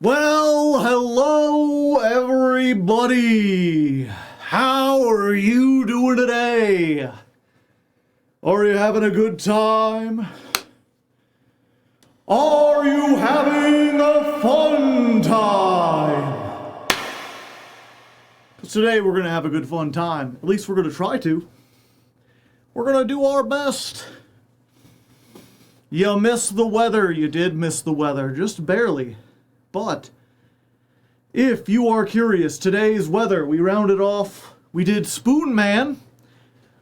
Well, hello everybody. How are you doing today? Are you having a good time? Are you having a fun time? 'Cause today we're going to have a good fun time. At least we're going to try to. We're going to do our best. You missed the weather. You did miss the weather, just barely. But if you are curious, today's weather, we rounded off, we did Spoon Man,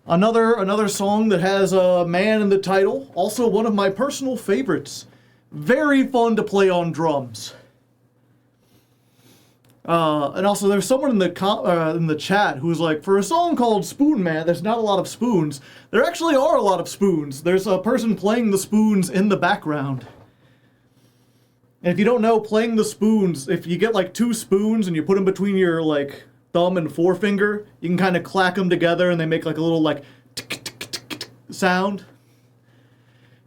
another song that has a man in the title, also one of my personal favorites. Very fun to play on drums. And also there's someone in the chat who's like, for a song called Spoon Man, there's not a lot of spoons. There actually are a lot of spoons. There's a person playing the spoons in the background. And if you don't know, playing the spoons, if you get like two spoons and you put them between your like thumb and forefinger, you can kind of clack them together and they make like a little like tick, tick, tick, tick sound.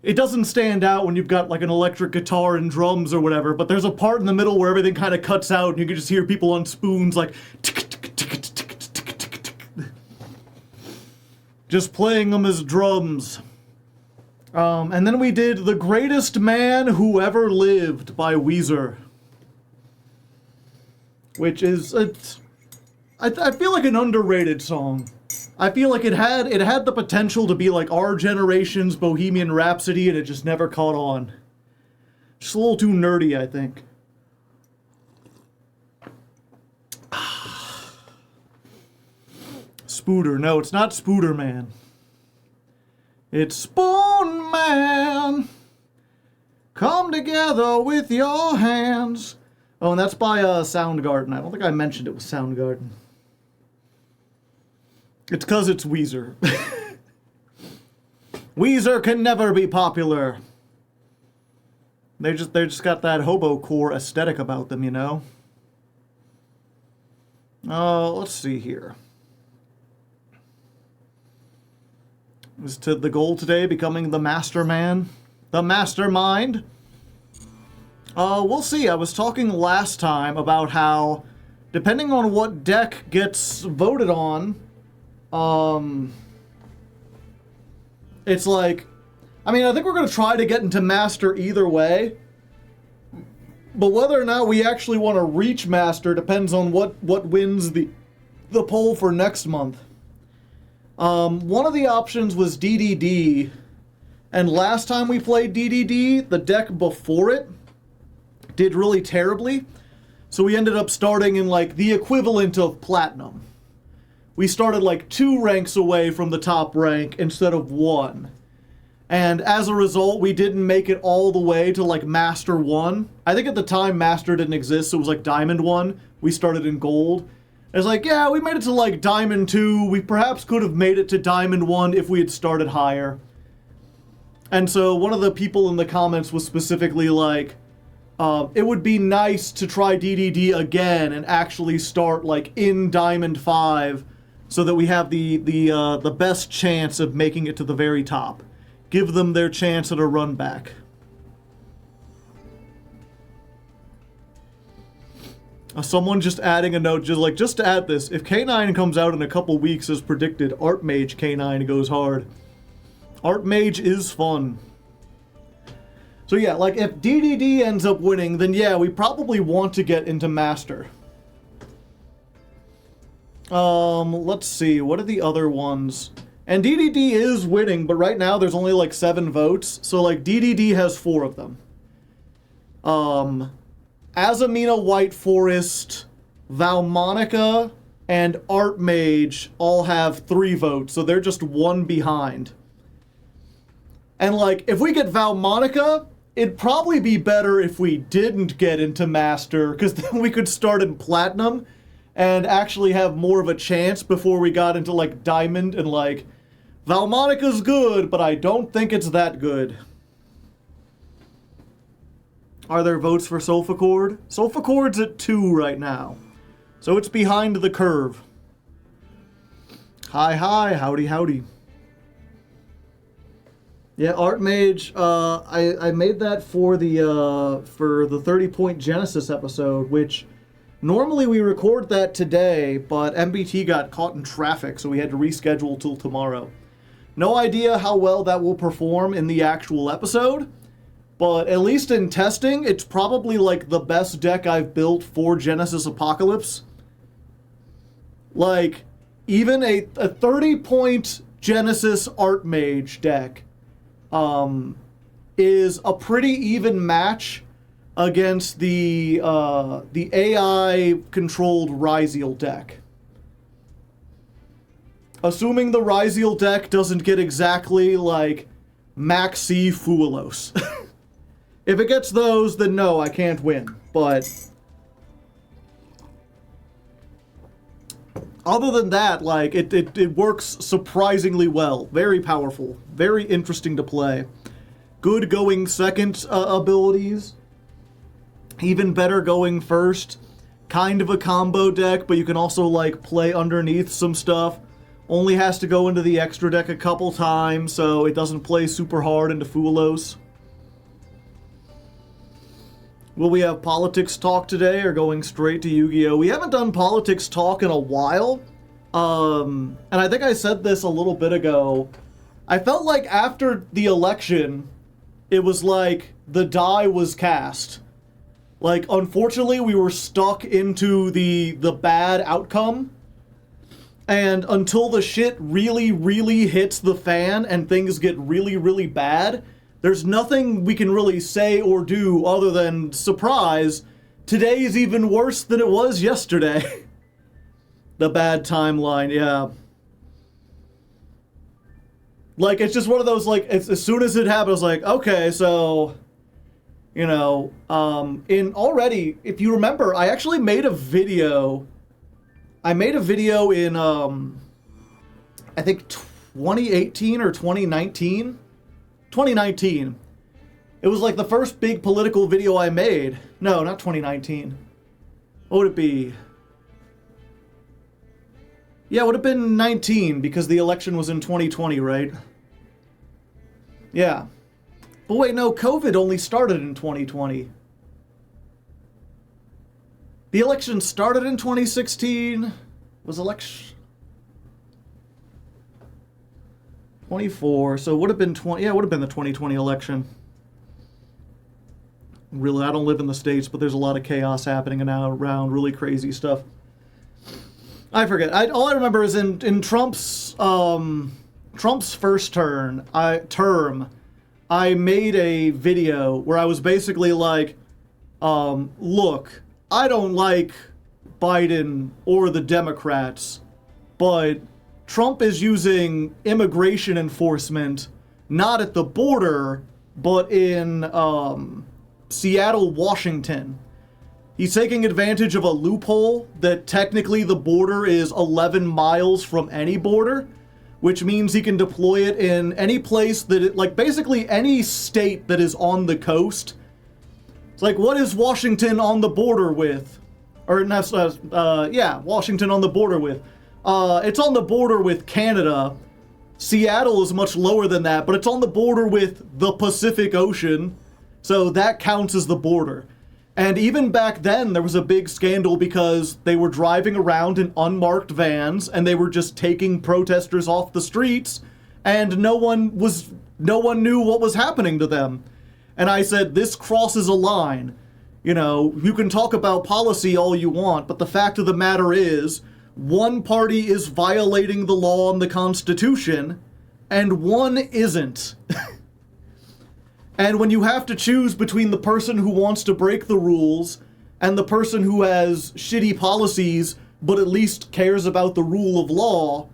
It doesn't stand out when you've got like an electric guitar and drums or whatever, but there's a part in the middle where everything kind of cuts out and you can just hear people on spoons like tick, tick, tick, tick, tick, tick, tick, tick. Just playing them as drums. And then we did The Greatest Man Who Ever Lived by Weezer. Which is, I feel like an underrated song. I feel like it had the potential to be like our generation's Bohemian Rhapsody and it just never caught on. Just a little too nerdy, I think. Spooder. No, it's not Spooder Man. It's Spoon Man. Come together with your hands. Oh, and that's by Soundgarden. I don't think I mentioned it was Soundgarden. It's because it's Weezer. Weezer can never be popular. They just got that hobo-core aesthetic about them, you know? Let's see here. Is to the goal today becoming the masterman? The mastermind? We'll see. I was talking last time about how, depending on what deck gets voted on, it's like, I mean, I think we're going to try to get into master either way, but whether or not we actually want to reach master depends on what wins the poll for next month. One of the options was DDD, and last time we played DDD, the deck before it did really terribly, so we ended up starting in like the equivalent of platinum. We started like 2 ranks away from the top rank instead of 1. And as a result, we didn't make it all the way to like Master 1. I think at the time Master didn't exist, so it was like Diamond 1. We started in Gold. It's like, yeah, we made it to like Diamond 2. We perhaps could have made it to Diamond 1 if we had started higher. And so one of the people in the comments was specifically like, it would be nice to try DDD again and actually start like in Diamond 5 so that we have the best chance of making it to the very top. Give them their chance at a run back. Someone just adding a note, just to add this, if K9 comes out in a couple weeks as predicted, Artmage K9 goes hard. Artmage is fun. So yeah, like if DDD ends up winning, then yeah, we probably want to get into Master. Let's see, what are the other ones? And DDD is winning, but right now there's only like 7 votes, so like DDD has 4 of them. Azamina White Forest, Valmonica, and Artmage all have 3 votes, so they're just 1 behind. And like, if we get Valmonica, it'd probably be better if we didn't get into Master, because then we could start in Platinum and actually have more of a chance before we got into like Diamond and like, Valmonica's good, but I don't think it's that good. Are there votes for Sulfachord? Sulfachord's at 2 right now, so it's behind the curve. Hi, howdy, howdy. Yeah, Art Mage. I made that for the 30-point Genesis episode, which normally we record that today, but MBT got caught in traffic, so we had to reschedule till tomorrow. No idea how well that will perform in the actual episode, but at least in testing, it's probably like the best deck I've built for Genesis Apocalypse. Like, even a 30-point Genesis Art Mage deck is a pretty even match against the AI-controlled Ryziel deck. Assuming the Ryziel deck doesn't get exactly, like, Maxi Fuelos. If it gets those, then no, I can't win. But other than that, like, it works surprisingly well. Very powerful. Very interesting to play. Good going second abilities. Even better going first. Kind of a combo deck, but you can also, like, play underneath some stuff. Only has to go into the extra deck a couple times, so it doesn't play super hard into Fuelos. Will we have politics talk today, or going straight to Yu-Gi-Oh? We haven't done politics talk in a while. And I think I said this a little bit ago. I felt like after the election, it was like the die was cast. Like, unfortunately, we were stuck into the bad outcome. And until the shit really, really hits the fan and things get really, really bad, there's nothing we can really say or do other than, surprise, today is even worse than it was yesterday. The bad timeline, yeah. Like, it's just one of those, like, as soon as it happened, I was like, okay, so, you know, already, if you remember, I actually made a video. I made a video in, I think 2018 or 2019? 2019. It was like the first big political video I made. No, not 2019. What would it be? Yeah, it would have been 19 because the election was in 2020, right? Yeah. But wait, no, COVID only started in 2020. The election started in 2016. Was election 24? So it would have been 20. Yeah, it would have been the 2020 election. Really, I don't live in the States, but there's a lot of chaos happening now around, really crazy stuff. I forget. All I remember is in Trump's first term, I made a video where I was basically like, look, I don't like Biden or the Democrats, but Trump is using immigration enforcement not at the border, but in Seattle, Washington. He's taking advantage of a loophole that technically the border is 11 miles from any border, which means he can deploy it in any place that it, like basically any state that is on the coast. It's like, what is Washington on the border with? Or, yeah, Washington on the border with. It's on the border with Canada. Seattle is much lower than that, but it's on the border with the Pacific Ocean. So that counts as the border. And even back then, there was a big scandal because they were driving around in unmarked vans and they were just taking protesters off the streets, and no one knew what was happening to them. And I said, this crosses a line. You know, you can talk about policy all you want, but the fact of the matter is, one party is violating the law and the Constitution, and one isn't. And when you have to choose between the person who wants to break the rules and the person who has shitty policies but at least cares about the rule of law,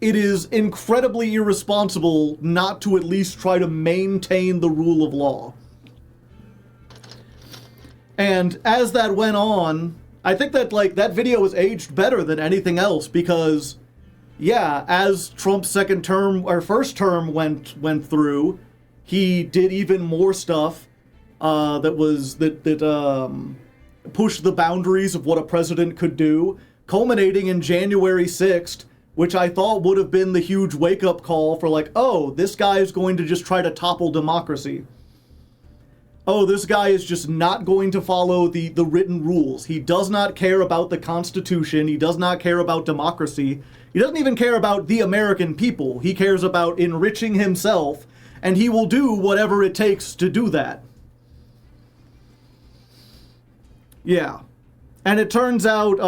it is incredibly irresponsible not to at least try to maintain the rule of law. And as that went on, I think that, like, that video was aged better than anything else because, yeah, as Trump's first term went through, he did even more stuff that pushed the boundaries of what a president could do, culminating in January 6th, which I thought would have been the huge wake-up call for like, oh, this guy is going to just try to topple democracy. Oh, this guy is just not going to follow the written rules. He does not care about the Constitution. He does not care about democracy. He doesn't even care about the American people. He cares about enriching himself, and he will do whatever it takes to do that. Yeah. And it turns out,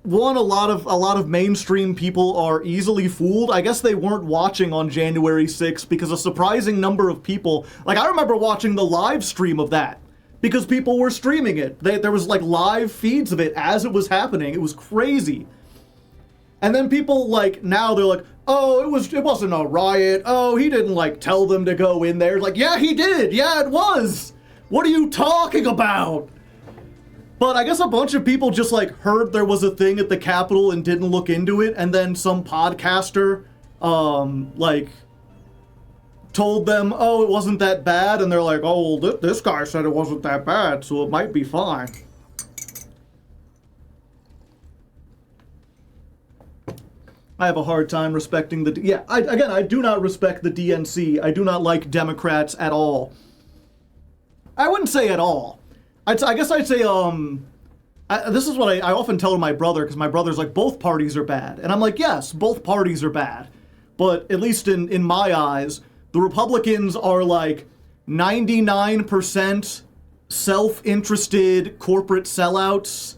one, a lot of mainstream people are easily fooled. I guess they weren't watching on January 6th because a surprising number of people, like I remember watching the live stream of that because people were streaming it. There was like live feeds of it as it was happening. It was crazy. And then people like now they're like, oh, it wasn't a riot. Oh, he didn't like tell them to go in there. Like, yeah, he did. Yeah, it was. What are you talking about? But I guess a bunch of people just like heard there was a thing at the Capitol and didn't look into it, and then some podcaster like told them, oh, it wasn't that bad, and they're like, oh, well, this guy said it wasn't that bad, so it might be fine. I have a hard time respecting the... I do not respect the DNC. I do not like Democrats at all. I wouldn't say at all. I guess I'd say, this is what I often tell my brother, because my brother's like, both parties are bad. And I'm like, yes, both parties are bad. But at least in my eyes, the Republicans are like 99% self-interested corporate sellouts,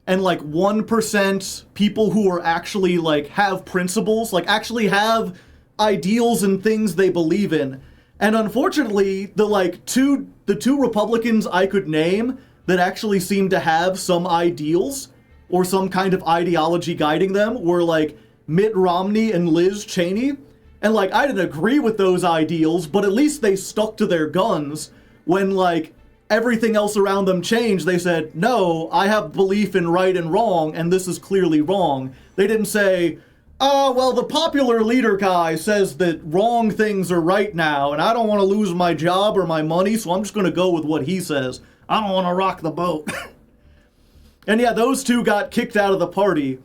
and like 1% people who are actually like have principles, like actually have ideals and things they believe in. And unfortunately, the two Republicans I could name that actually seem to have some ideals or some kind of ideology guiding them were like Mitt Romney and Liz Cheney. And like, I didn't agree with those ideals, but at least they stuck to their guns when like everything else around them changed. They said, no, I have belief in right and wrong, and this is clearly wrong. They didn't say, oh, well, the popular leader guy says that wrong things are right now, and I don't want to lose my job or my money, so I'm just going to go with what he says. I don't want to rock the boat. And yeah, those two got kicked out of the party.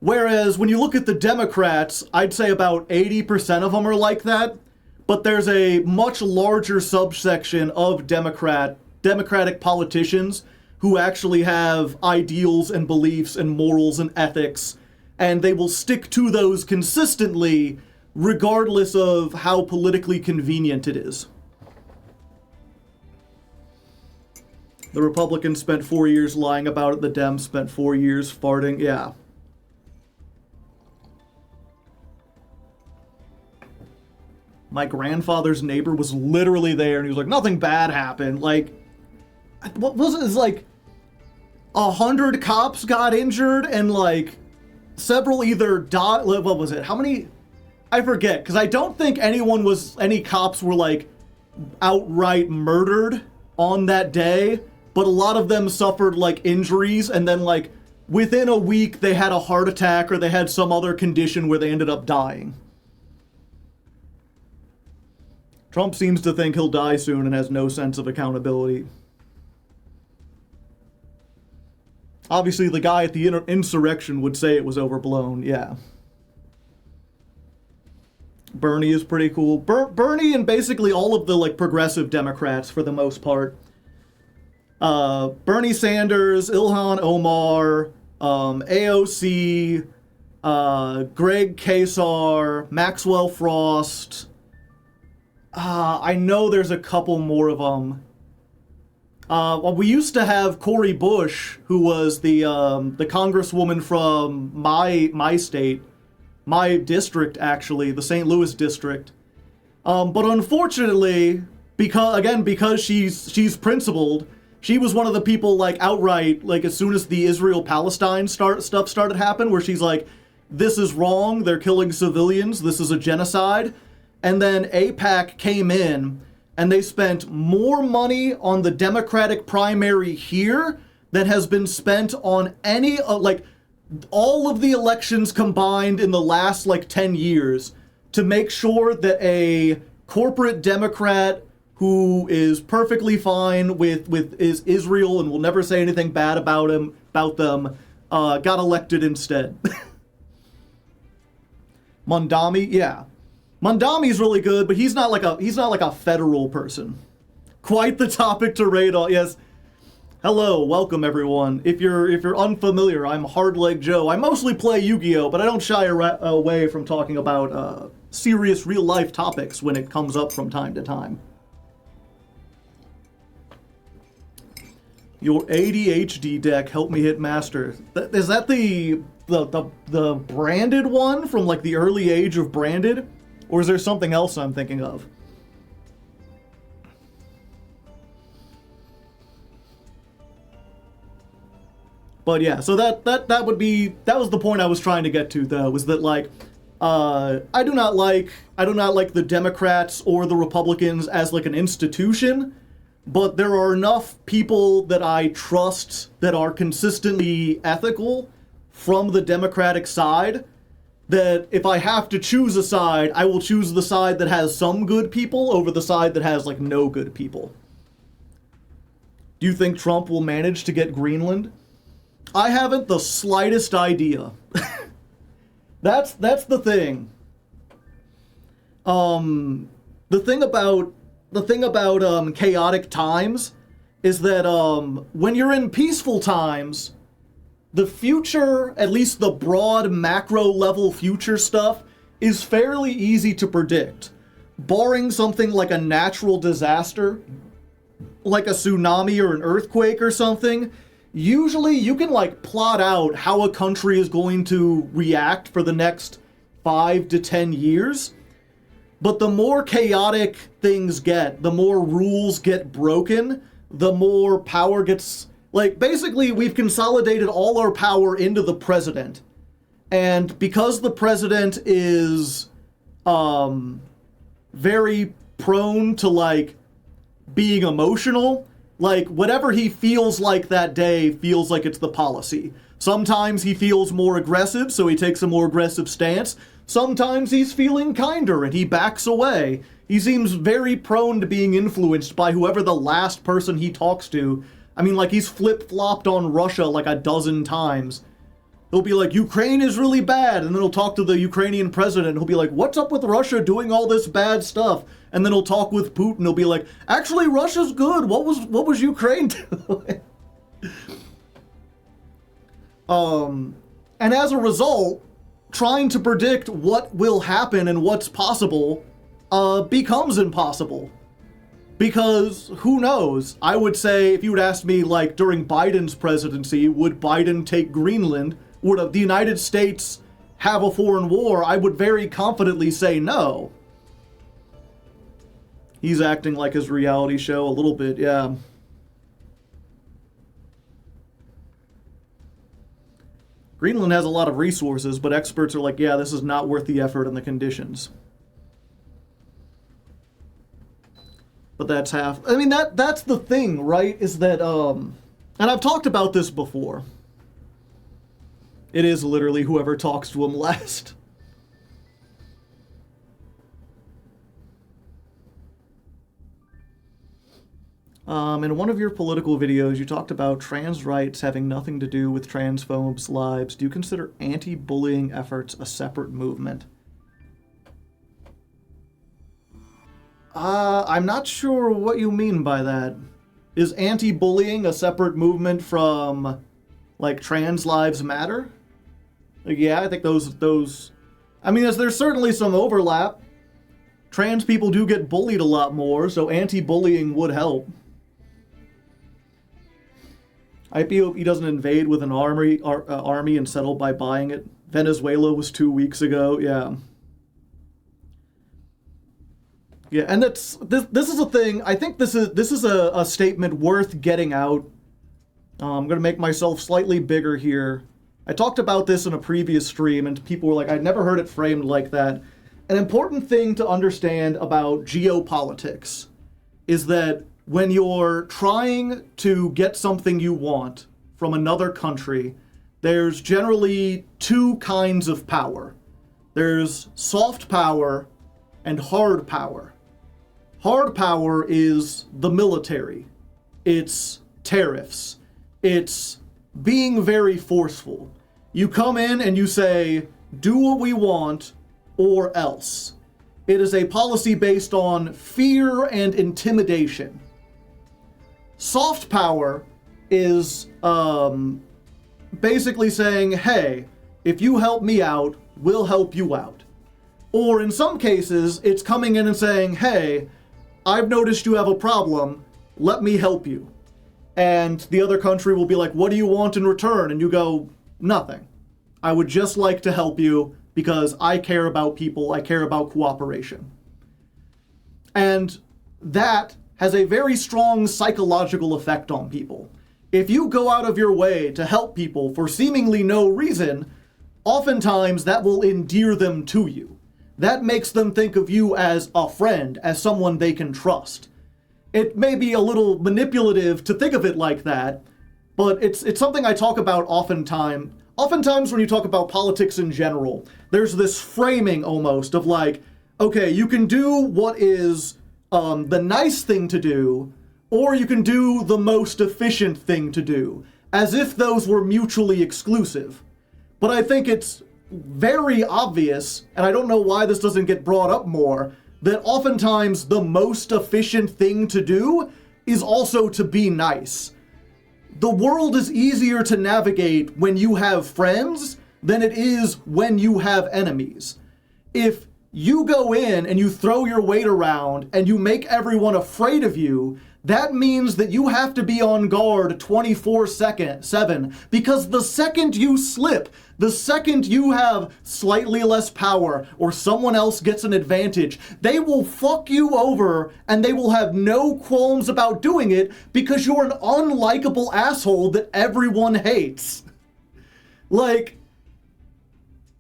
Whereas when you look at the Democrats, I'd say about 80% of them are like that. But there's a much larger subsection of Democratic politicians who actually have ideals and beliefs and morals and ethics, and they will stick to those consistently regardless of how politically convenient it is. The Republicans spent 4 years lying about it, the Dems spent 4 years farting, yeah. My grandfather's neighbor was literally there, and he was like, nothing bad happened. Like, what was it? It's like 100 cops got injured, and like several either died. What was it? How many? I forget, because I don't think any cops were like outright murdered on that day, but a lot of them suffered like injuries, and then like within a week they had a heart attack or they had some other condition where they ended up dying. Trump seems to think he'll die soon and has no sense of accountability. Obviously, the guy at the insurrection would say it was overblown, yeah. Bernie is pretty cool. Bernie and basically all of the like progressive Democrats for the most part. Bernie Sanders, Ilhan Omar, AOC, Greg Kasar, Maxwell Frost. I know there's a couple more of them. Well, we used to have Cori Bush, who was the congresswoman from my state, my district actually, the St. Louis district. But unfortunately, because she's principled, she was one of the people like outright, like as soon as the Israel-Palestine stuff started happening, where she's like, this is wrong, they're killing civilians, this is a genocide. And then AIPAC came in, and they spent more money on the Democratic primary here than has been spent on any, all of the elections combined in the last, 10 years to make sure that a corporate Democrat who is perfectly fine with Israel and will never say anything bad about them, got elected instead. Mondami, yeah. Mondami's really good, but he's not like a federal person. Quite the topic to raid on. Yes. Hello, welcome everyone. If you're unfamiliar, I'm Hardleg Joe. I mostly play Yu-Gi-Oh, but I don't shy away from talking about serious real-life topics when it comes up from time to time. Your ADHD deck helped me hit master. Is that the branded one from like the early age of branded, or is there something else I'm thinking of? But yeah, so that was the point I was trying to get to, though, was that like I do not like the Democrats or the Republicans as like an institution, but there are enough people that I trust that are consistently ethical from the Democratic side that if I have to choose a side, I will choose the side that has some good people over the side that has like no good people. Do you think Trump will manage to get Greenland? I haven't the slightest idea. That's the thing. The thing about chaotic times is that when you're in peaceful times, the future, at least the broad macro level future stuff, is fairly easy to predict. Barring something like a natural disaster, like a tsunami or an earthquake or something, usually you can like plot out how a country is going to react for the next 5 to 10 years. But the more chaotic things get, the more rules get broken, the more power gets... Like, basically, we've consolidated all our power into the president. And because the president is very prone to, like, being emotional, like, whatever he feels like that day feels like it's the policy. Sometimes he feels more aggressive, so he takes a more aggressive stance. Sometimes he's feeling kinder and he backs away. He seems very prone to being influenced by whoever the last person he talks to. I mean, like, he's flip-flopped on Russia like a dozen times. He'll be like, Ukraine is really bad, and then he'll talk to the Ukrainian president, and he'll be like, what's up with Russia doing all this bad stuff? And then he'll talk with Putin, he'll be like, actually, Russia's good, what was Ukraine doing? And as a result, trying to predict what will happen and what's possible becomes impossible. Because, who knows? I would say, if you would ask me, like, during Biden's presidency, would Biden take Greenland? Would the United States have a foreign war? I would very confidently say no. He's acting like his reality show a little bit, yeah. Greenland has a lot of resources, but experts are like, yeah, this is not worth the effort and the conditions. But that's half. I mean, that's the thing, right? Is that, and I've talked about this before. It is literally whoever talks to him last. In one of your political videos, you talked about trans rights having nothing to do with transphobes' lives. Do you consider anti-bullying efforts a separate movement? I'm not sure what you mean by that. Is anti-bullying a separate movement from, like, Trans Lives Matter? Like, yeah, I think those... I mean, there's certainly some overlap. Trans people do get bullied a lot more, so anti-bullying would help. I hope he doesn't invade with an army and settle by buying it. Venezuela was 2 weeks ago, yeah. Yeah, and this is a thing. I think this is a statement worth getting out. I'm going to make myself slightly bigger here. I talked about this in a previous stream, and people were like, I'd never heard it framed like that. An important thing to understand about geopolitics is that when you're trying to get something you want from another country, there's generally two kinds of power. There's soft power and hard power. Hard power is the military. It's tariffs. It's being very forceful. You come in and you say, do what we want, or else. It is a policy based on fear and intimidation. Soft power is basically saying, hey, if you help me out, we'll help you out. Or in some cases, it's coming in and saying, hey, I've noticed you have a problem, let me help you. And the other country will be like, what do you want in return? And you go, nothing. I would just like to help you because I care about people, I care about cooperation. And that has a very strong psychological effect on people. If you go out of your way to help people for seemingly no reason, oftentimes that will endear them to you. That makes them think of you as a friend, as someone they can trust. It may be a little manipulative to think of it like that, but it's something I talk about oftentimes. Oftentimes when you talk about politics in general, there's this framing almost of like, okay, you can do what is the nice thing to do, or you can do the most efficient thing to do, as if those were mutually exclusive. But I think it's very obvious, and I don't know why this doesn't get brought up more, that oftentimes the most efficient thing to do is also to be nice. The world is easier to navigate when you have friends than it is when you have enemies. If you go in and you throw your weight around and you make everyone afraid of you, that means that you have to be on guard 24/7, because the second you slip, the second you have slightly less power or someone else gets an advantage, they will fuck you over and they will have no qualms about doing it because you're an unlikable asshole that everyone hates. Like,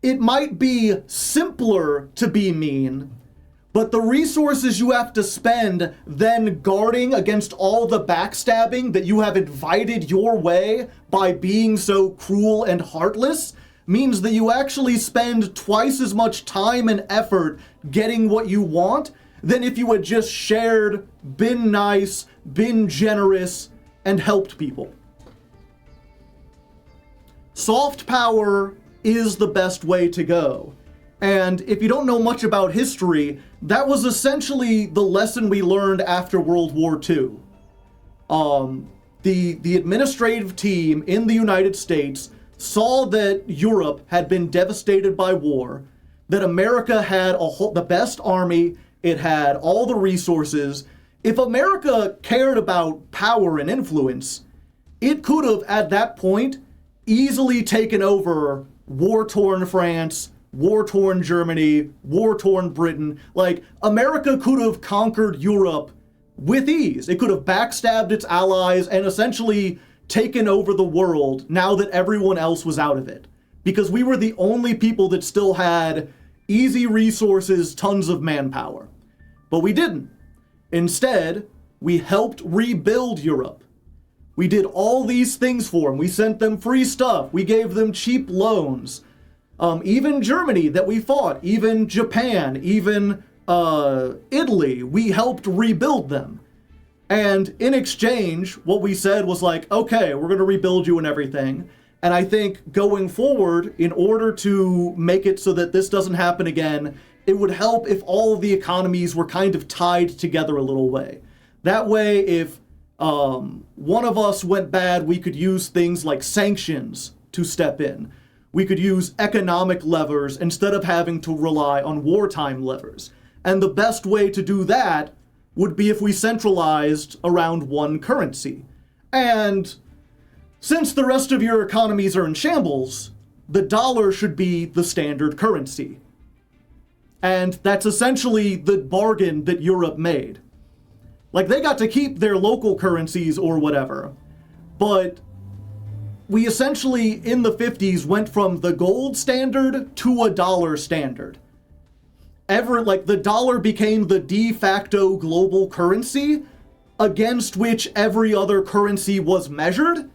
it might be simpler to be mean, but the resources you have to spend then guarding against all the backstabbing that you have invited your way by being so cruel and heartless means that you actually spend twice as much time and effort getting what you want than if you had just shared, been nice, been generous, and helped people. Soft power is the best way to go. And if you don't know much about history, that was essentially the lesson we learned after World War II. The administrative team in the United States saw that Europe had been devastated by war, that America had the best army, it had all the resources. If America cared about power and influence, it could have, at that point, easily taken over war-torn France, war-torn Germany, war-torn Britain. Like, America could have conquered Europe with ease. It could have backstabbed its allies and essentially taken over the world now that everyone else was out of it. Because we were the only people that still had easy resources, tons of manpower. But we didn't. Instead, we helped rebuild Europe. We did all these things for them. We sent them free stuff. We gave them cheap loans. Even Germany that we fought, even Japan, even Italy, we helped rebuild them. And in exchange, what we said was like, okay, we're going to rebuild you and everything. And I think going forward, in order to make it so that this doesn't happen again, it would help if all of the economies were kind of tied together a little way. That way, if one of us went bad, we could use things like sanctions to step in. We could use economic levers instead of having to rely on wartime levers. And the best way to do that would be if we centralized around one currency. And since the rest of your economies are in shambles, the dollar should be the standard currency. And that's essentially the bargain that Europe made. Like, they got to keep their local currencies or whatever, but we essentially, in the 50s, went from the gold standard to a dollar standard. The dollar became the de facto global currency against which every other currency was measured,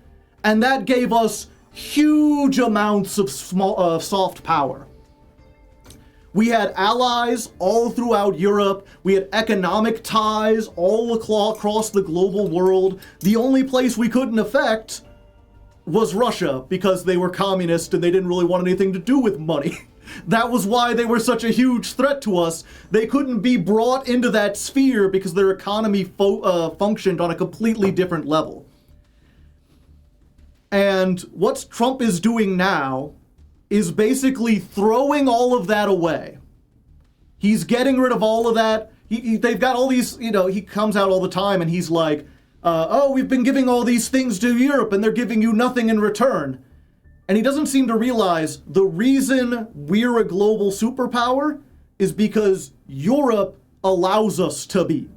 and that gave us huge amounts of soft power. We had allies all throughout Europe. We had economic ties all across the global world. The only place we couldn't affect was Russia, because they were communist and they didn't really want anything to do with money. That was why they were such a huge threat to us. They couldn't be brought into that sphere because their economy functioned on a completely different level. And what Trump is doing now is basically throwing all of that away. He's getting rid of all of that. They've got all these, he comes out all the time and he's like, oh, we've been giving all these things to Europe and they're giving you nothing in return. And he doesn't seem to realize the reason we're a global superpower is because Europe allows us to be.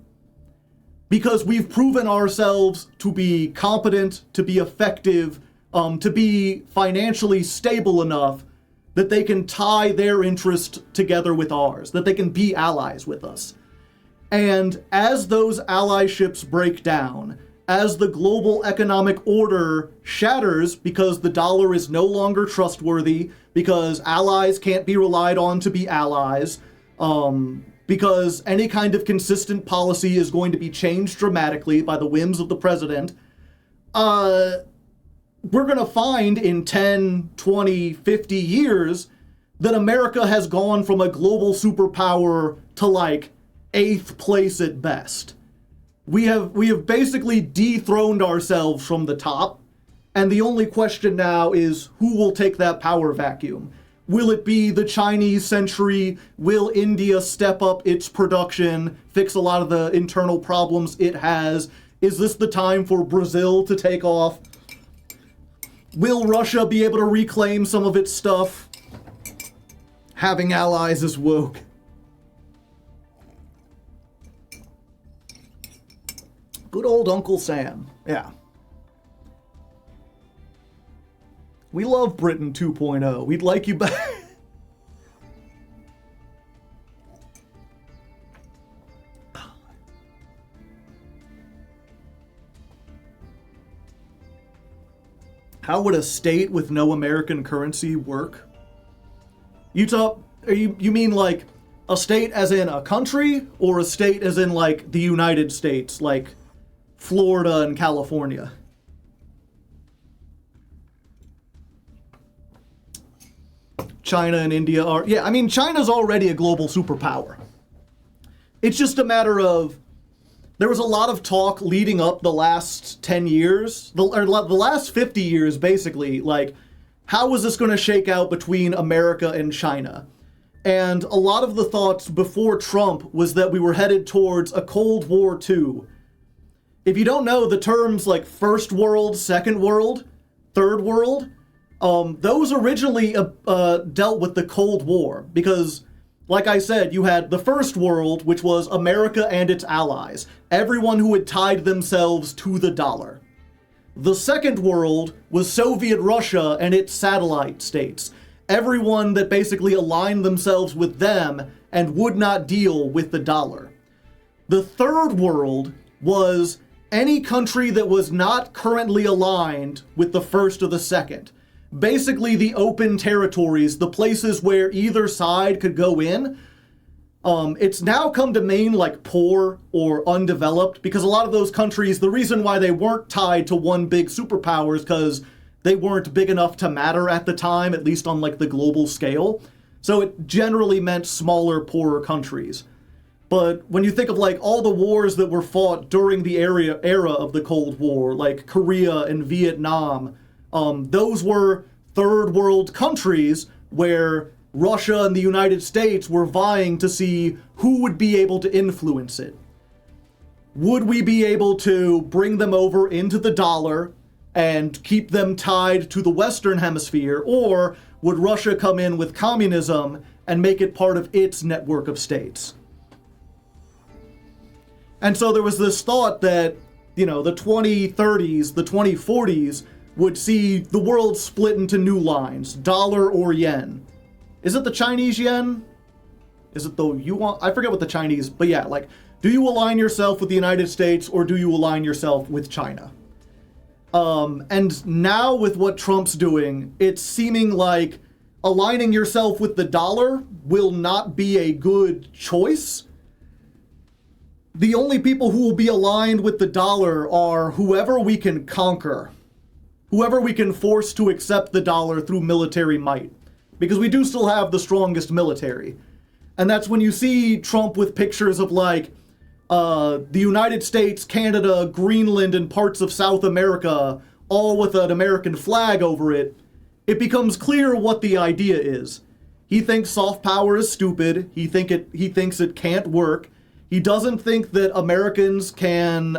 Because we've proven ourselves to be competent, to be effective, to be financially stable enough that they can tie their interest together with ours, that they can be allies with us. And as those allyships break down, as the global economic order shatters because the dollar is no longer trustworthy, because allies can't be relied on to be allies, because any kind of consistent policy is going to be changed dramatically by the whims of the president, we're going to find in 10, 20, 50 years that America has gone from a global superpower to like 8th place at best. We have basically dethroned ourselves from the top, and the only question now is who will take that power vacuum? Will it be the Chinese century? Will India step up its production, fix a lot of the internal problems it has? Is this the time for Brazil to take off? Will Russia be able to reclaim some of its stuff? Having allies is woke. Good old Uncle Sam. Yeah. We love Britain 2.0. We'd like you back. How would a state with no American currency work? You mean like a state as in a country, or a state as in like the United States, like Florida and California? China and India are... Yeah, I mean, China's already a global superpower. It's just a matter of... There was a lot of talk leading up the last 10 years, the last 50 years, basically, like, how was this going to shake out between America and China? And a lot of the thoughts before Trump was that we were headed towards a Cold War II. If you don't know, the terms like First World, Second World, Third World, those originally dealt with the Cold War, because, like I said, you had the First World, which was America and its allies, everyone who had tied themselves to the dollar. The Second World was Soviet Russia and its satellite states, everyone that basically aligned themselves with them and would not deal with the dollar. The Third World was any country that was not currently aligned with the first or the second. Basically the open territories, the places where either side could go in. It's now come to mean like poor or undeveloped, because a lot of those countries, the reason why they weren't tied to one big superpower is because they weren't big enough to matter at the time, at least on like the global scale. So it generally meant smaller, poorer countries. But when you think of like all the wars that were fought during the era of the Cold War, like Korea and Vietnam, those were third world countries where Russia and the United States were vying to see who would be able to influence it. Would we be able to bring them over into the dollar and keep them tied to the Western Hemisphere, or would Russia come in with communism and make it part of its network of states? And so there was this thought that, the 2030s, the 2040s, would see the world split into new lines, dollar or yen. Is it the Chinese yen? Is it the yuan? I forget what the Chinese, but yeah, like, do you align yourself with the United States or do you align yourself with China? And now with what Trump's doing, it's seeming like aligning yourself with the dollar will not be a good choice. The only people who will be aligned with the dollar are whoever we can conquer. Whoever we can force to accept the dollar through military might. because we do still have the strongest military. And that's when you see Trump with pictures of like the United States, Canada, Greenland, and parts of South America, all with an American flag over it. It becomes clear what the idea is. He thinks soft power is stupid. He thinks it can't work. He doesn't think that Americans can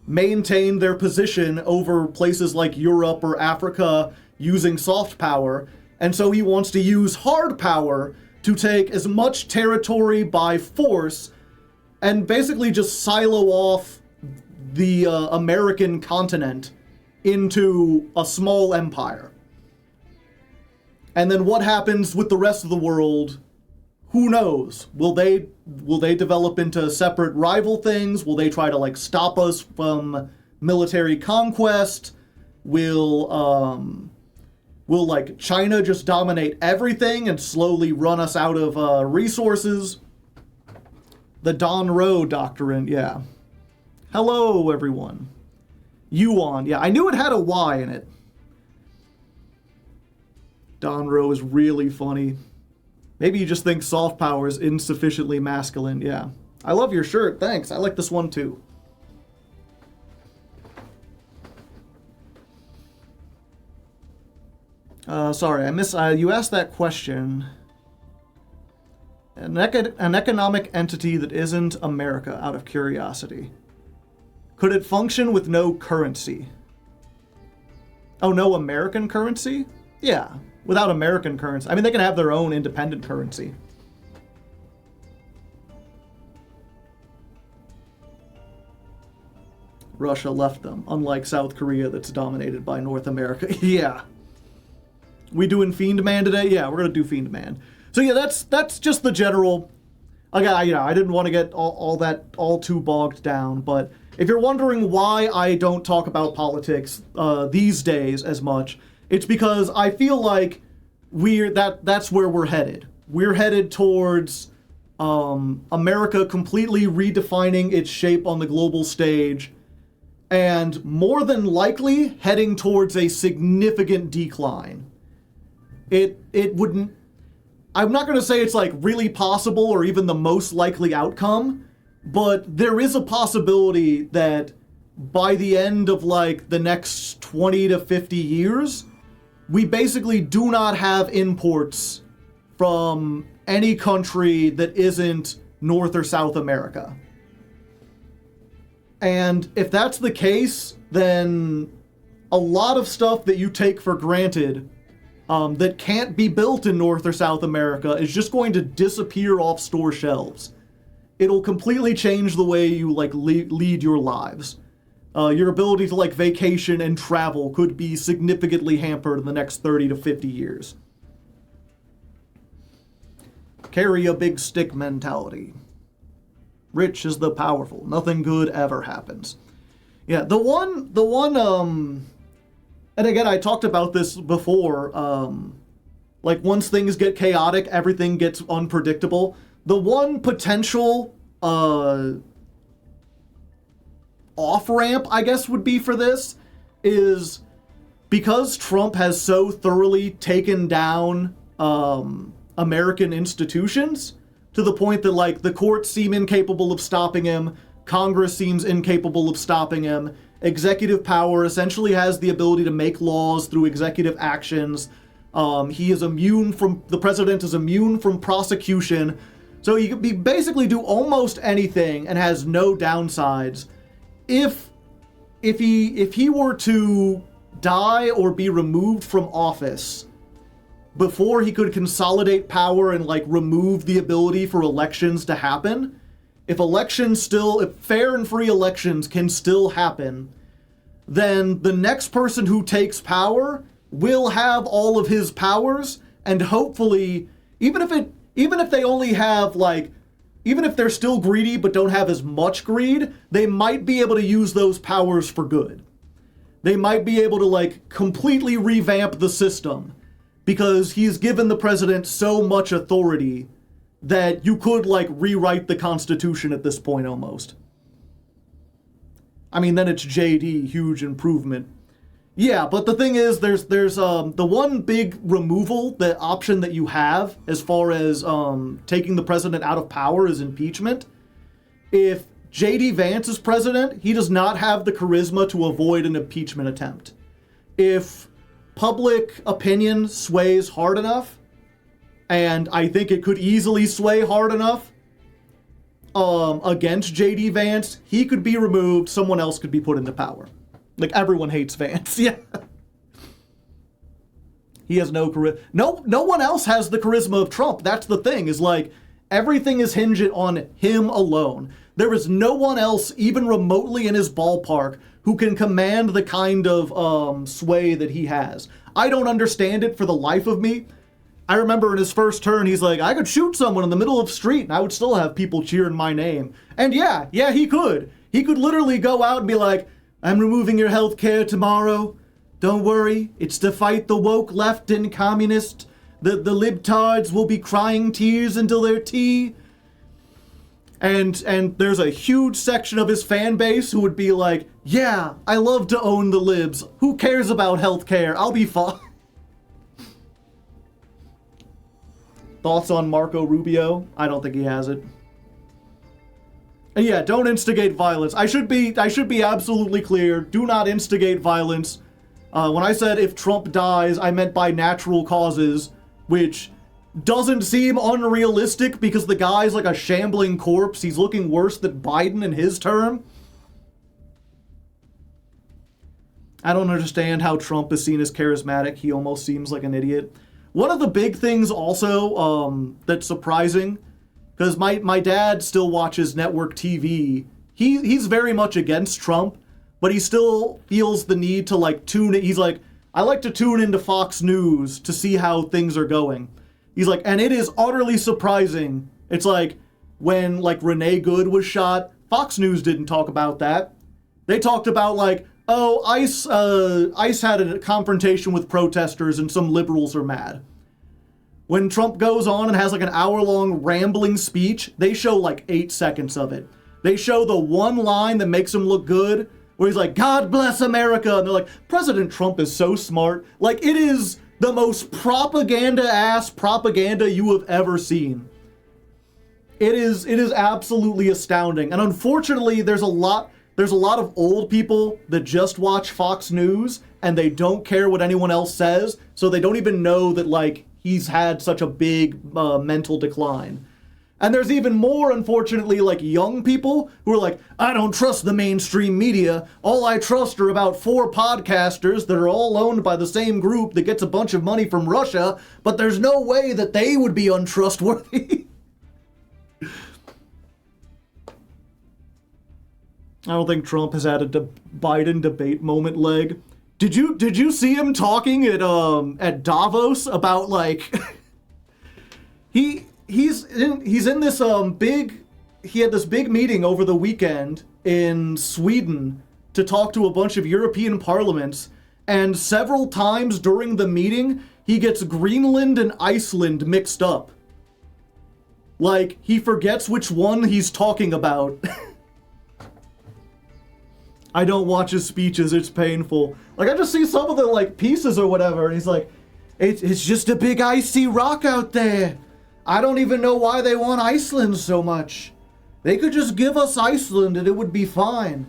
maintain their position over places like Europe or Africa using soft power. And so he wants to use hard power to take as much territory by force and basically just silo off the American continent into a small empire. And then what happens with the rest of the world, who knows? Will they develop into separate rival things? Will they try to like stop us from military conquest? Will like China just dominate everything and slowly run us out of resources? The Don Rowe Doctrine, yeah. Hello, everyone. Yuan, yeah, I knew it had a Y in it. Don Rowe is really funny. Maybe you just think soft power is insufficiently masculine, yeah. I love your shirt, thanks. I like this one too. Sorry, you asked that question. An economic entity that isn't America, out of curiosity. Could it function with no currency? Oh, no American currency? Yeah, without American currency. I mean, they can have their own independent currency. Russia left them, unlike South Korea that's dominated by North America. Yeah. We doing Fiend Man today? Yeah, we're gonna do Fiend Man. So yeah, that's just the general. Again, I didn't want to get all too bogged down, but if you're wondering why I don't talk about politics these days as much, it's because I feel like that's where we're headed. We're headed towards America completely redefining its shape on the global stage, and more than likely heading towards a significant decline. It wouldn't. I'm not going to say it's like really possible or even the most likely outcome, but there is a possibility that by the end of like the next 20 to 50 years, we basically do not have imports from any country that isn't North or South America. And if that's the case, then a lot of stuff that you take for granted that can't be built in North or South America is just going to disappear off store shelves. It'll completely change the way you like lead your lives. Your ability to like vacation and travel could be significantly hampered in the next 30 to 50 years. Carry a big stick mentality. Rich is the powerful. Nothing good ever happens. Yeah, the one, and again, I talked about this before, like once things get chaotic, everything gets unpredictable. The one potential off-ramp, I guess, would be for this is because Trump has so thoroughly taken down American institutions to the point that, like, the courts seem incapable of stopping him, Congress seems incapable of stopping him, executive power essentially has the ability to make laws through executive actions. The president is immune from prosecution. So he could basically do almost anything and has no downsides. If he were to die or be removed from office before he could consolidate power and like remove the ability for elections to happen, if fair and free elections can still happen, then the next person who takes power will have all of his powers, and hopefully, even if they only have like, even if they're still greedy but don't have as much greed, they might be able to use those powers for good. They might be able to like completely revamp the system because he's given the president so much authority that you could like rewrite the Constitution at this point almost. I mean, then it's JD, huge improvement. Yeah, but the thing is, there's the one big removal, the option that you have as far as taking the president out of power is impeachment. If J.D. Vance is president, he does not have the charisma to avoid an impeachment attempt. If public opinion sways hard enough, and I think it could easily sway hard enough against J.D. Vance, he could be removed, someone else could be put into power. Like, everyone hates Vance, yeah. He has no charisma. No one else has the charisma of Trump. That's the thing, is like, everything is hinged on him alone. There is no one else, even remotely in his ballpark, who can command the kind of sway that he has. I don't understand it for the life of me. I remember in his first turn, he's like, I could shoot someone in the middle of the street and I would still have people cheering my name. And yeah, he could. He could literally go out and be like, I'm removing your health care tomorrow. Don't worry, it's to fight the woke left and communist. The libtards will be crying tears until their tea. And there's a huge section of his fan base who would be like, yeah, I love to own the libs. Who cares about healthcare? I'll be fine. Thoughts on Marco Rubio? I don't think he has it. And yeah, don't instigate violence. I should be absolutely clear. Do not instigate violence. When I said if Trump dies, I meant by natural causes, which doesn't seem unrealistic because the guy's like a shambling corpse. He's looking worse than Biden in his term. I don't understand how Trump is seen as charismatic. He almost seems like an idiot. One of the big things also that's surprising, because my dad still watches network TV. He's very much against Trump, but he still feels the need to like tune it. He's like, I like to tune into Fox News to see how things are going. He's like, and it is utterly surprising. It's like when like Renee Good was shot, Fox News didn't talk about that. They talked about like, oh, ICE had a confrontation with protesters and some liberals are mad. When Trump goes on and has like an hour-long rambling speech, they show like 8 seconds of it. They show the one line that makes him look good, where he's like, God bless America. And they're like, President Trump is so smart. Like, it is the most propaganda-ass propaganda you have ever seen. It is absolutely astounding. And unfortunately, there's a lot of old people that just watch Fox News and they don't care what anyone else says, so they don't even know that like he's had such a big mental decline. And there's even more, unfortunately, like young people who are like, I don't trust the mainstream media. All I trust are about 4 podcasters that are all owned by the same group that gets a bunch of money from Russia, but there's no way that they would be untrustworthy. I don't think Trump has had a Biden debate moment leg. Did you see him talking at Davos about like he's in this he had this big meeting over the weekend in Sweden to talk to a bunch of European parliaments, and several times during the meeting he gets Greenland and Iceland mixed up. Like he forgets which one he's talking about. I don't watch his speeches, it's painful. Like, I just see some of the, like, pieces or whatever, and he's like, it's just a big icy rock out there. I don't even know why they want Iceland so much. They could just give us Iceland and it would be fine.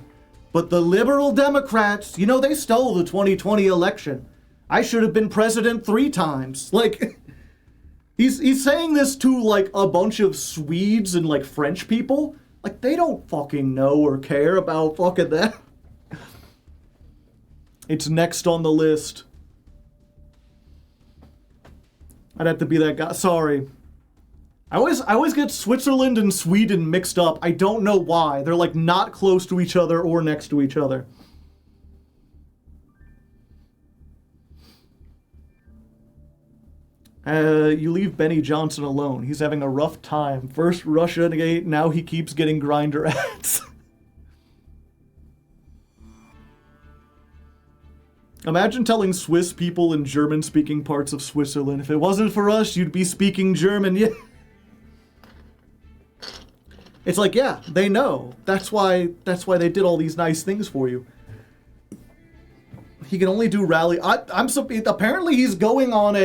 But the liberal Democrats, you know, they stole the 2020 election. I should have been president 3 times. Like, he's saying this to, like, a bunch of Swedes and, like, French people. Like, they don't fucking know or care about fucking that. It's next on the list. I'd have to be that guy. Sorry. I always get Switzerland and Sweden mixed up. I don't know why. They're like not close to each other or next to each other. You leave Benny Johnson alone. He's having a rough time. First Russia Gate, now he keeps getting Grindr ads. Imagine telling Swiss people in German-speaking parts of Switzerland, if it wasn't for us, you'd be speaking German. Yeah. It's like, yeah, they know. That's why they did all these nice things for you. He can only do rally. Apparently he's going on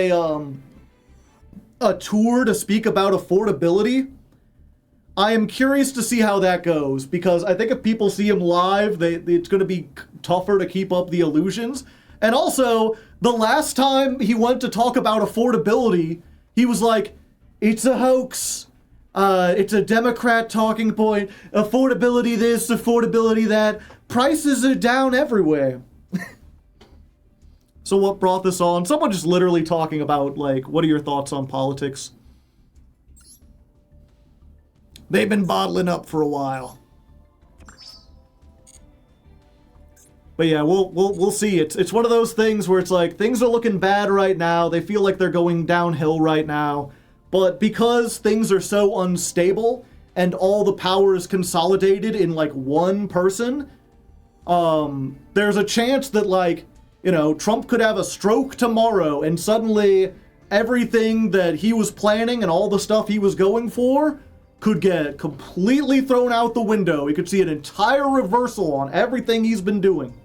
a tour to speak about affordability. I am curious to see how that goes, because I think if people see him live, it's going to be tougher to keep up the illusions. And also, the last time he went to talk about affordability, he was like, it's a hoax. It's a Democrat talking point. Affordability this, affordability that. Prices are down everywhere. So what brought this on? Someone just literally talking about, like, what are your thoughts on politics? They've been bottling up for a while. But yeah, we'll see. It's one of those things where it's like, things are looking bad right now. They feel like they're going downhill right now. But because things are so unstable and all the power is consolidated in like one person, there's a chance that, like, you know, Trump could have a stroke tomorrow and suddenly everything that he was planning and all the stuff he was going for could get completely thrown out the window. We could see an entire reversal on everything he's been doing.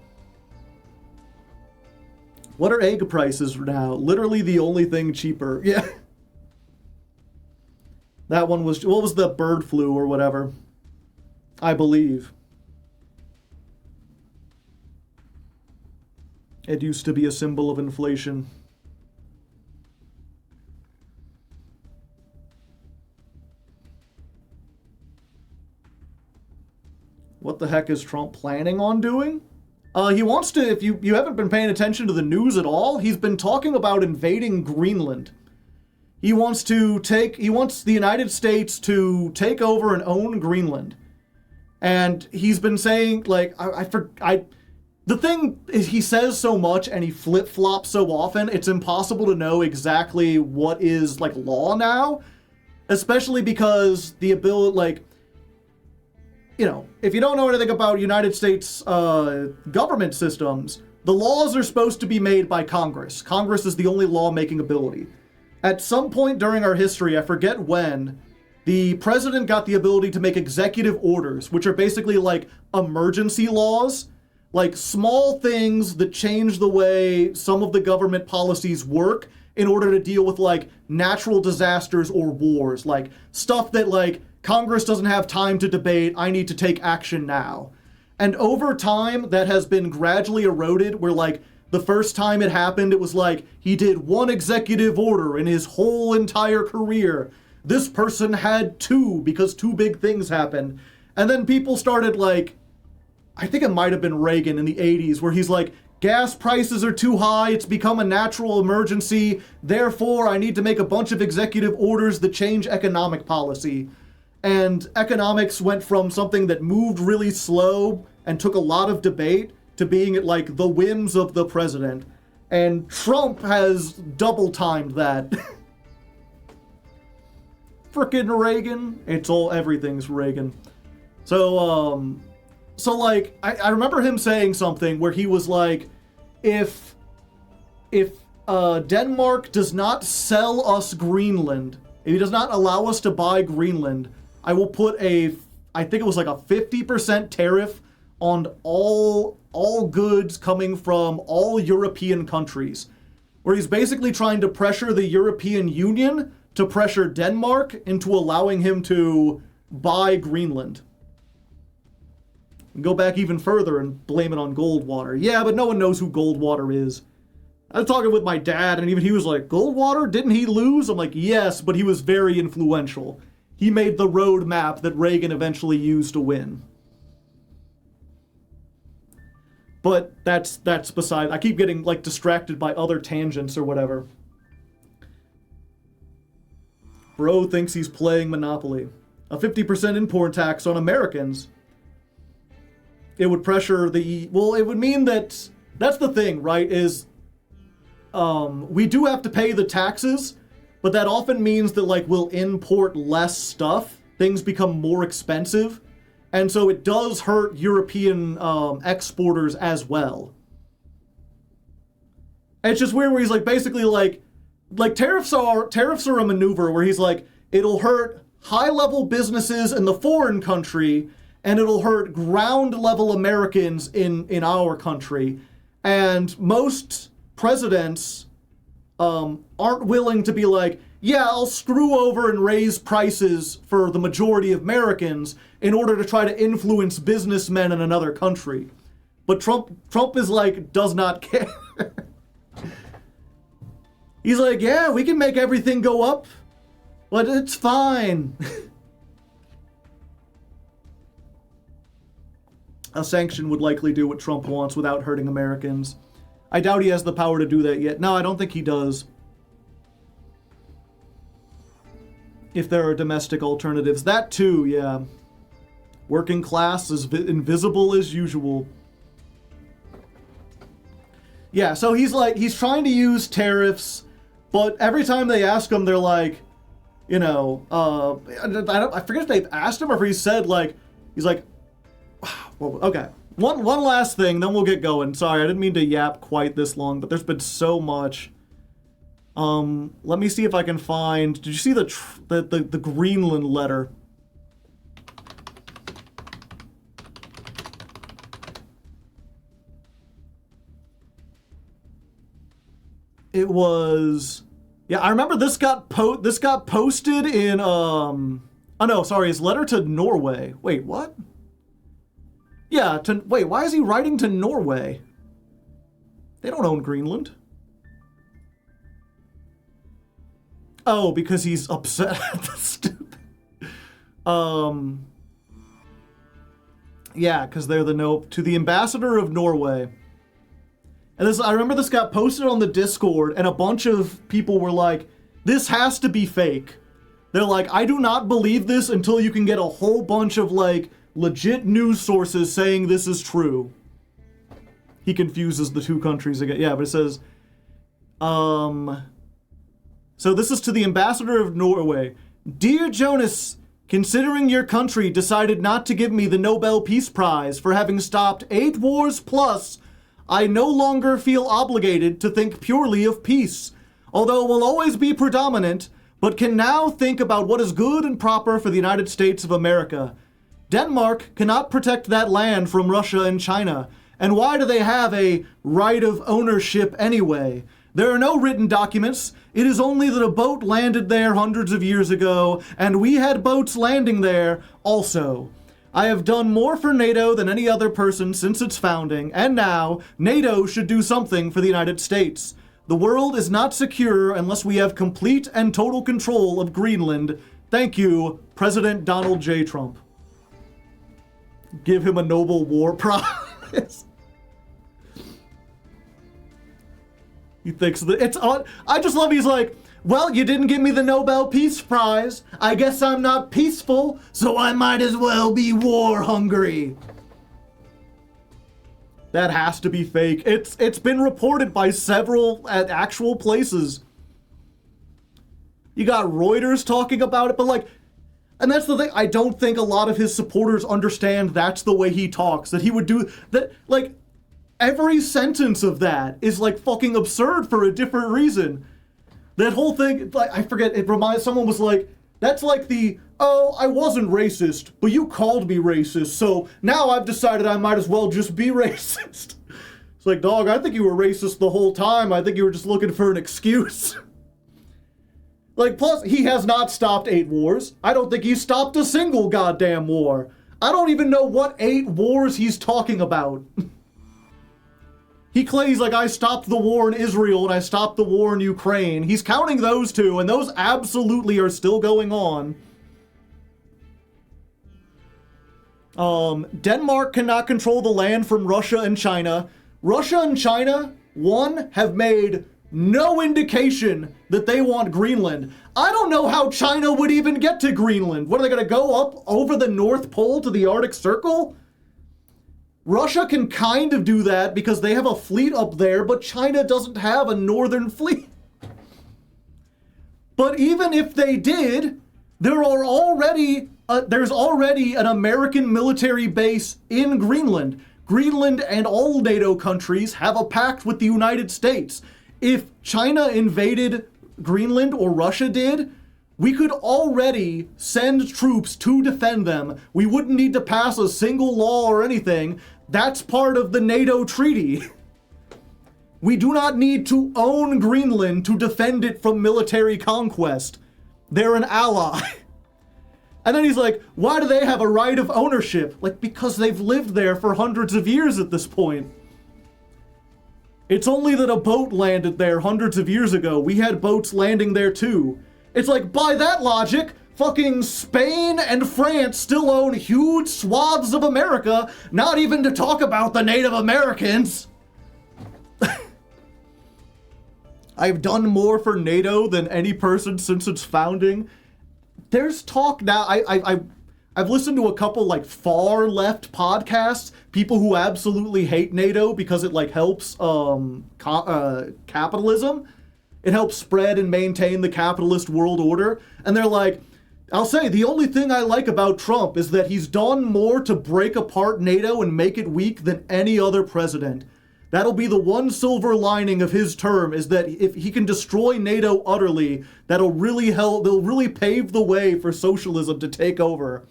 What are egg prices now? Literally the only thing cheaper. Yeah. That one was, what was the bird flu or whatever? I believe. It used to be a symbol of inflation. What the heck is Trump planning on doing? He wants to, if you haven't been paying attention to the news at all, he's been talking about invading Greenland. He wants the United States to take over and own Greenland. And he's been saying, like, the thing is, he says so much and he flip-flops so often, it's impossible to know exactly what is, like, law now. Especially because the ability, like, you know, if you don't know anything about United States government systems, the laws are supposed to be made by Congress. Congress is the only law-making ability. At some point during our history, I forget when, the president got the ability to make executive orders, which are basically like emergency laws, like small things that change the way some of the government policies work in order to deal with like natural disasters or wars, like stuff that like Congress doesn't have time to debate, I need to take action now. And over time, that has been gradually eroded, where like the first time it happened, it was like he did one executive order in his whole entire career. This person had two because two big things happened. And then people started like, I think it might have been Reagan in the 80s, where he's like, gas prices are too high, it's become a natural emergency, therefore I need to make a bunch of executive orders that change economic policy. And economics went from something that moved really slow and took a lot of debate to being at like the whims of the president. And Trump has double timed that. Frickin' Reagan. Everything's Reagan. So like, I remember him saying something where he was like, if Denmark does not sell us Greenland, if he does not allow us to buy Greenland, I will put I think it was like a 50% tariff on all goods coming from all European countries, where he's basically trying to pressure the European Union to pressure Denmark into allowing him to buy Greenland. And go back even further and blame it on Goldwater. Yeah, but no one knows who Goldwater is. I was talking with my dad, and even he was like, Goldwater? Didn't he lose? I'm like, yes, but he was very influential. He made the road map that Reagan eventually used to win. But that's beside. I keep getting like distracted by other tangents or whatever. Bro thinks he's playing Monopoly. A 50% import tax on Americans. It would pressure it would mean that, that's the thing, right, is we do have to pay the taxes, but that often means that like we'll import less stuff. Things become more expensive. And so it does hurt European exporters as well. And it's just weird where he's like, basically like tariffs are a maneuver where he's like, it'll hurt high-level businesses in the foreign country, and it'll hurt ground-level Americans in our country. And most presidents aren't willing to be like, yeah, I'll screw over and raise prices for the majority of Americans in order to try to influence businessmen in another country. But Trump is like, does not care. He's like, yeah, we can make everything go up, but it's fine. A sanction would likely do what Trump wants without hurting Americans. I doubt he has the power to do that yet. No, I don't think he does. If there are domestic alternatives. That too, yeah. Working class is invisible as usual. Yeah, so he's trying to use tariffs, but every time they ask him, they're like, you know, I forget if they've asked him or if he said, like, he's like, well, okay. One last thing, then we'll get going. Sorry, I didn't mean to yap quite this long, but there's been so much. Let me see if I can find. Did you see the Greenland letter? It was, yeah, I remember this got posted in oh no, sorry, his letter to Norway. Wait, what? Yeah, wait, why is he writing to Norway? They don't own Greenland. Oh, because he's upset at the stupid. Yeah, because they're to the ambassador of Norway. And this, I remember this got posted on the Discord, and a bunch of people were like, this has to be fake. They're like, I do not believe this until you can get a whole bunch of, like, legit news sources saying this is true. He confuses the two countries again. Yeah, but it says, so this is to the ambassador of Norway. Dear Jonas, considering your country decided not to give me the Nobel Peace Prize for having stopped 8 wars plus, I no longer feel obligated to think purely of peace, although it will always be predominant, but can now think about what is good and proper for the United States of America. Denmark cannot protect that land from Russia and China, and why do they have a right of ownership anyway? There are no written documents. It is only that a boat landed there hundreds of years ago, and we had boats landing there also. I have done more for NATO than any other person since its founding, and now NATO should do something for the United States. The world is not secure unless we have complete and total control of Greenland. Thank you, President Donald J. Trump. Give him a Nobel War Prize. He thinks that it's on. I just love he's like, well, you didn't give me the Nobel Peace Prize. I guess I'm not peaceful, so I might as well be war hungry. That has to be fake. It's been reported by several at actual places. You got Reuters talking about it, but like, and that's the thing, I don't think a lot of his supporters understand that's the way he talks, that he would do that, like, every sentence of that is like fucking absurd for a different reason. That whole thing, like, I forget, it reminds, someone was like, that's like the, oh, I wasn't racist, but you called me racist, so now I've decided I might as well just be racist. It's like, dog, I think you were racist the whole time. I think you were just looking for an excuse. Like, plus, he has not stopped 8 wars. I don't think he stopped a single goddamn war. I don't even know what 8 wars he's talking about. He claims, like, I stopped the war in Israel and I stopped the war in Ukraine. He's counting those two, and those absolutely are still going on. Denmark cannot control the land from Russia and China. Russia and China, one, have made no indication that they want Greenland. I don't know how China would even get to Greenland. What, are they going to go up over the North Pole to the Arctic Circle? Russia can kind of do that because they have a fleet up there, but China doesn't have a northern fleet. But even if they did, there's already an American military base in Greenland. Greenland and all NATO countries have a pact with the United States. If China invaded Greenland, or Russia did, we could already send troops to defend them. We wouldn't need to pass a single law or anything. That's part of the NATO treaty. We do not need to own Greenland to defend it from military conquest. They're an ally. And then he's like, why do they have a right of ownership? Like, because they've lived there for hundreds of years at this point. It's only that a boat landed there hundreds of years ago. We had boats landing there too. It's like, by that logic, fucking Spain and France still own huge swaths of America, not even to talk about the Native Americans. I've done more for NATO than any person since its founding. There's talk now, I've listened to a couple like far left podcasts, people who absolutely hate NATO because it like helps capitalism. It helps spread and maintain the capitalist world order. And they're like, I'll say the only thing I like about Trump is that he's done more to break apart NATO and make it weak than any other president. That'll be the one silver lining of his term, is that if he can destroy NATO utterly, that'll really help, they'll really pave the way for socialism to take over.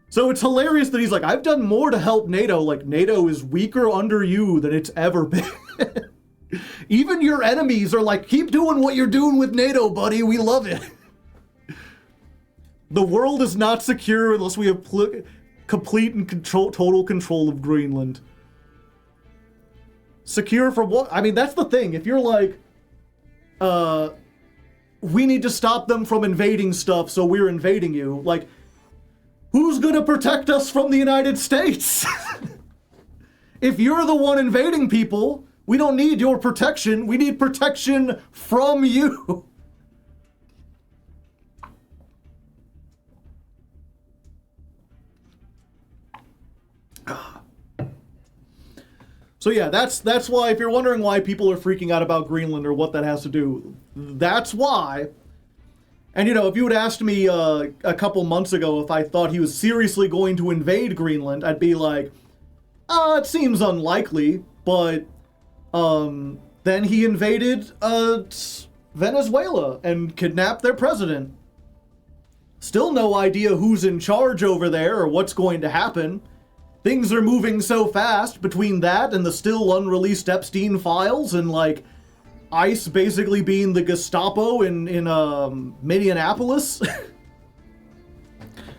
So it's hilarious that he's like, I've done more to help NATO, like NATO is weaker under you than it's ever been. Even your enemies are like, keep doing what you're doing with NATO, buddy, we love it. The world is not secure unless we have complete and total control of Greenland. Secure from what? I mean, that's the thing. If you're like, we need to stop them from invading stuff, so we're invading you. Like, who's gonna protect us from the United States? If you're the one invading people, we don't need your protection. We need protection from you. So yeah, that's why, if you're wondering why people are freaking out about Greenland or what that has to do, that's why. And you know, if you had asked me a couple months ago if I thought he was seriously going to invade Greenland, I'd be like, it seems unlikely, but then he invaded Venezuela and kidnapped their president. Still no idea who's in charge over there or what's going to happen. Things are moving so fast between that and the still unreleased Epstein files and like ICE basically being the Gestapo in Minneapolis.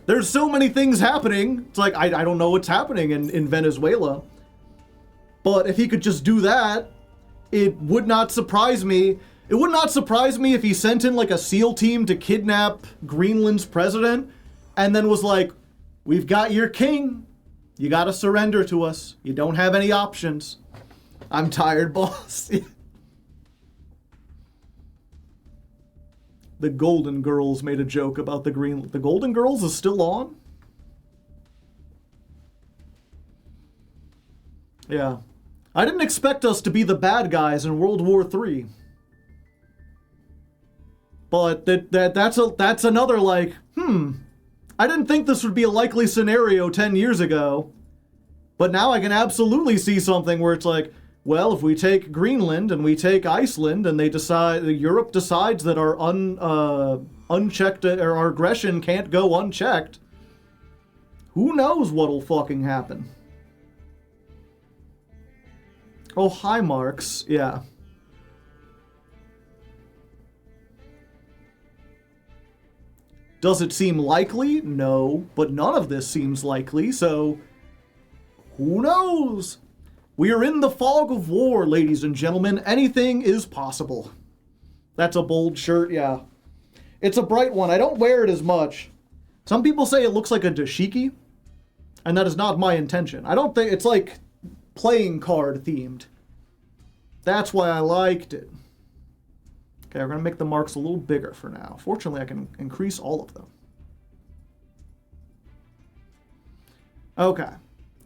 There's so many things happening. It's like, I don't know what's happening in Venezuela. But if he could just do that, it would not surprise me. It would not surprise me if he sent in like a SEAL team to kidnap Greenland's president and then was like, we've got your king. You gotta surrender to us. You don't have any options. I'm tired, boss. The Golden Girls made a joke about the Greenland. The Golden Girls is still on? Yeah. I didn't expect us to be the bad guys in World War III. But that's another like, I didn't think this would be a likely scenario 10 years ago, but now I can absolutely see something where it's like, well, if we take Greenland and we take Iceland and Europe decides that our unchecked or our aggression can't go unchecked, who knows what'll fucking happen? Oh, hi, Marks. Yeah. Does it seem likely? No, but none of this seems likely, so who knows? We are in the fog of war, ladies and gentlemen. Anything is possible. That's a bold shirt, yeah. It's a bright one. I don't wear it as much. Some people say it looks like a dashiki, and that is not my intention. I don't think it's like playing card themed. That's why I liked it. Okay, we're going to make the marks a little bigger for now. Fortunately, I can increase all of them. Okay.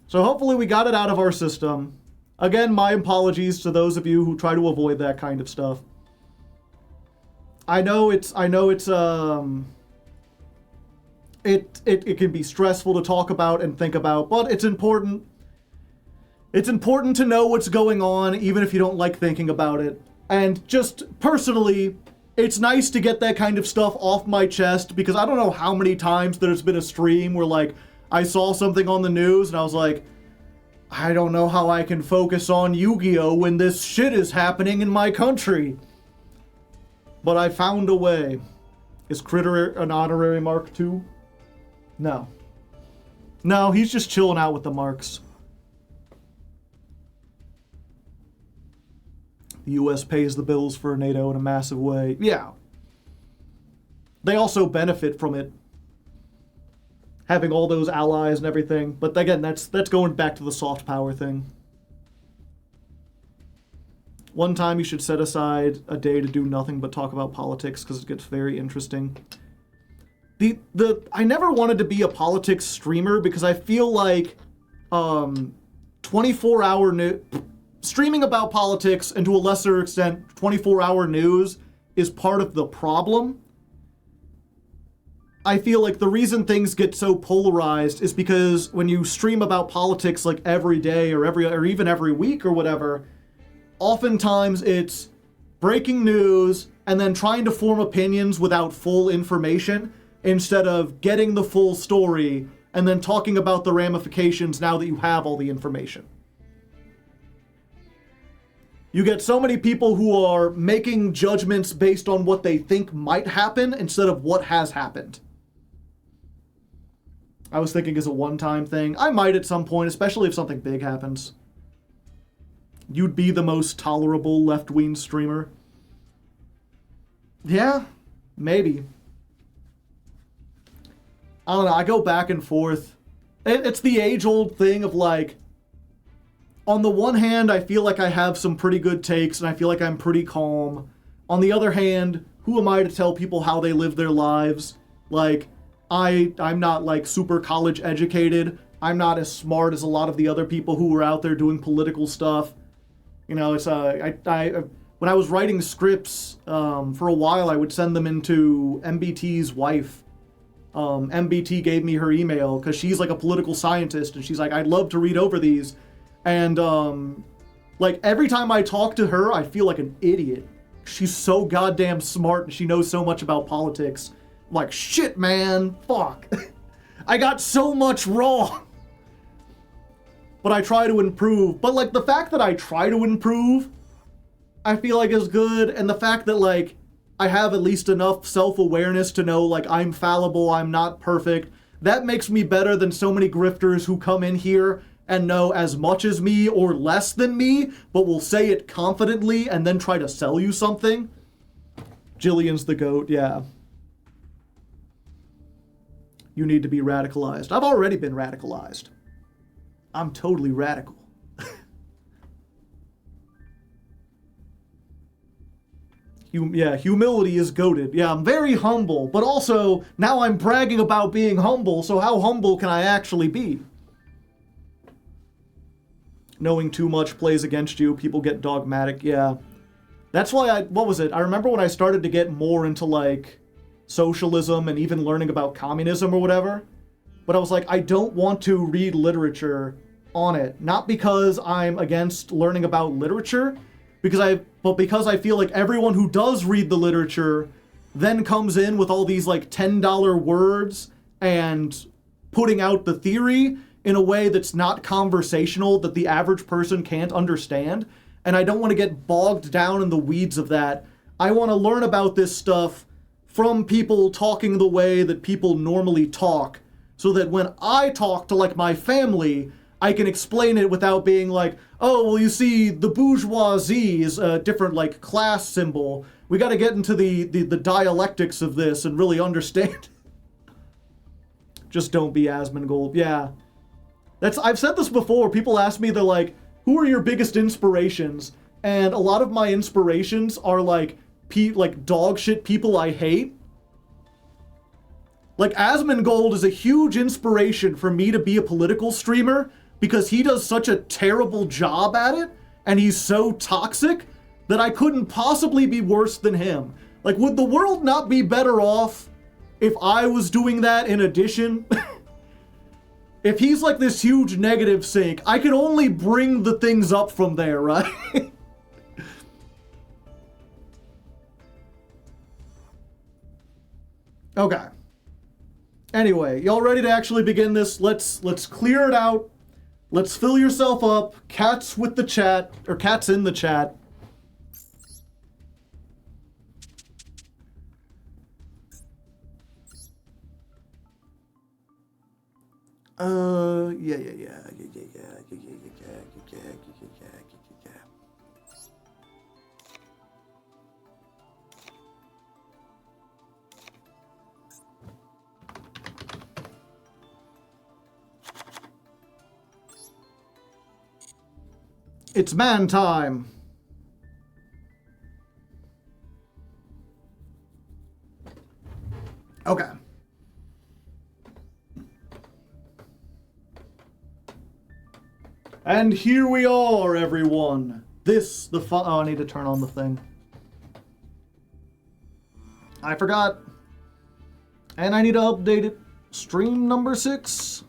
So hopefully we got it out of our system. Again, my apologies to those of you who try to avoid that kind of stuff. I know it can be stressful to talk about and think about, but it's important. It's important to know what's going on, even if you don't like thinking about it. And just personally, it's nice to get that kind of stuff off my chest, because I don't know how many times there's been a stream where like I saw something on the news and I was like, I don't know how I can focus on Yu-Gi-Oh! When this shit is happening in my country. But I found a way. Is Critter an honorary Mark too? No. No, he's just chilling out with the marks. The US pays the bills for NATO in a massive way. Yeah. They also benefit from it. Having all those allies and everything. But again, that's going back to the soft power thing. One time you should set aside a day to do nothing but talk about politics because it gets very interesting. I never wanted to be a politics streamer because I feel like 24-hour streaming about politics and to a lesser extent 24-hour news is part of the problem. I feel like the reason things get so polarized is because when you stream about politics like every day or even every week or whatever, oftentimes it's breaking news and then trying to form opinions without full information instead of getting the full story and then talking about the ramifications now that you have all the information. You get so many people who are making judgments based on what they think might happen instead of what has happened. I was thinking as a one-time thing. I might at some point, especially if something big happens. You'd be the most tolerable left-wing streamer. Yeah, maybe. I don't know, I go back and forth. It's the age-old thing of like, on the one hand, I feel like I have some pretty good takes and I feel like I'm pretty calm. On the other hand, who am I to tell people how they live their lives? Like, I'm not like super college educated. I'm not as smart as a lot of the other people who are out there doing political stuff. You know, it's when I was writing scripts for a while, I would send them into MBT's wife. MBT gave me her email because she's like a political scientist and she's like, I'd love to read over these. And like every time I talk to her, I feel like an idiot. She's so goddamn smart and she knows so much about politics. I'm like, shit, man, fuck. I got so much wrong. But I try to improve. But like the fact that I try to improve, I feel like is good. And the fact that like I have at least enough self-awareness to know like I'm fallible, I'm not perfect. That makes me better than so many grifters who come in here and know as much as me or less than me, but will say it confidently and then try to sell you something. Jillian's the GOAT, yeah. You need to be radicalized. I've already been radicalized. I'm totally radical. Humility is goated. Yeah, I'm very humble, but also now I'm bragging about being humble, so how humble can I actually be? Knowing too much plays against you, people get dogmatic, yeah. That's why I remember when I started to get more into like socialism and even learning about communism or whatever, but I was like, I don't want to read literature on it. Not because I'm against learning about literature, but because I feel like everyone who does read the literature then comes in with all these like $10 words and putting out the theory in a way that's not conversational, that the average person can't understand. And I don't want to get bogged down in the weeds of that. I want to learn about this stuff from people talking the way that people normally talk, so that when I talk to like my family, I can explain it without being like, oh, well, you see, the bourgeoisie is a different like class symbol. We got to get into the dialectics of this and really understand. Just don't be Asmongold. Yeah. I've said this before. People ask me, they're like, who are your biggest inspirations? And a lot of my inspirations are like dog shit people I hate. Like Asmongold is a huge inspiration for me to be a political streamer because he does such a terrible job at it and he's so toxic that I couldn't possibly be worse than him. Like, would the world not be better off if I was doing that in addition? If he's like this huge negative sink, I can only bring the things up from there, right? Okay. Anyway, y'all ready to actually begin this? Let's clear it out. Let's fill yourself up. Cats with the chat, or cats in the chat. Yeah. It's man time. Okay. And here we are, everyone. Oh, I need to turn on the thing. I forgot. And I need to update it. Stream number 6.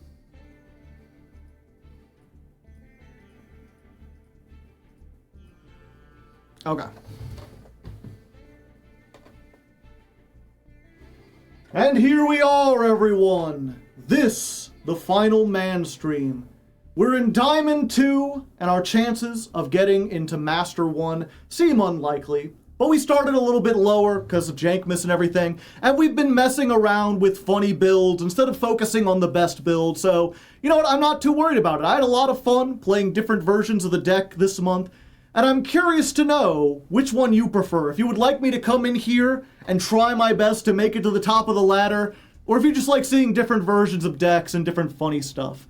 Okay. And here we are, everyone. The final man stream. We're in Diamond 2, and our chances of getting into Master 1 seem unlikely. But we started a little bit lower because of Jankmas and everything, and we've been messing around with funny builds instead of focusing on the best build. So, you know what, I'm not too worried about it. I had a lot of fun playing different versions of the deck this month, and I'm curious to know which one you prefer. If you would like me to come in here and try my best to make it to the top of the ladder, or if you just like seeing different versions of decks and different funny stuff.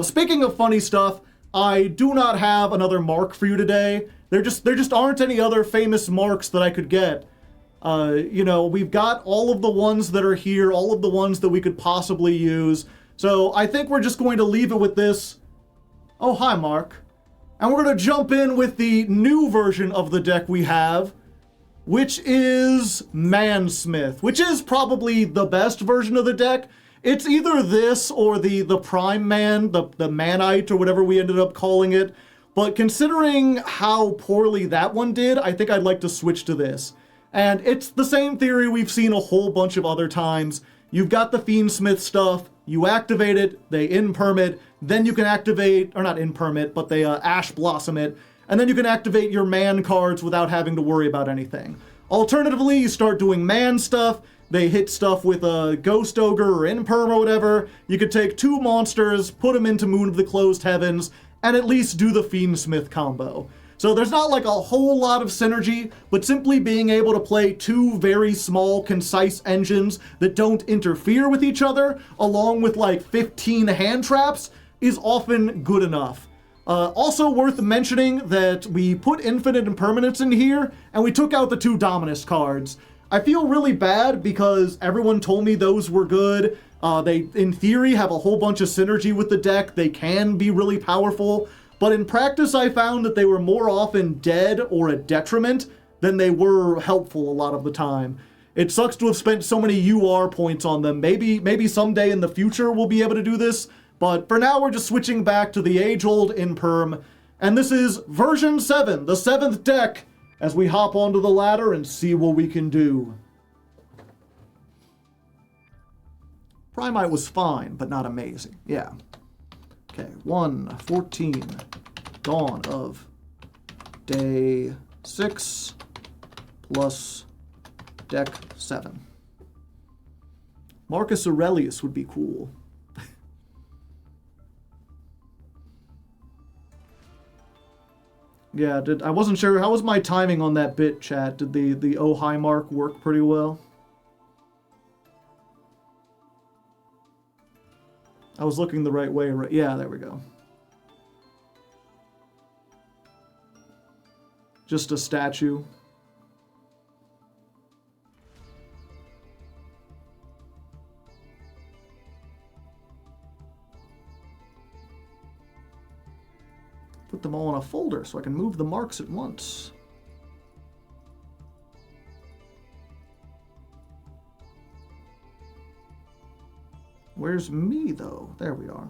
Speaking of funny stuff, I do not have another mark for you today. There just aren't any other famous marks that I could get. You know, we've got all of the ones that are here, all of the ones that we could possibly use. So I think we're just going to leave it with this. Oh, hi, Mark. And we're going to jump in with the new version of the deck we have, which is Mansmith, which is probably the best version of the deck. It's either this or the Prime Man, the Manite, or whatever we ended up calling it. But considering how poorly that one did, I think I'd like to switch to this. And it's the same theory we've seen a whole bunch of other times. You've got the Fiendsmith stuff, you activate it, they imperm it, then you can activate, or not imperm it, but they Ash Blossom it, and then you can activate your man cards without having to worry about anything. Alternatively, you start doing man stuff, they hit stuff with a Ghost Ogre or Imperm or whatever. You could take 2 monsters, put them into Moon of the Closed Heavens, and at least do the Fiendsmith combo. So there's not like a whole lot of synergy, but simply being able to play 2 very small, concise engines that don't interfere with each other, along with like 15 hand traps, is often good enough. Also worth mentioning that we put Infinite Impermanence in here, and we took out the 2 Dominus cards. I feel really bad because everyone told me those were good. They, in theory, have a whole bunch of synergy with the deck. They can be really powerful. But in practice, I found that they were more often dead or a detriment than they were helpful a lot of the time. It sucks to have spent so many UR points on them. Maybe someday in the future we'll be able to do this. But for now, we're just switching back to the age-old Imperm. And this is version 7, the 7th deck, as we hop onto the ladder and see what we can do. Primite was fine, but not amazing. Yeah. Okay, 1/14. Dawn of day 6 plus deck 7. Marcus Aurelius would be cool. Yeah, I wasn't sure. How was my timing on that bit, chat? Did the oh hi mark work pretty well? I was looking the right way, right? Yeah, there we go. Just a statue. Put them all in a folder so I can move the marks at once. Where's me, though? There we are.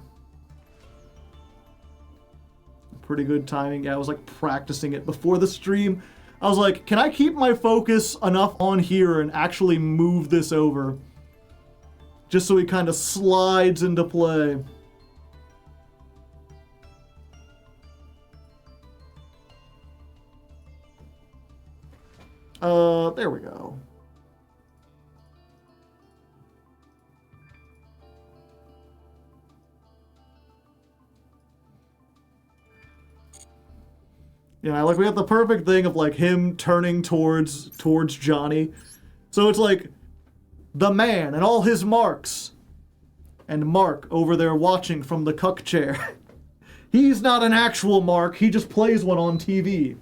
Pretty good timing. Yeah, I was like practicing it before the stream. I was like, can I keep my focus enough on here and actually move this over? Just so he kind of slides into play. There we go. Yeah, like we got the perfect thing of like him turning towards Johnny. So it's like the man and all his marks. And Mark over there watching from the cuck chair. He's not an actual Mark, he just plays one on TV.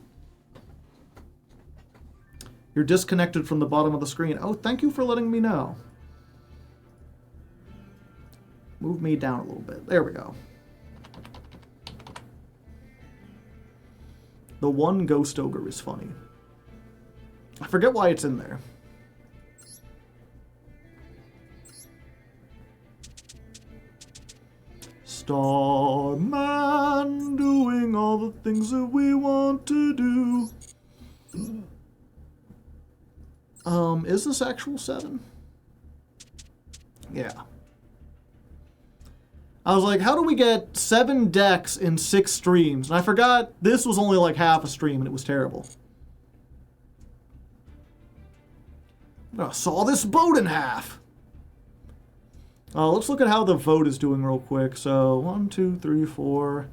You're disconnected from the bottom of the screen. Oh, thank you for letting me know. Move me down a little bit. There we go. The one Ghost Ogre is funny. I forget why it's in there. Starman doing all the things that we want to do. Is this actual 7? Yeah. I was like, how do we get 7 decks in 6 streams? And I forgot this was only like half a stream and it was terrible. I'm gonna saw this boat in half. Let's look at how the vote is doing real quick. So 1, 2, 3, 4,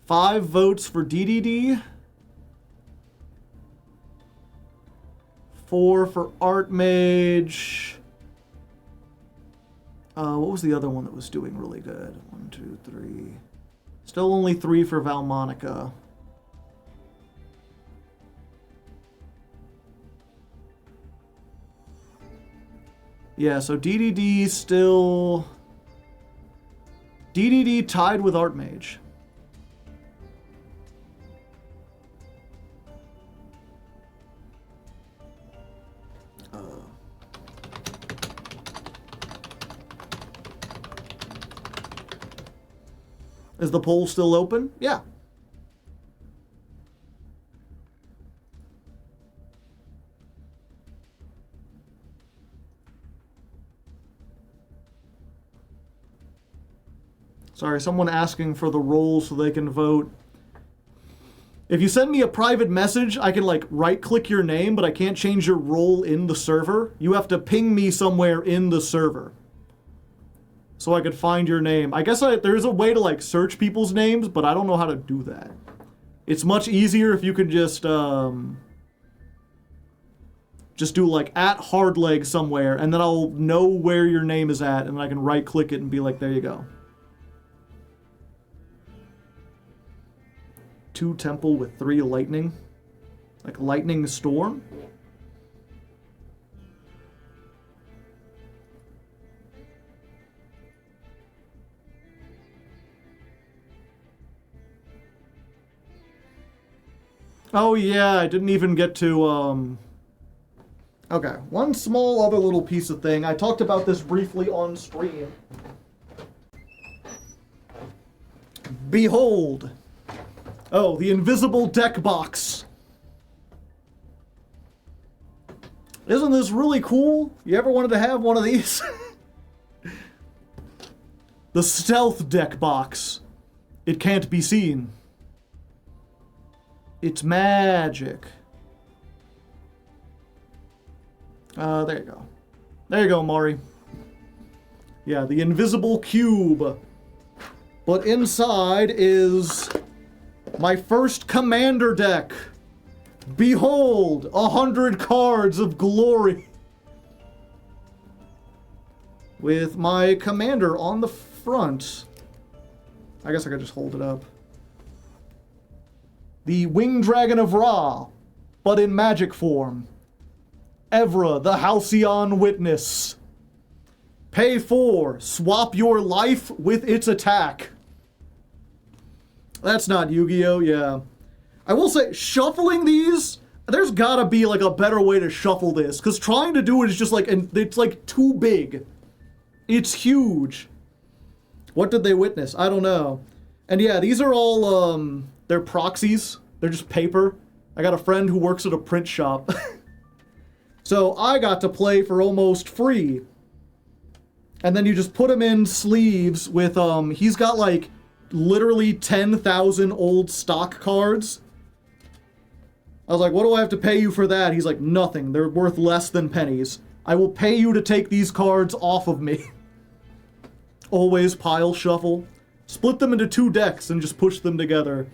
5 votes for DDD. 4 for Art Mage. What was the other one that was doing really good? 1, 2, 3. Still only 3 for Valmonica. Yeah, so DDD still... DDD tied with Art Mage. Is the poll still open? Yeah. Sorry, someone asking for the roll so they can vote. If you send me a private message, I can like right-click your name, but I can't change your role in the server. You have to ping me somewhere in the server so I could find your name. I guess there's a way to like search people's names, but I don't know how to do that. It's much easier if you could just do like at Hardleg somewhere, and then I'll know where your name is at, and I can right-click it and be like, there you go. 2 Temple with 3 Lightning. Like Lightning Storm. Oh yeah, I didn't even get to, Okay, one small other little piece of thing. I talked about this briefly on stream. Behold! Oh, the invisible deck box. Isn't this really cool? You ever wanted to have one of these? The stealth deck box. It can't be seen. It's magic. There you go. There you go, Mari. Yeah, the invisible cube. But inside is my first commander deck. Behold, 100 cards of glory. With my commander on the front. I guess I could just hold it up. The Winged Dragon of Ra, but in magic form. Evra, the Halcyon Witness. Pay 4, swap your life with its attack. That's not Yu-Gi-Oh, yeah. I will say, shuffling these, there's gotta be like a better way to shuffle this, because trying to do it is just like, it's like too big. It's huge. What did they witness? I don't know. And yeah, these are all, they're proxies. They're just paper. I got a friend who works at a print shop. So I got to play for almost free. And then you just put him in sleeves with, he's got like literally 10,000 old stock cards. I was like, what do I have to pay you for that? He's like, nothing. They're worth less than pennies. I will pay you to take these cards off of me. Always pile shuffle. Split them into 2 decks and just push them together.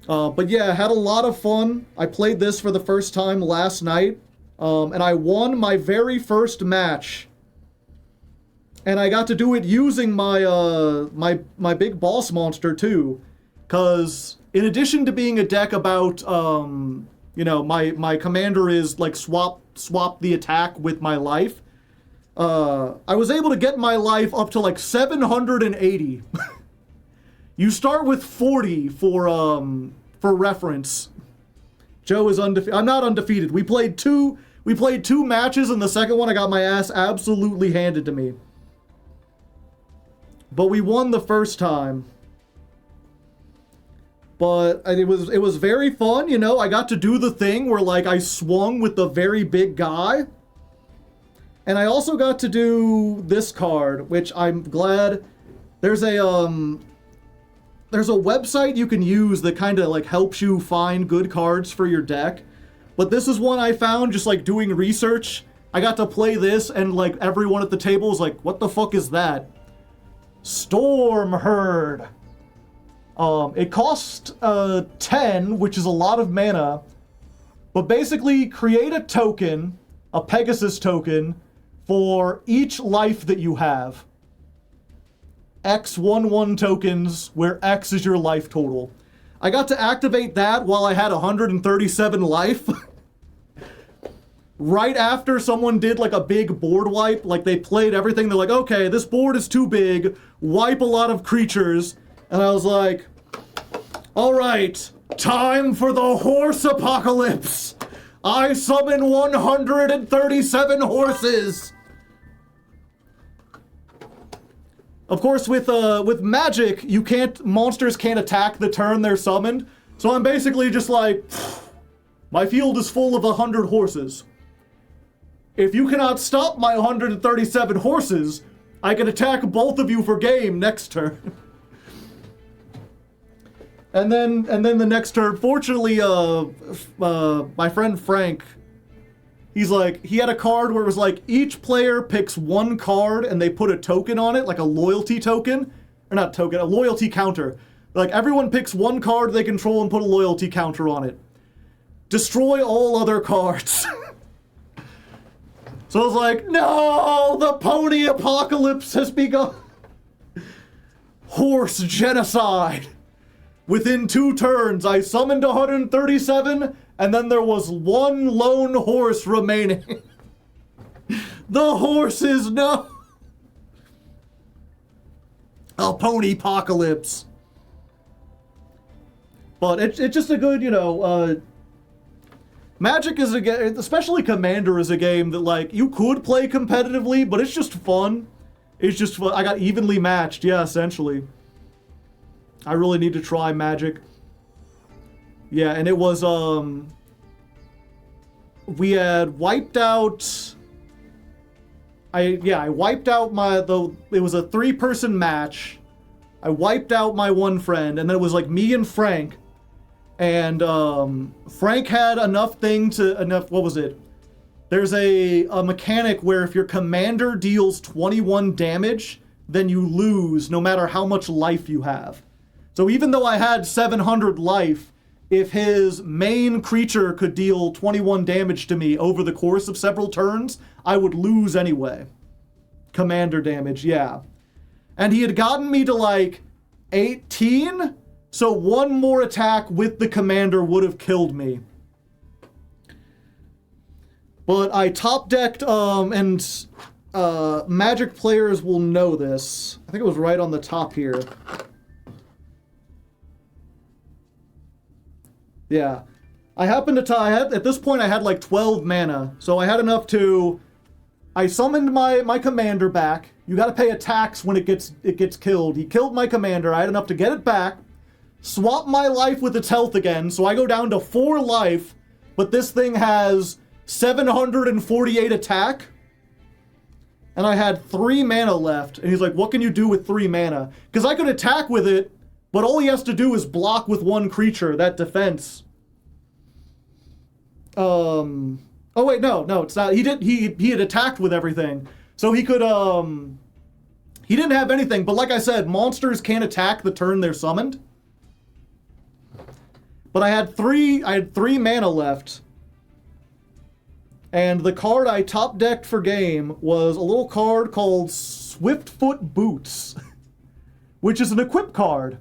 But yeah, I had a lot of fun. I played this for the first time last night. And I won my very first match. And I got to do it using my my big boss monster too. Because in addition to being a deck about, you know, my commander is like swap the attack with my life. I was able to get my life up to like 780. You start with 40 for reference. Joe is undefeated. I'm not undefeated. We played two matches, and the second one I got my ass absolutely handed to me. But we won the first time. But it was very fun, you know. I got to do the thing where like I swung with the very big guy. And I also got to do this card, which I'm glad there's a website you can use that kind of like helps you find good cards for your deck. But this is one I found just like doing research. I got to play this and like everyone at the table was like, what the fuck is that? Storm Herd. It cost 10, which is a lot of mana. But basically create a token, a Pegasus token, for each life that you have. X11 tokens, where X is your life total. I got to activate that while I had 137 life. Right after someone did like a big board wipe, like they played everything, they're like, okay, this board is too big, wipe a lot of creatures. And I was like, all right, time for the horse apocalypse. I summon 137 horses. Of course, with magic, monsters can't attack the turn they're summoned. So I'm basically just like, my field is full of 100 horses. If you cannot stop my 137 horses, I can attack both of you for game next turn. And then the next turn, fortunately, my friend Frank, he's like, he had a card where it was like, each player picks one card and they put a token on it, like a loyalty token. Or not token, a loyalty counter. Like, everyone picks one card they control and put a loyalty counter on it. Destroy all other cards. So I was like, no, the pony apocalypse has begun. Horse genocide. Within 2 turns, I summoned 137, and then there was one lone horse remaining. The horses, no. A pony apocalypse. But it's just a good, you know, Magic is a game, especially Commander is a game that, like, you could play competitively, but it's just fun. It's just fun. I got evenly matched, yeah, essentially. I really need to try Magic. Yeah, and it was, we had wiped out... I wiped out it was a 3-person match. I wiped out my one friend, and then it was like me and Frank. And, Frank had what was it? There's a mechanic where if your commander deals 21 damage, then you lose no matter how much life you have. So even though I had 700 life, if his main creature could deal 21 damage to me over the course of several turns, I would lose anyway. Commander damage, yeah. And he had gotten me to like 18, so one more attack with the commander would have killed me. But I top decked, and Magic players will know this. I think it was right on the top here. Yeah. I happened to at this point I had like 12 mana, so I had enough to... I summoned my commander back. You gotta pay a tax when it gets killed. He killed my commander. I had enough to get it back, swap my life with its health again, so I go down to 4 life, but this thing has 748 attack, and I had 3 mana left, and he's like, what can you do with 3 mana? Because I could attack with it, but all he has to do is block with 1 creature, that defense. Oh wait, no, it's not. He had attacked with everything, so he could he didn't have anything. But like I said, monsters can't attack the turn they're summoned. But I had three mana left, and the card I top decked for game was a little card called Swiftfoot Boots, which is an equip card.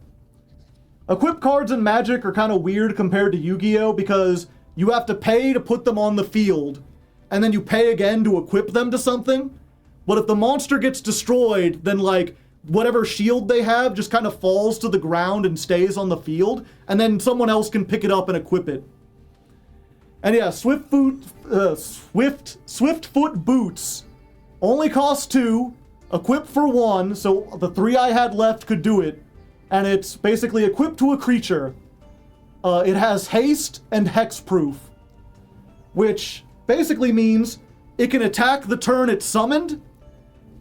Equip cards in Magic are kind of weird compared to Yu-Gi-Oh! Because you have to pay to put them on the field, and then you pay again to equip them to something. But if the monster gets destroyed, then like whatever shield they have just kind of falls to the ground and stays on the field, and then someone else can pick it up and equip it. And yeah, Swiftfoot Boots only cost 2, equip for 1, so the 3 I had left could do it. And it's basically equipped to a creature. It has haste and hexproof, which basically means it can attack the turn it's summoned,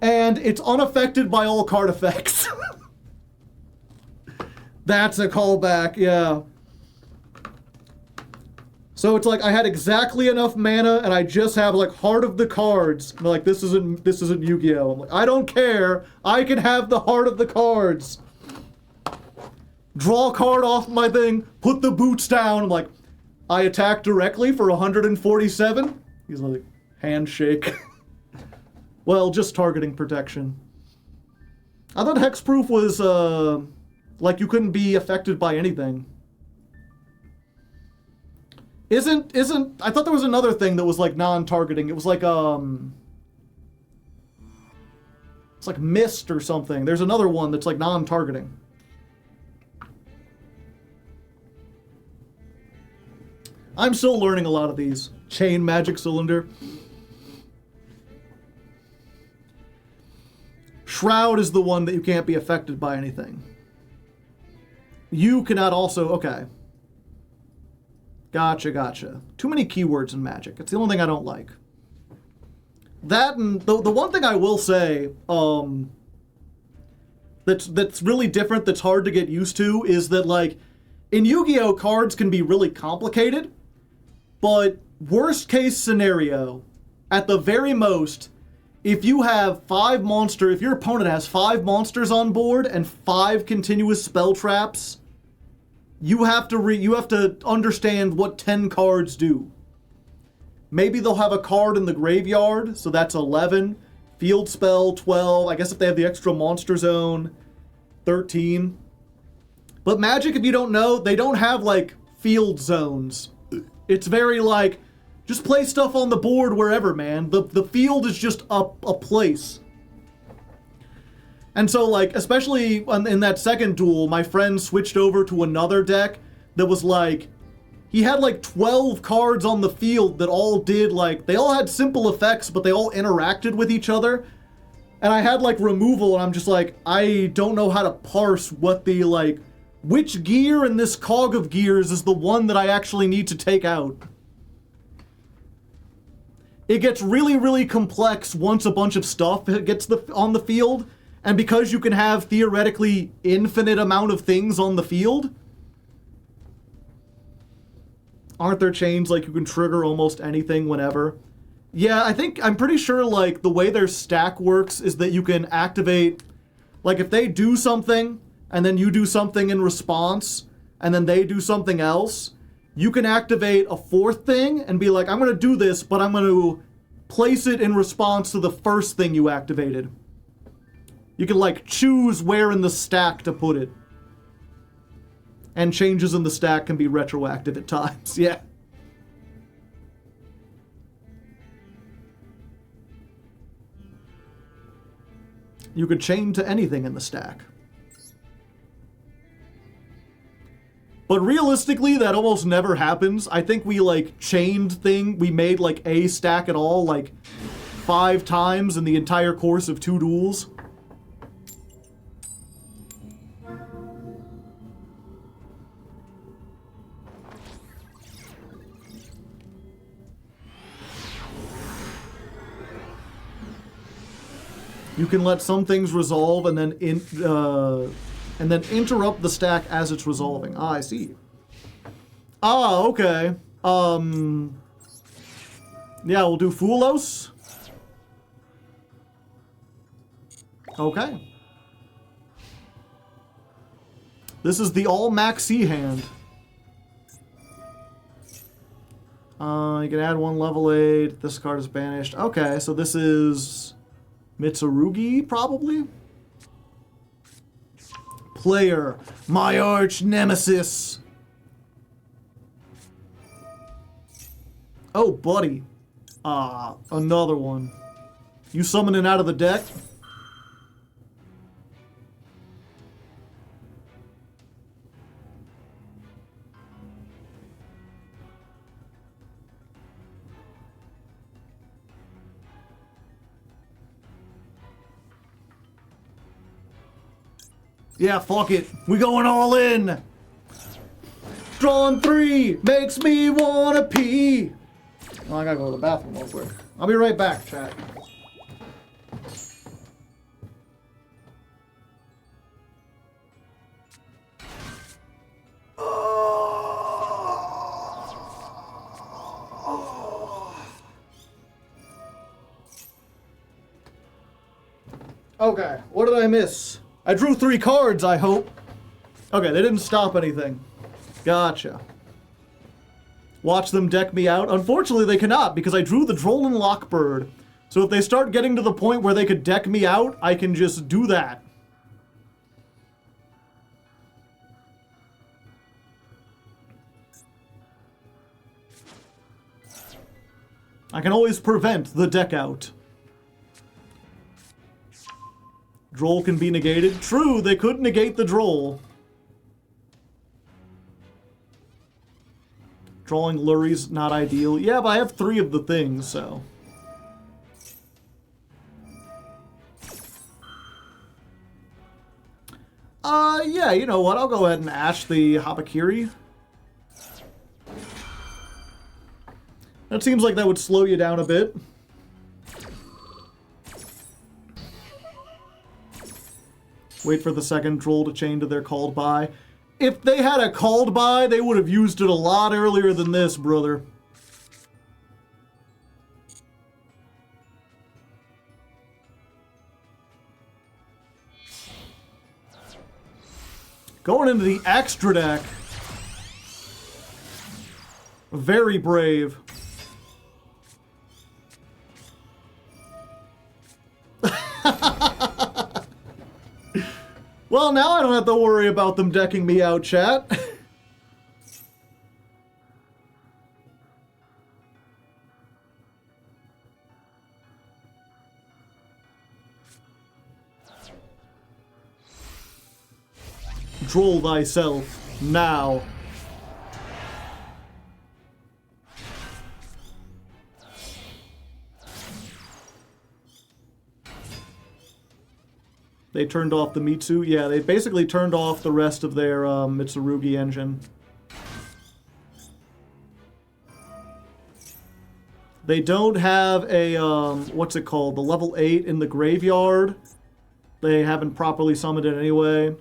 and it's unaffected by all card effects. That's a callback, yeah. So it's like I had exactly enough mana, and I just have like Heart of the Cards. And like this isn't Yu-Gi-Oh! I'm like, I don't care. I can have the Heart of the Cards. Draw a card off my thing, put the boots down. I'm like, I attack directly for 147. He's like, handshake. Well, just targeting protection. I thought hexproof was like you couldn't be affected by anything. Isn't I thought there was another thing that was like non-targeting. It was like it's like mist or something. There's another one that's like non-targeting. I'm still learning a lot of these. Chain Magic Cylinder. Shroud is the one that you can't be affected by anything. You cannot also... Okay. Gotcha. Too many keywords in Magic. It's the only thing I don't like. That and... The one thing I will say... That's really different, that's hard to get used to, is that, like... In Yu-Gi-Oh! Cards can be really complicated, but worst case scenario, at the very most, if you have if your opponent has 5 monsters on board and 5 continuous spell traps, you have to understand what 10 cards do. Maybe they'll have a card in the graveyard, so that's 11. Field spell, 12. I guess if they have the extra monster zone, 13. But Magic, if you don't know, they don't have, like, field zones. It's very, like, just play stuff on the board wherever, man. The field is just a place. And so, like, especially in that second duel, my friend switched over to another deck that was, like, he had, like, 12 cards on the field that all did, like, they all had simple effects, but they all interacted with each other. And I had, like, removal, and I'm just like, I don't know how to parse what the, like... Which gear in this cog of gears is the one that I actually need to take out? It gets really, really complex once a bunch of stuff gets on the field, and because you can have theoretically infinite amount of things on the field, aren't there chains like you can trigger almost anything whenever? Yeah, I'm pretty sure like the way their stack works is that you can activate, like if they do something, and then you do something in response, and then they do something else, you can activate a 4th thing and be like, I'm going to do this, but I'm going to place it in response to the first thing you activated. You can, like, choose where in the stack to put it. And changes in the stack can be retroactive at times, yeah. You could chain to anything in the stack. But realistically, that almost never happens. I think we, like, we made, like, a stack at all, like, 5 times in the entire course of 2 duels. You can let some things resolve and then interrupt the stack as it's resolving. Ah, I see. Ah, okay. Yeah, we'll do Fulos. Okay. This is the all-maxi hand. You can add one level 8. This card is banished. Okay, so this is Mitsurugi, probably? Player, my arch nemesis. Oh, buddy. Another one. You summoning out of the deck? Yeah, fuck it. We going all in. Drawing 3 makes me wanna pee. Oh, I gotta go to the bathroom real quick. I'll be right back, chat. Okay, what did I miss? I drew 3 cards, I hope. Okay, they didn't stop anything. Gotcha. Watch them deck me out. Unfortunately, they cannot, because I drew the Drollin Lockbird. So if they start getting to the point where they could deck me out, I can just do that. I can always prevent the deck out. Droll can be negated. True, they could negate the Droll. Drawing Lurie's not ideal. Yeah, but I have 3 of the things, so. Yeah, you know what? I'll go ahead and Ash the Habakiri. That seems like that would slow you down a bit. Wait for the second Droll to chain to their called by. If they had a called by, they would have used it a lot earlier than this, brother. Going into the extra deck. Very brave. Well, now I don't have to worry about them decking me out, chat. Droll thyself, now. They turned off the Mitsu. Yeah, they basically turned off the rest of their Mitsurugi engine. They don't have a, what's it called? The level 8 in the graveyard. They haven't properly summoned it anyway.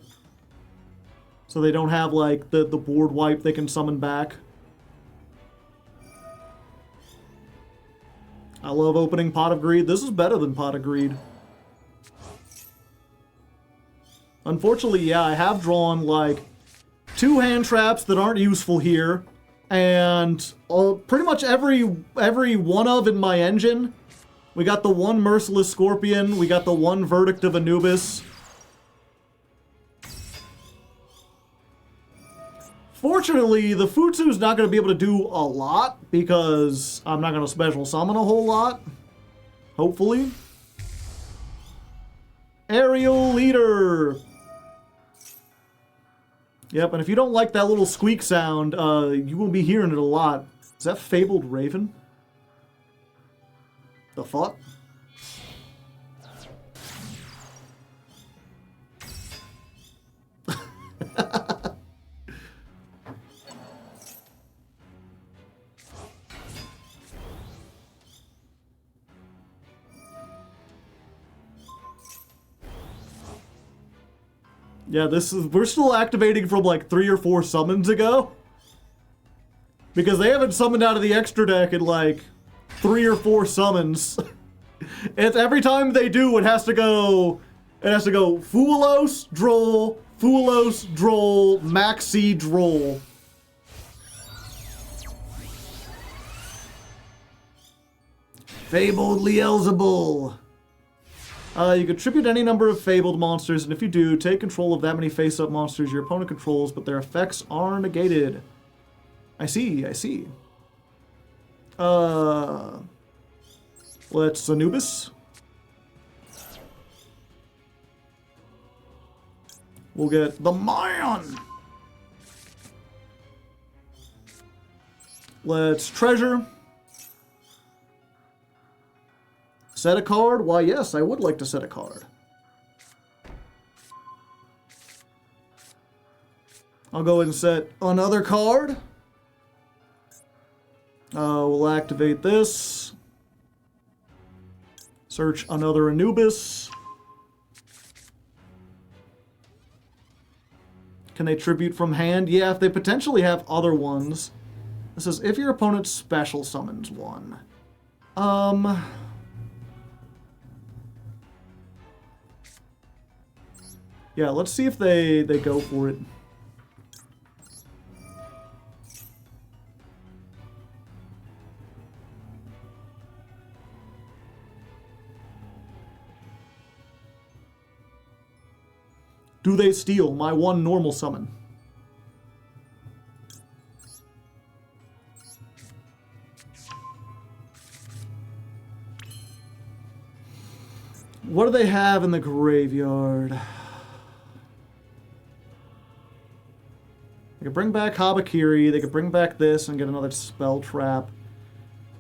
So they don't have, like, the board wipe they can summon back. I love opening Pot of Greed. This is better than Pot of Greed. Unfortunately, yeah, I have drawn, like, 2 hand traps that aren't useful here, and pretty much every one of in my engine. We got the 1 Merciless Scorpion, we got the 1 Verdict of Anubis. Fortunately, the Futsu's not going to be able to do a lot, because I'm not going to special summon a whole lot. Hopefully. Aerial Leader! Yep, and if you don't like that little squeak sound, you will be hearing it a lot. Is that Fabled Raven? The fuck? Yeah, we're still activating from like 3 or 4 summons ago. Because they haven't summoned out of the extra deck in like 3 or 4 summons. It's every time they do, it has to go Foolos, Droll, Maxi, Droll. Fabled Leelzebul. You contribute any number of fabled monsters, and if you do, take control of that many face-up monsters your opponent controls, but their effects are negated. I see, I see. Let's Anubis. We'll get the Mayan. Let's treasure. Set a card? Why, yes, I would like to set a card. I'll go ahead and set another card. We'll activate this. Search another Anubis. Can they tribute from hand? Yeah, if they potentially have other ones. This is if your opponent special summons one. Yeah, let's see if they go for it. Do they steal my one normal summon? What do they have in the graveyard? They could bring back Habakiri, they could bring back this and get another spell trap.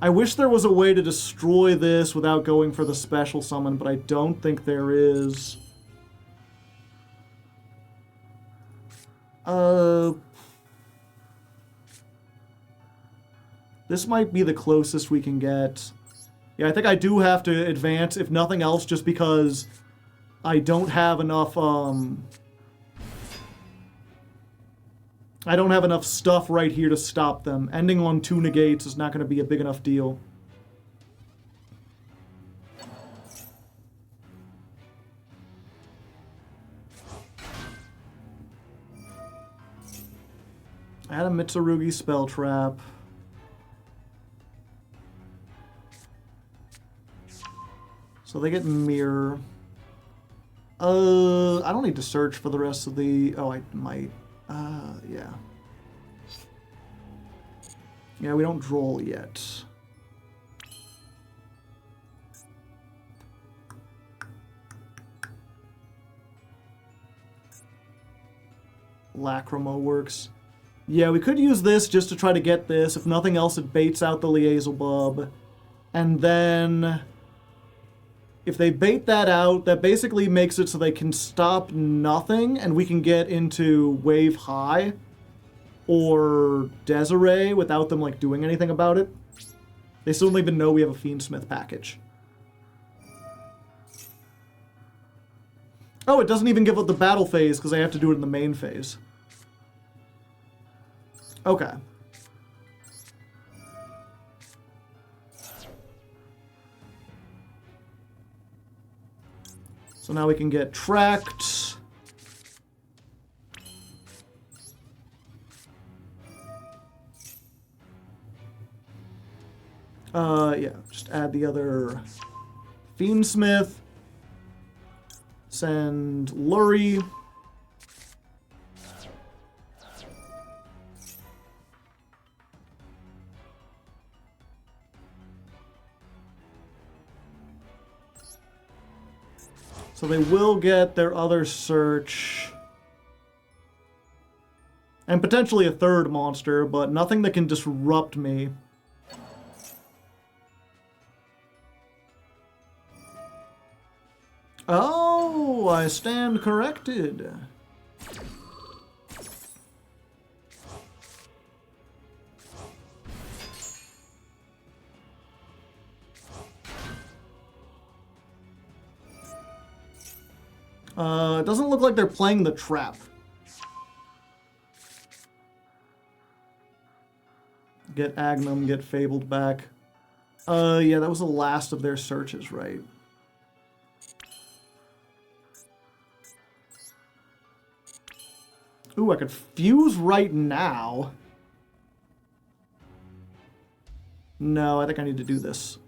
I wish there was a way to destroy this without going for the special summon, but I don't think there is. This might be the closest we can get. Yeah, I think I do have to advance, if nothing else, just because I don't have enough, I don't have enough stuff right here to stop them. Ending on 2 negates is not going to be a big enough deal. Add a Mitsurugi spell trap. So they get mirror. I don't need to search for the rest of the... Oh, I might. Yeah. Yeah, we don't droll yet. Lacrimo works. Yeah, we could use this just to try to get this. If nothing else, it baits out the Liazelbub. And then... if they bait that out, that basically makes it so they can stop nothing, and we can get into Wave High or Desiree without them, like, doing anything about it. They still don't even know we have a Fiendsmith package. Oh, it doesn't even give up the battle phase because I have to do it in the main phase. Okay. So now we can get tracked. Yeah, just add the other Fiendsmith. Send Lurie. So they will get their other search. And potentially a third monster, but nothing that can disrupt me. Oh, I stand corrected. It doesn't look like they're playing the trap. Get Agnum, get Fabled back. Yeah, that was the last of their searches, right? Ooh, I could fuse right now. No, I think I need to do this.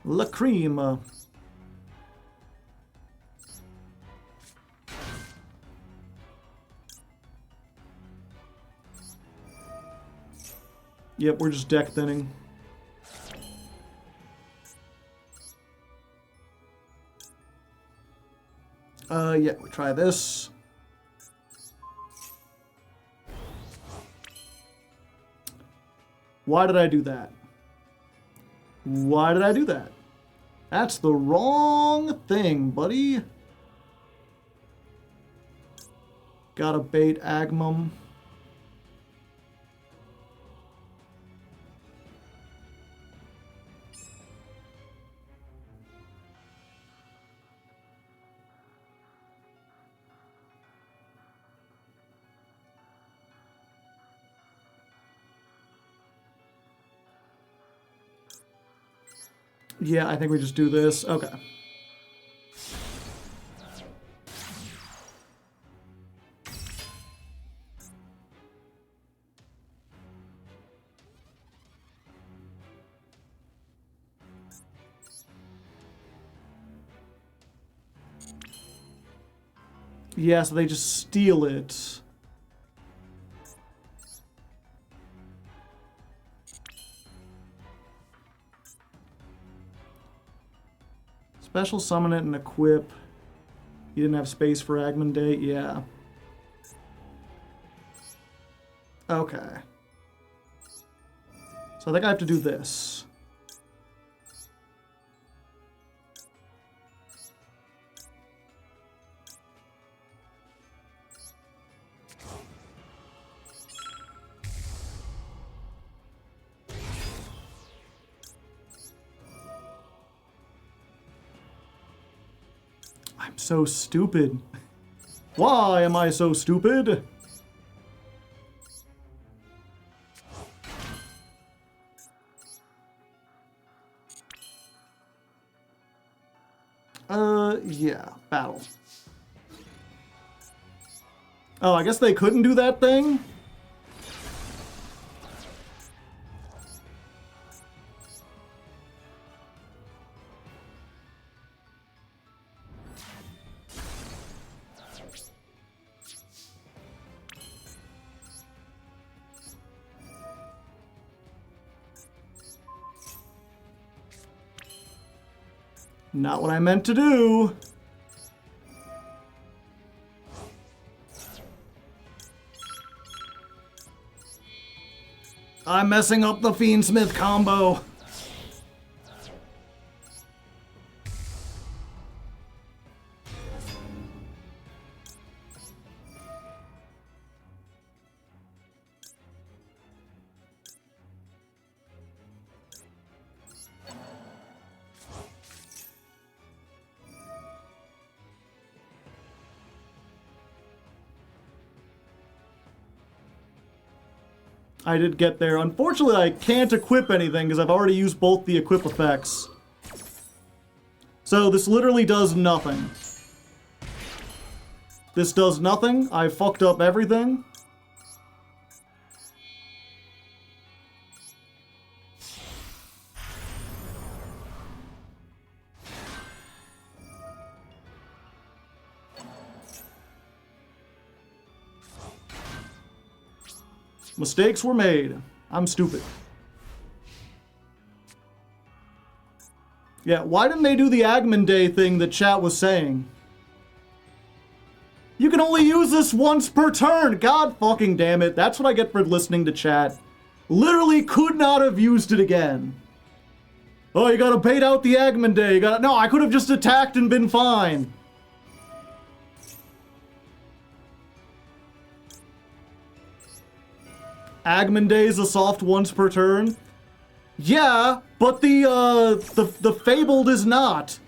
La Creme. Yep, we're just deck thinning. Yeah, we try this. Why did I do that? Why did I do that? That's the wrong thing, buddy. Gotta bait Agmum. Yeah, I think we just do this. Okay. Yeah, so they just steal it. Special summon it and equip. You didn't have space for Agmundate? Yeah. Okay. So I think I have to do this. I'm so stupid. Why am I so stupid? Yeah, battle. Oh, I guess they couldn't do that thing? Not what I meant to do. I'm messing up the Fiendsmith combo. I did get there. Unfortunately, I can't equip anything because I've already used both the equip effects. So this literally does nothing. This does nothing. I fucked up everything. Mistakes were made. I'm stupid. Yeah, why didn't they do the Agmundate thing that chat was saying? You can only use this once per turn! God fucking damn it. That's what I get for listening to chat. Literally could not have used it again. Oh, you gotta bait out the Agmundate. You gotta... No, I could have just attacked and been fine. Agmundate is a soft once per turn. Yeah, but the fabled is not.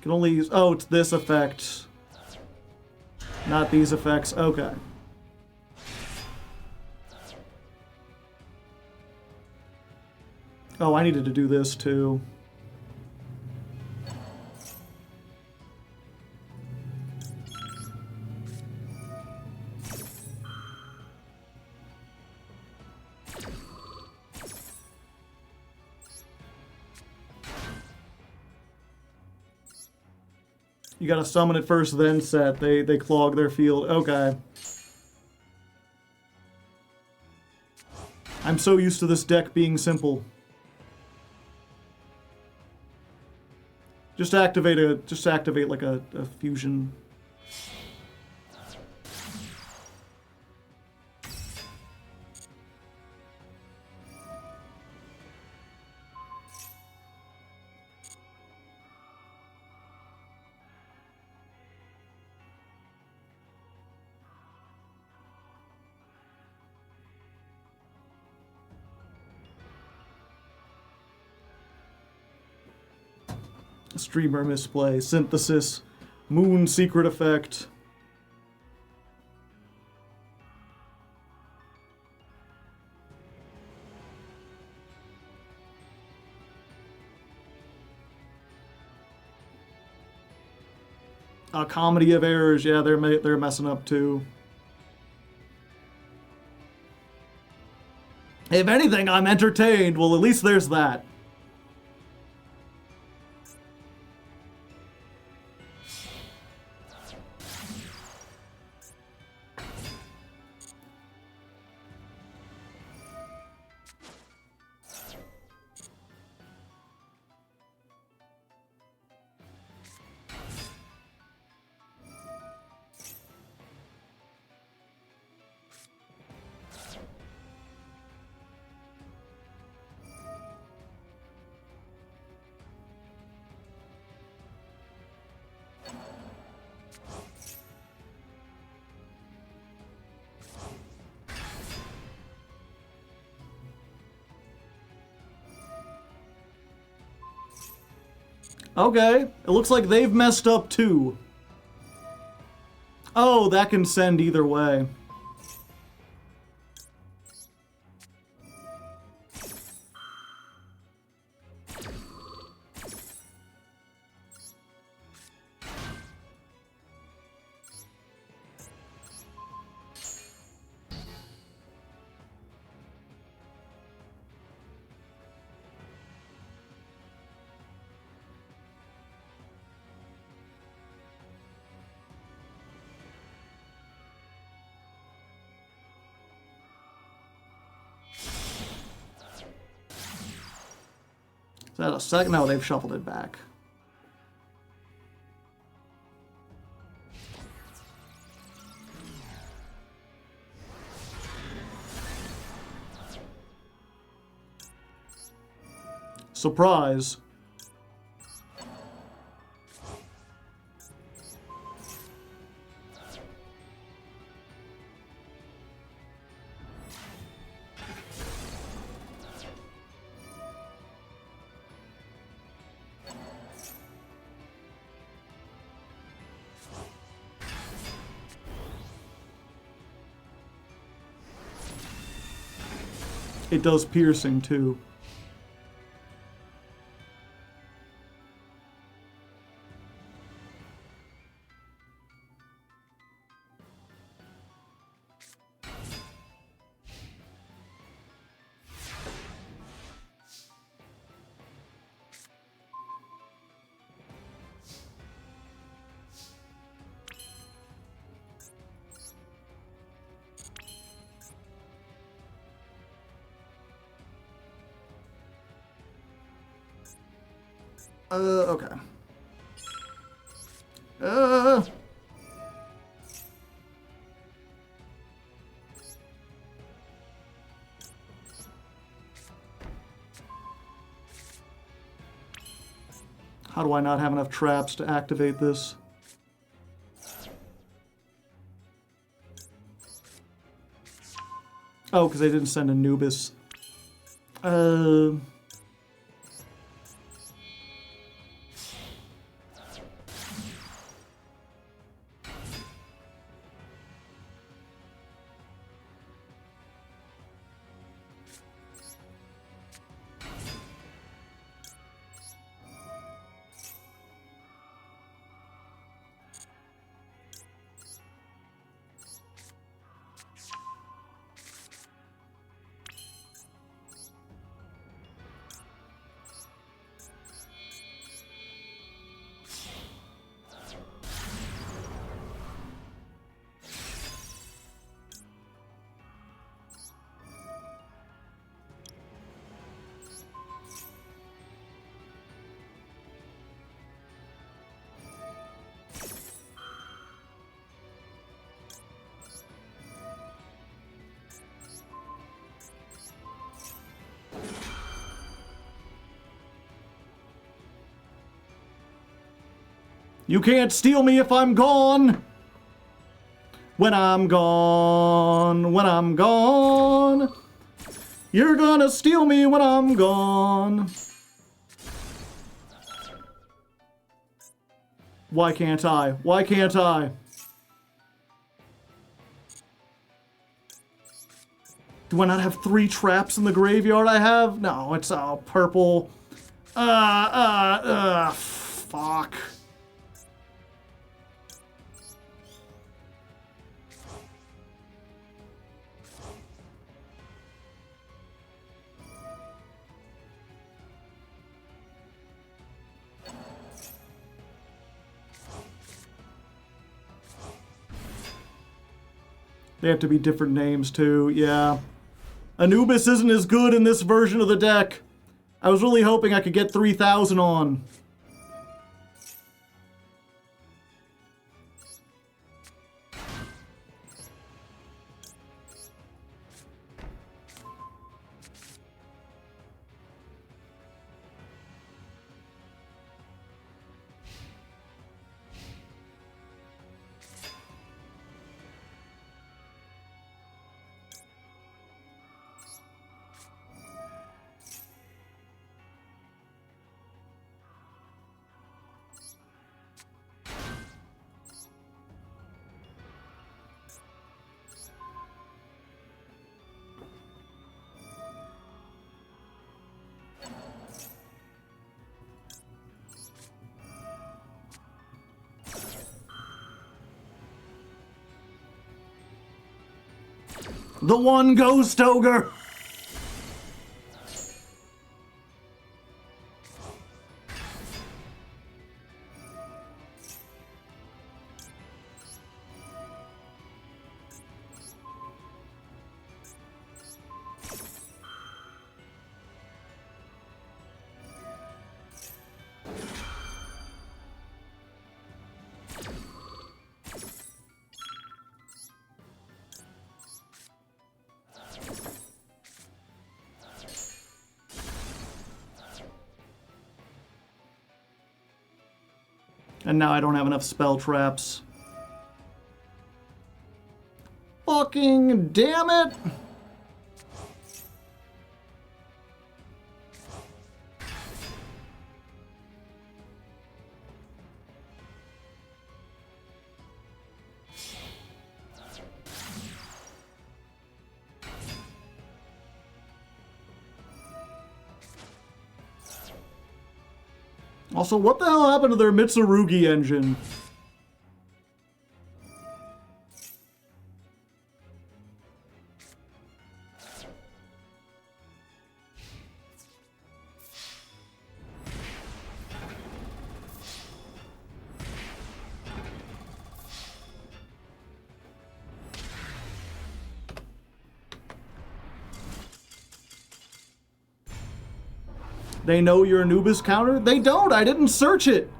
Can only use... Oh, it's this effect. Not these effects. Okay. Oh, I needed to do this too. You gotta summon it first, then set. They clog their field. Okay. I'm so used to this deck being simple. Just activate like a fusion. Streamer misplay, synthesis, moon secret effect. A comedy of errors, yeah, they're messing up too. If anything, I'm entertained. Well, at least there's that. Okay, it looks like they've messed up too. Oh, that can send either way. Is that a second? No, they've shuffled it back. Surprise. It does piercing too. Okay. How do I not have enough traps to activate this? Oh, because they didn't send Anubis. You can't steal me if I'm gone. When I'm gone, when I'm gone. You're gonna steal me when I'm gone. Why can't I? Why can't I? Do I not have 3 traps in the graveyard I have? No, it's all purple. Fuck. They have to be different names too, yeah. Anubis isn't as good in this version of the deck. I was really hoping I could get 3,000 on. The one ghost ogre! And now I don't have enough spell traps. Fucking damn it! Also, what the hell happened to their Mitsurugi engine? They know your Anubis counter? They don't! I didn't search it!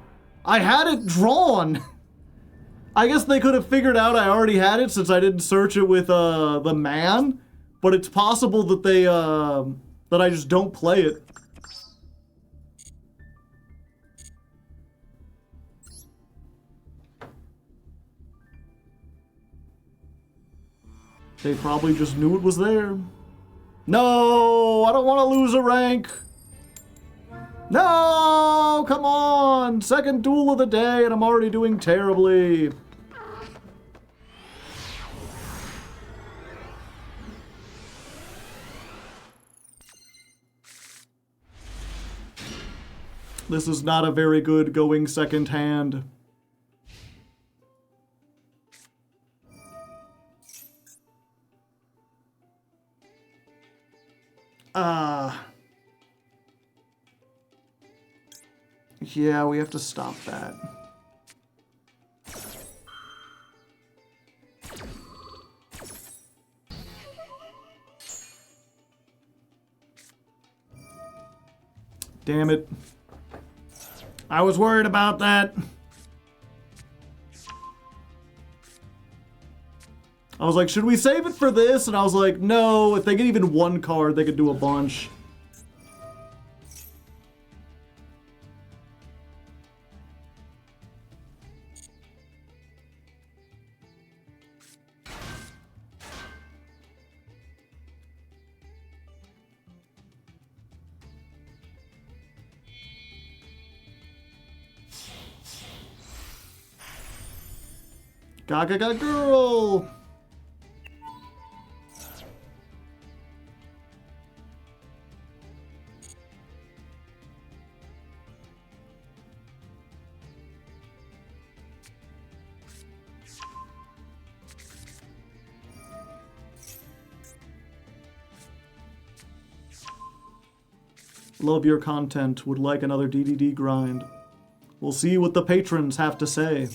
I had it drawn! I guess they could have figured out I already had it since I didn't search it with the man, but it's possible that they that I just don't play it. They probably just knew it was there. No, I don't want to lose a rank. No, come on. Second duel of the day, and I'm already doing terribly. This is not a very good going second hand. Yeah, we have to stop that. Damn it. I was worried about that. I was like, should we save it for this? And I was like, no, if they get even one card, they could do a bunch. Gaga girl! Love your content. Would like another DDD grind. We'll see what the patrons have to say.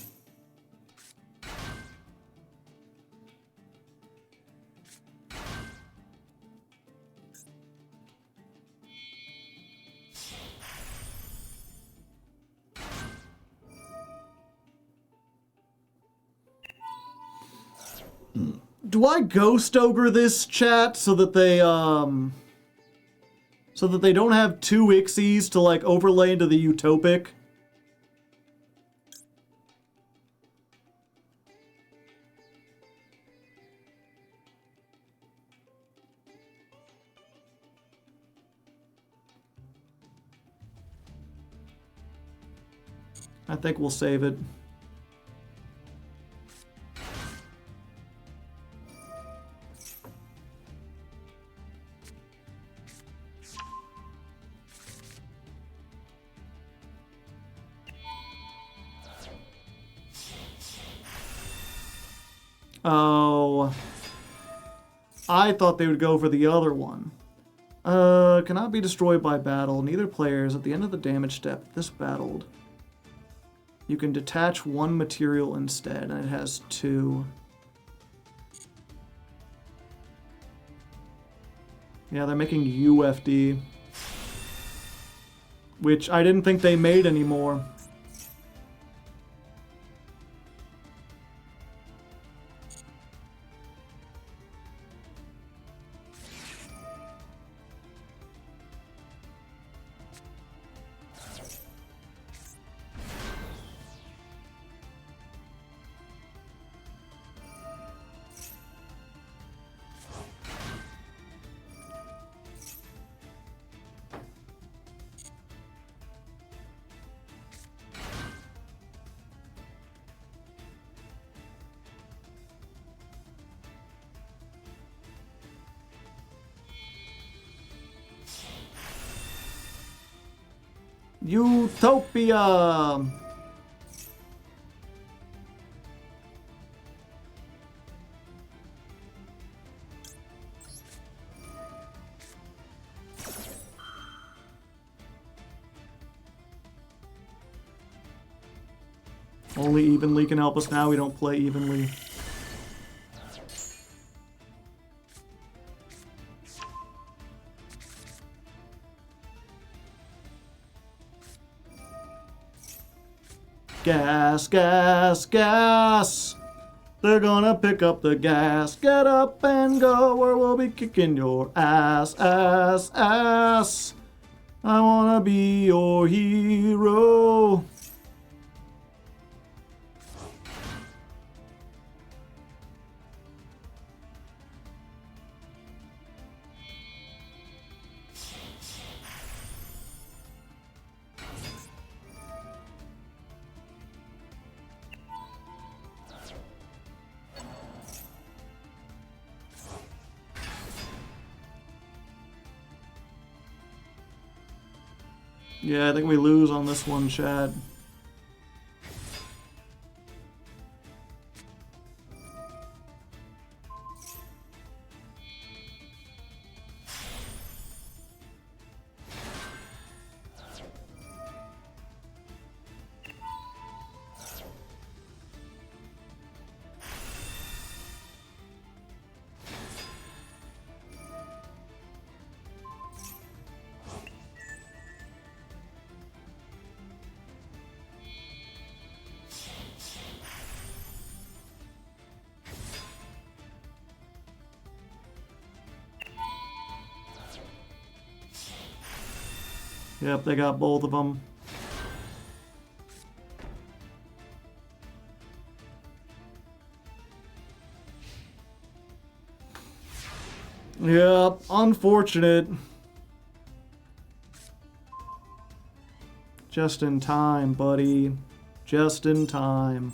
Do I ghost ogre this chat so that they don't have two Ixies to like overlay into the Utopic? I think we'll save it. Oh, I thought they would go for the other one. Cannot be destroyed by battle. Neither player is at the end of the damage step. This battled. You can detach one material instead, and it has two. Yeah, they're making UFD, which I didn't think they made anymore. Utopia! Only evenly can help us now. We don't play evenly. Gas, gas, gas. They're gonna pick up the gas. Get up and go or we'll be kicking your ass, ass, ass. I wanna be your hero. Yeah, I think we lose on this one, Chad. Yep, they got both of them. Yep, unfortunate. Just in time, buddy. Just in time.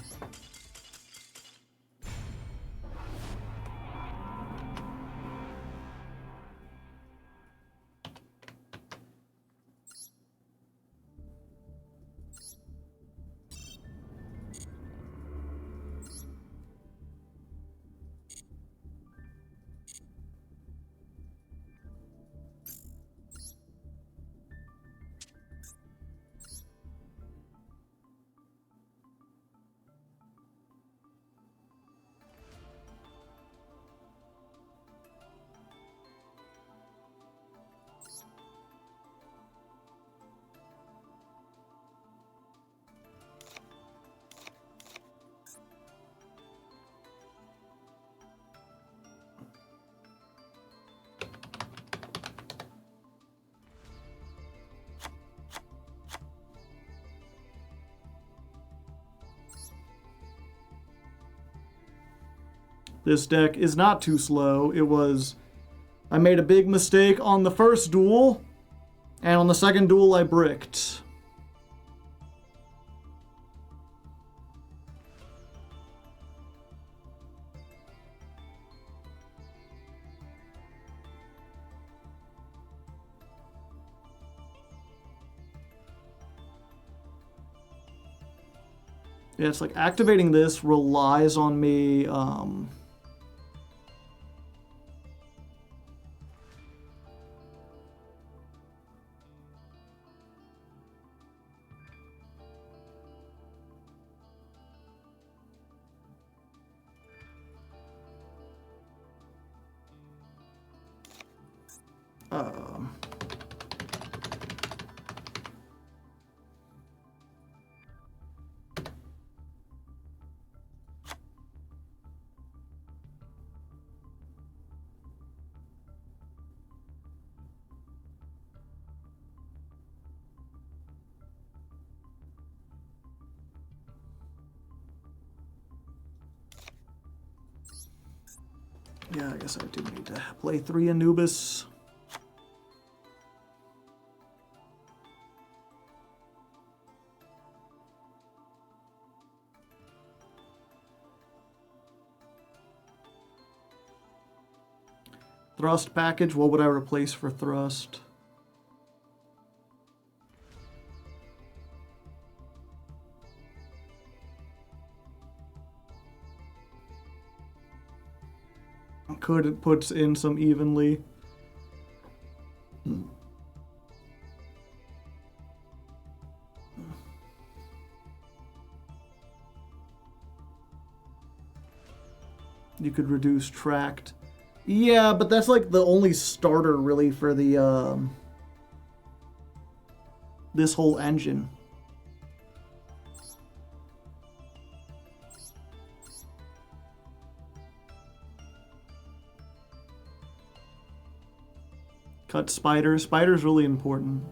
This deck is not too slow. It was... I made a big mistake on the first duel, and on the second duel I bricked. Yeah, it's like activating this relies on me, yeah, I guess I do need to play 3 Anubis. Thrust package, what would I replace for Thrust? Could it puts in some evenly? You could reduce tracked. Yeah, but that's like the only starter really for the this whole engine. Cut Spider. Spider's really important.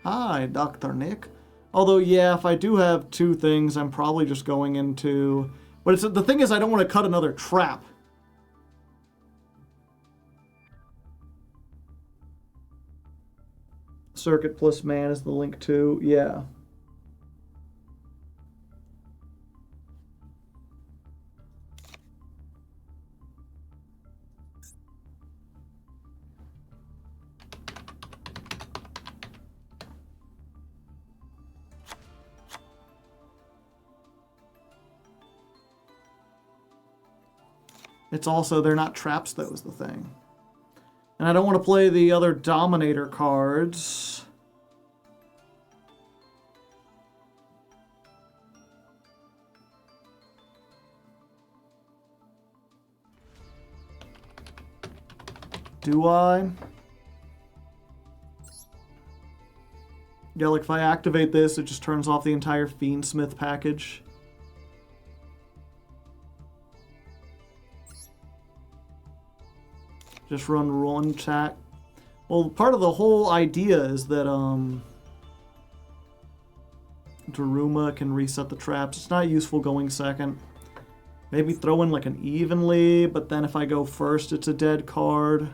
Hi, Dr. Nick. Although, yeah, if I do have 2 things, I'm probably just going into... But it's, the thing is, I don't want to cut another trap. Circuit plus man is the link too. Yeah. It's also, they're not traps, that was the thing. And I don't want to play the other Dominator cards. Do I? Yeah, like if I activate this, it just turns off the entire Fiendsmith package. Just run one attack. Well, part of the whole idea is that Daruma can reset the traps. It's not useful going second. Maybe throw in like an evenly, but then if I go first, it's a dead card.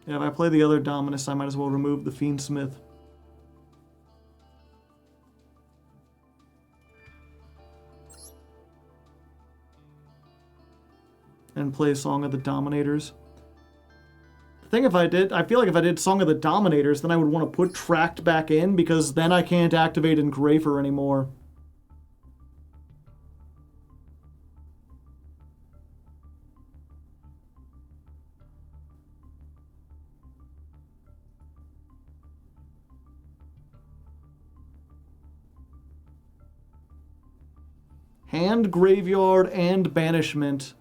Yeah, if I play the other Dominus, I might as well remove the Fiendsmith. And play Song of the Dominators. The thing I feel like if I did Song of the Dominators, then I would want to put Tract back in, because then I can't activate Engraver anymore. Hand, Graveyard, and Banishment.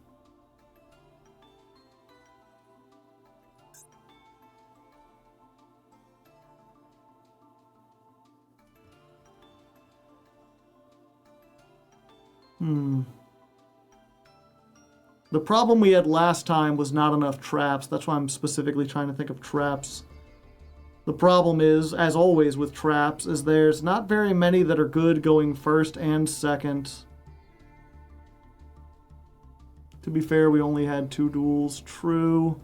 The problem we had last time was not enough traps. That's why I'm specifically trying to think of traps. The problem is, as always with traps, is there's not very many that are good going first and second. To be fair, we only had 2 duels. True.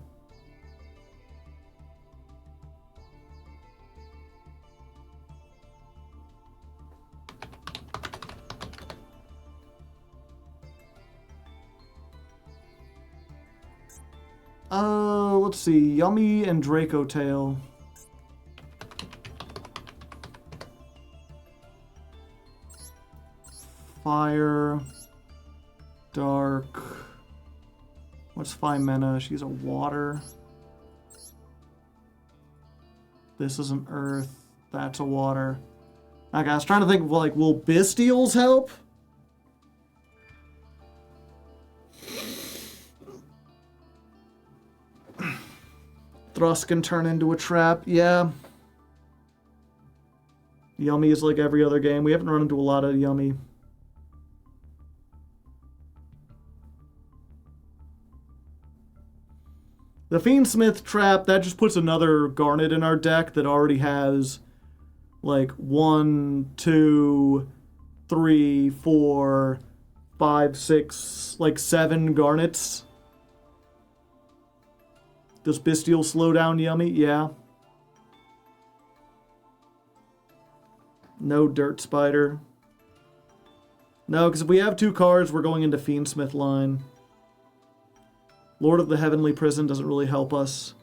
Let's see. Yummy and Draco Tail. Fire. Dark. What's Phimena? She's a water. This is an earth. That's a water. Okay, I was trying to think of, like, will Bestials help? Thrust can turn into a trap. Yeah. Yummy is like every other game. We haven't run into a lot of Yummy. The Fiendsmith trap, that just puts another Garnet in our deck that already has like 1, 2, 3, 4, 5, 6, like 7 Garnets. Does Bestial slow down Yummy? Yeah. No Dirt Spider. No, because if we have 2 cards, we're going into Fiendsmith line. Lord of the Heavenly Prison doesn't really help us.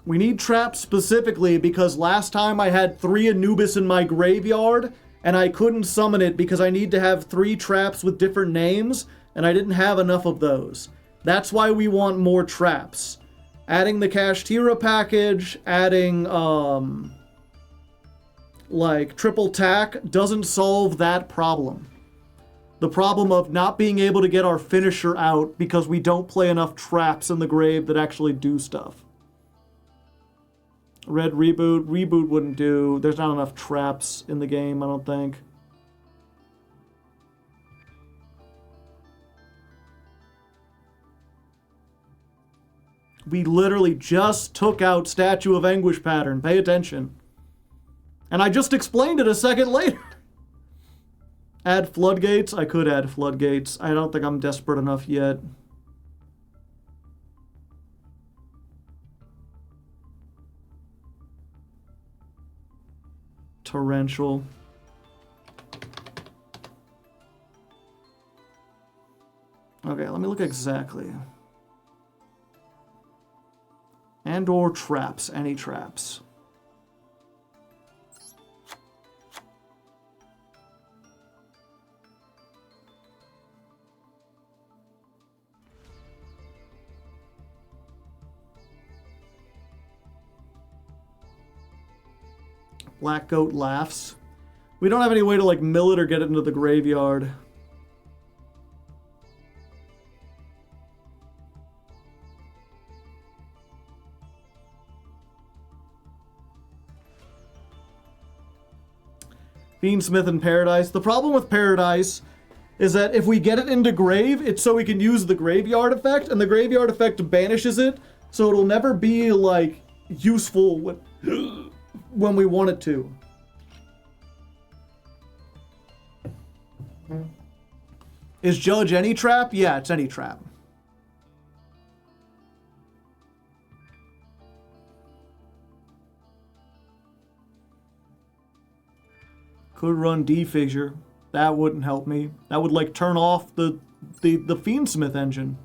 We need traps specifically because last time I had 3 Anubis in my graveyard and I couldn't summon it because I need to have 3 traps with different names and I didn't have enough of those. That's why we want more traps. Adding the Kashtira package, adding like triple tack doesn't solve that problem. The problem of not being able to get our finisher out because we don't play enough traps in the grave that actually do stuff. Red Reboot. Reboot wouldn't do. There's not enough traps in the game, I don't think. We literally just took out Statue of Anguish pattern. Pay attention. And I just explained it a second later. Add floodgates? I could add floodgates. I don't think I'm desperate enough yet. Torrential. Okay, let me look exactly. And or traps. Any traps. Black Goat laughs. We don't have any way to, like, mill it or get it into the graveyard. Fiendsmith in Paradise. The problem with Paradise is that if we get it into grave, it's so we can use the graveyard effect, and the graveyard effect banishes it, so it'll never be, like, useful when we want it to. Is Judge any trap? Yeah, it's any trap. Could run D-Fissure. That wouldn't help me. That would, like, turn off the Fiendsmith engine.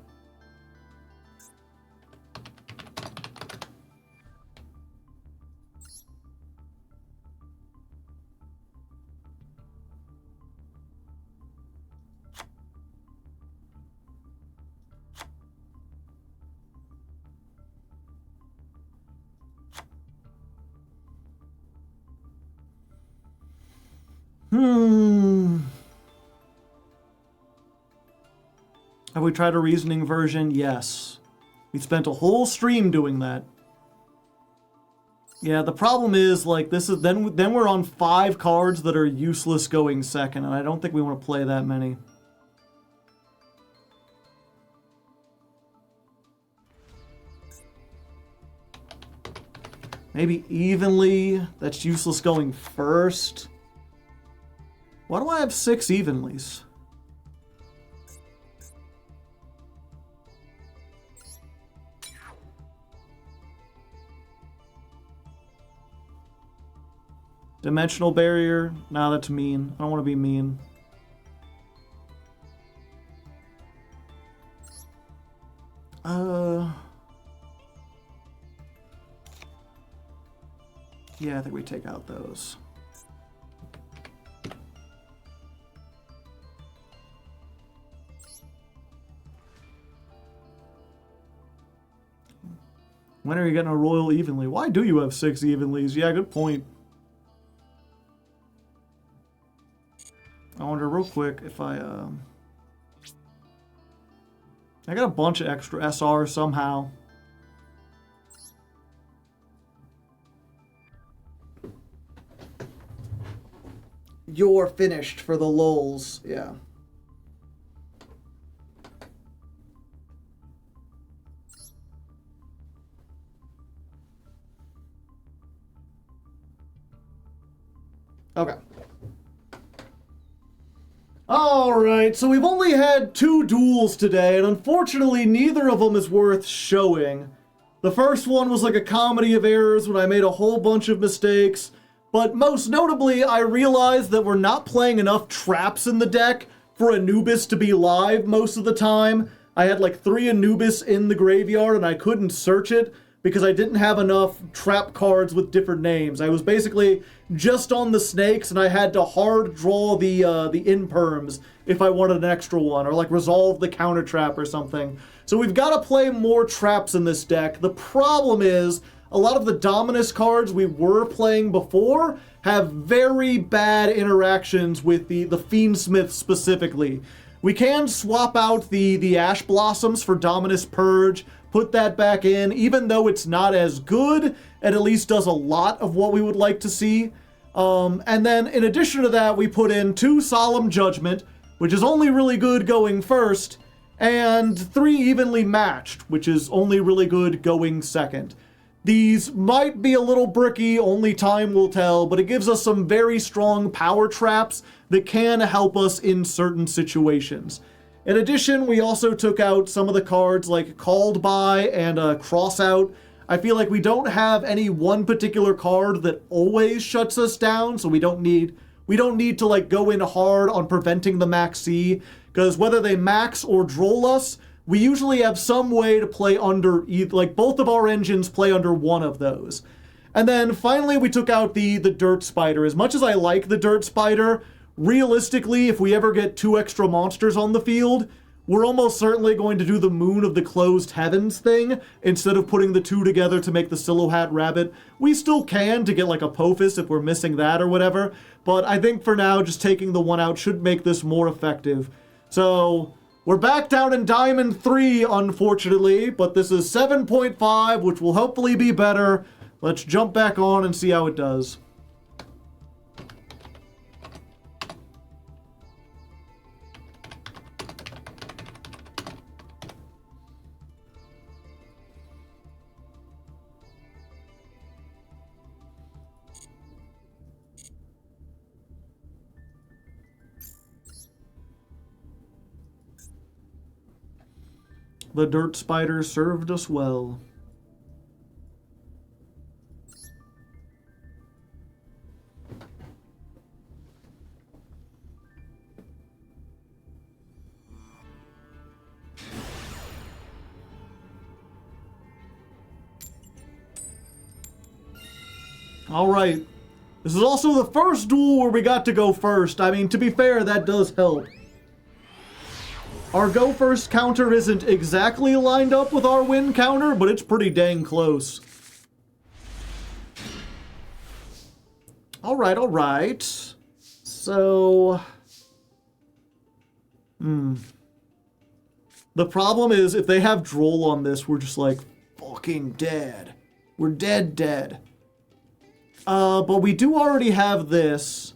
Have we tried a reasoning version? Yes. We spent a whole stream doing that. Yeah, the problem is, like, this is then we're on 5 cards that are useless going second, and I don't think we want to play that many. Maybe evenly. That's useless going first. Why do I have 6 evenlies? Dimensional barrier? Nah, that's mean. I don't want to be mean. Yeah, I think we take out those. When are you getting a royal evenly? Why do you have 6 evenlies? Yeah, good point. I wonder real quick if I got a bunch of extra SR somehow. You're finished for the lulz, yeah. Okay. Alright, so we've only had 2 duels today, and unfortunately neither of them is worth showing. The first one was like a comedy of errors when I made a whole bunch of mistakes, but most notably I realized that we're not playing enough traps in the deck for Anubis to be live most of the time. I had like 3 Anubis in the graveyard and I couldn't search it because I didn't have enough trap cards with different names. I was basically just on the snakes and I had to hard draw the imperms if I wanted an extra one, or like resolve the counter trap or something. So we've got to play more traps in this deck. The problem is a lot of the Dominus cards we were playing before have very bad interactions with the Fiendsmith specifically. We can swap out the Ash Blossoms for Dominus Purge, put that back in, even though it's not as good, it at least does a lot of what we would like to see. And then in addition to that, we put in 2 Solemn Judgment, which is only really good going first, and 3 Evenly Matched, which is only really good going second. These might be a little bricky, only time will tell, but it gives us some very strong power traps that can help us in certain situations. In addition, we also took out some of the cards like Called By and Cross Out. I feel like we don't have any one particular card that always shuts us down, so we don't need to like go in hard on preventing the Max C, because whether they max or droll us, we usually have some way to play under, like both of our engines play under one of those. And then finally we took out the Dirt Spider. As much as I like the Dirt Spider, realistically, if we ever get 2 extra monsters on the field, we're almost certainly going to do the Moon of the Closed Heavens thing instead of putting the 2 together to make the Silhouette Rabbit. We still can to get like a Pophis if we're missing that or whatever, but I think for now just taking the 1 out should make this more effective. So we're back down in Diamond 3, unfortunately, but this is 7.5, which will hopefully be better. Let's jump back on and see how it does. The Dirt Spider served us well. All right. This is also the first duel where we got to go first. I mean, to be fair, that does help. Our go first counter isn't exactly lined up with our win counter, but it's pretty dang close. All right. So, the problem is if they have Droll on this, we're just like fucking dead. We're dead. But we do already have this.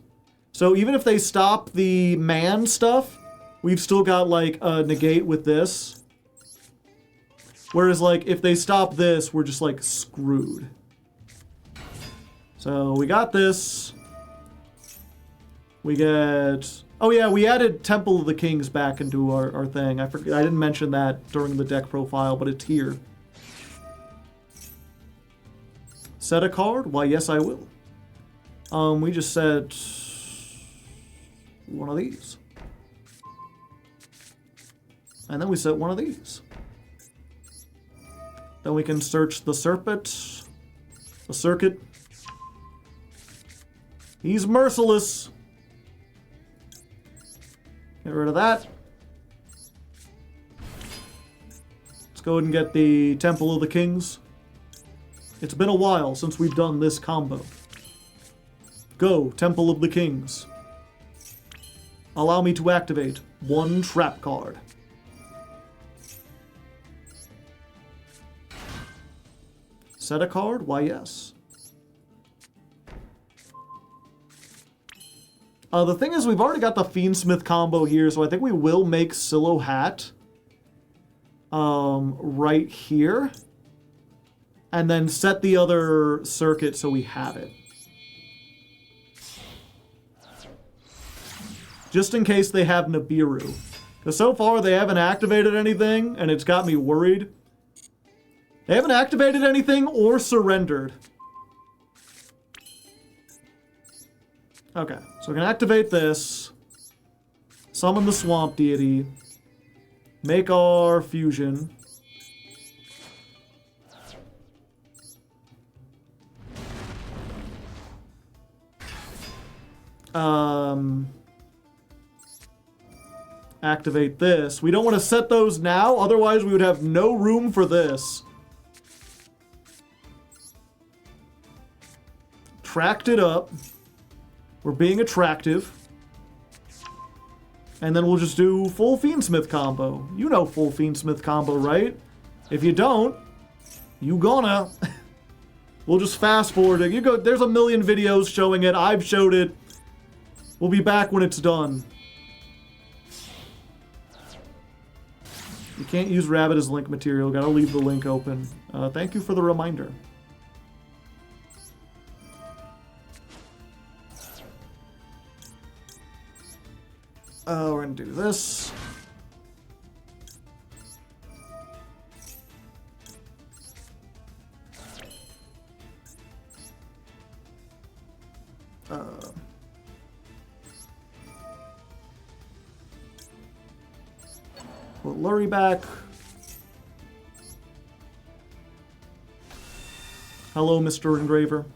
So even if they stop the man stuff, we've still got, like, a negate with this. Whereas, like, if they stop this, we're just, like, screwed. So, we got this. We get... Oh, yeah, we added Temple of the Kings back into our thing. I didn't mention that during the deck profile, but it's here. Set a card? Why, yes, I will. We just set... one of these. And then we set one of these. Then we can search the circuit. He's merciless. Get rid of that. Let's go ahead and get the Temple of the Kings. It's been a while since we've done this combo. Go, Temple of the Kings. Allow me to activate 1 trap card. Set a card? Why, yes. The thing is, we've already got the Fiendsmith combo here, so I think we will make Silhouette right here. And then set the other circuit so we have it. Just in case they have Nibiru. Because so far they haven't activated anything, and it's got me worried. They haven't activated anything or surrendered. Okay, so we can activate this. Summon the Swamp Deity. Make our fusion. Activate this. We don't want to set those now, otherwise we would have no room for this. Tracked it up. We're being attractive. And then we'll just do full Fiendsmith combo. You know full Fiendsmith combo, right? If you don't, you gonna. We'll just fast forward it. You go. There's a million videos showing it. I've showed it. We'll be back when it's done. You can't use Rabbit as link material. Gotta leave the link open. Thank you for the reminder. We're gonna do this. Put Lurie back. Hello, Mr. Engraver.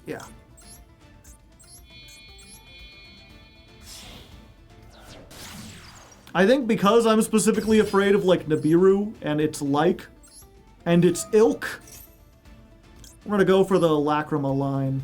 Yeah. I think because I'm specifically afraid of, like, Nibiru and its like, and its ilk, we're gonna go for the Lacrima line.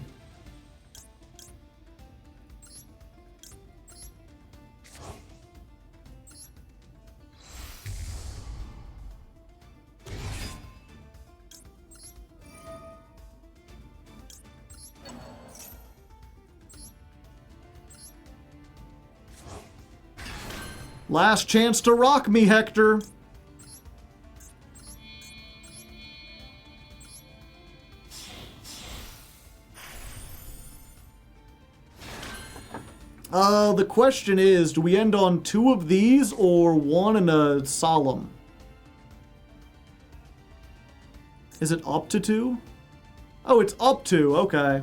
Last chance to rock me, Hector. The question is, do we end on 2 of these or 1 and a solemn? Is it up to 2? Oh, it's up to, okay.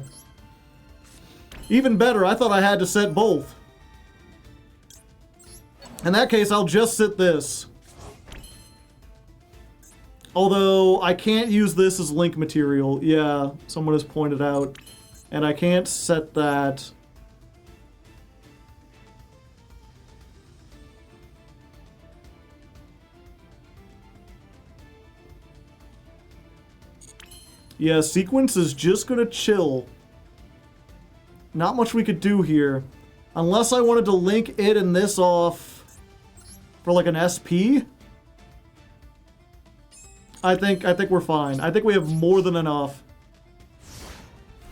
Even better, I thought I had to set both. In that case, I'll just sit this. Although, I can't use this as link material. Yeah, someone has pointed out. And I can't set that. Yeah, sequence is just gonna chill. Not much we could do here. Unless I wanted to link it and this off for like an SP. I think we're fine. I think we have more than enough.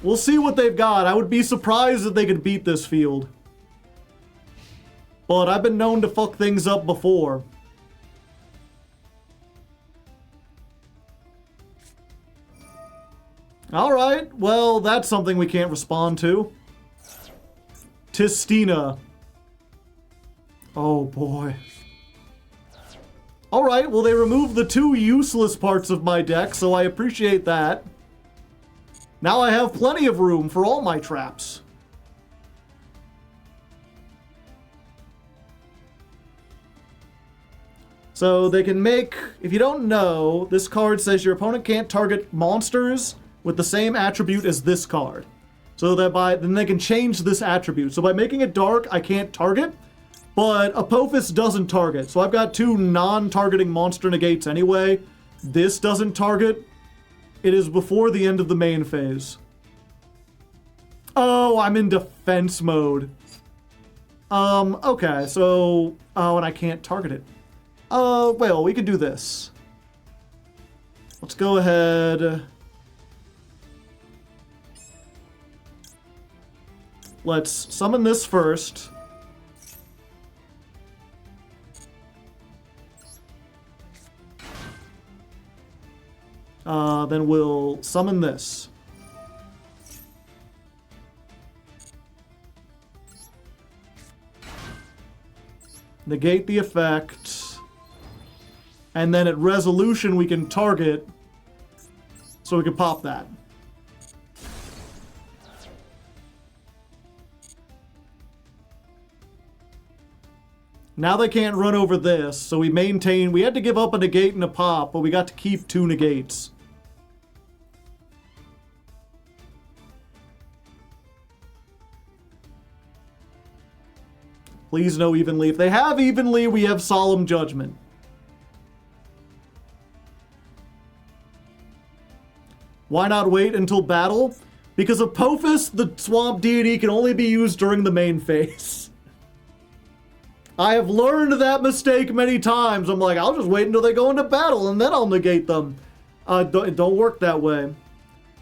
We'll see what they've got. I would be surprised if they could beat this field. But I've been known to fuck things up before. Alright, well, that's something we can't respond to. Tistina. Oh boy. Alright, well they removed the 2 useless parts of my deck, so I appreciate that. Now I have plenty of room for all my traps. So they can make, if you don't know, this card says your opponent can't target monsters with the same attribute as this card. So that then they can change this attribute. So by making it dark, I can't target, but Apophis doesn't target. So I've got 2 non-targeting monster negates anyway. This doesn't target. It is before the end of the main phase. Oh, I'm in defense mode. Okay, so, oh, and I can't target it. Well, we can do this. Let's go ahead. Let's summon this first. Then we'll summon this. Negate the effect. And then at resolution we can target. So we can pop that. Now they can't run over this, so we had to give up a negate and a pop, but we got to keep 2 negates. Please no evenly. If they have evenly, we have Solemn Judgment. Why not wait until battle? Because Apophis, the swamp deity, can only be used during the main phase. I have learned that mistake many times. I'm like, I'll just wait until they go into battle and then I'll negate them. It don't work that way.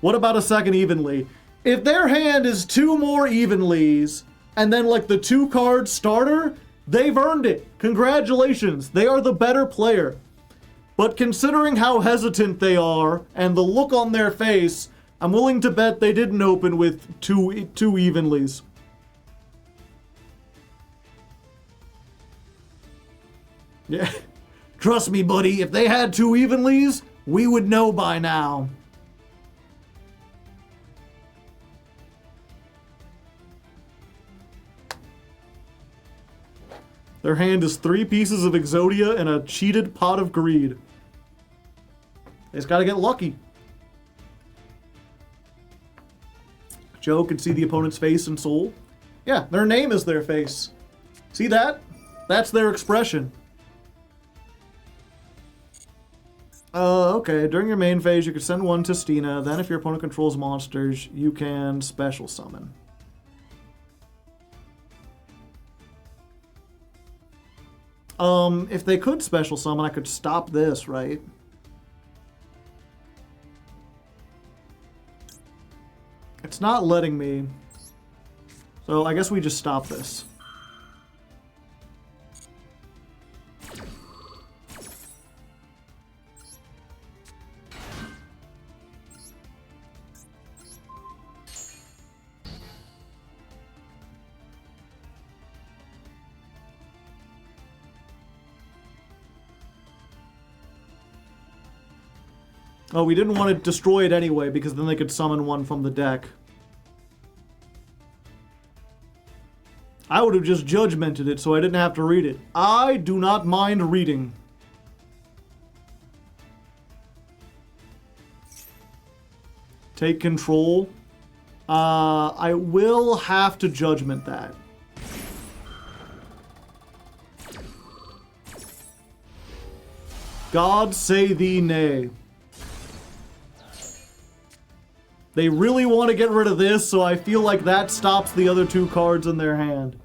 What about a second evenly? If their hand is 2 more evenlies and then like the 2-card starter, they've earned it. Congratulations. They are the better player. But considering how hesitant they are and the look on their face, I'm willing to bet they didn't open with two evenlies. Yeah. Trust me, buddy, if they had two evenlies, we would know by now. Their hand is 3 pieces of Exodia and a cheated Pot of Greed. They just gotta get lucky. Joe can see the opponent's face and soul. Yeah, their name is their face. See that? That's their expression. Okay. During your main phase, you can send one to Stina. Then if your opponent controls monsters, you can special summon. If they could special summon, I could stop this, right? It's not letting me. So I guess we just stop this. Oh, we didn't want to destroy it anyway, because then they could summon one from the deck. I would have just judgmented it so I didn't have to read it. I do not mind reading. Take control. I will have to judgment that. God say thee nay. They really want to get rid of this, so I feel like that stops the other 2 cards in their hand.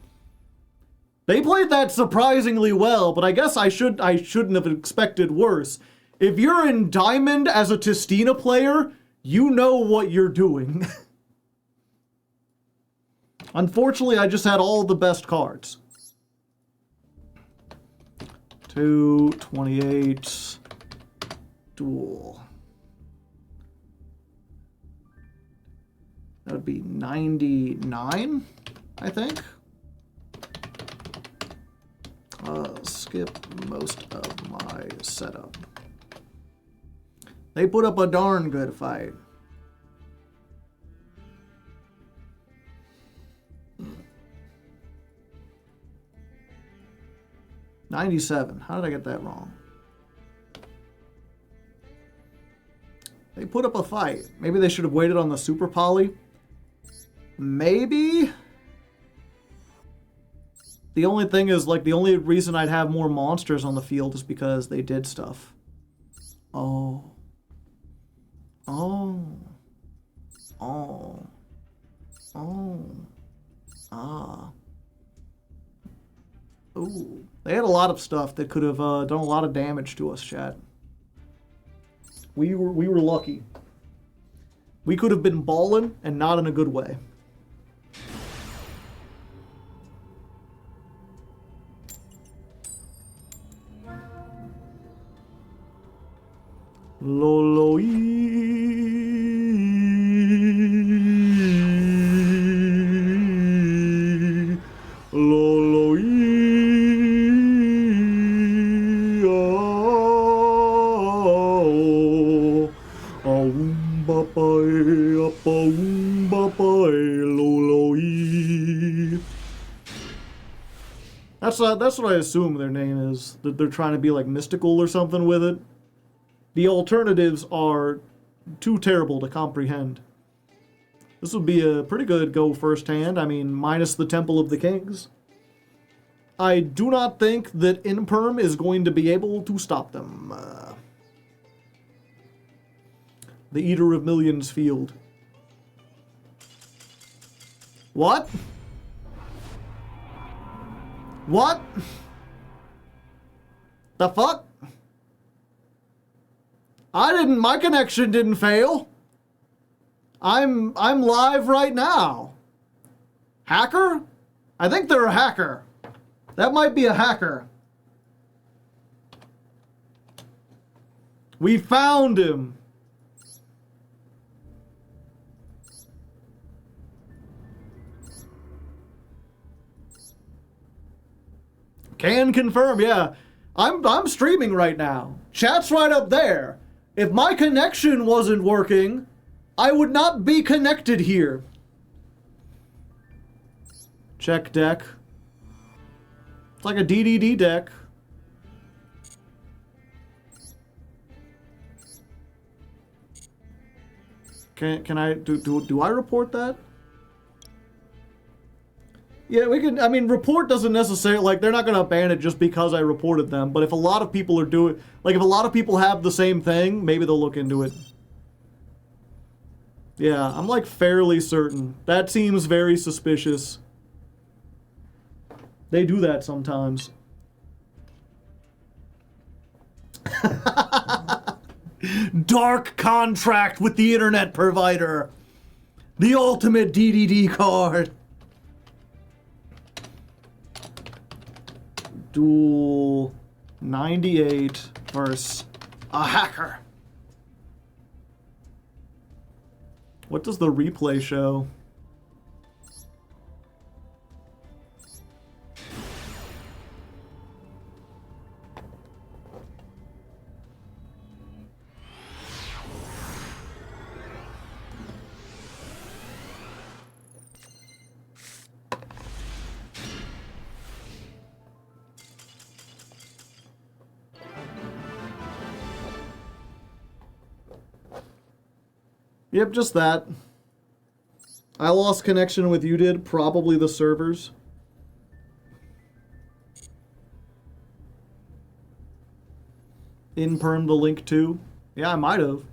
They played that surprisingly well, but I guess I shouldn't have expected worse. If you're in Diamond as a Tistina player, you know what you're doing. Unfortunately, I just had all the best cards. 228 duel. That would be 99, I think. Skip most of my setup. They put up a darn good fight. $97. How did I get that wrong? They put up a fight. Maybe they should have waited on the Super Poly. Maybe? The only thing is, like, the only reason I'd have more monsters on the field is because they did stuff. Oh. Oh. Oh. Oh. Ah. Ooh. They had a lot of stuff that could have done a lot of damage to us, chat. We were lucky. We could have been balling, and not in a good way. Loloi. Loloi. That's what I assume their name is. That they're trying to be like mystical or something with it. The alternatives are too terrible to comprehend. This would be a pretty good go first hand. I mean, minus the Temple of the Kings. I do not think that Imperm is going to be able to stop them. The Eater of Millions field. What? What? The fuck? My connection didn't fail. I'm live right now. Hacker? I think they're a hacker. That might be a hacker. We found him. Can confirm, yeah. I'm streaming right now. Chat's right up there. If my connection wasn't working, I would not be connected here. Check deck. It's like a DDD deck. Can I do I report that? Yeah, we can. I mean, report doesn't necessarily, like, they're not gonna ban it just because I reported them. But if a lot of people are doing, like, if a lot of people have the same thing, maybe they'll look into it. Yeah, I'm like fairly certain. That seems very suspicious. They do that sometimes. Dark contract with the internet provider. The ultimate DDD card. Duel 98 versus a hacker. What does the replay show? Yep, just that. I lost connection with you did, probably the servers. In-perm the link too. Yeah, I might have.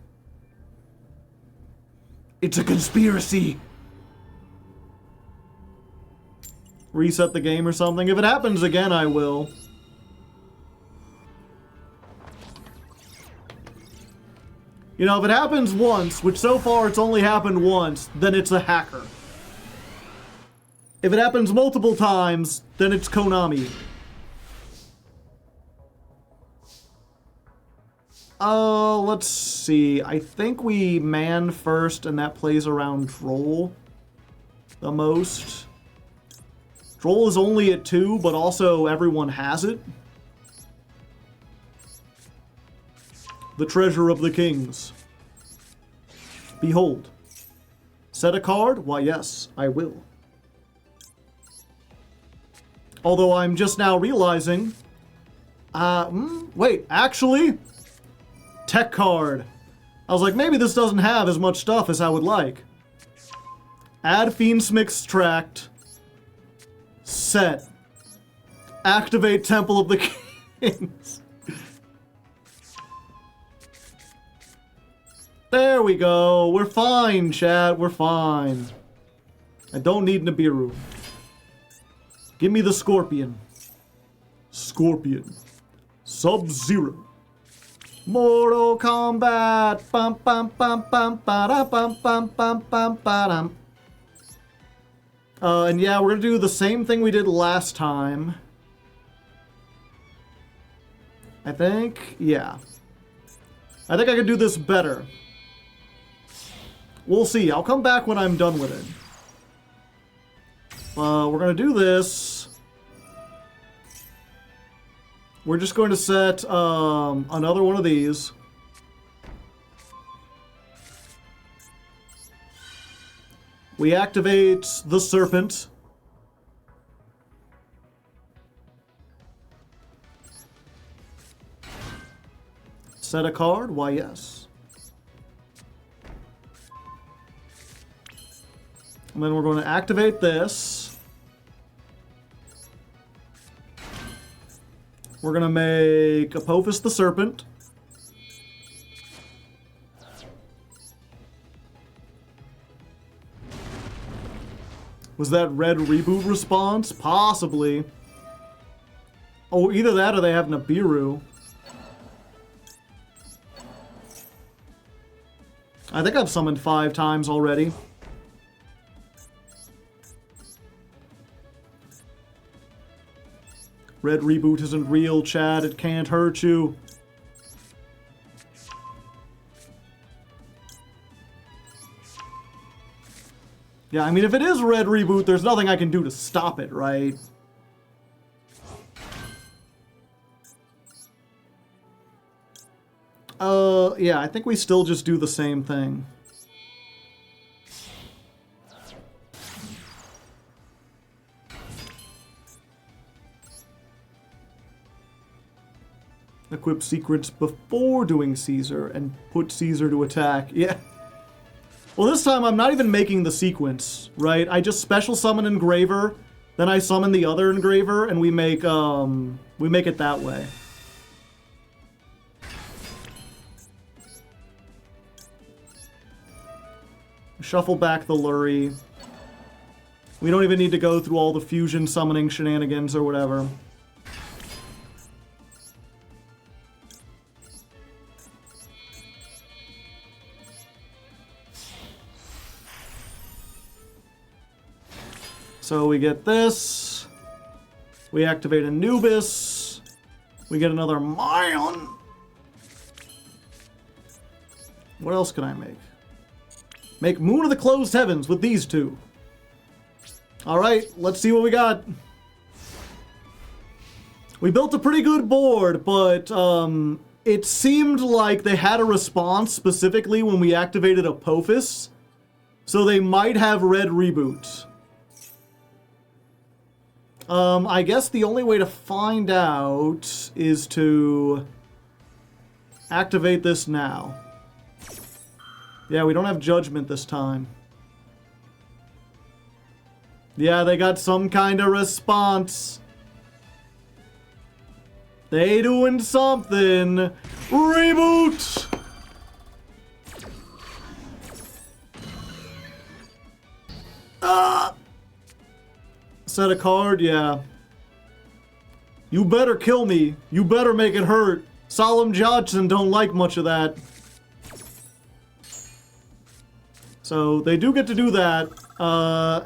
It's a conspiracy. Reset the game or something. If it happens again, I will. You know, if it happens once, which so far it's only happened once, then it's a hacker. If it happens multiple times, then it's Konami. Let's see. I think we man first, and that plays around Droll the most. Droll is only at 2, but also everyone has it. The treasure of the kings. Behold. Set a card? Why, yes, I will. Although I'm just now realizing... wait, actually... Tech card. I was like, maybe this doesn't have as much stuff as I would like. Add Fiendsmith's Tract. Set. Activate Temple of the Kings. There we go. We're fine, chat. We're fine. I don't need Nibiru. Give me the Scorpion. Scorpion. Sub-Zero. Mortal Kombat. Bum bum bum bum ba bum bum bum bum ba. And yeah, we're gonna do the same thing we did last time. I think, yeah. I think I can do this better. We'll see. I'll come back when I'm done with it. We're going to do this. We're just going to set another one of these. We activate the Serpent. Set a card? Why, yes. And then we're going to activate this. We're going to make Apophis the Serpent. Was that red reboot response? Possibly. Oh, either that or they have Nibiru. I think I've summoned 5 times already. Red reboot isn't real, Chad. It can't hurt you. Yeah, I mean, if it is red reboot, there's nothing I can do to stop it, right? Yeah, I think we still just do the same thing. Equip secrets before doing Caesar and put Caesar to attack. Yeah. Well, this time I'm not even making the sequence, right? I just special summon Engraver, then I summon the other Engraver, and we make it that way. Shuffle back the Lurie. We don't even need to go through all the fusion summoning shenanigans or whatever. So we get this. We activate Anubis. We get another Mayan. What else can I make? Make Moon of the Closed Heavens with these two. Alright, let's see what we got. We built a pretty good board, but it seemed like they had a response specifically when we activated Apophis. So they might have red reboot. I guess the only way to find out is to activate this now. Yeah, we don't have Judgment this time. Yeah, they got some kind of response. They doing something. Reboot! Ah! Set a card, yeah. You better kill me. You better make it hurt. Solemn Johnson don't like much of that. So they do get to do that.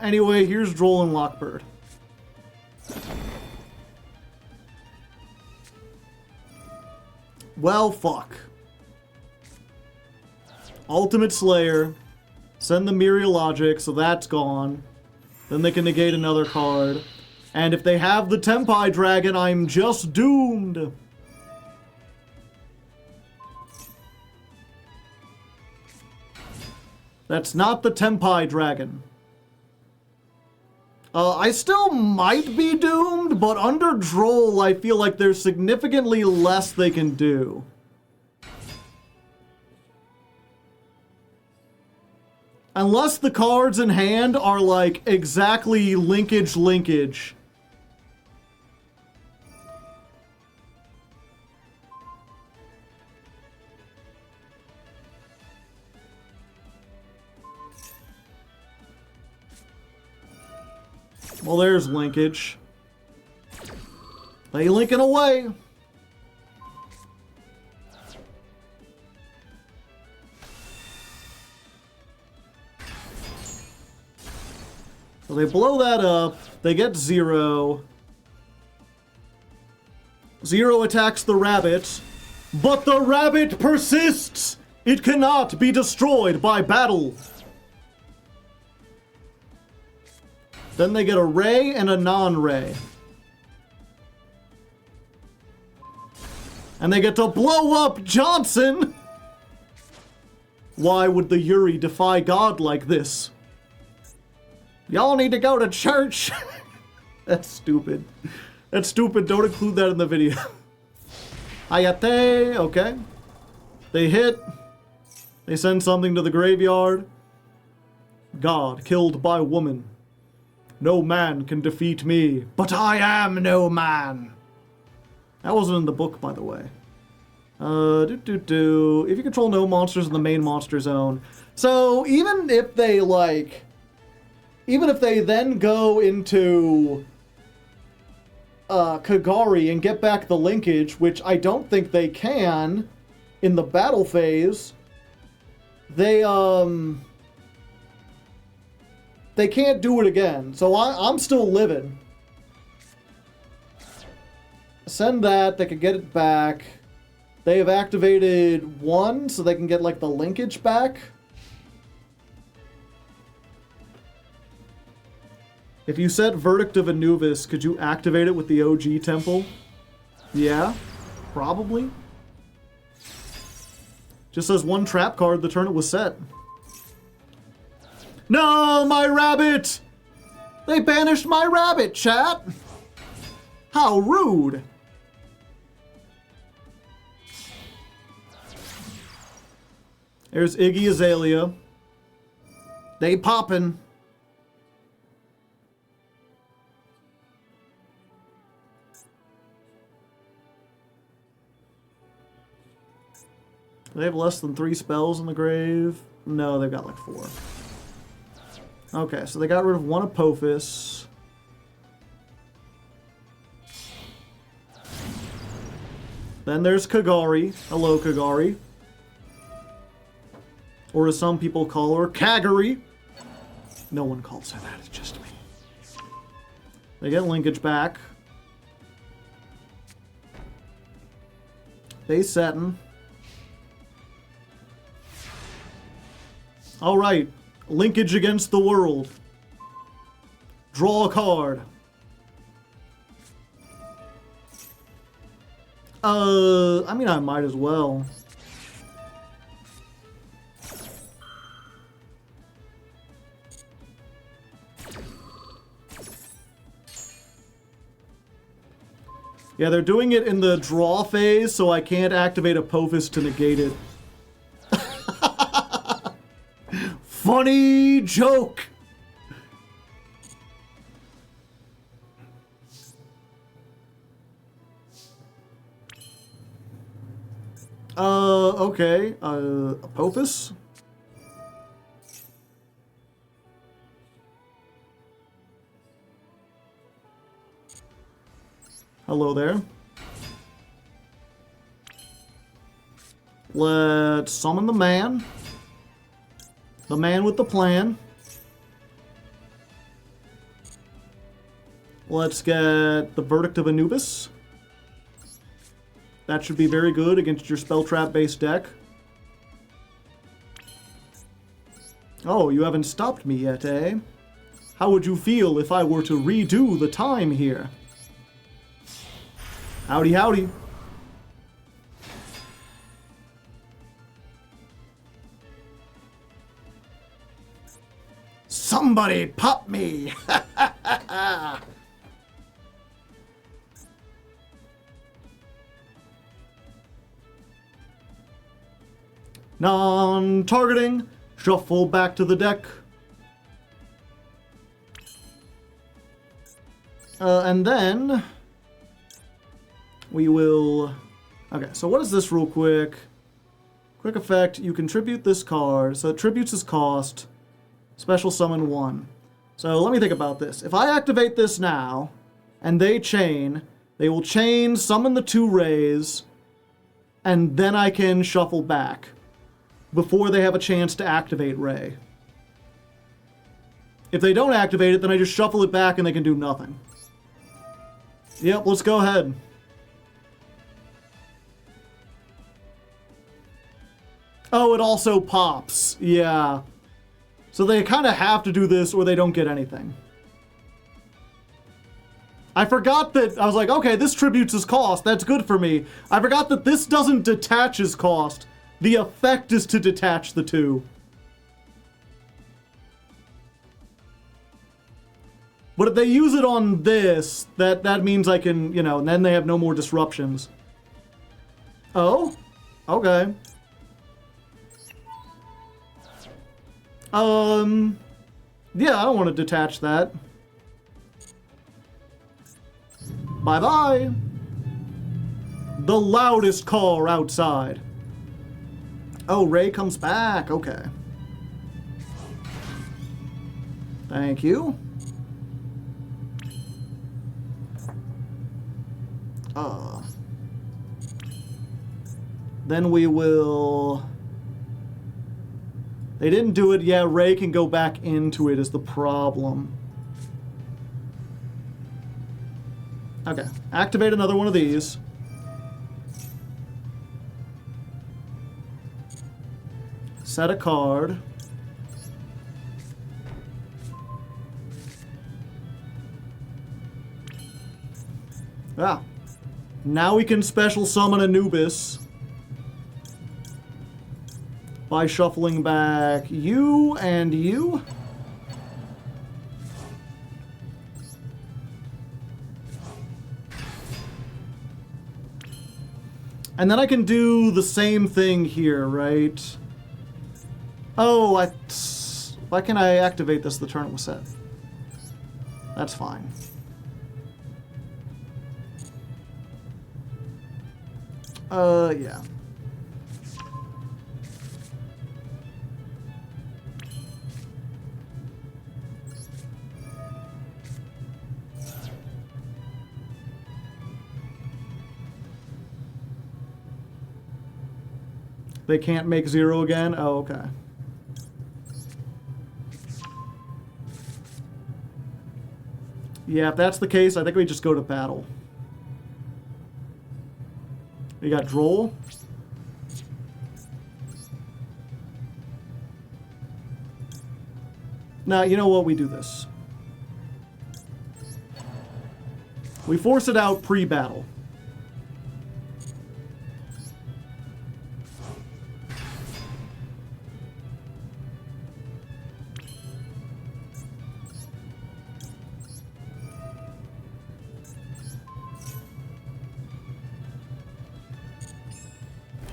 Anyway, here's Droll and Lockbird. Well, fuck. Ultimate Slayer. Send the Myriologic, so that's gone. Then they can negate another card. And if they have the Tempai Dragon, I'm just doomed. That's not the Tempai Dragon. I still might be doomed, but under Droll, I feel like there's significantly less they can do. Unless the cards in hand are like exactly linkage. Well, there's linkage. They linking away. So they blow that up. They get 0. 0 attacks the rabbit. But the rabbit persists! It cannot be destroyed by battle. Then they get a ray and a non-ray. And they get to blow up Johnson! Why would the Yuri defy God like this? Y'all need to go to church! That's stupid. That's stupid, don't include that in the video. Hayate, okay. They hit. They send something to the graveyard. God killed by woman. No man can defeat me, but I am no man. That wasn't in the book, by the way. If you control no monsters in the main monster zone. So, even if they, like... Even if they then go into... Kagari and get back the linkage, which I don't think they can in the battle phase, they can't do it again. So I'm still living. Send that. They can get it back. They have activated 1, so they can get, like, the linkage back. If you set Verdict of Anubis, could you activate it with the OG temple? Yeah, probably. Just says one trap card the turn it was set. No, my rabbit! They banished my rabbit, chat! How rude! There's Iggy Azalea. They poppin'. They have less than 3 spells in the grave. No, they've got like 4. Okay, so they got rid of one Apophis. Then there's Kagari. Hello, Kagari. Or as some people call her, Kagari. No one calls her that, it's just me. They get linkage back. They settin'. Alright, linkage against the world. Draw a card. I mean, I might as well. Yeah, they're doing it in the draw phase, so I can't activate Apophis to negate it. Funny joke! Okay. Apophis? Hello there. Let's summon the man. The man with the plan. Let's get the Verdict of Anubis. That should be very good against your spell trap based deck. Oh, you haven't stopped me yet, eh? How would you feel if I were to redo the time here? Howdy, howdy. Somebody pop me! Non-targeting. Shuffle back to the deck. And then we will... Okay, so what is this real quick? Quick effect, you contribute this card, so it tributes its cost. Special summon 1. So let me think about this. If I activate this now, and they chain, they will chain, summon the 2 rays, and then I can shuffle back before they have a chance to activate Ray. If they don't activate it, then I just shuffle it back and they can do nothing. Yep, let's go ahead. Oh, it also pops. Yeah. So they kind of have to do this or they don't get anything. I forgot that, I was like, okay, this tributes his cost. That's good for me. I forgot that this doesn't detach his cost. The effect is to detach the 2. But if they use it on this, that means I can, you know, and then they have no more disruptions. Oh? Okay. Yeah, I don't want to detach that. Bye-bye. The loudest car outside. Oh, Ray comes back. Okay. Thank you. Then we will... They didn't do it. Yeah, Ray can go back into it is the problem. Okay. Activate another one of these. Set a card. Ah. Now we can special summon Anubis by shuffling back you and you. And then I can do the same thing here, right? Oh, why can't I activate this the turn it was set? That's fine. Yeah. They can't make 0 again? Oh, okay. Yeah, if that's the case, I think we just go to battle. We got Droll. Now, you know what? We do this. We force it out pre-battle.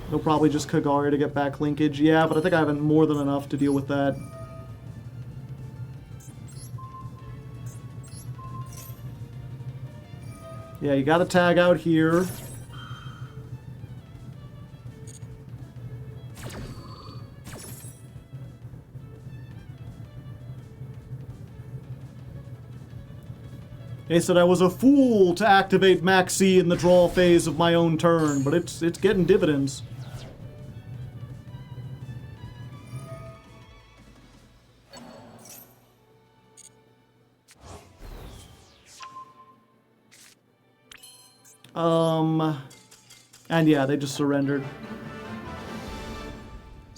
They'll probably just Kagari to get back linkage. Yeah, but I think I have more than enough to deal with that. Yeah, you gotta tag out here. They said I was a fool to activate Maxi in the draw phase of my own turn, but it's getting dividends. And yeah, they just surrendered.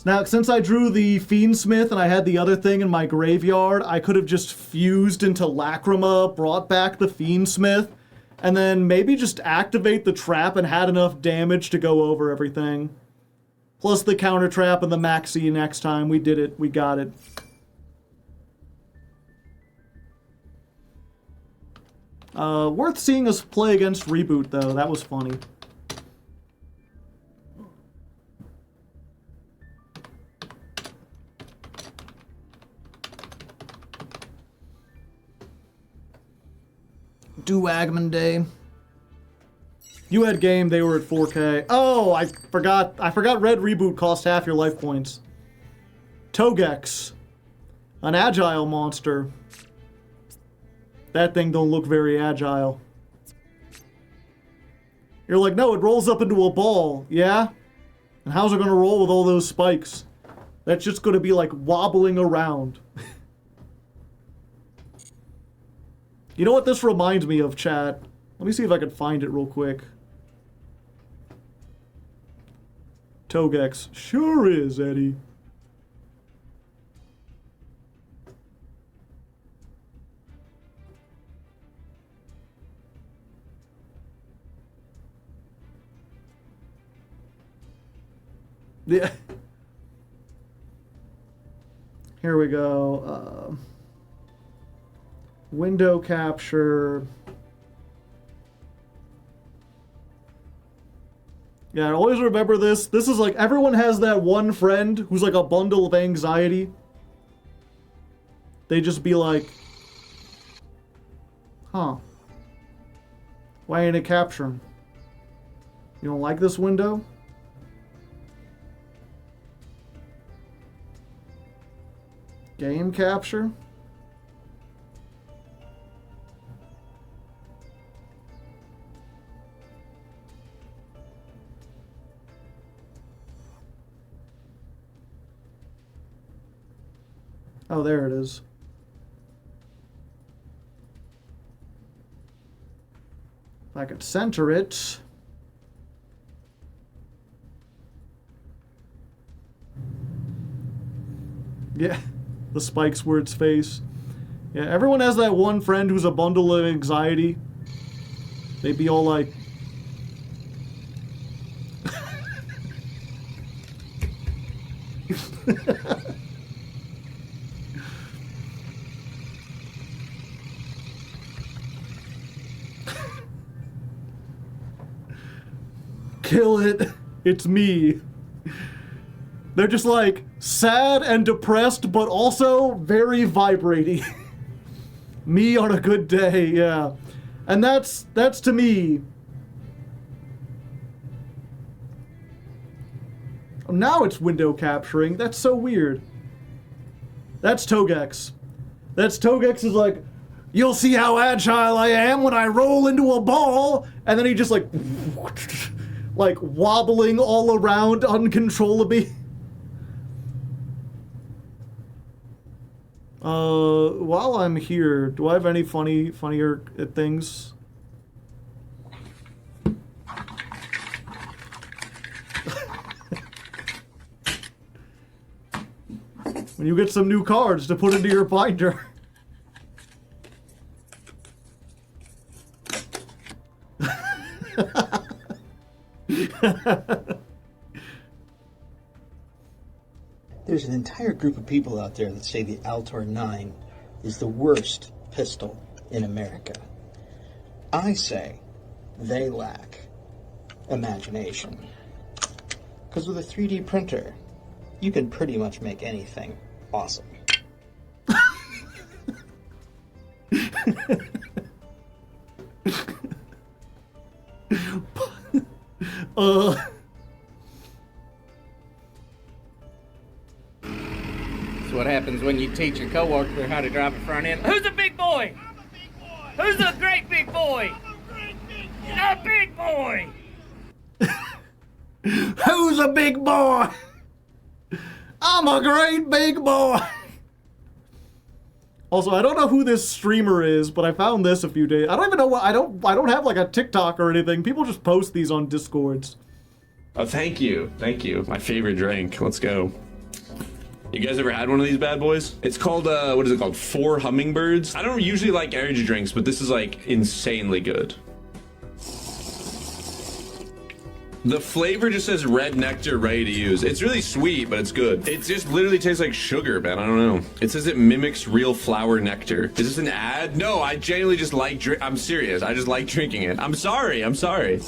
Now, since I drew the Fiendsmith and I had the other thing in my graveyard, I could have just fused into Lacrima, brought back the Fiendsmith, and then maybe just activate the trap and had enough damage to go over everything. Plus the counter trap and the Maxi next time. We did it. We got it. Worth seeing us play against Reboot, though. That was funny. Duagman Day. You had game, they were at 4K. Oh, I forgot Red Reboot cost half your life points. Togex. An agile monster. That thing don't look very agile. You're like, no, it rolls up into a ball. Yeah? And how's it gonna roll with all those spikes? That's just gonna be like wobbling around. You know what this reminds me of, chat? Let me see if I can find it real quick. Togex. Sure is, Eddie. Yeah. Here we go. Window capture. Yeah, always remember this. This is like, everyone has that one friend who's like a bundle of anxiety. They just be like, huh. Why ain't it capturing? You don't like this window? Game capture? Oh, there it is. If I could center it. Yeah, the spikes were its face. Yeah, everyone has that one friend who's a bundle of anxiety. They'd be all like... Kill it. It's me. They're just like sad and depressed, but also very vibrating. Me on a good day, yeah. And that's to me. Now it's window capturing. That's so weird. That's Togex. That's Togex is like, you'll see how agile I am when I roll into a ball, and then he just like wobbling all around uncontrollably. While I'm here, do I have any funnier things? When you get some new cards to put into your binder. There's an entire group of people out there that say the Altor 9 is the worst pistol in America. I say they lack imagination. Because with a 3D printer, you can pretty much make anything awesome. That's what happens when you teach your coworker how to drive a front end. Who's a big boy? I'm a big boy. Who's a great big boy? I'm a big boy. Who's a big boy? I'm a great big boy. Also, I don't know who this streamer is, but I found this a few days. I don't even know what I don't have like a TikTok or anything. People just post these on Discords. Oh, thank you. Thank you. My favorite drink. Let's go. You guys ever had one of these bad boys? It's called, what is it called? 4 Hummingbirds. I don't usually like energy drinks, but this is like insanely good. The flavor just says red nectar ready to use. It's really sweet, but it's good. It just literally tastes like sugar, man. I don't know. It says it mimics real flower nectar. Is this an ad? No, I genuinely just like I'm serious. I just like drinking it. I'm sorry. I'm sorry.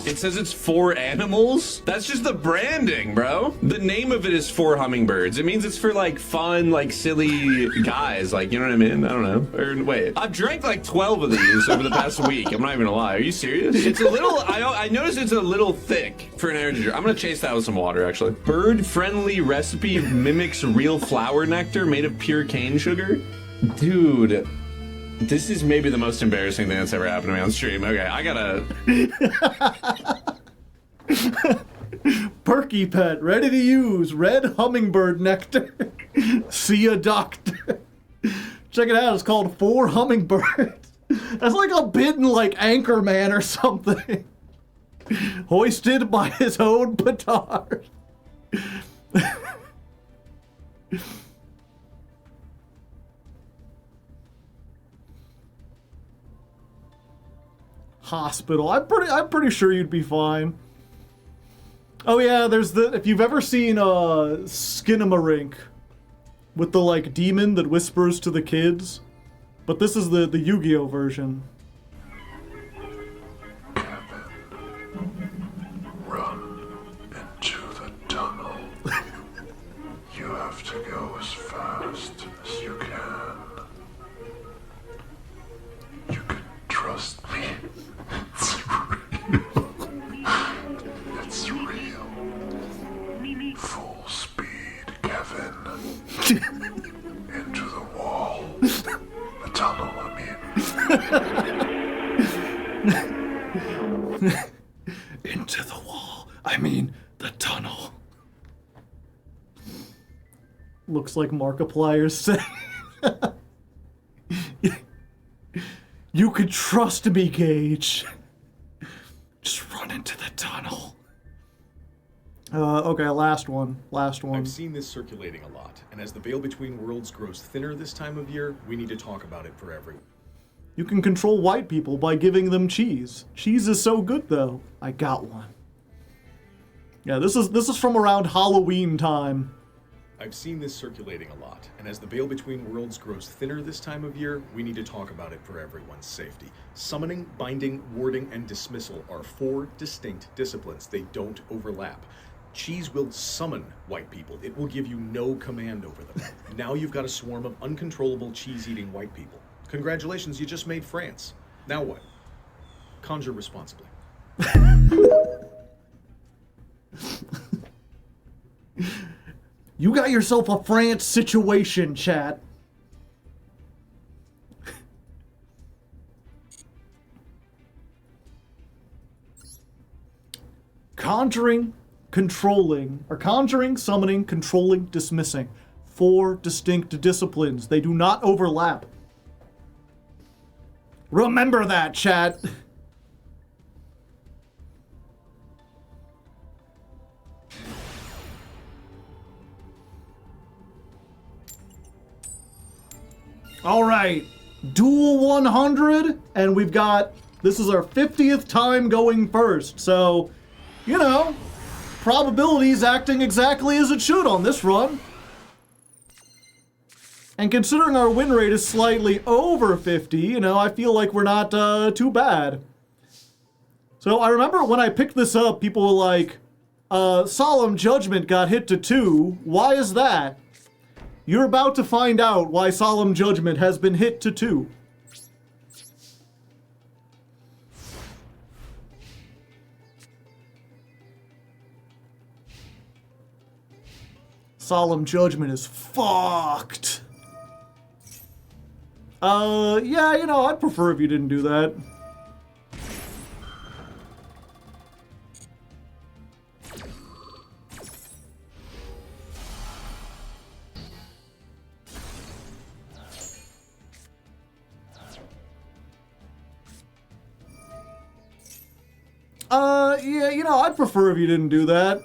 It says it's 4 animals? That's just the branding, bro. The name of it is 4 Hummingbirds. It means it's for like fun, like silly guys. Like, you know what I mean? I don't know. Or wait, I've drank like 12 of these over the past week. I'm not even gonna lie. Are you serious? It's a little, I noticed it's a little thick for an energy drink. I'm gonna chase that with some water, actually. Bird-friendly recipe mimics real flower nectar made of pure cane sugar? Dude. This is maybe the most embarrassing thing that's ever happened to me on stream. Okay, I gotta... Perky Pet, ready to use. Red hummingbird nectar. See a doctor. Check it out, it's called 4 Hummingbirds. That's like a bit in like Anchorman or something. Hoisted by his own petard. Hospital. I'm pretty sure you'd be fine. Oh yeah, there's the, if you've ever seen Skinamarink with the like demon that whispers to the kids, but this is the Yu-Gi-Oh version. Run into the tunnel. You have to go as fast as you can. You can trust me. It's real. It's real. Full speed, Kevin. Into the wall. The tunnel, I mean. Into the wall. I mean, the tunnel. Looks like Markiplier's saying. You could trust me, Gage. Just run into the tunnel. Okay, last one. I've seen this circulating a lot, and as the veil between worlds grows thinner this time of year, we need to talk about it for everyone. You can control white people by giving them cheese. Cheese is so good, though. I got one. Yeah, this is from around Halloween time. I've seen this circulating a lot, and as the veil between worlds grows thinner this time of year, we need to talk about it for everyone's safety. Summoning, binding, warding, and dismissal are 4 distinct disciplines. They don't overlap. Cheese will summon white people. It will give you no command over them. Now you've got a swarm of uncontrollable cheese-eating white people. Congratulations, you just made France. Now what? Conjure responsibly. You got yourself a France situation, chat. Conjuring, summoning, controlling, dismissing. 4 distinct disciplines. They do not overlap. Remember that, chat. All right, duel 100, and we've got, this is our 50th time going first, so, you know, probability's acting exactly as it should on this run. And considering our win rate is slightly over 50, you know, I feel like we're not too bad. So I remember when I picked this up, people were like, Solemn Judgment got hit to 2, why is that? You're about to find out why Solemn Judgment has been hit to 2. Solemn Judgment is fucked. Yeah, you know, I'd prefer if you didn't do that. Yeah, you know, I'd prefer if you didn't do that.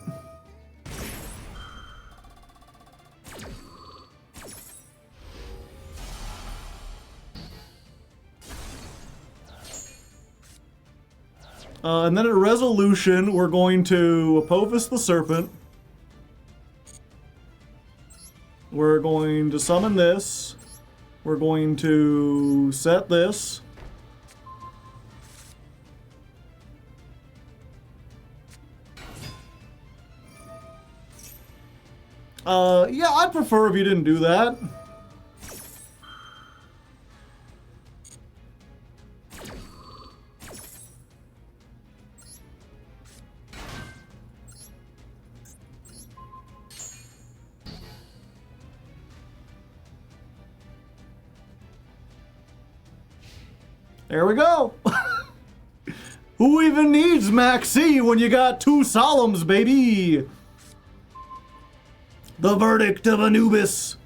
And then at resolution, we're going to Apophis the Serpent. We're going to summon this. We're going to set this. Yeah, I'd prefer if you didn't do that. There we go. Who even needs Maxi when you got 2 Solemns, baby? The Verdict of Anubis.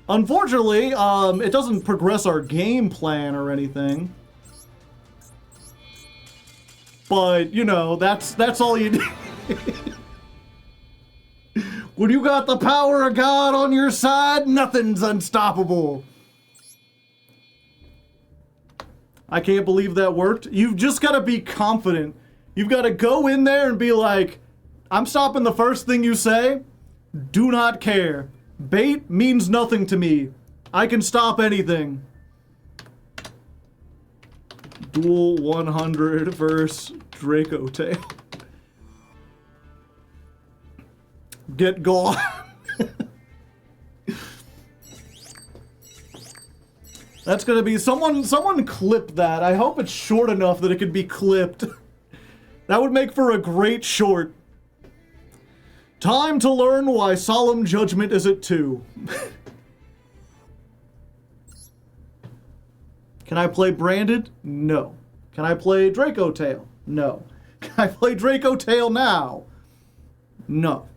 Unfortunately, it doesn't progress our game plan or anything. But, you know, that's all you need. When you got the power of God on your side, nothing's unstoppable. I can't believe that worked. You've just got to be confident. You've got to go in there and be like, I'm stopping the first thing you say. Do not care. Bait means nothing to me. I can stop anything. Duel 100 versus Draco Tail. Get gone. That's gonna be someone clip that. I hope it's short enough that it could be clipped. That would make for a great short. Time to learn why Solemn Judgment is at 2. Can I play Branded? No. Can I play Draco Tail? No. Can I play Draco Tail now? No.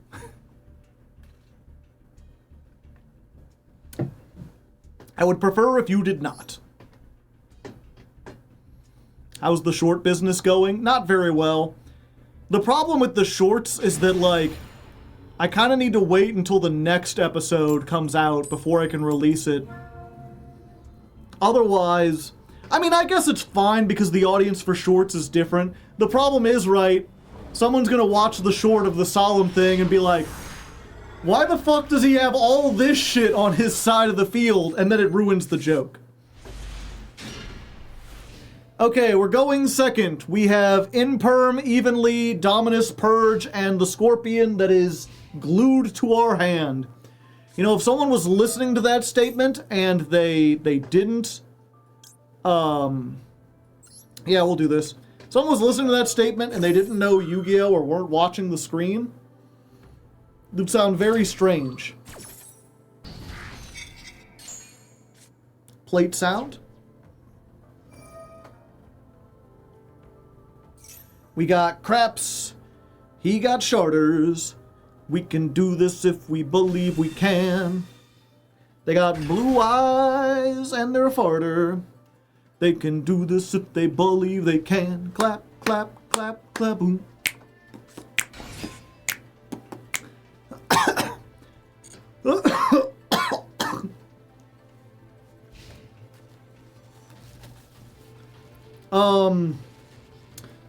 I would prefer if you did not. How's the short business going? Not very well. The problem with the shorts is that, like, I kind of need to wait until the next episode comes out before I can release it. Otherwise, I mean, I guess it's fine because the audience for shorts is different. The problem is, right, someone's gonna watch the short of the solemn thing and be like, why the fuck does he have all this shit on his side of the field? And then it ruins the joke. Okay, we're going second. We have Imperm, Evenly, Dominus, Purge, and the Scorpion that is glued to our hand. You know, if someone was listening to that statement and they didn't... Yeah, we'll do this. Someone was listening to that statement and they didn't know Yu-Gi-Oh! Or weren't watching the screen, it would sound very strange. Plate sound. We got craps. He got charters. We can do this if we believe we can. They got blue eyes and they're a farter. They can do this if they believe they can. Clap, clap, clap, clap, boom.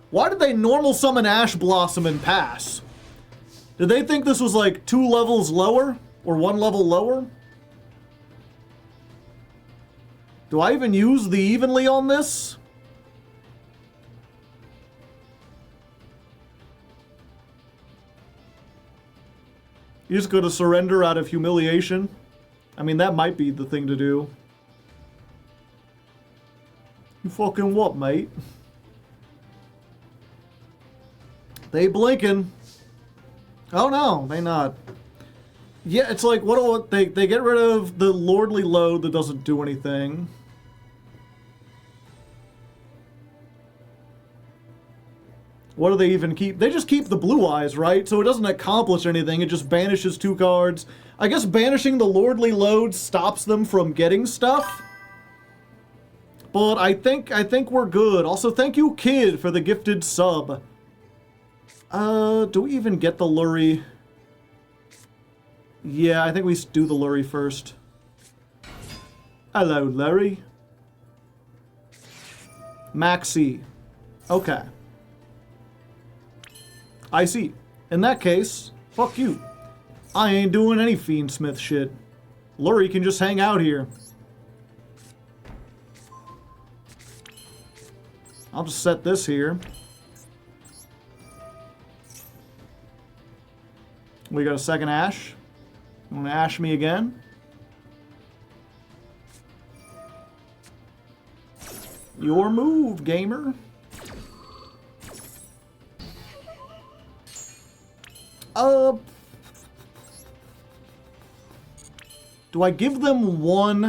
Why did they normal summon Ash Blossom and pass? Did they think this was like 2 levels lower? Or 1 level lower? Do I even use the Evenly on this? You just go to surrender out of humiliation? I mean, that might be the thing to do. You fucking what, mate? They blinking. Oh no, they not. Yeah, it's like, they get rid of the Lordly Load that doesn't do anything. What do they even keep? They just keep the blue eyes, right? So it doesn't accomplish anything, it just banishes 2 cards. I guess banishing the Lordly Load stops them from getting stuff. But I think we're good. Also, thank you, Kid, for the gifted sub. Do we even get the Lurie? Yeah, I think we do the Lurie first. Hello, Lurie. Maxi. Okay. I see. In that case, fuck you. I ain't doing any Fiendsmith shit. Lurie can just hang out here. I'll just set this here. We got a second Ash. You wanna Ash me again? Your move, gamer. Do I give them 1?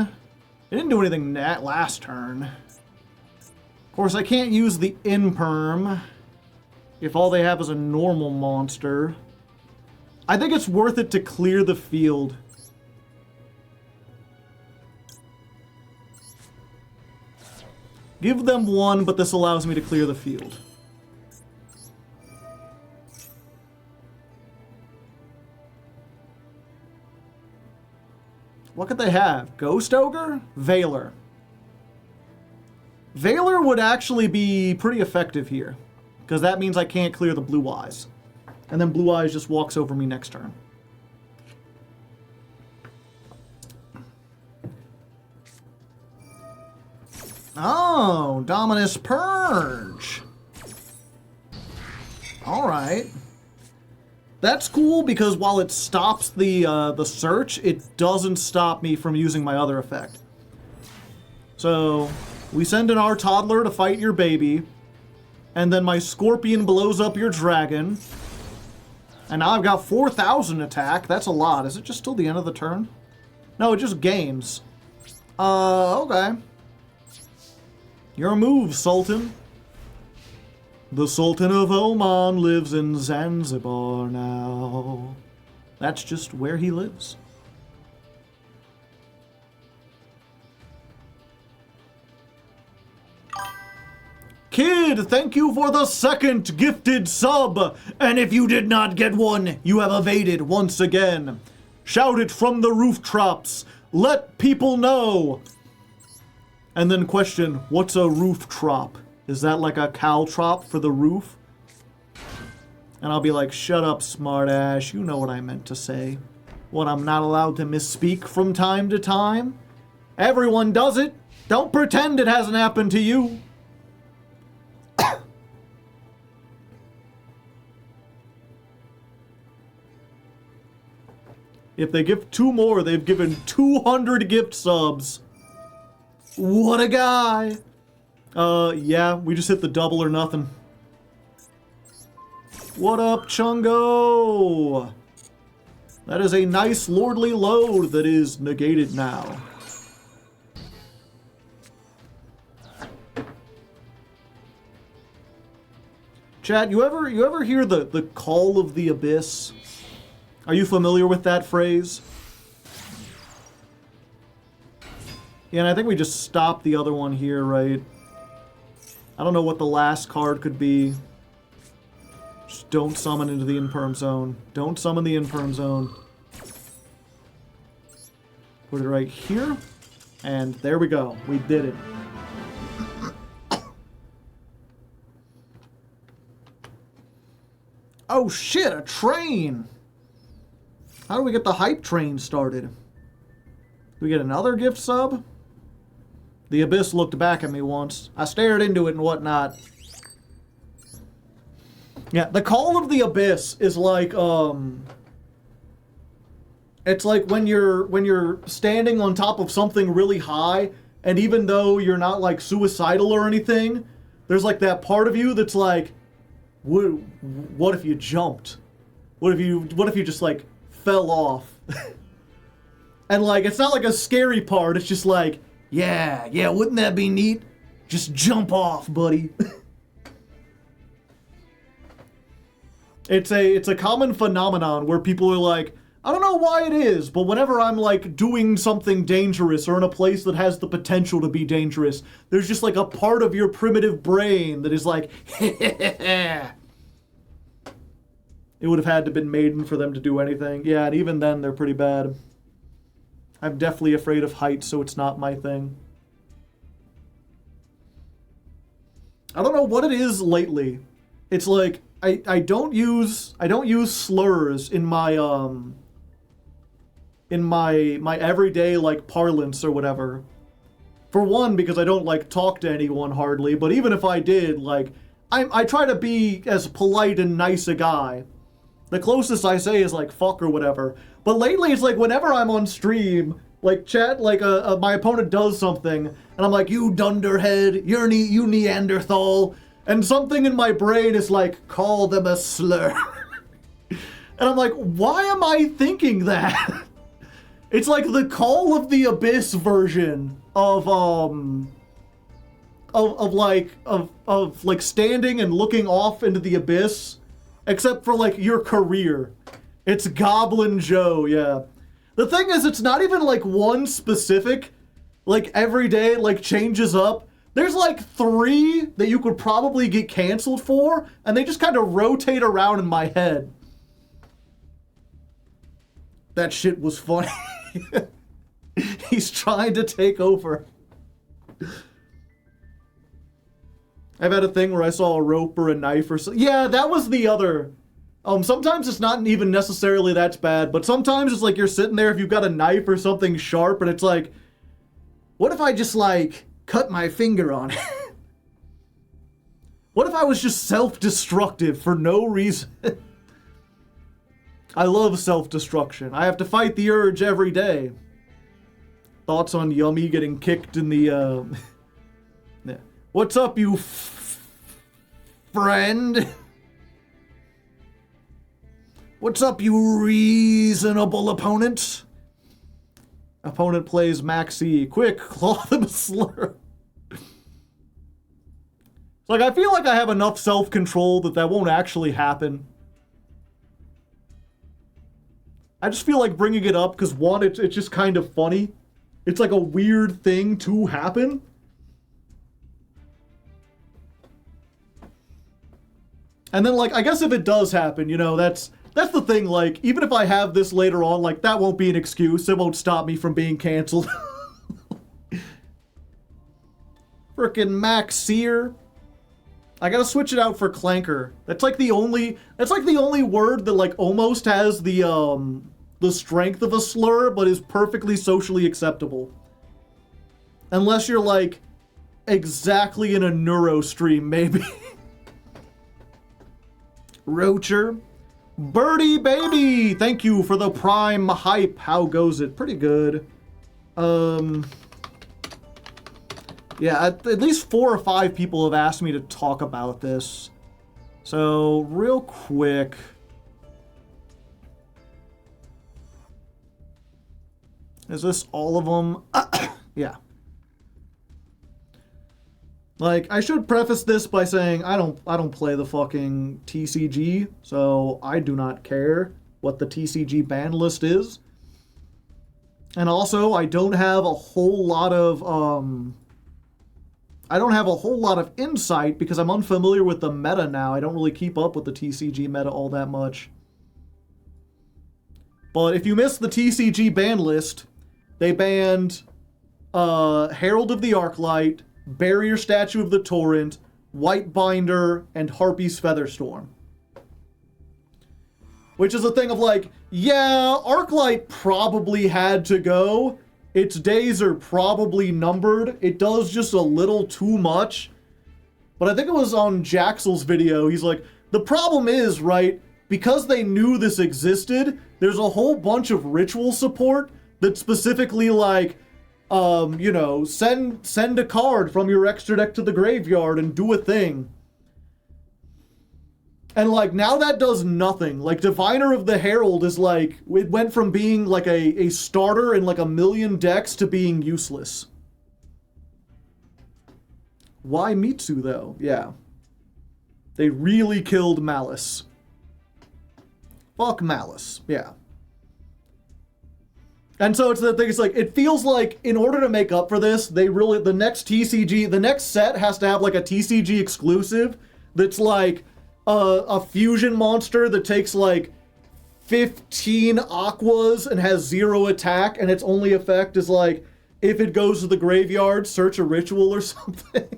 They didn't do anything that last turn. Of course, I can't use the Imperm if all they have is a normal monster. I think it's worth it to clear the field. Give them 1, but this allows me to clear the field. What could they have? Ghost Ogre? Veiler. Veiler would actually be pretty effective here, because that means I can't clear the Blue Eyes. And then Blue Eyes just walks over me next turn. Oh, Dominus Purge. Alright. That's cool because while it stops the search, it doesn't stop me from using my other effect. So, we send in our toddler to fight your baby, and then my Scorpion blows up your dragon. And now I've got 4,000 attack. That's a lot. Is it just till the end of the turn? No, it just games. Okay. Your move, Sultan. The Sultan of Oman lives in Zanzibar now. That's just where he lives. Kid, thank you for the second gifted sub. And if you did not get one, you have evaded once again. Shout it from the rooftops. Let people know. And then question, what's a roof trop? Is that like a caltrop for the roof? And I'll be like, shut up, smartass. You know what I meant to say. What, I'm not allowed to misspeak from time to time? Everyone does it. Don't pretend it hasn't happened to you. If they give 2 more, they've given 200 gift subs. What a guy. Yeah, we just hit the double or nothing. What up, Chungo? That is a nice lordly load that is negated now. Chat, you ever hear the call of the abyss? Are you familiar with that phrase? Yeah, and I think we just stopped the other one here, right? I don't know what the last card could be. Just don't summon into the Imperm Zone. Don't summon the Imperm Zone. Put it right here. And there we go. We did it. Oh shit, a train! How do we get the hype train started? Do we get another gift sub? The Abyss looked back at me once. I stared into it and whatnot. Yeah, the Call of the Abyss is like, it's like when you're standing on top of something really high, and even though you're not like suicidal or anything, there's like that part of you that's like, what if you jumped? What if you just like fell off? And like, it's not like a scary part, it's just like, yeah, wouldn't that be neat? Just jump off, buddy. It's a common phenomenon where people are like, I don't know why it is, but whenever I'm like doing something dangerous or in a place that has the potential to be dangerous, there's just like a part of your primitive brain that is like, it would have had to been Maiden for them to do anything. Yeah, and even then they're pretty bad. I'm definitely afraid of heights, so it's not my thing. I don't know what it is lately. It's like I don't use slurs in my everyday like parlance or whatever. For one, because I don't like talk to anyone hardly, but even if I did, like I try to be as polite and nice a guy. The closest I say is like fuck or whatever. But lately it's like whenever I'm on stream, like chat, like my opponent does something, and I'm like, you dunderhead, you Neanderthal, and something in my brain is like, call them a slur. And I'm like, why am I thinking that? It's like the Call of the Abyss version of like standing and looking off into the abyss, except for like your career. It's Goblin Joe, yeah. The thing is, it's not even like one specific, like every day like changes up. There's like 3 that you could probably get canceled for, and they just kind of rotate around in my head. That shit was funny. He's trying to take over. I've had a thing where I saw a rope or a knife or something. Yeah, that was the other. Sometimes it's not even necessarily that's bad, but sometimes it's like you're sitting there if you've got a knife or something sharp, and it's like, what if I just like cut my finger on it? What if I was just self-destructive for no reason? I love self-destruction. I have to fight the urge every day. Thoughts on Yummy getting kicked in the, yeah. What's up, you friend? What's up, you reasonable opponent? Opponent plays Maxi. Quick, claw them a slur. It's like, I feel like I have enough self-control that won't actually happen. I just feel like bringing it up because, one, it's just kind of funny. It's like a weird thing to happen. And then, like, I guess if it does happen, you know, that's the thing, like, even if I have this later on, like, that won't be an excuse. It won't stop me from being canceled. Frickin' Max Seer. I gotta switch it out for Clanker. That's like the only word that like almost has the strength of a slur, but is perfectly socially acceptable. Unless you're like exactly in a neuro stream, maybe. Rocher. Birdie baby, thank you for the prime hype. How goes it? Pretty good. Yeah, at least 4 or 5 people have asked me to talk about this. So, real quick. Is this all of them? Yeah. Like, I should preface this by saying I don't play the fucking TCG, so I do not care what the TCG ban list is. And also, I don't have a whole lot of insight because I'm unfamiliar with the meta now. I don't really keep up with the TCG meta all that much. But if you missed the TCG ban list, they banned Herald of the Arclight, Barrier Statue of the Torrent, White Binder, and Harpy's Featherstorm. Which is a thing of like, yeah, Arclight probably had to go. Its days are probably numbered. It does just a little too much. But I think it was on Jaxel's video, he's like, the problem is, right, because they knew this existed, there's a whole bunch of ritual support that specifically like, you know, send a card from your extra deck to the graveyard and do a thing. And like, now that does nothing. Like, Diviner of the Herald is like, it went from being like a starter in like a million decks to being useless. Why Mitsu though? Yeah. They really killed Malice. Fuck Malice. Yeah. And so it's the thing, it's like, it feels like in order to make up for this, the next set has to have like a TCG exclusive that's like a fusion monster that takes like 15 aquas and has 0 attack, and its only effect is like, if it goes to the graveyard, search a ritual or something.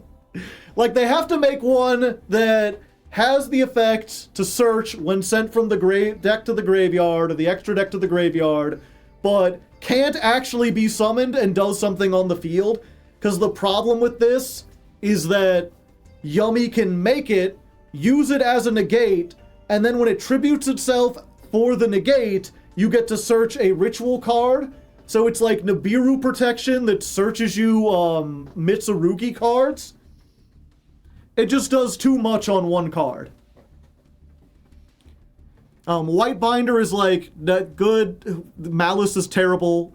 Like, they have to make one that has the effect to search when sent from the deck to the graveyard, or the extra deck to the graveyard, but can't actually be summoned and does something on the field. Because the problem with this is that Yummy can make it, use it as a negate, and then when it tributes itself for the negate, you get to search a ritual card. So it's like Nibiru protection that searches you Mitsurugi cards. It just does too much on one card. White Binder is like that good. Malice is terrible.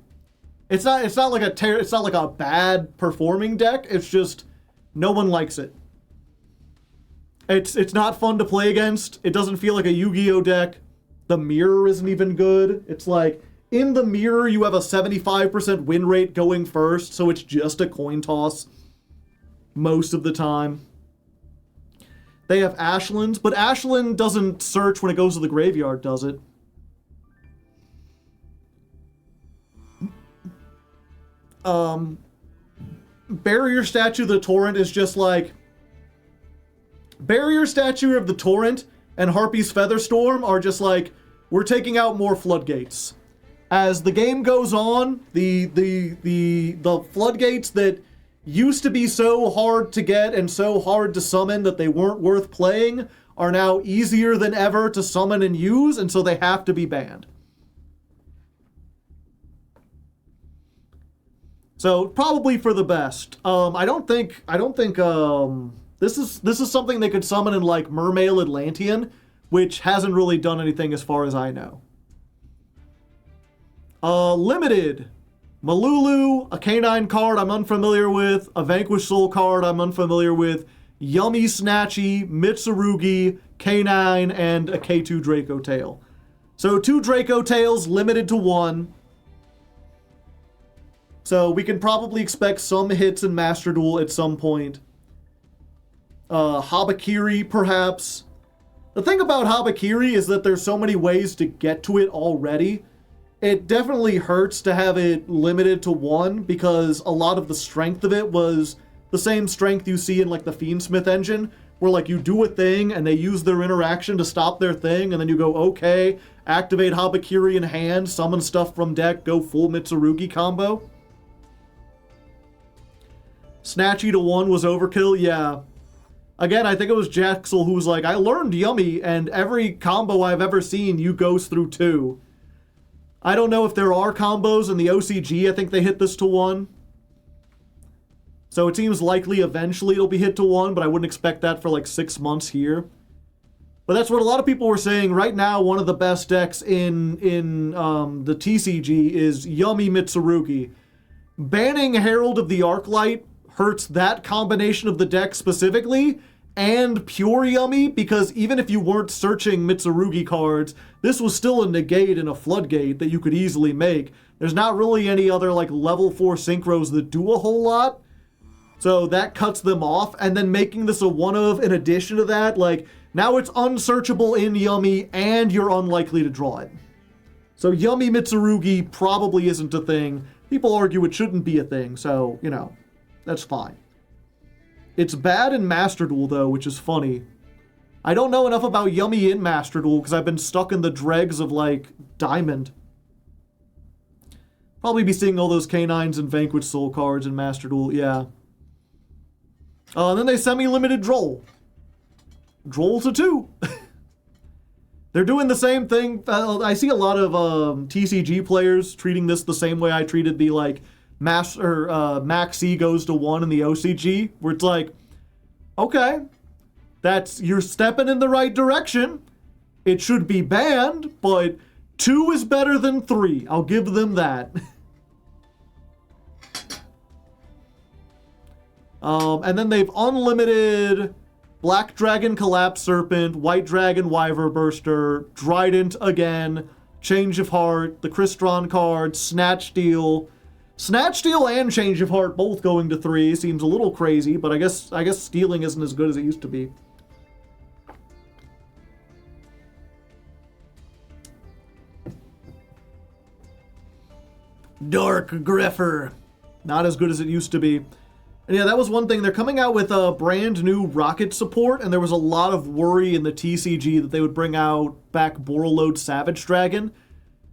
It's not like a bad performing deck. It's just no one likes it. It's not fun to play against. It doesn't feel like a Yu-Gi-Oh deck. The mirror isn't even good. It's like, in the mirror you have a 75% win rate going first, so it's just a coin toss most of the time. They have Ashlands, but Ashland doesn't search when it goes to the graveyard, does it? Barrier Statue of the Torrent is just like, Barrier Statue of the Torrent and Harpy's Featherstorm are just like, we're taking out more floodgates. As the game goes on, the floodgates that used to be so hard to get and so hard to summon that they weren't worth playing are now easier than ever to summon and use, and so they have to be banned. So probably for the best. I don't think this is something they could summon in like Mermail Atlantean, which hasn't really done anything as far as I know. Limited. Malulu, a Canine card I'm unfamiliar with, a Vanquished Soul card I'm unfamiliar with, Yummy Snatchy, Mitsurugi, Canine, and a K2 Draco Tail. So 2 Draco Tails limited to 1. So we can probably expect some hits in Master Duel at some point. Habakiri, perhaps. The thing about Habakiri is that there's so many ways to get to it already. It definitely hurts to have it limited to 1 because a lot of the strength of it was the same strength you see in like the Fiendsmith engine, where like you do a thing and they use their interaction to stop their thing, and then you go, okay, activate Habakiri in hand, summon stuff from deck, go full Mitsurugi combo. Snatchy to 1 was overkill, yeah. Again, I think it was Jaxel who was like, I learned Yummy, and every combo I've ever seen, you goes through 2. I don't know if there are combos in the OCG, I think they hit this to 1. So it seems likely eventually it'll be hit to 1, but I wouldn't expect that for like 6 months here. But that's what a lot of people were saying. Right now, one of the best decks in the TCG is Yummy Mitsurugi. Banning Herald of the Arclight hurts that combination of the deck specifically, and pure Yummy, because even if you weren't searching Mitsurugi cards, this was still a negate and a floodgate that you could easily make. There's not really any other like level 4 synchros that do a whole lot. So that cuts them off, and then making this a one-of in addition to that, like, now it's unsearchable in Yummy, and you're unlikely to draw it. So Yummy Mitsurugi probably isn't a thing. People argue it shouldn't be a thing, so, you know, that's fine. It's bad in Master Duel, though, which is funny. I don't know enough about Yummy in Master Duel, because I've been stuck in the dregs of, like, Diamond. Probably be seeing all those Canines and Vanquish Soul cards in Master Duel, yeah. And then they semi-limited Droll. Droll to 2. They're doing the same thing. I see a lot of TCG players treating this the same way I treated the, like, Maxi goes to 1 in the OCG, where it's like, okay, you're stepping in the right direction. It should be banned, but 2 is better than 3. I'll give them that. And then they've unlimited Black Dragon Collapse Serpent, White Dragon Wyver Burster, Trident again, Change of Heart, the Crystron card, Snatch Steal. Snatch Steal and Change of Heart both going to 3 seems a little crazy, but I guess stealing isn't as good as it used to be. Dark Greffer. Not as good as it used to be. And yeah, that was one thing. They're coming out with a brand new Rocket support, and there was a lot of worry in the TCG that they would bring out back Borreload Savage Dragon,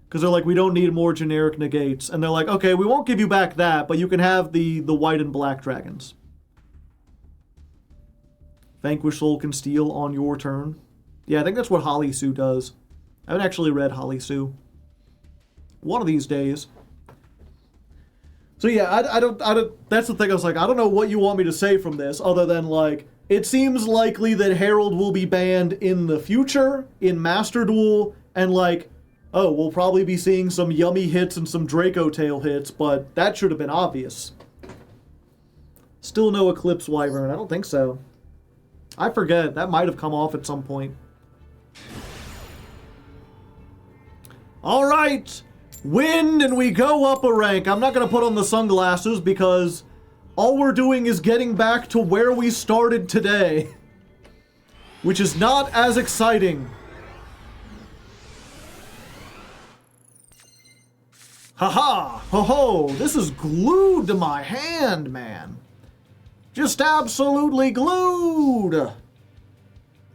because they're like, we don't need more generic negates. And they're like, okay, we won't give you back that, but you can have the white and black dragons. Vanquish Soul can steal on your turn. Yeah, I think that's what Holly Sue does. I haven't actually read Holly Sue. One of these days. So yeah, I don't, that's the thing, I was like, I don't know what you want me to say from this, other than like, it seems likely that Herald will be banned in the future, in Master Duel, and like, oh, we'll probably be seeing some Yummy hits and some Draco Tail hits, but that should have been obvious. Still no Eclipse Wyvern, I don't think so. I forget, that might have come off at some point. Alright! Win, and we go up a rank. I'm not going to put on the sunglasses because all we're doing is getting back to where we started today, which is not as exciting. Haha! Ho-ho! This is glued to my hand, man. Just absolutely glued!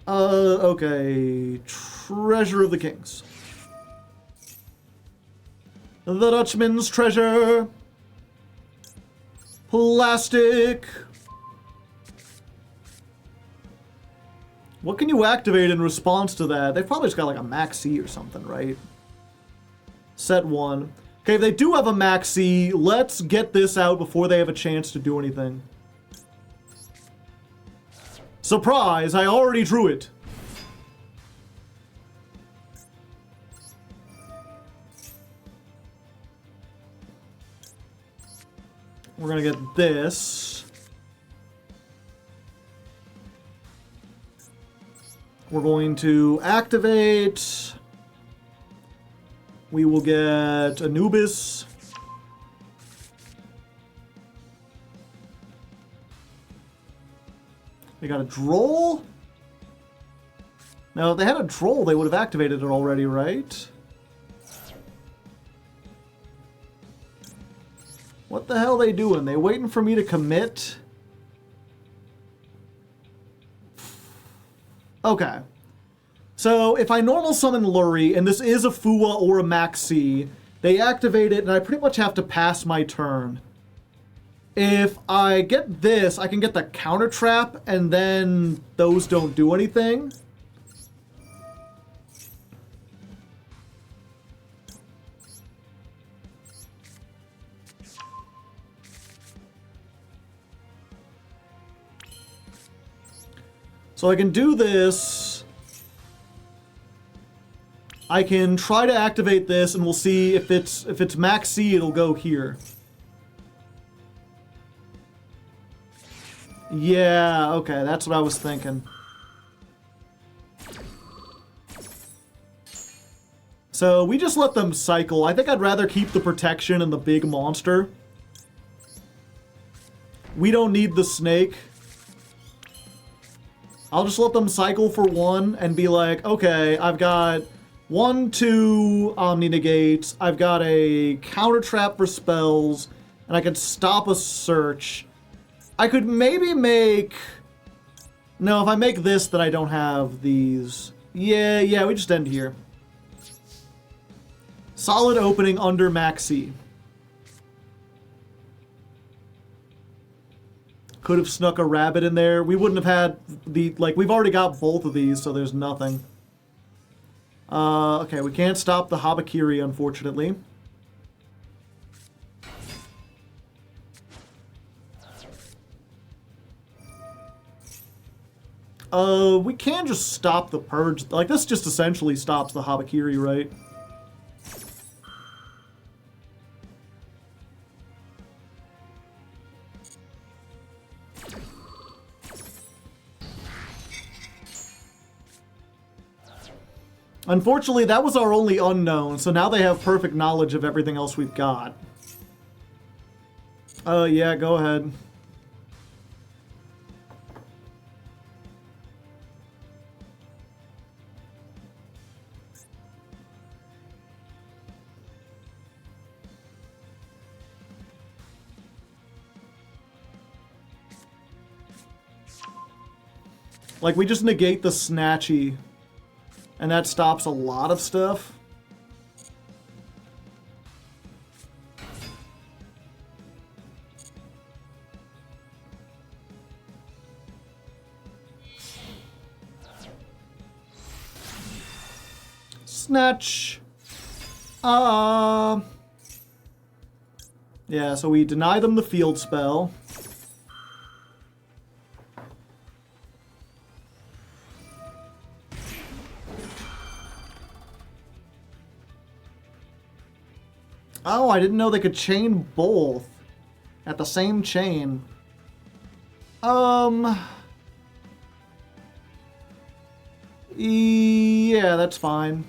Okay. Treasure of the Kings. The Dutchman's Treasure. Plastic. What can you activate in response to that? They've probably just got like a Max C or something, right? Set 1. Okay, if they do have a Max C, let's get this out before they have a chance to do anything. Surprise! I already drew it. We're gonna get this. We're going to activate. We will get Anubis. They got a Droll? Now, if they had a Droll, they would have activated it already, right? What the hell are they doing? They waiting for me to commit? Okay. So if I normal summon Lurie, and this is a Fua or a Maxi, they activate it, and I pretty much have to pass my turn. If I get this, I can get the counter trap, and then those don't do anything. So I can do this. I can try to activate this, and we'll see if it's Max C, it'll go here. Yeah, okay, that's what I was thinking. So we just let them cycle. I think I'd rather keep the protection and the big monster. We don't need the snake. I'll just let them cycle for one and be like, okay, I've got 1, 2 Omni Negates, I've got a counter trap for spells, and I can stop a search. I could maybe make... No, if I make this, then I don't have these. Yeah, we just end here. Solid opening under Maxi. Could have snuck a rabbit in there. We wouldn't have had the... Like, we've already got both of these, so there's nothing. Okay, we can't stop the Habakiri, unfortunately. We can just stop the Purge. Like, this just essentially stops the Habakiri, right? Unfortunately, that was our only unknown, so now they have perfect knowledge of everything else we've got. Yeah, go ahead. Like, we just negate the Snatchy. And that stops a lot of stuff. Snatch. Yeah, so we deny them the field spell. Oh, I didn't know they could chain both at the same chain. Yeah, that's fine.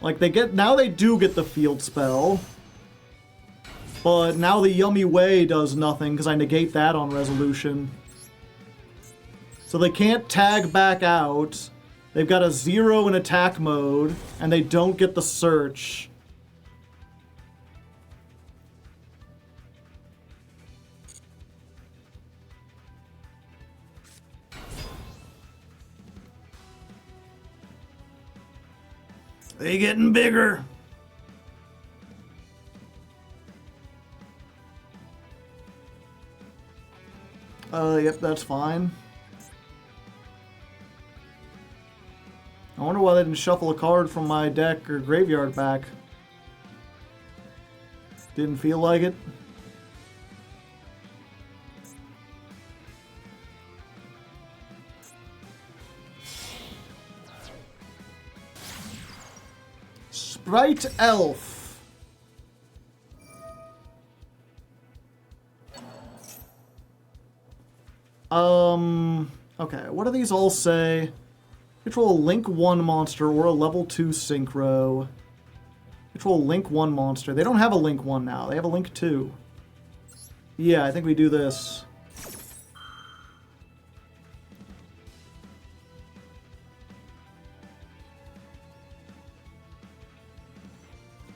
Like, now they do get the field spell. But now the Yummy Way does nothing because I negate that on resolution. So they can't tag back out. They've got a 0 in attack mode, and they don't get the search. They getting bigger. Yep, that's fine. I wonder why they didn't shuffle a card from my deck or graveyard back. Didn't feel like it. Sprite Elf. Okay, what do these all say? Control a Link 1 monster or a level 2 Synchro. Control a Link 1 monster. They don't have a Link 1 now. They have a Link 2. Yeah, I think we do this.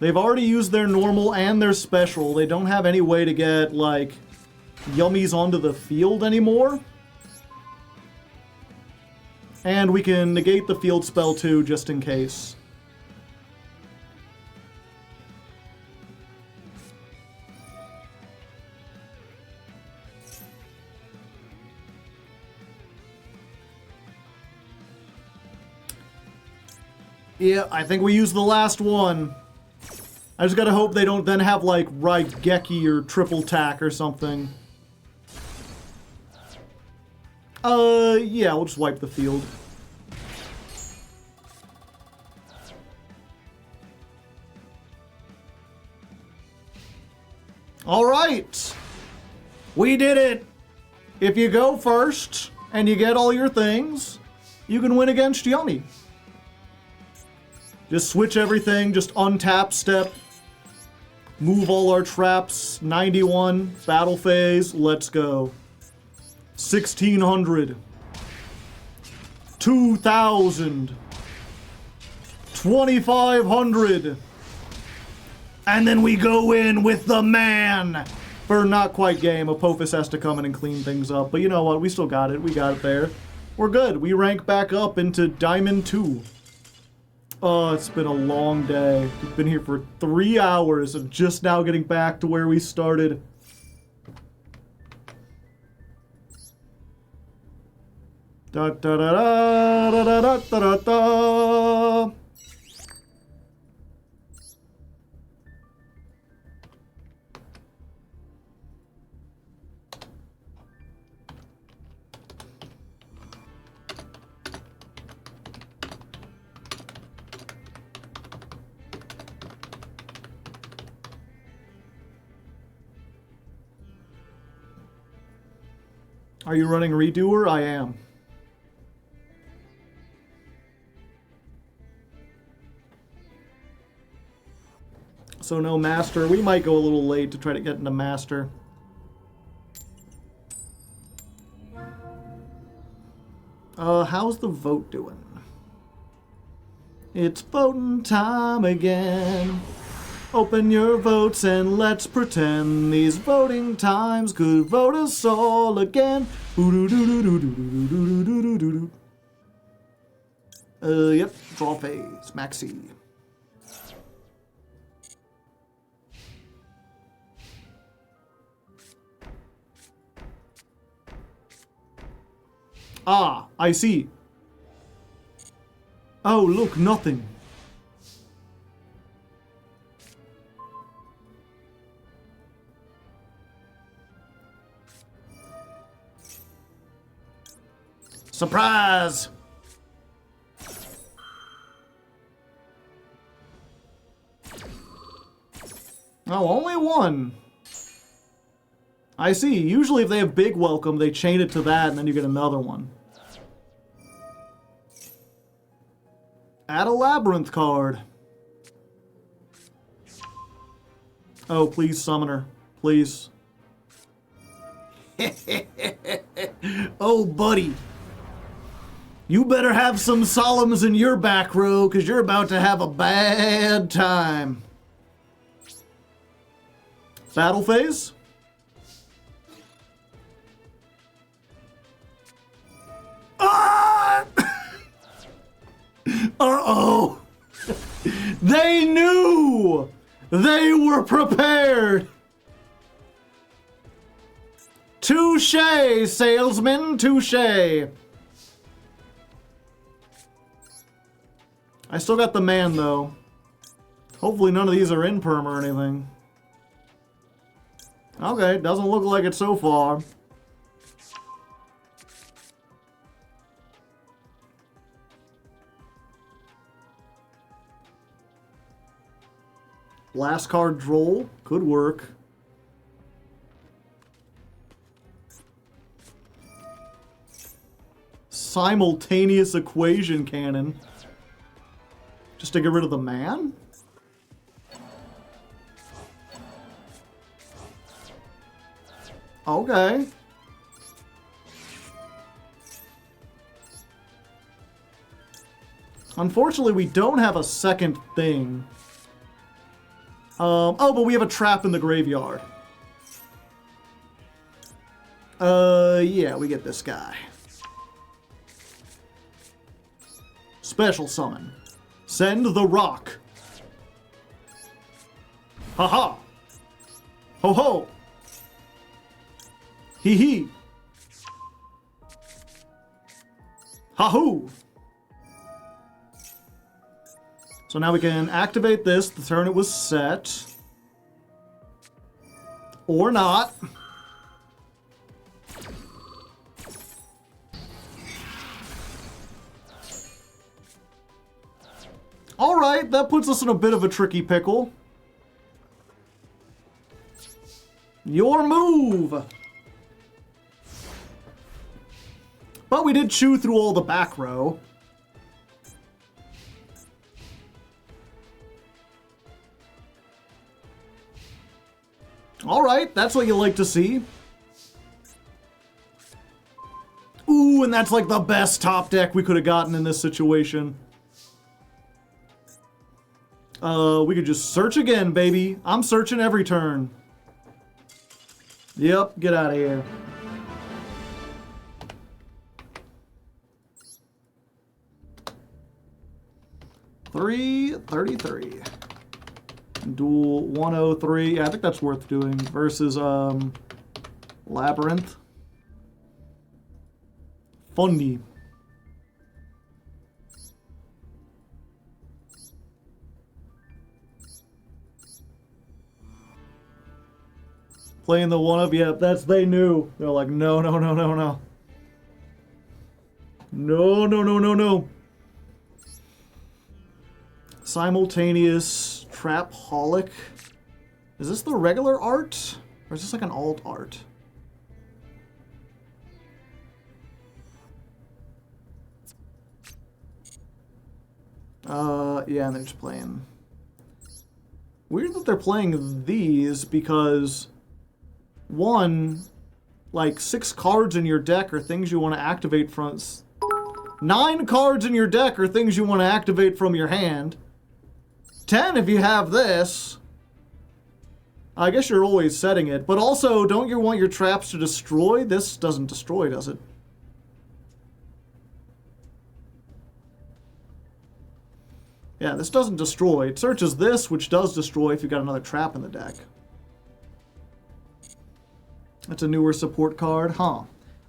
They've already used their normal and their special. They don't have any way to get, like, yummies onto the field anymore. And we can negate the field spell too, just in case. Yeah, I think we used the last one. I just gotta hope they don't then have, like, Raigeki or Triple Tack or something. Yeah, we'll just wipe the field. Alright! We did it! If you go first, and you get all your things, you can win against Yummy. Just switch everything, just untap step. Move all our traps. 91, battle phase, let's go. 1600. 2000. 2500. And then we go in with the man. For not quite game, Apophis has to come in and clean things up. But you know what? We still got it. We got it there. We're good. We rank back up into Diamond 2. Oh, it's been a long day. We've been here for 3 hours and just now getting back to where we started. Da da da da da da da da da. Are you running Redoer? I am. So no Master. We might go a little late to try to get into Master. How's the vote doing? It's voting time again. Open your votes and let's pretend these voting times could vote us all again. Yep, draw phase, Maxi. Ah, I see. Oh, look, nothing. Surprise! Oh, only one. I see. Usually if they have big welcome, they chain it to that and then you get another one. Add a labyrinth card. Oh, please, summoner. Please. Oh, buddy. You better have some solemns in your back row, because you're about to have a bad time. Battle phase? Ah! Uh-oh. They knew! They were prepared! Touche, salesman, touche. I still got the man, though. Hopefully none of these are in perm or anything. Okay, doesn't look like it so far. Last card droll. Could work. Simultaneous equation cannon. Just to get rid of the man? Okay. Unfortunately, we don't have a second thing. Oh, but we have a trap in the graveyard. Yeah, we get this guy. Special summon. Send the rock. Haha. Ho ho. Hee hee. Ha hoo. So now we can activate this the turn it was set. Or not. Alright, that puts us in a bit of a tricky pickle. Your move! But we did chew through all the back row. Alright, that's what you like to see. Ooh, and that's like the best top deck we could have gotten in this situation. We could just search again, baby. I'm searching every turn. Yep, get out of here. $333. Duel 103. Yeah, I think that's worth doing. Versus Labyrinth. Funny. Playing the one of, yeah, that's they knew. They're like, no, no, no, no, no. No, no, no, no, no. Simultaneous Trap-holic. Is this the regular art? Or is this like an alt art? Yeah, and they're just playing. Weird that they're playing these because one, like 6 cards in your deck are things you want to activate from. 9 cards in your deck are things you want to activate from your hand. 10 if you have this. I guess you're always setting it, but also, don't you want your traps to destroy? This doesn't destroy, does it? Yeah, this doesn't destroy. It searches this, which does destroy if you've got another trap in the deck. That's a newer support card, huh?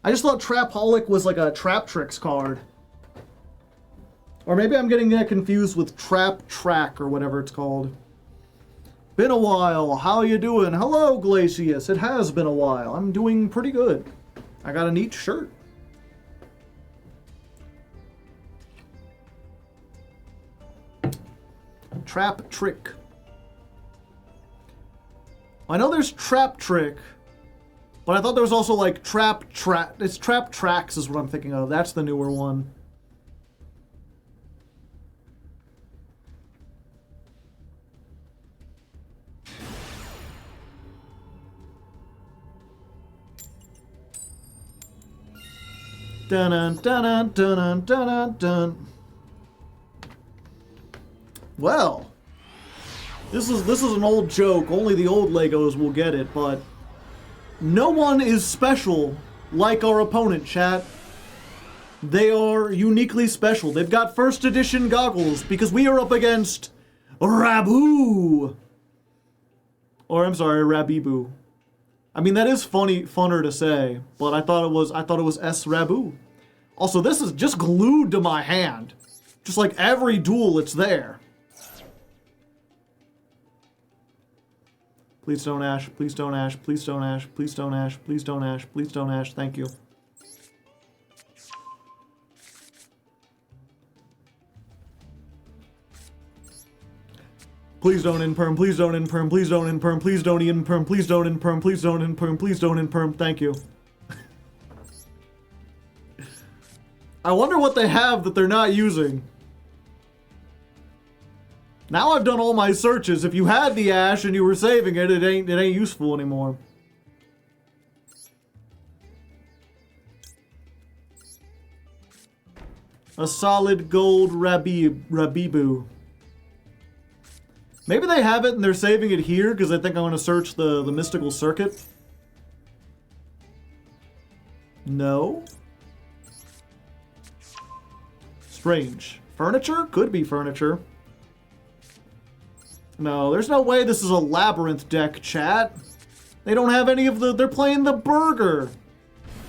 I just thought Trap-holic was like a Trap Tricks card. Or maybe I'm getting that confused with Trap Track or whatever it's called. Been a while. How you doing? Hello, Glacius. It has been a while. I'm doing pretty good. I got a neat shirt. Trap Trick. I know there's Trap Trick, but I thought there was also like Trap Track. It's Trap Tracks is what I'm thinking of. That's the newer one. Dun dun dun dun dun dun dun. Well, this is an old joke. Only the old Legos will get it, but no one is special like our opponent, chat. They are uniquely special. They've got first edition goggles because we are up against Rabu. Or I'm sorry, Rabibu. I mean, that is funner to say, but I thought it was S Rabu. Also, this is just glued to my hand. Just like every duel, it's there. Please don't Ash, please don't Ash, please don't Ash, please don't Ash, please don't Ash, please don't Ash, thank you. Please don't in-perm, please don't in-perm, please don't in-perm, please don't in-perm, please don't in-perm, please don't in-perm, please don't in-perm, thank you. I wonder what they have that they're not using. Now I've done all my searches. If you had the Ash and you were saving it, it ain't useful anymore. A solid gold Rabibu. Maybe they have it and they're saving it here because I think I want to search the mystical circuit. No. Strange. Furniture? Could be furniture. No, there's no way this is a labyrinth deck, chat. They don't have any of the... They're playing the burger.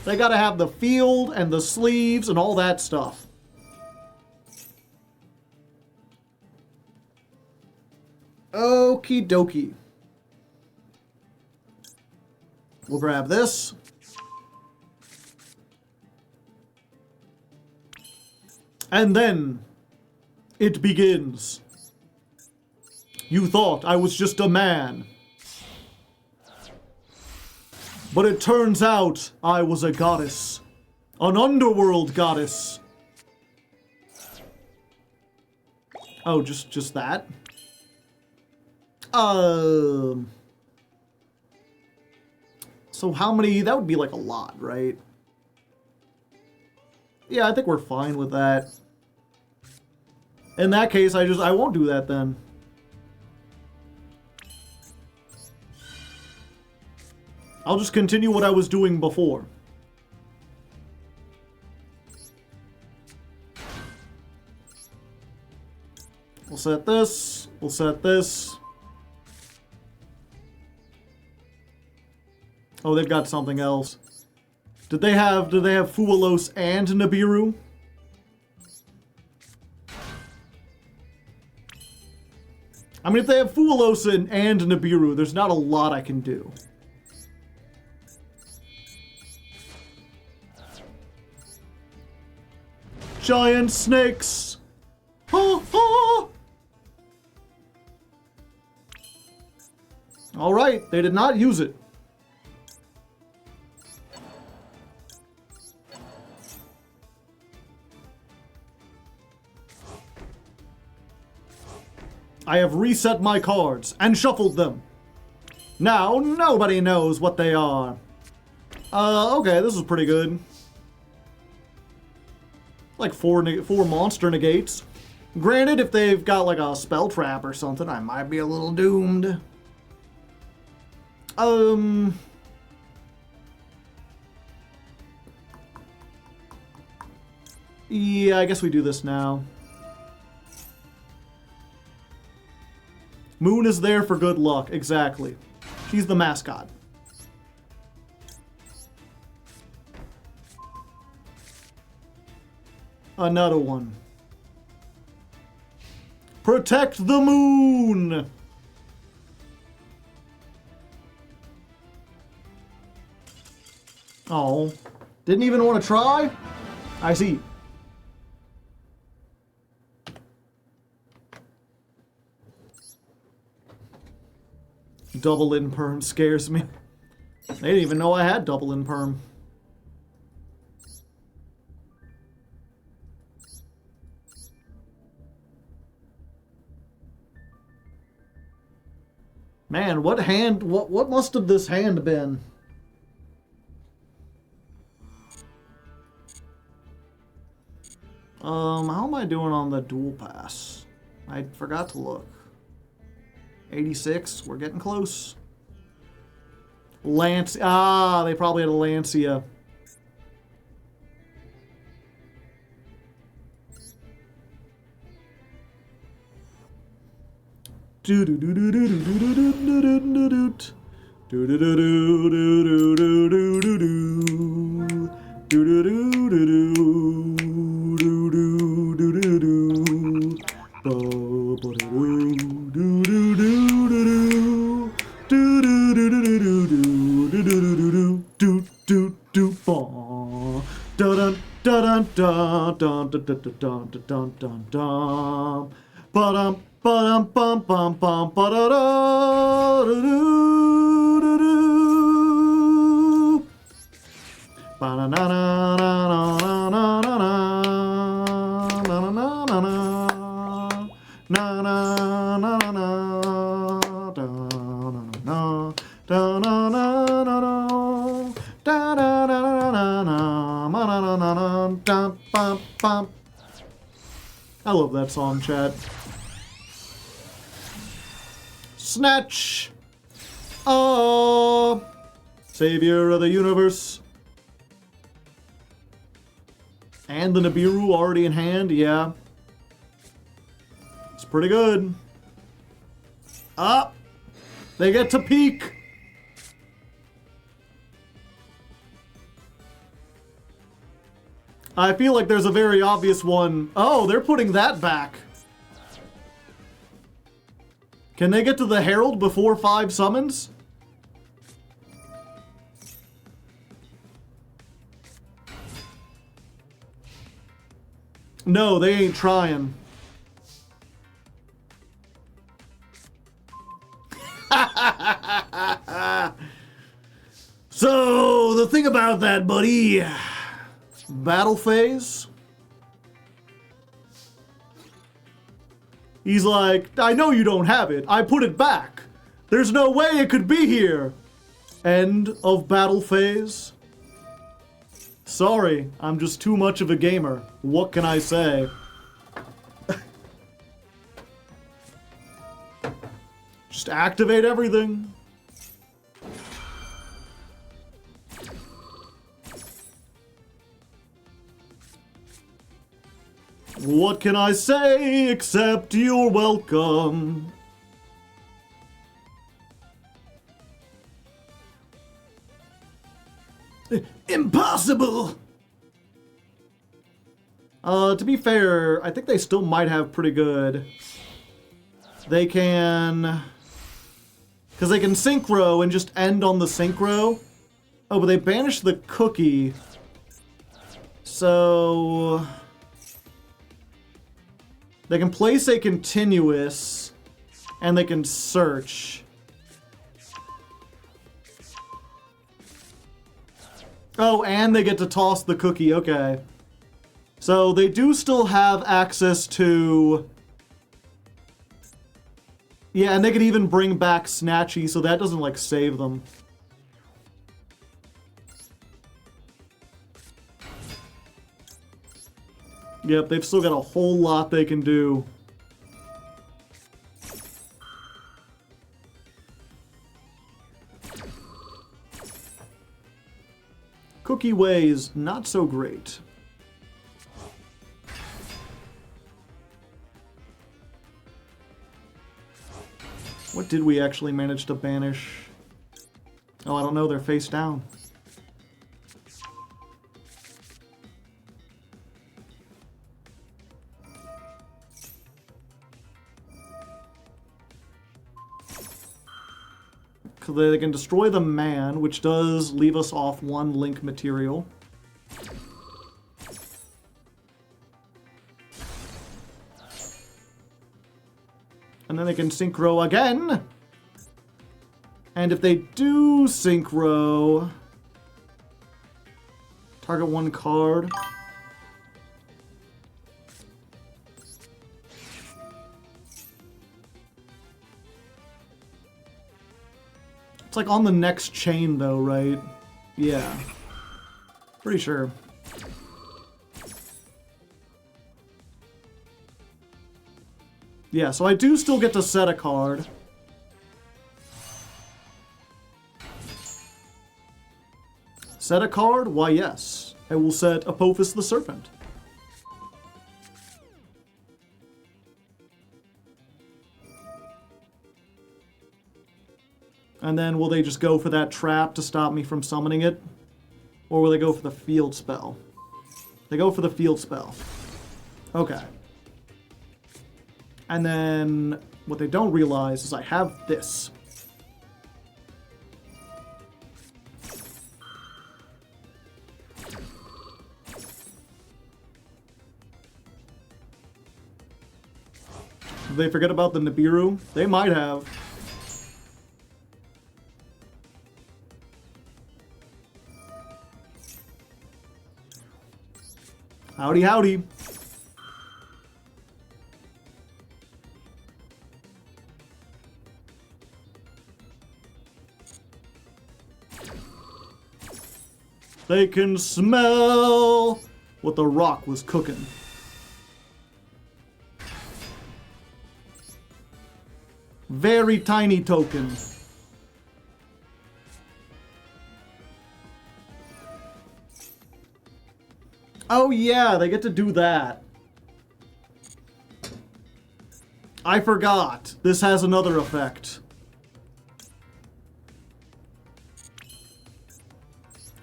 They gotta have the field and the sleeves and all that stuff. Okie dokie. We'll grab this. And then it begins. You thought I was just a man. But it turns out I was a goddess. An underworld goddess. Oh, just that? So how many? That would be like a lot, right? Yeah, I think we're fine with that. In that case, I won't do that then. I'll just continue what I was doing before. We'll set this. We'll set this. Oh, they've got something else. Did they have Fualos and Nibiru? I mean, if they have Fualos and Nibiru, there's not a lot I can do. Giant snakes! Ha ha! Alright, they did not use it. I have reset my cards and shuffled them. Now nobody knows what they are. Okay, this is pretty good. Like four monster negates. Granted, if they've got like a spell trap or something, I might be a little doomed. Yeah, I guess we do this now. Moon is there for good luck, exactly. She's the mascot. Another one. Protect the moon! Oh, didn't even want to try? I see. Double in perm scares me. They didn't even know I had double in perm. Man, what must have this hand been? How am I doing on the dual pass? I forgot to look. 86, we're getting close. They probably had a Lancia. I love that song, chat. Snatch! Savior of the universe. And the Nibiru already in hand, yeah. It's pretty good. Up! They get to peek! I feel like there's a very obvious one. Oh, they're putting that back. Can they get to the Herald before 5 summons? No, they ain't trying. So, the thing about that, buddy... Battle phase. He's like, I know you don't have it. I put it back. There's no way it could be here. End of battle phase. Sorry, I'm just too much of a gamer. What can I say? Just activate everything. What can I say except you're welcome? Impossible! To be fair, I think they still might have pretty good. They can... Because they can synchro and just end on the synchro. Oh, but they banished the cookie. So... They can place a continuous, and they can search. Oh, and they get to toss the cookie, okay. So they do still have access to... Yeah, and they can even bring back Snatchy, so that doesn't, like, save them. Yep, they've still got a whole lot they can do. Cookie Ways, not so great. What did we actually manage to banish? Oh, I don't know, they're face down. They can destroy the man, which does leave us off 1 link material. And then they can synchro again. And if they do synchro, target 1 card. It's like on the next chain though, right? Yeah. Pretty sure. Yeah, so I do still get to set a card. Set a card? Why, yes. I will set Apophis the Serpent. And then will they just go for that trap to stop me from summoning it? Or will they go for the field spell? They go for the field spell. Okay. And then what they don't realize is I have this. Did they forget about the Nibiru? They might have. Howdy, howdy. They can smell what the rock was cooking. Very tiny token. Oh yeah, they get to do that. I forgot. This has another effect.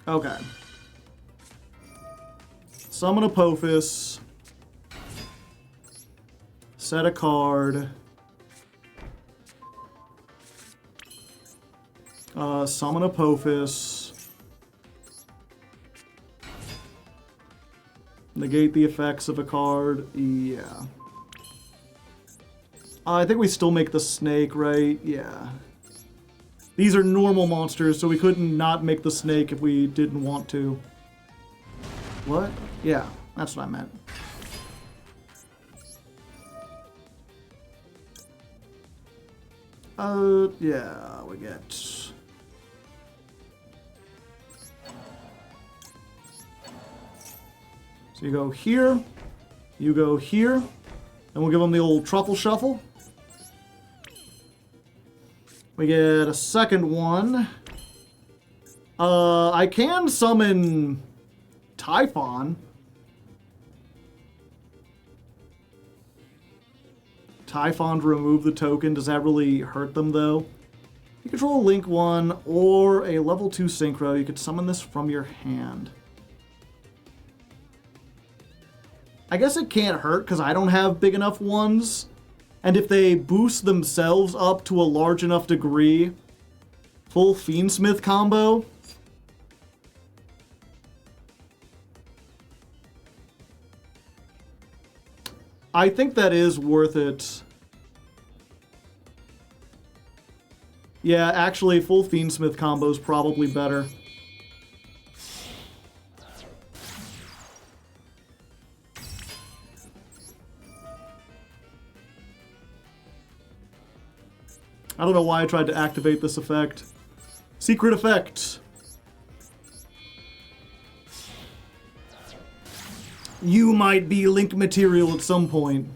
Okay. Summon Apophis. Set a card. Summon Apophis. Negate the effects of a card. Yeah. I think we still make the snake, right? Yeah. These are normal monsters, so we couldn't not make the snake if we didn't want to. What? Yeah, that's what I meant. Yeah, we get... So you go here, you go here, and we'll give them the old truffle shuffle. We get a second one. I can summon Typhon. Typhon to remove the token. Does that really hurt them, though? You control a Link 1 or a level 2 Synchro. You could summon this from your hand. I guess it can't hurt because I don't have big enough ones. And if they boost themselves up to a large enough degree, full Fiendsmith combo. I think that is worth it. Yeah, actually, full Fiendsmith combo is probably better. I don't know why I tried to activate this effect. Secret effect. You might be Link material at some point.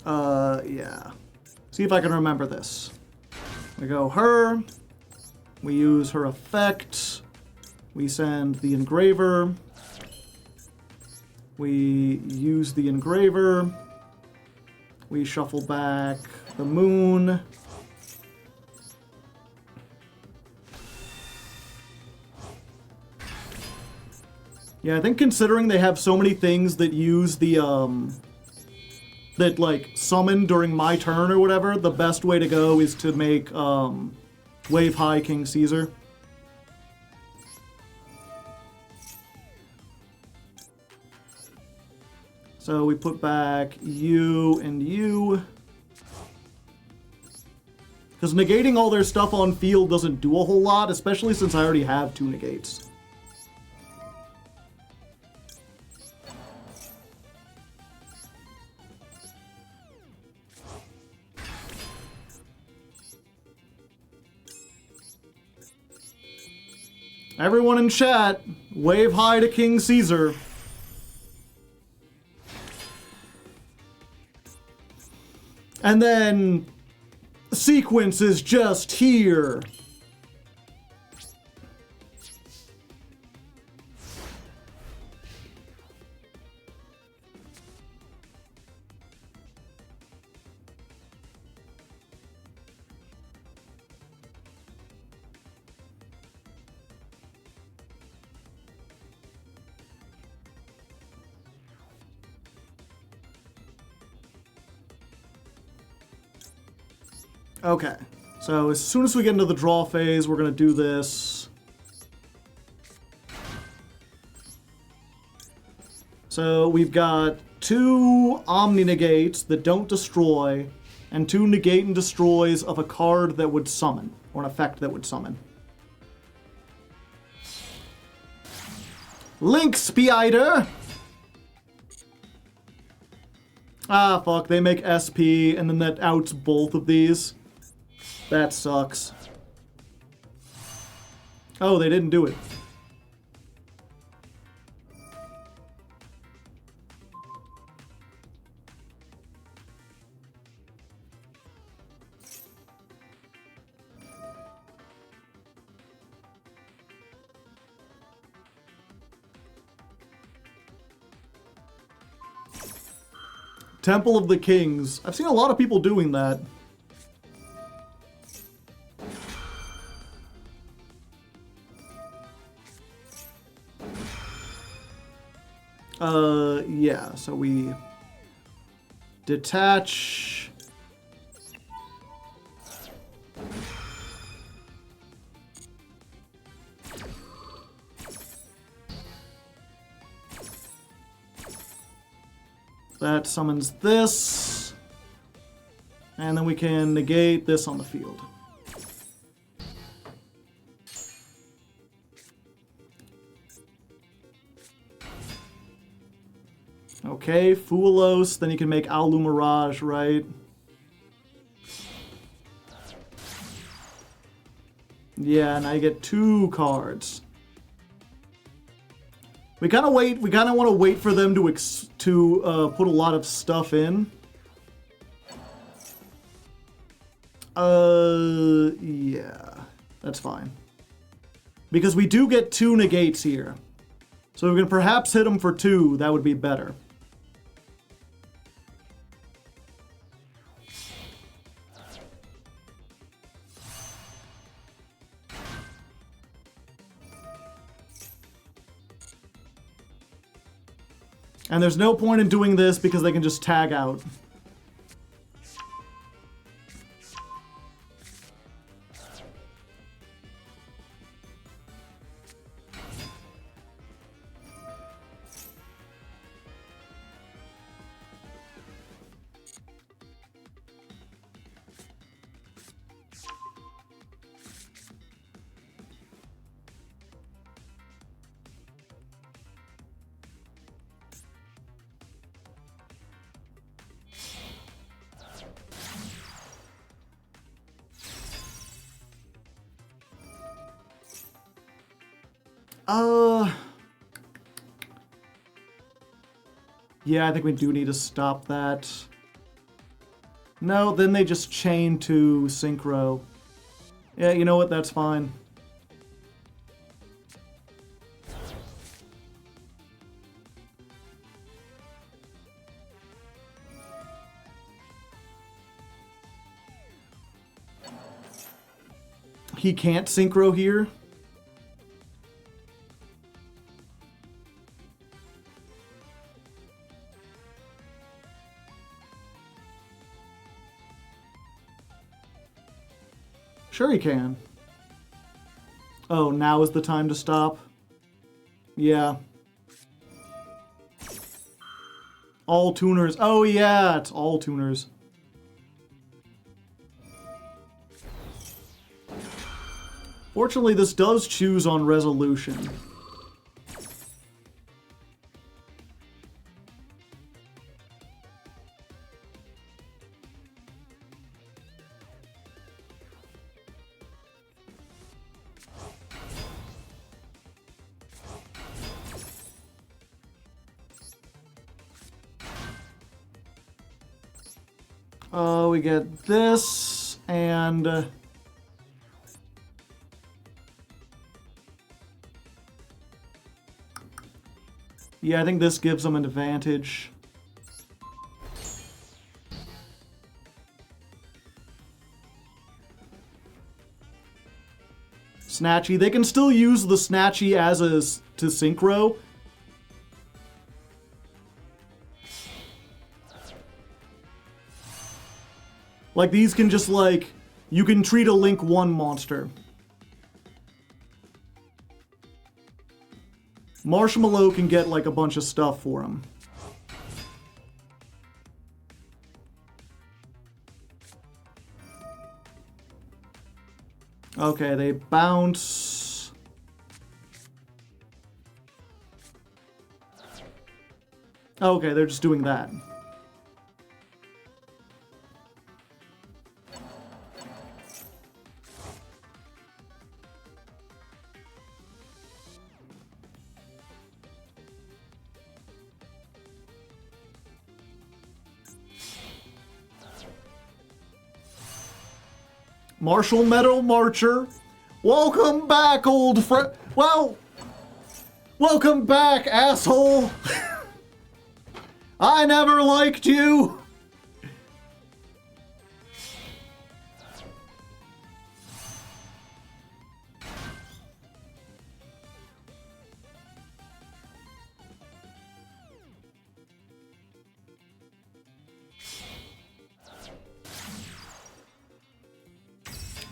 Yeah. See if I can remember this. We go her. We use her effect. We send the engraver. We use the engraver. We shuffle back the moon. Yeah, I think considering they have so many things that use the, that, like, summon during my turn or whatever, the best way to go is to make, Wave High King Caesar. So we put back you and you. Because negating all their stuff on field doesn't do a whole lot, especially since I already have 2 negates. Everyone in chat, wave high to King Caesar. And then sequence is just here. Okay, so as soon as we get into the draw phase, we're going to do this. So we've got 2 Omni-Negates that don't destroy, and 2 Negate and Destroys of a card that would summon, or an effect that would summon. Link Spider! Ah, fuck, they make SP, and then that outs both of these. That sucks. Oh, they didn't do it. Temple of the Kings. I've seen a lot of people doing that. Yeah, so we detach. That summons this. And then we can negate this on the field. Okay, Fuelos, then you can make Aulu Mirage, right? Yeah, now you get 2 cards. We kind of want to wait for them to put a lot of stuff in. Yeah, that's fine. Because we do get 2 negates here. So if we can perhaps hit them for 2, that would be better. And there's no point in doing this because they can just tag out. Yeah, I think we do need to stop that. No, then they just chain to Synchro. Yeah, you know what? That's fine. He can't Synchro here. Sure he can. Oh, now is the time to stop? Yeah. All tuners. Oh yeah, it's all tuners. Fortunately, this does choose on resolution. We get this, and... yeah, I think this gives them an advantage. Snatchy. They can still use the Snatchy as to Synchro. Like, these can just, like, you can treat a Link 1 monster. Marshmallow can get, like, a bunch of stuff for him. Okay, they bounce. Okay, they're just doing that. Marshall Metal Marcher, welcome back, old friend. Well, welcome back, asshole. I never liked you!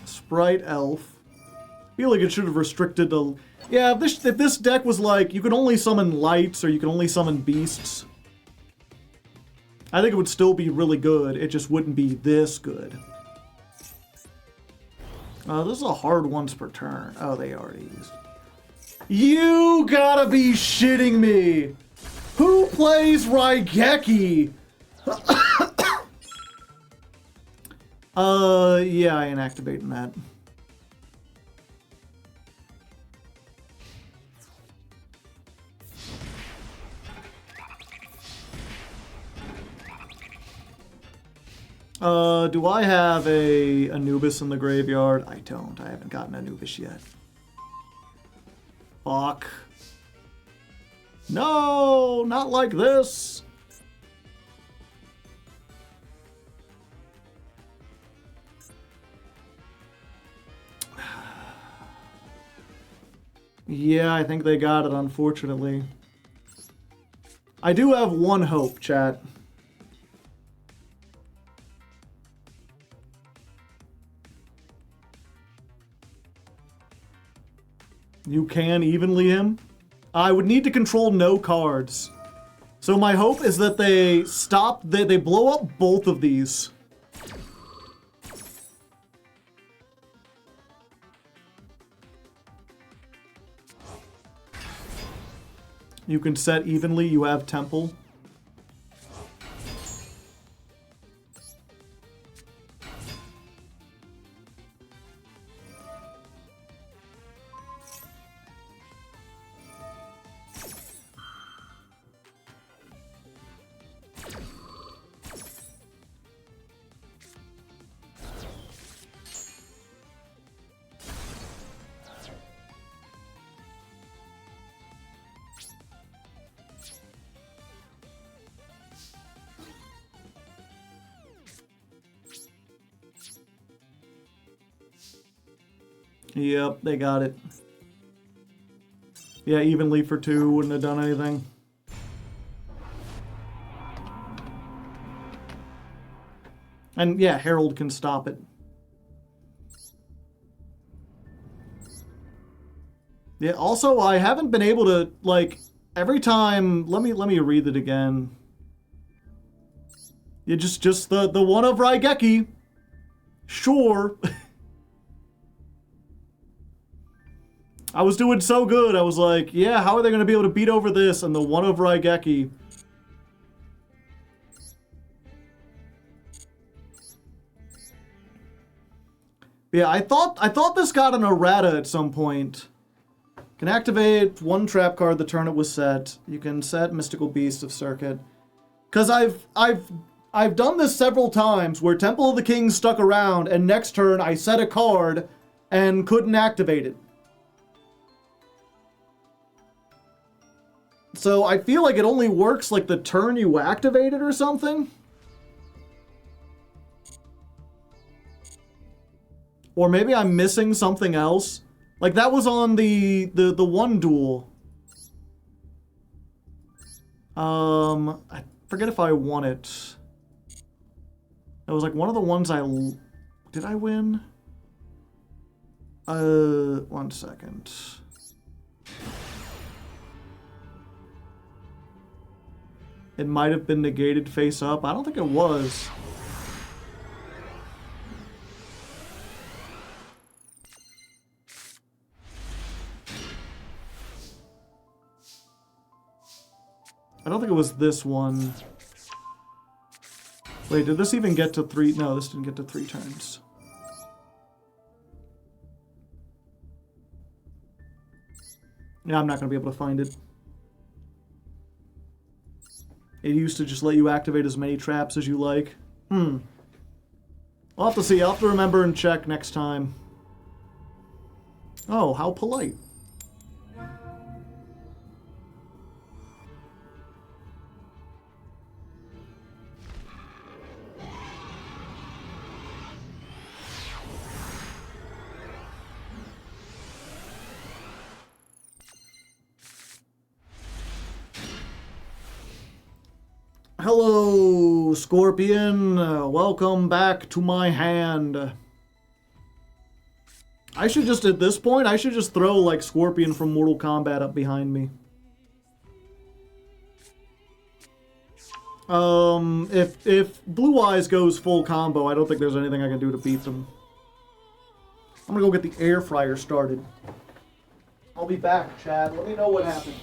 Sprite Elf. I feel like it should have restricted the... Yeah, if this deck was like, you could only summon lights or you could only summon beasts, I think it would still be really good. It just wouldn't be this good. This is a hard once per turn. Oh, they already used it. You gotta be shitting me! Who plays Raigeki? Yeah, I ain't activating that. Do I have a Anubis in the graveyard? I don't. I haven't gotten Anubis yet. Fuck. No, not like this. Yeah, I think they got it, unfortunately. I do have one hope, chat. You can evenly him? I would need to control no cards. So my hope is that they stop, they blow up both of these. You can set evenly, you have Temple. Yep, they got it. Yeah, evenly for 2 wouldn't have done anything. And yeah, Herald can stop it. Yeah, also I haven't been able to, like, every time, let me read it again. Yeah, just the one of Raigeki. Sure. I was doing so good. I was like, yeah, how are they going to be able to beat over this and the one of Raigeki? Yeah, I thought this got an errata at some point. Can activate 1 trap card the turn it was set. You can set Mystical Beast of Circuit. Cause I've done this several times where Temple of the King stuck around and next turn I set a card and couldn't activate it. So I feel like it only works like the turn you activate it or something. Or maybe I'm missing something else. Like that was on the one duel. I forget if I won it. It was like one of the ones did I win? 1 second. It might have been negated face up. I don't think it was. I don't think it was this one. Wait, did this even get to 3? No, this didn't get to 3 turns. Yeah, I'm not going to be able to find it. It used to just let you activate as many traps as you like. I'll have to see. I'll have to remember and check next time. Oh, how polite. Hello, Scorpion. Welcome back to my hand. I should just, at this point, I should just throw, like, Scorpion from Mortal Kombat up behind me. If Blue Eyes goes full combo, I don't think there's anything I can do to beat them. I'm gonna go get the air fryer started. I'll be back, Chad. Let me know what happens.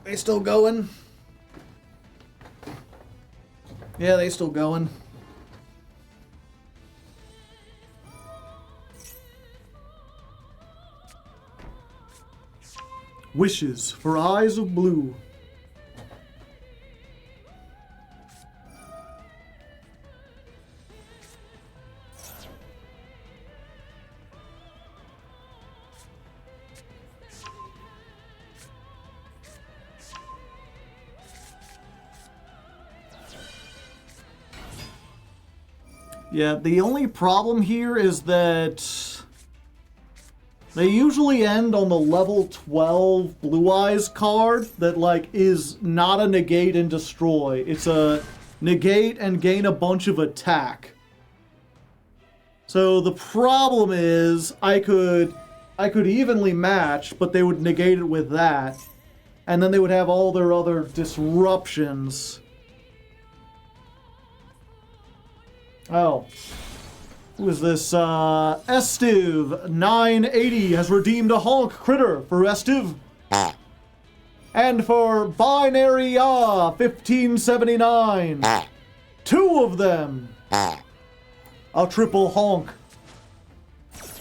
They still going? Yeah, they still going. Wishes for eyes of blue. Yeah, the only problem here is that they usually end on the level 12 Blue Eyes card that, like, is not a negate and destroy. It's a negate and gain a bunch of attack. So the problem is I could evenly match, but they would negate it with that. And then they would have all their other disruptions. Oh. Who is this? Estiv 980 has redeemed a honk critter for Estiv. And for Binary 1579. Two of them. A triple honk.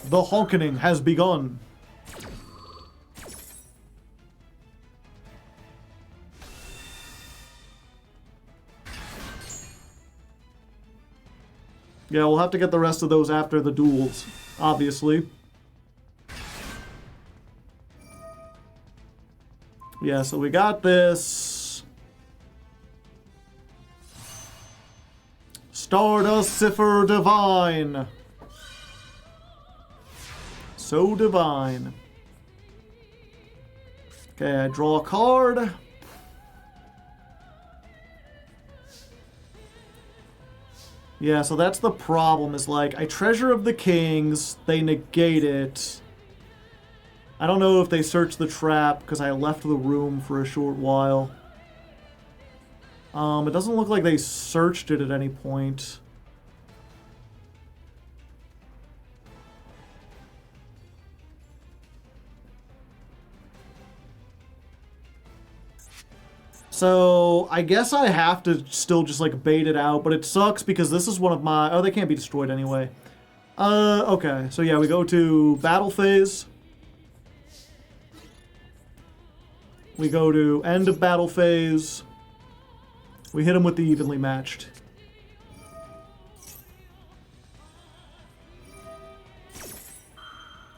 The honkening has begun. Yeah, we'll have to get the rest of those after the duels, obviously. Yeah, so we got this. Stardust Cipher Divine. So divine. Okay, I draw a card. Yeah, so that's the problem, is like, I Treasure of the Kings, they negate it. I don't know if they searched the trap, because I left the room for a short while. It doesn't look like they searched it at any point. So, I guess I have to still just, like, bait it out, but it sucks because this is one of my... Oh, they can't be destroyed anyway. Okay. So, yeah, we go to Battle Phase. We go to End of Battle Phase. We hit them with the Evenly Matched.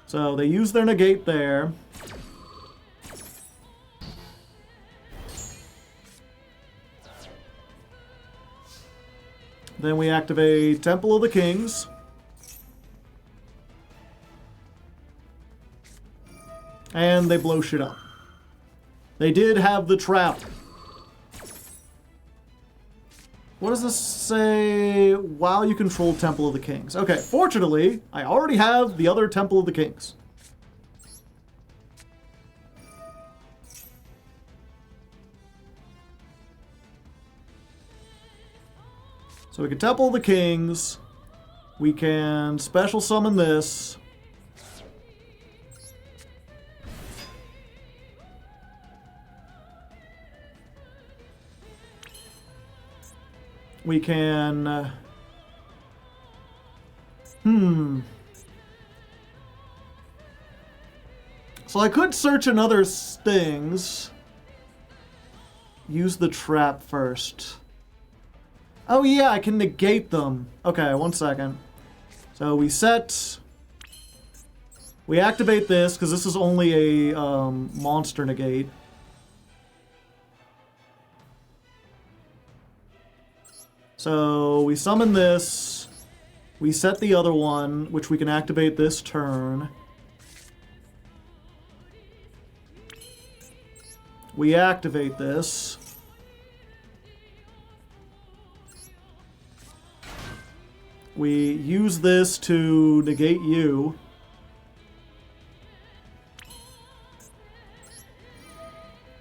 So, they use their negate there. Then we activate Temple of the Kings. And they blow shit up. They did have the trap. What does this say? While you control Temple of the Kings. Okay, fortunately, I already have the other Temple of the Kings. So we can Temple the Kings. We can special summon this. We can... So I could search in other things. Use the trap first. Oh yeah, I can negate them. Okay, 1 second. So we set... We activate this, because this is only a monster negate. So we summon this. We set the other one, which we can activate this turn. We activate this. We use this to negate you.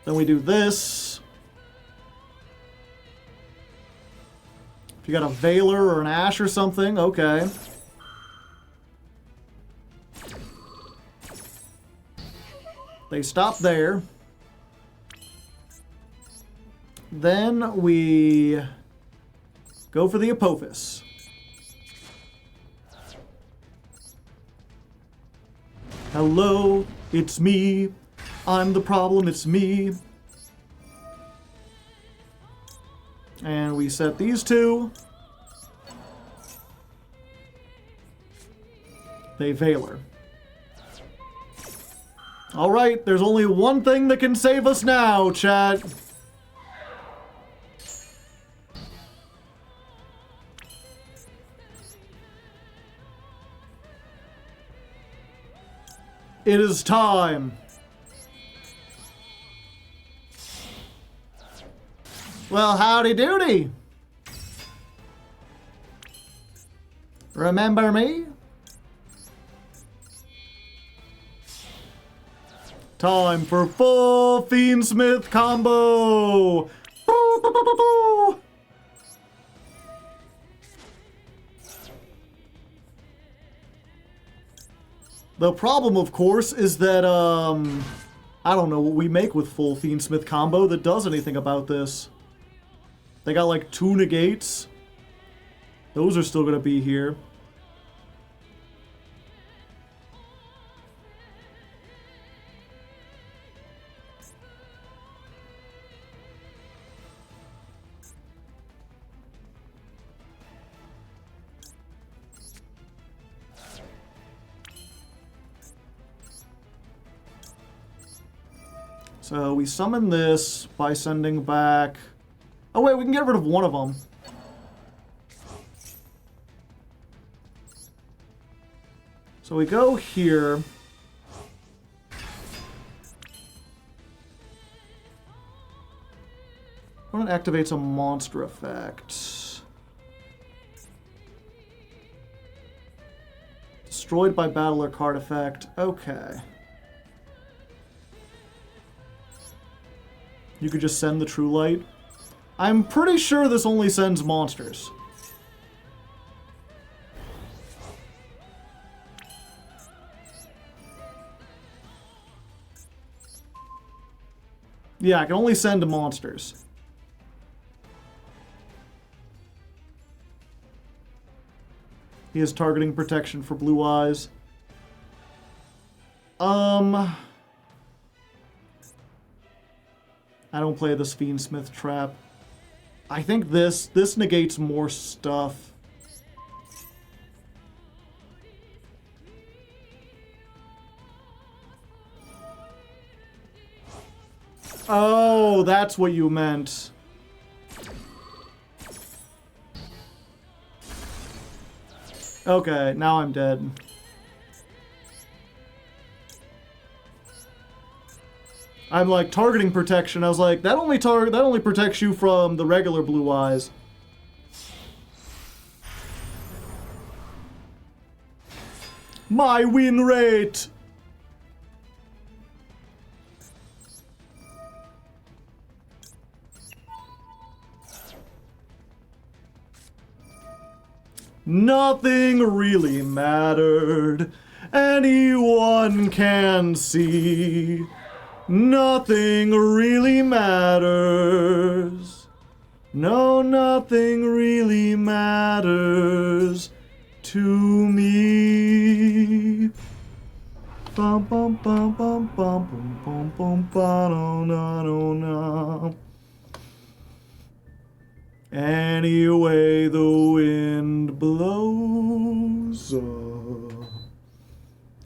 Then we do this. If you got a Veiler or an Ash or something, okay. They stop there. Then we go for the Apophis. Hello, it's me. I'm the problem, it's me. And we set these two. They Veiler. Alright, there's only one thing that can save us now, chat. It is time. Well, howdy doody. Remember me? Time for full Fiendsmith combo. The problem, of course, is that, I don't know what we make with full Fiendsmith combo that does anything about this. They got like 2 negates. Those are still gonna be here. So we summon this by sending back... Oh wait, we can get rid of one of them. So we go here. When it activates a monster effect. Destroyed by battle or card effect. Okay. You could just send the True Light. I'm pretty sure this only sends monsters. Yeah, I can only send to monsters. He has targeting protection for blue eyes. I don't play this Fiendsmith trap. I think this negates more stuff. Oh, that's what you meant. Okay, now I'm dead. I'm like targeting protection. I was like, that only protects you from the regular blue eyes. My win rate. Nothing really mattered. Anyone can see. Nothing really matters. No, nothing really matters to me. Bum bum bum bum bum bum bum bum bum na na na. Any way the wind blows.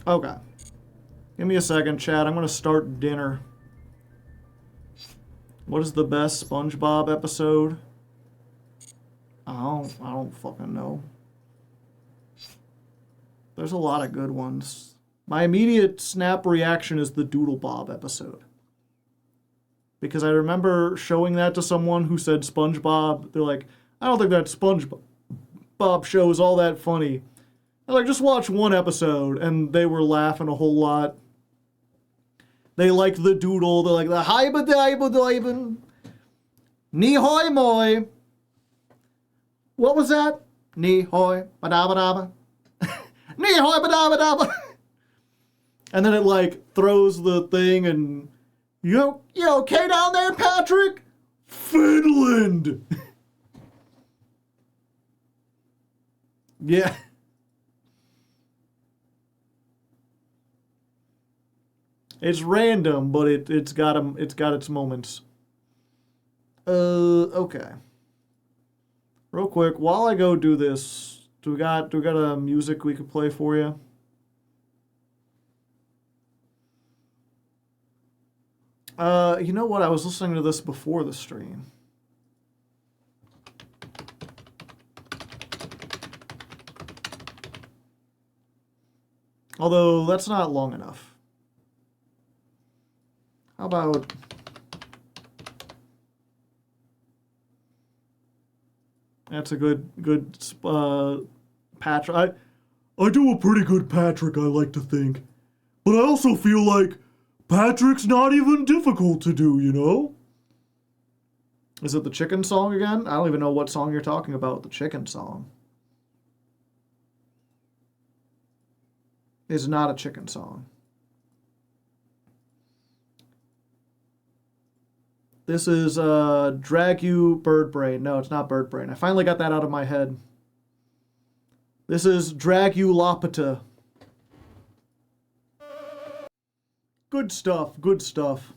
Okay. Give me a second, chat. I'm gonna start dinner. What is the best SpongeBob episode? I don't fucking know. There's a lot of good ones. My immediate snap reaction is the Doodle Bob episode. Because I remember showing that to someone who said SpongeBob. They're like, I don't think that SpongeBob show is all that funny. I'm like, just watch one episode. And they were laughing a whole lot. They liked the doodle. They're like, the hibba-dibba-dibba. Ni-hoi moi. What was that? Ni-hoi ba-da-ba-da-ba. Ni-hoi ba-da-ba-da-ba. And then it like throws the thing and... You okay down there, Patrick? Finland! Yeah. It's random, but it's got its moments. Okay. Real quick, while I go do this, do we got a music we could play for you? You know what? I was listening to this before the stream. Although, that's not long enough. How about... That's a good Patrick. I do a pretty good Patrick, I like to think. But I also feel like Patrick's not even difficult to do, you know? Is it the chicken song again? I don't even know what song you're talking about, the chicken song. It's not a chicken song. This is Drag You Bird Brain. No, it's not Bird Brain. I finally got that out of my head. This is Drag You Lapita. Good stuff, good stuff.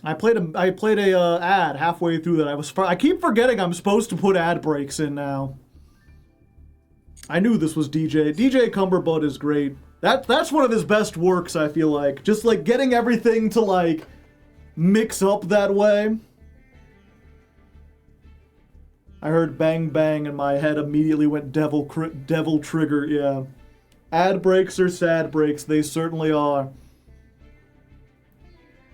I played a ad halfway through that. I keep forgetting I'm supposed to put ad breaks in now. I knew this was DJ. DJ Cumberbutt is great. That's one of his best works, I feel like. Just like getting everything to like mix up that way. I heard bang bang and my head immediately went devil trigger, yeah. Ad breaks are sad breaks, they certainly are.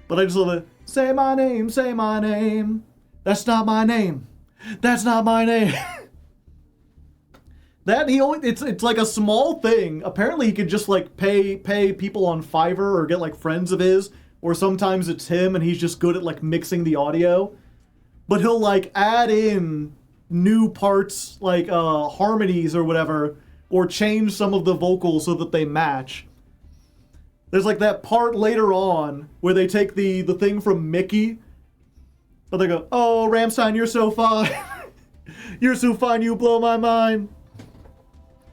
But I just love it. Say my name, say my name. That's not my name. That's not my name. It's like a small thing. Apparently he could just like pay people on Fiverr or get like friends of his, or sometimes it's him and he's just good at like mixing the audio. But he'll like add in new parts like harmonies or whatever, or change some of the vocals so that they match. There's like that part later on where they take the thing from Mickey, but they go, oh, Rammstein, you're so fine. You're so fine, you blow my mind.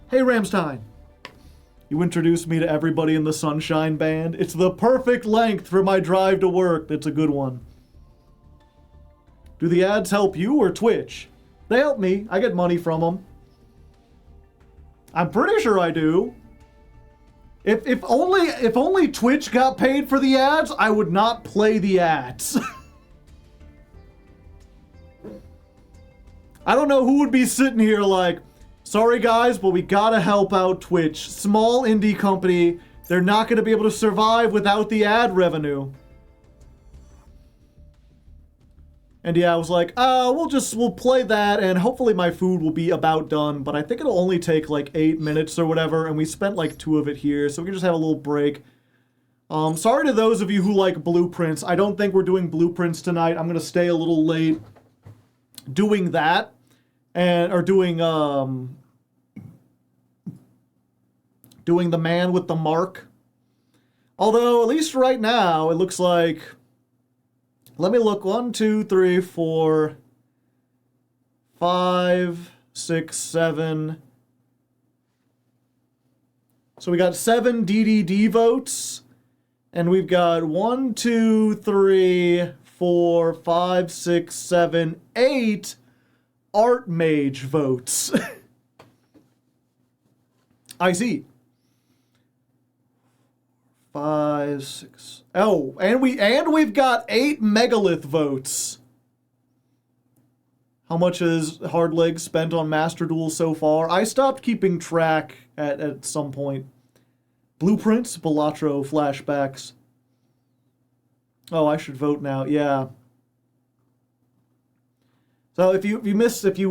Hey, Rammstein. You introduced me to everybody in the Sunshine Band. It's the perfect length for my drive to work. That's a good one. Do the ads help you or Twitch? They help me. I get money from them. I'm pretty sure I do. If only Twitch got paid for the ads, I would not play the ads. I don't know who would be sitting here like, Sorry guys, but we gotta help out Twitch. Small indie company. They're not gonna be able to survive without the ad revenue. And yeah, I was like, we'll play that and hopefully my food will be about done, but I think it'll only take like 8 minutes or whatever, and we spent like 2 of it here, so we can just have a little break. Sorry to those of you who like blueprints. I don't think we're doing blueprints tonight. I'm gonna stay a little late doing that, or doing the man with the mark. Although, at least right now, it looks like... Let me look. 1, 2, 3, 4, 5, 6, 7. So we got 7 DDD votes. And we've got 1, 2, 3, 4, 5, 6, 7, 8 Art Mage votes. I see. 5, 6. Oh, and we've got 8 Megalith votes. How much has Hardleg spent on Master Duel so far? I stopped keeping track at some point. Blueprints, Balatro flashbacks. Oh, I should vote now. Yeah. So if you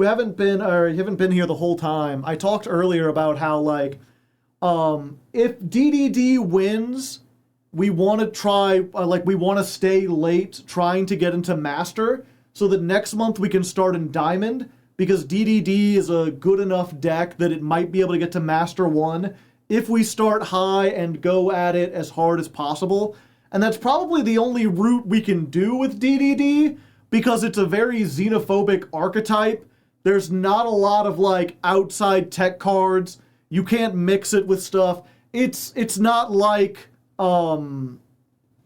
haven't been here the whole time, I talked earlier about how like if DDD wins, we want to try, we want to stay late trying to get into Master so that next month we can start in Diamond, because DDD is a good enough deck that it might be able to get to Master 1 if we start high and go at it as hard as possible. And that's probably the only route we can do with DDD, because it's a very xenophobic archetype. There's not a lot of like outside tech cards. You can't mix it with stuff. It's not like The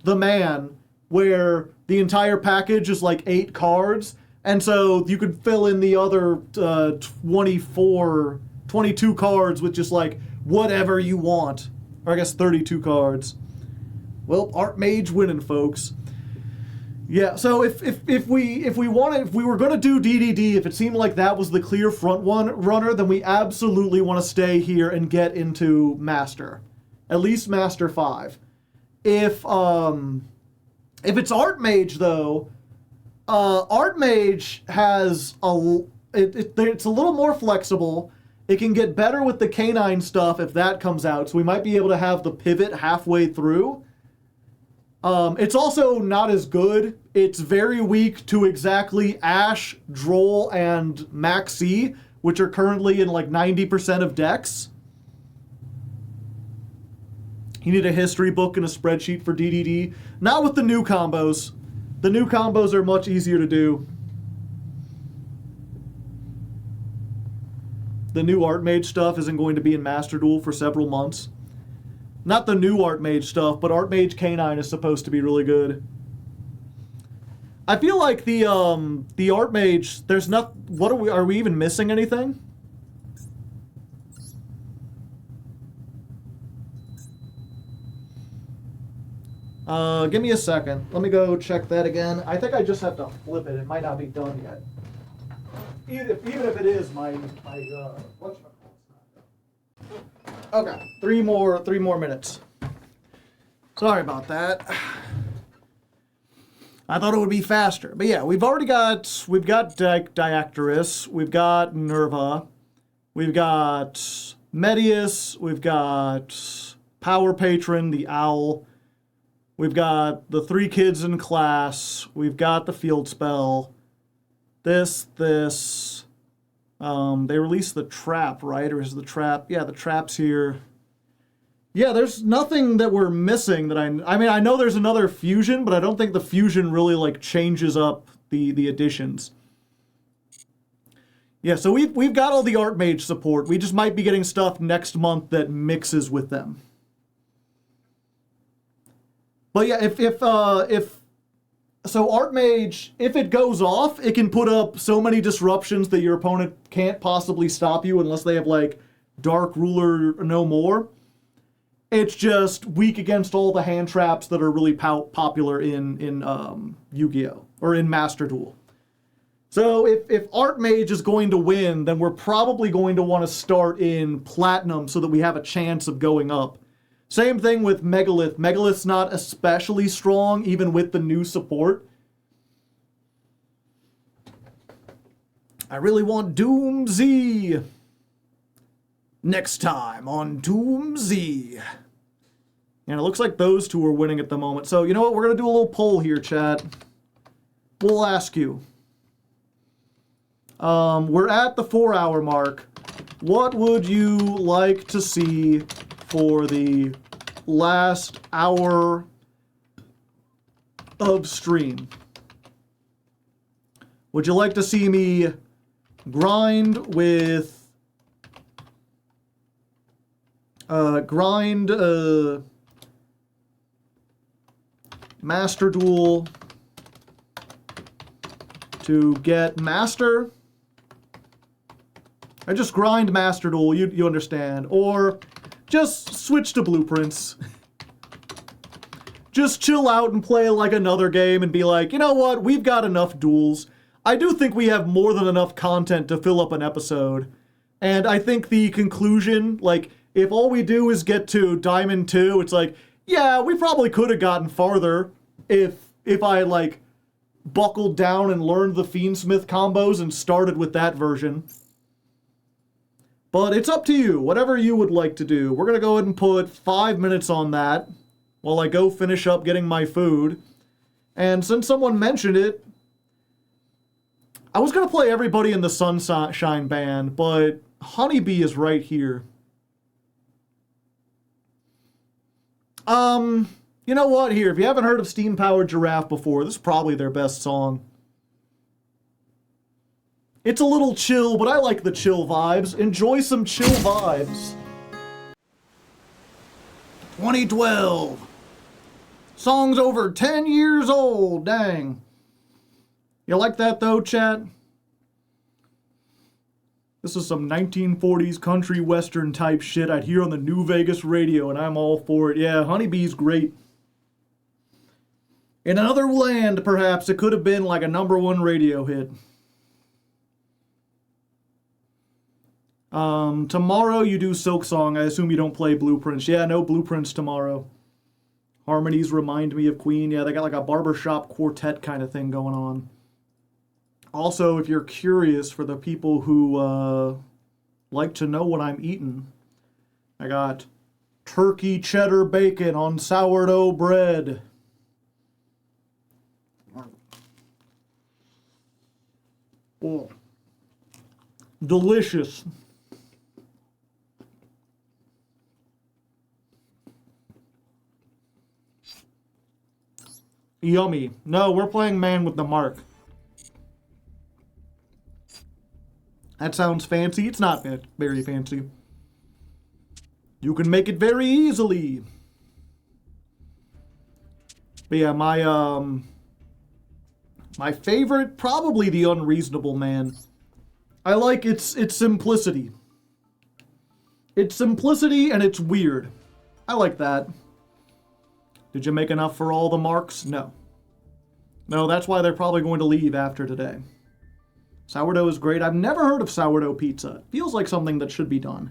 Man, where the entire package is like 8 cards, and so you could fill in the other 22 cards with just like whatever you want. Or I guess 32 cards. Well, Art Mage winning, folks. Yeah, so if we were gonna do DDD, if it seemed like that was the clear front runner, then we absolutely want to stay here and get into Master, at least Master 5. If it's Art Mage though, Art Mage has it's a little more flexible. It can get better with the canine stuff if that comes out, so we might be able to have the pivot halfway through. It's also not as good. It's very weak to exactly Ash, Droll, and Maxi, which are currently in like 90% of decks. You need a history book and a spreadsheet for DDD. Not with the new combos. The new combos are much easier to do. The new Art Mage stuff isn't going to be in Master Duel for several months. Not the new Art Mage stuff, but Art Mage Canine is supposed to be really good. I feel like the Art Mage, there's not, are we even missing anything? Give me a second. Let me go check that again. I think I just have to flip it. It might not be done yet. Even if it is, whatchamacallit's not done. Okay, three more minutes. Sorry about that. I thought it would be faster, but yeah, we've got Diactorus, we've got Nerva, we've got Medius, we've got Power Patron, the Owl, we've got the 3 kids in class, we've got the field spell, this. They released the trap, right? Or is the trap? Yeah, the trap's here. Yeah, there's nothing that we're missing that I mean, I know there's another fusion, but I don't think the fusion really like changes up the additions. Yeah, so we've got all the Art Mage support. We just might be getting stuff next month that mixes with them. But yeah, if so Art Mage, if it goes off, it can put up so many disruptions that your opponent can't possibly stop you unless they have like Dark Ruler or no more. It's just weak against all the hand traps that are really popular in Yu-Gi-Oh! Or in Master Duel. So if Archmage is going to win, then we're probably going to want to start in Platinum so that we have a chance of going up. Same thing with Megalith. Megalith's not especially strong, even with the new support. I really want Doom Z. Next time on Doom Z. And it looks like those two are winning at the moment. So, you know what? We're going to do a little poll here, chat. We'll ask you. We're at the 4-hour mark. What would you like to see for the last hour of stream? Would you like to see me grind with Master Duel to get Master? I just grind Master Duel, you understand. Or just switch to Blueprints. Just chill out and play like another game and be like, you know what, we've got enough duels. I do think we have more than enough content to fill up an episode. And I think the conclusion, like, if all we do is get to Diamond 2, it's like, yeah, we probably could have gotten farther if I, like, buckled down and learned the Fiendsmith combos and started with that version. But it's up to you, whatever you would like to do. We're going to go ahead and put 5 minutes on that while I go finish up getting my food. And since someone mentioned it, I was going to play everybody in the Sunshine Band, but Honeybee is right here. You know what? Here, if you haven't heard of Steam Powered Giraffe before, this is probably their best song. It's a little chill, but I like the chill vibes. Enjoy some chill vibes. 2012. Song's over 10 years old, dang. You like that though, chat? This is some 1940s country western type shit I'd hear on the New Vegas radio, and I'm all for it. Yeah, Honeybee's great. In another land, perhaps, it could have been like a #1 radio hit. Tomorrow you do Silk Song. I assume you don't play Blueprints. Yeah, no Blueprints tomorrow. Harmonies remind me of Queen. Yeah, they got like a barbershop quartet kind of thing going on. Also, if you're curious, for the people who like to know what I'm eating, I got turkey cheddar bacon on sourdough bread. Oh. Delicious. Yummy. No, we're playing Man with the Mark. That sounds fancy. It's not very fancy. You can make it very easily. But yeah, my favorite, probably the Unreasonable Man. I like its simplicity. It's simplicity and it's weird. I like that. Did you make enough for all the marks? No. No, that's why they're probably going to leave after today. Sourdough is great. I've never heard of sourdough pizza. It feels like something that should be done.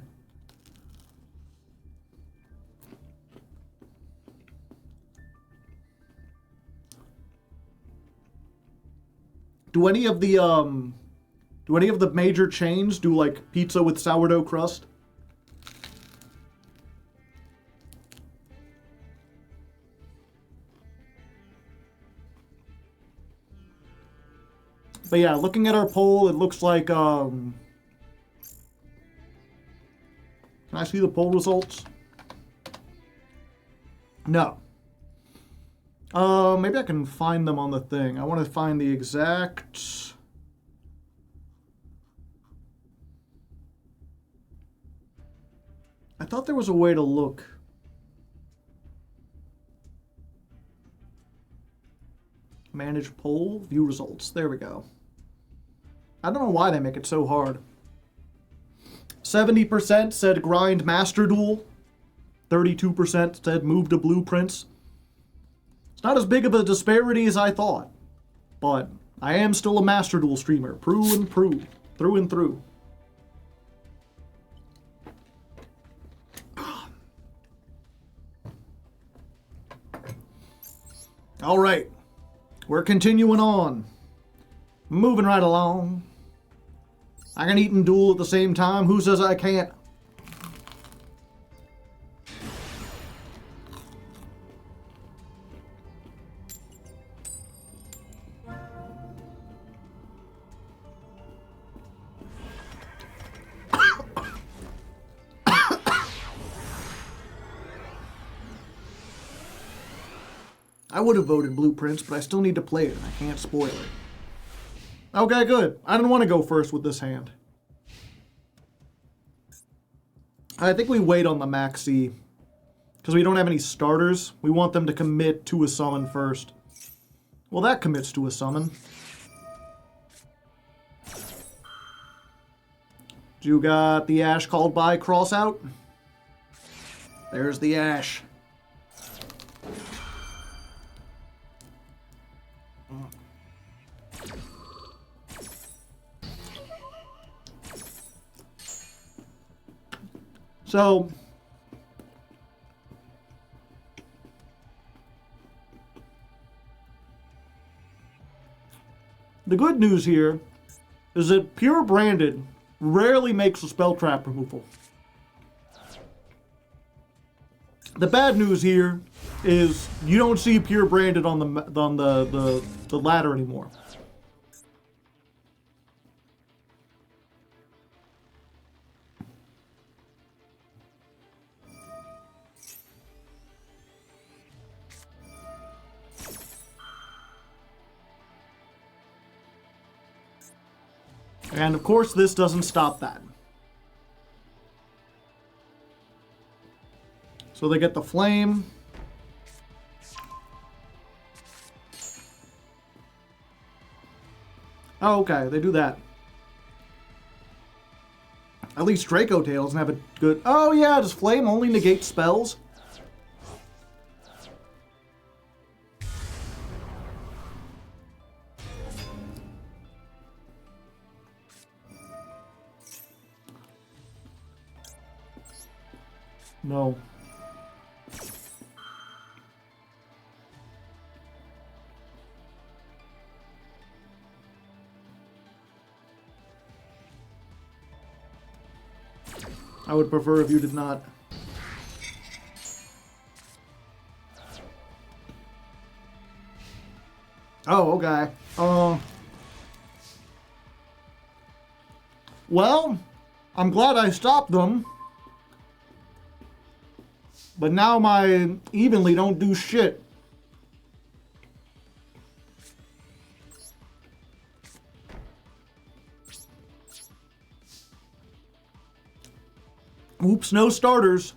Do any of the major chains do like pizza with sourdough crust? But yeah, looking at our poll, it looks like, can I see the poll results? No. Maybe I can find them on the thing. I want to find the exact... I thought there was a way to look. Manage poll, view results. There we go. I don't know why they make it so hard. 70% said grind Master Duel. 32% said move to Blueprints. It's not as big of a disparity as I thought. But I am still a Master Duel streamer, through and through. Through and through. All right. We're continuing on. Moving right along. I can eat and duel at the same time. Who says I can't? I would have voted Blueprints, but I still need to play it, and I can't spoil it. Okay, good. I didn't want to go first with this hand. I think we wait on the Maxi, because we don't have any starters. We want them to commit to a summon first. Well, that commits to a summon. You got the Ash called by cross out. There's the Ash. So, the good news here is that Pure Branded rarely makes a spell trap removal. The bad news here is you don't see Pure Branded on the ladder anymore. And of course, this doesn't stop that. So they get the flame. Oh, okay, they do that. At least Draco Tail doesn't have a good... Oh yeah, does flame only negate spells? No. I would prefer if you did not. Oh, okay. Well, I'm glad I stopped them. But now my evenly don't do shit. Oops, no starters.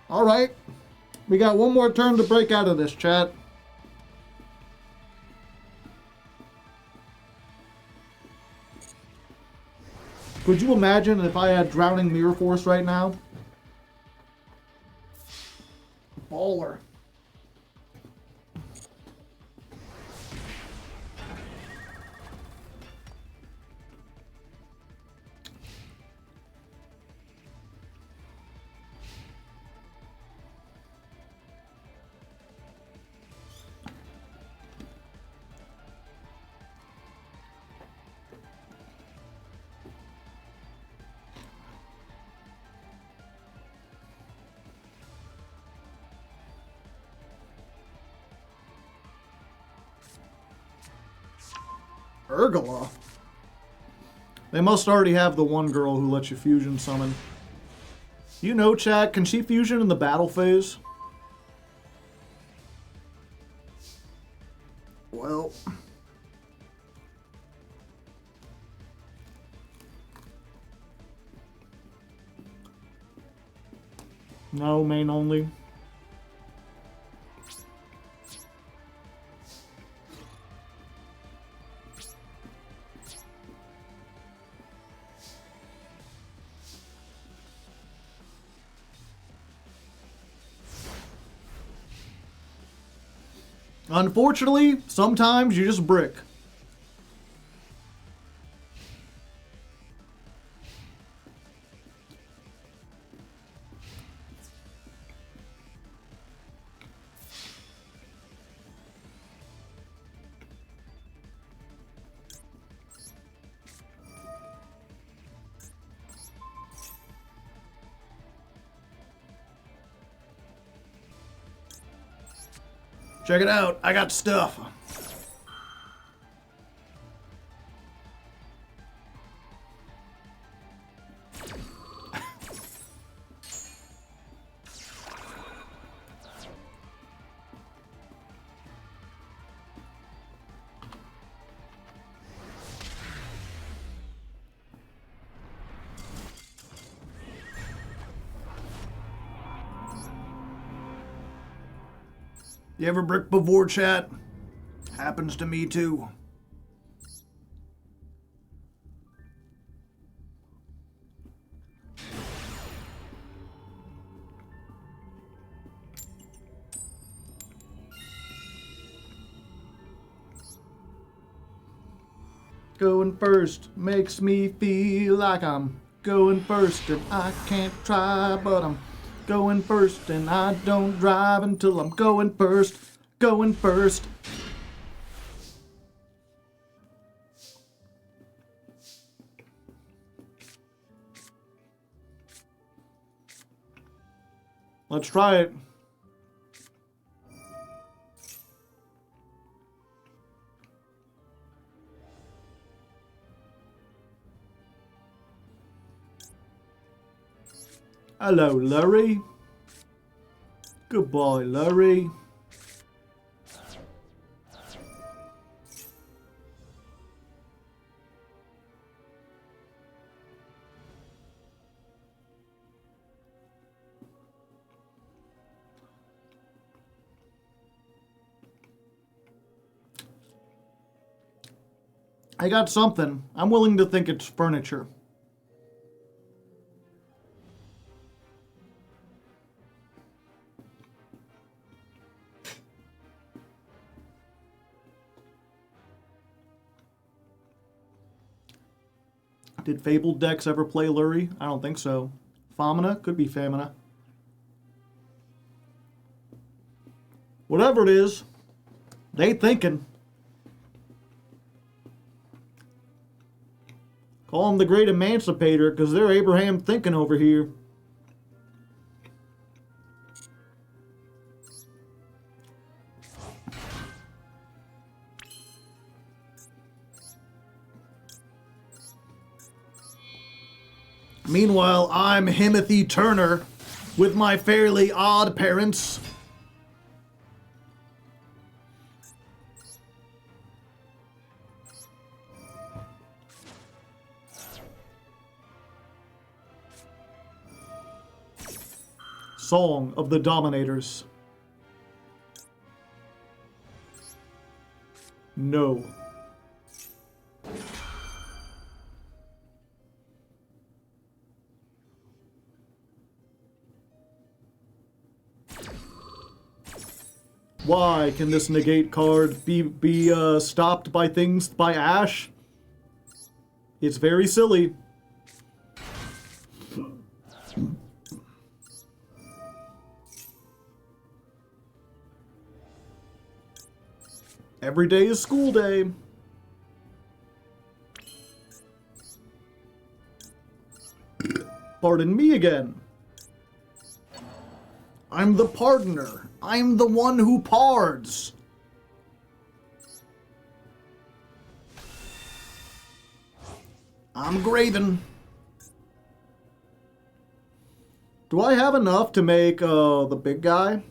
All right. We got one more turn to break out of this, chat. Could you imagine if I had Drowning Mirror Force right now? Baller. Urgala? They must already have the one girl who lets you fusion summon. You know, chat, can she fusion in the battle phase? Well... No, main only. Unfortunately, sometimes you just brick. Check it out, I got stuff. You ever brick before, chat? Happens to me too. Going first makes me feel like I'm going first and I can't try, but I'm going first and I don't drive until I'm going first. Going first. Let's try it. Hello, Larry. Goodbye, Larry. I got something. I'm willing to think it's furniture. Did Fabled decks ever play Lurie? I don't think so. Famina? Could be Famina. Whatever it is, they thinking. Call them the Great Emancipator, because they're Abraham thinking over here. Meanwhile, I'm Himothy Turner with my fairly odd parents. Song of the Dominators. No. Why can this negate card be stopped by things by Ash? It's very silly. Every day is school day. Pardon me again. I'm the pardoner. I'm the one who pards. I'm Graven. Do I have enough to make the big guy?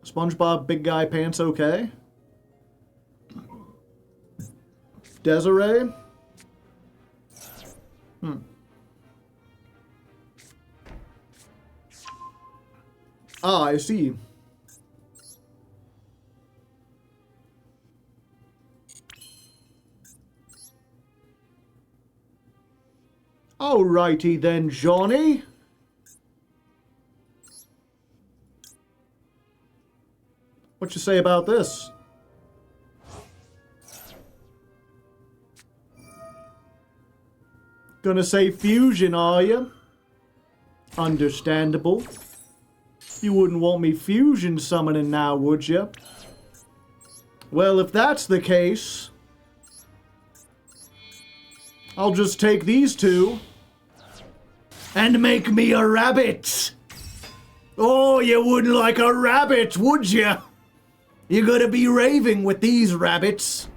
SpongeBob Big Guy Pants okay? Desiree? Ah, I see. Alrighty then, Johnny. What you say about this? Gonna say fusion, are you? Understandable. You wouldn't want me fusion summoning now, would you? Well, if that's the case, I'll just take these two and make me a rabbit. Oh, you wouldn't like a rabbit, would you? You're gonna be raving with these rabbits.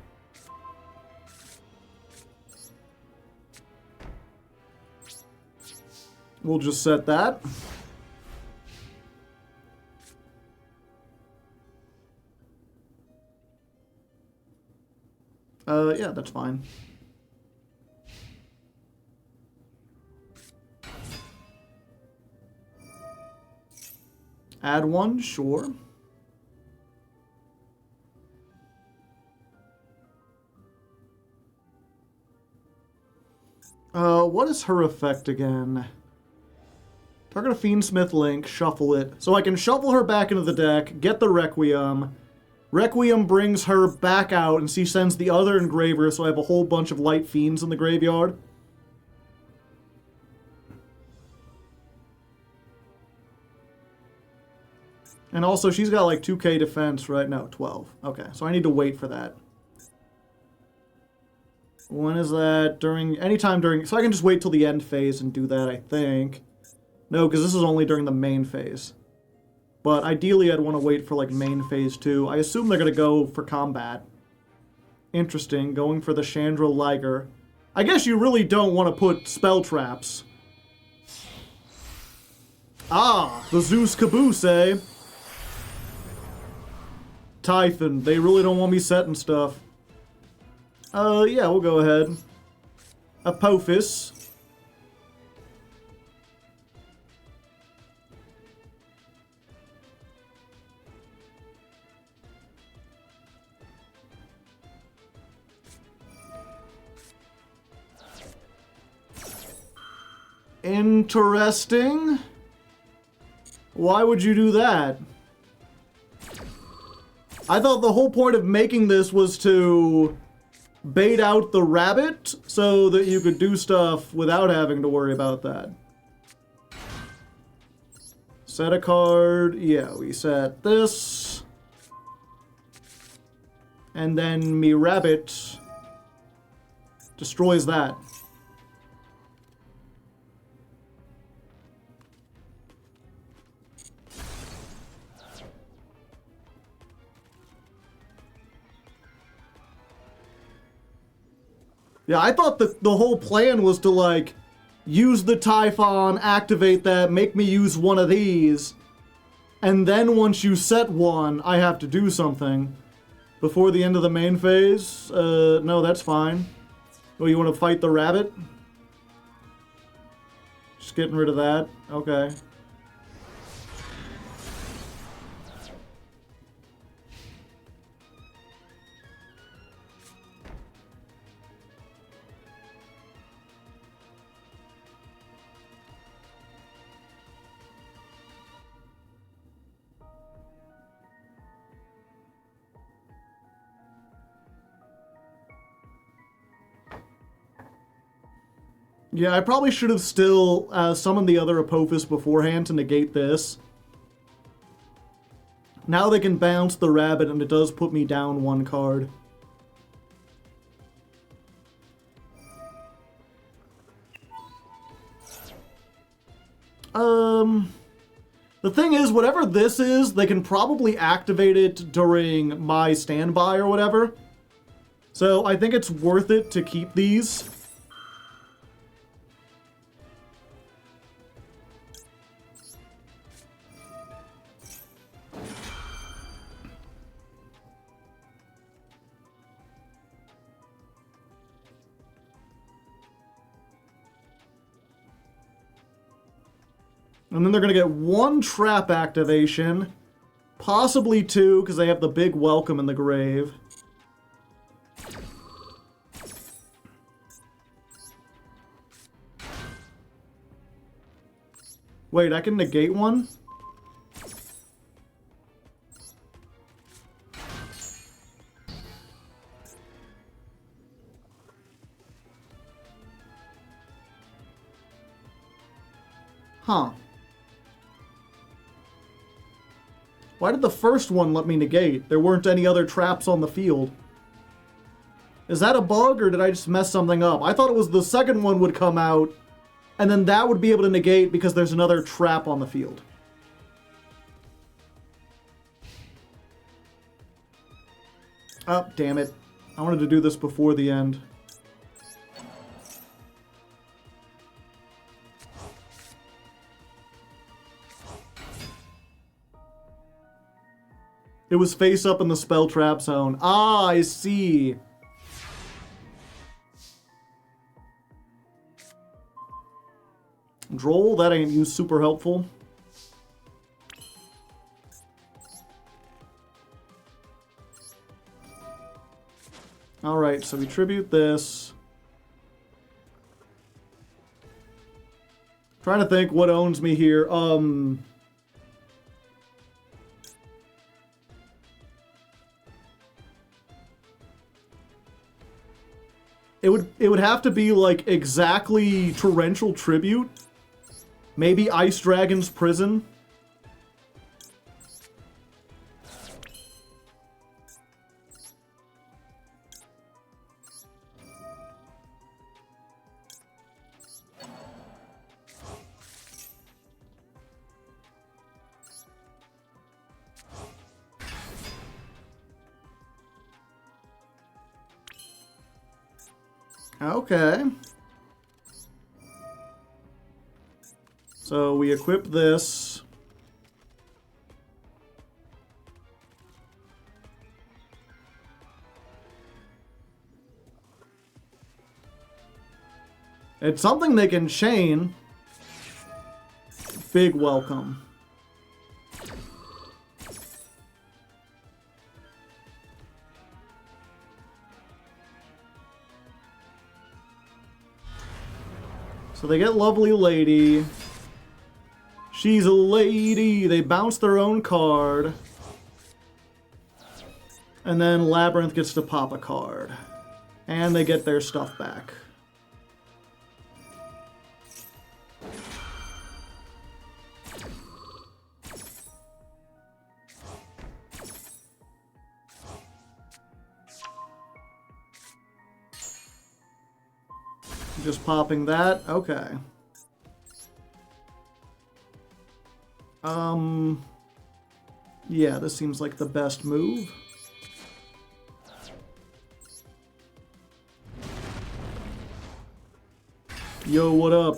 We'll just set that. Yeah, that's fine. Add one, sure. What is her effect again? Target a Fiendsmith Link, shuffle it. So I can shuffle her back into the deck, get the Requiem. Requiem brings her back out, and she sends the other Engraver, so I have a whole bunch of Light Fiends in the graveyard. And also, she's got like 2k defense, right? No, 12. Okay, so I need to wait for that. When is that? Anytime during... So I can just wait till the end phase and do that, I think. No, because this is only during the main phase. But ideally, I'd want to wait for, like, main phase 2. I assume they're going to go for combat. Interesting, going for the Chandra Liger. I guess you really don't want to put spell traps. Ah, the Zeus Caboose, eh? Typhon, they really don't want me setting stuff. Yeah, we'll go ahead. Apophis. Interesting. Why would you do that? I thought the whole point of making this was to bait out the rabbit so that you could do stuff without having to worry about that. Set a card. Yeah, we set this. And then me rabbit destroys that. Yeah, I thought the whole plan was to, like, use the Typhon, activate that, make me use one of these, and then once you set one, I have to do something. Before the end of the main phase? No, that's fine. Oh, you want to fight the rabbit? Just getting rid of that? Okay. Yeah, I probably should have still summoned the other Apophis beforehand to negate this. Now they can bounce the rabbit, and it does put me down one card. The thing is, whatever this is, they can probably activate it during my standby or whatever. So I think it's worth it to keep these. And then they're going to get 1 trap activation. Possibly 2, because they have the big welcome in the grave. Wait, I can negate 1? Huh. Why did the first one let me negate? There weren't any other traps on the field. Is that a bug, or did I just mess something up? I thought it was the second one would come out, and then that would be able to negate because there's another trap on the field. Oh, damn it. I wanted to do this before the end. It was face up in the spell trap zone. Ah, I see. Droll, that ain't you super helpful. Alright, so we tribute this. Trying to think what owns me here. It would have to be like exactly Torrential Tribute. Maybe Ice Dragon's Prison. Okay. So we equip this. It's something they can chain. Big welcome. So they get Lovely Lady. She's a lady. They bounce their own card. And then Labyrinth gets to pop a card. And they get their stuff back. Just popping that. Okay. Yeah, this seems like the best move. Yo, what up?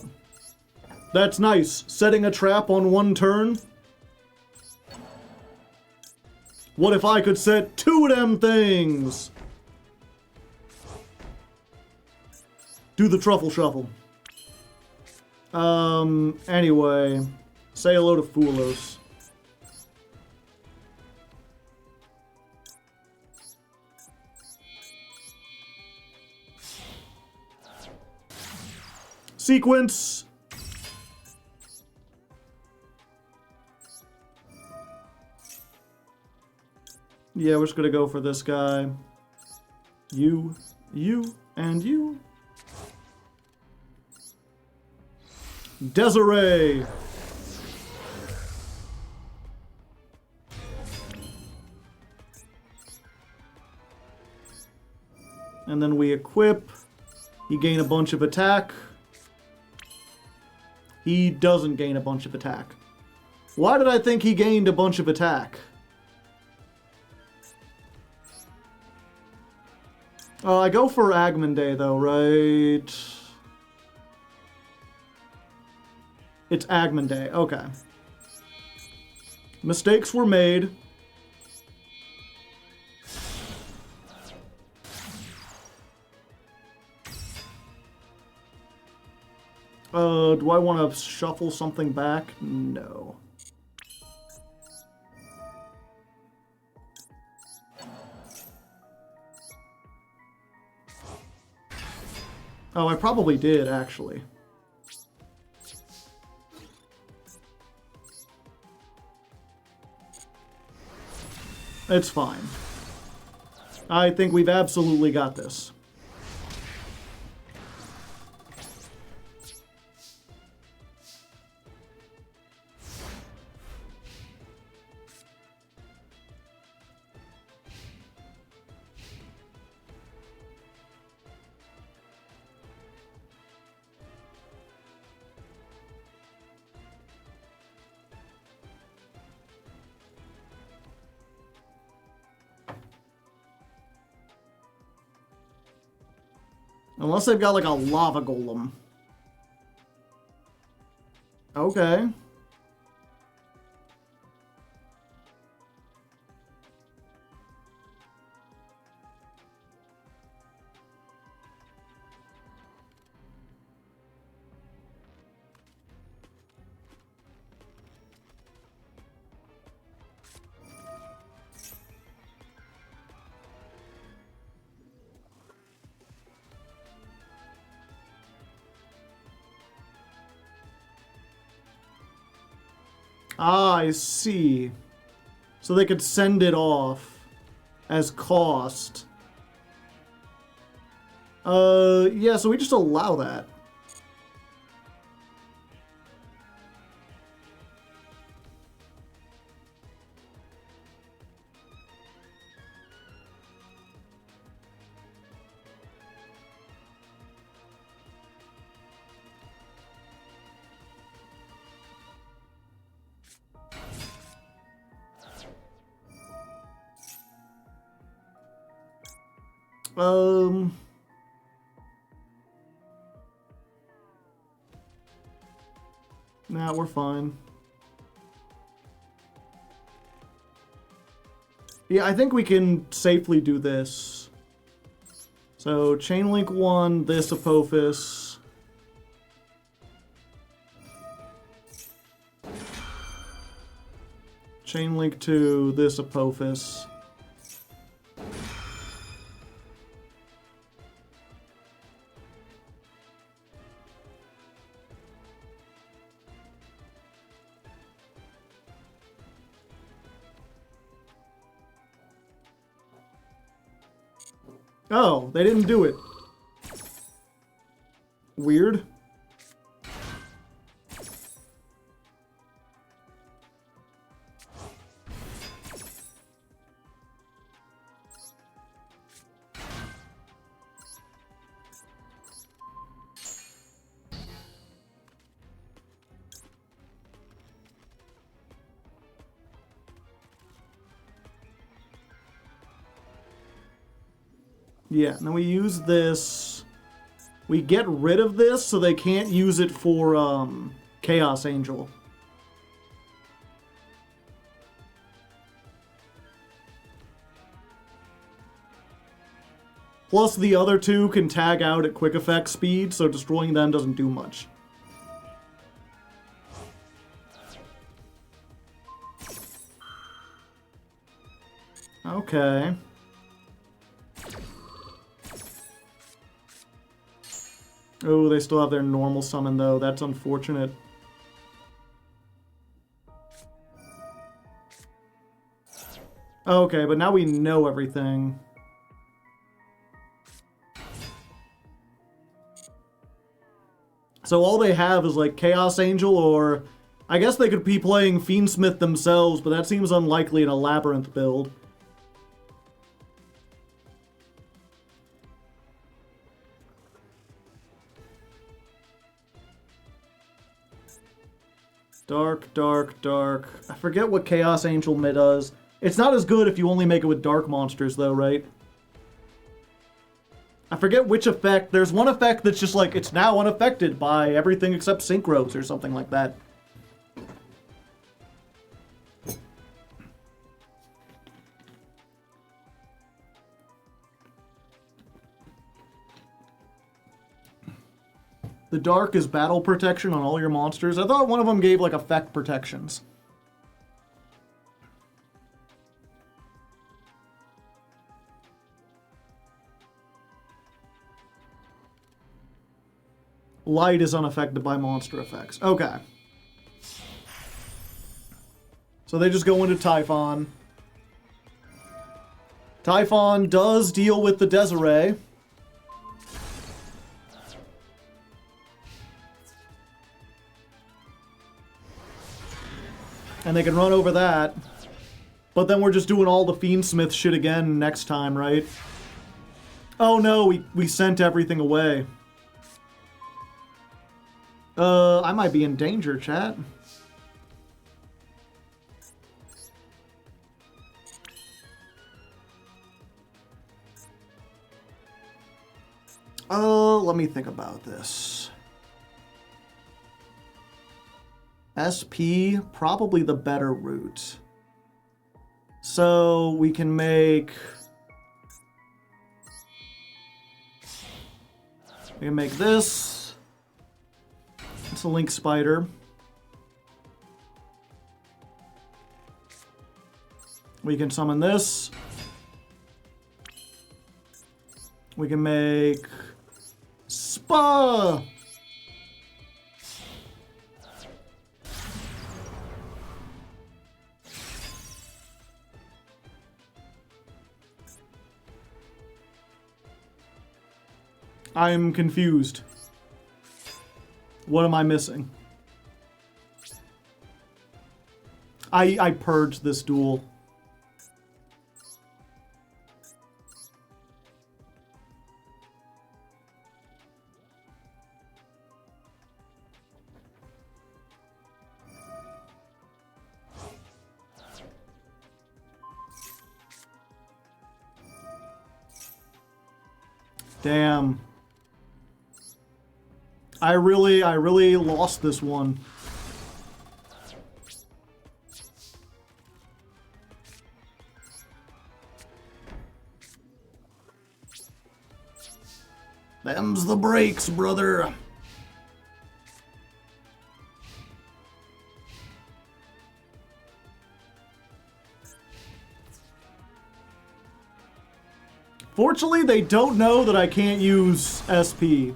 That's nice. Setting a trap on 1 turn. What if I could set 2 of them things? Do the truffle shuffle. Anyway. Say hello to Foolos. Sequence. Yeah, we're just gonna go for this guy. You, and you. Desiree. And then we equip. He gain a bunch of attack. He doesn't gain a bunch of attack. Why did I think he gained a bunch of attack? I go for Agmonday, though, right? It's Agmonday. Okay. Mistakes were made. Do I want to shuffle something back? No. Oh, I probably did, actually. It's fine. I think we've absolutely got this. Unless they've got like a lava golem. Okay. Ah, I see. So they could send it off as cost. Yeah, so we just allow that. Nah, we're fine. Yeah, I think we can safely do this. So, Chainlink 1, this Apophis. Chainlink 2, this Apophis. Oh, they didn't do it. Weird. Yeah, and then we use this. We get rid of this so they can't use it for Chaos Angel. Plus the other two can tag out at quick effect speed, so destroying them doesn't do much. Okay. Oh, they still have their normal summon, though. That's unfortunate. Okay, but now we know everything. So all they have is, like, Chaos Angel, or... I guess they could be playing Fiendsmith themselves, but that seems unlikely in a Labyrinth build. Dark, dark, dark. I forget what Chaos Angel does. It's not as good if you only make it with dark monsters, though, right? I forget which effect. There's one effect that's just like, it's now unaffected by everything except synchros or something like that. The dark is battle protection on all your monsters. I thought one of them gave like effect protections. Light is unaffected by monster effects. Okay. So they just go into Typhon. Typhon does deal with the Desiree. And they can run over that. But then we're just doing all the Fiendsmith shit again next time, right? Oh no, we sent everything away. I might be in danger, chat. Let me think about this. SP, probably the better route. So we can make... We can make this. It's a Link Spider. We can summon this. We can make... Spa! I'm confused. What am I missing? I purged this duel. Damn. I really lost this one. Them's the breaks, brother. Fortunately, they don't know that I can't use SP.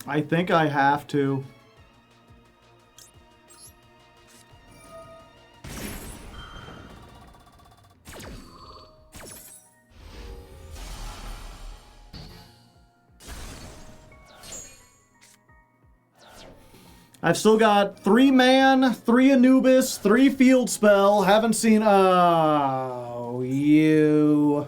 I think I have to. I've still got 3 man, 3 Anubis, 3 field spell. Haven't seen... Oh, you...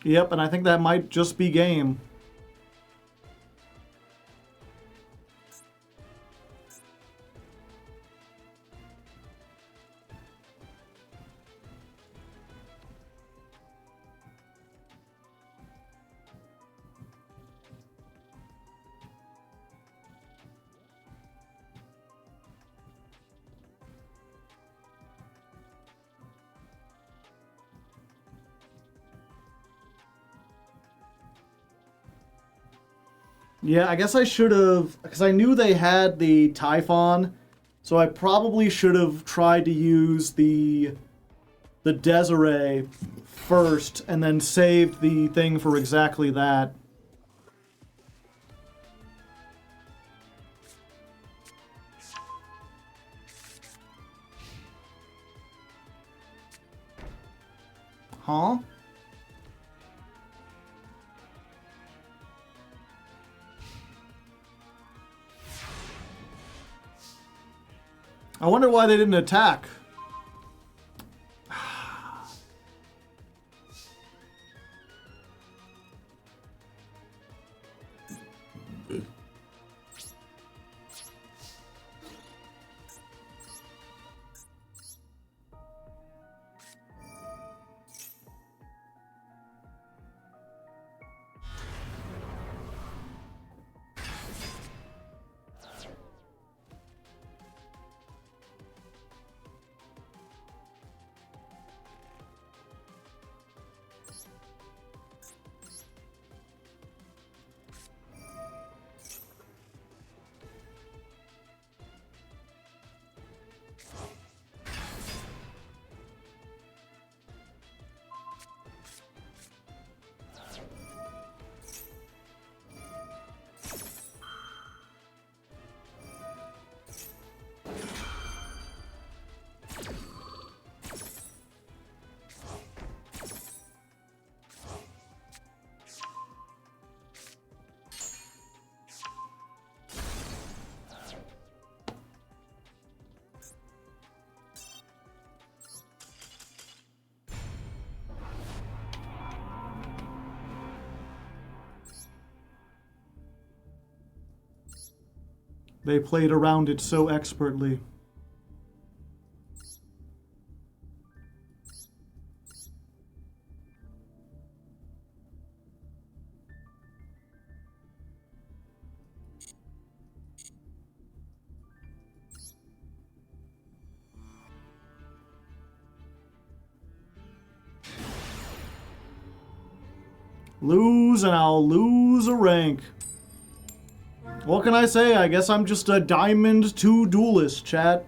Yep, and I think that might just be game. Yeah, I guess I should have, because I knew they had the Typhon, so I probably should have tried to use the Desiree first, and then saved the thing for exactly that. Huh? I wonder why they didn't attack. They played around it so expertly. Lose and I'll lose a rank. What can I say? I guess I'm just a Diamond 2 duelist, chat.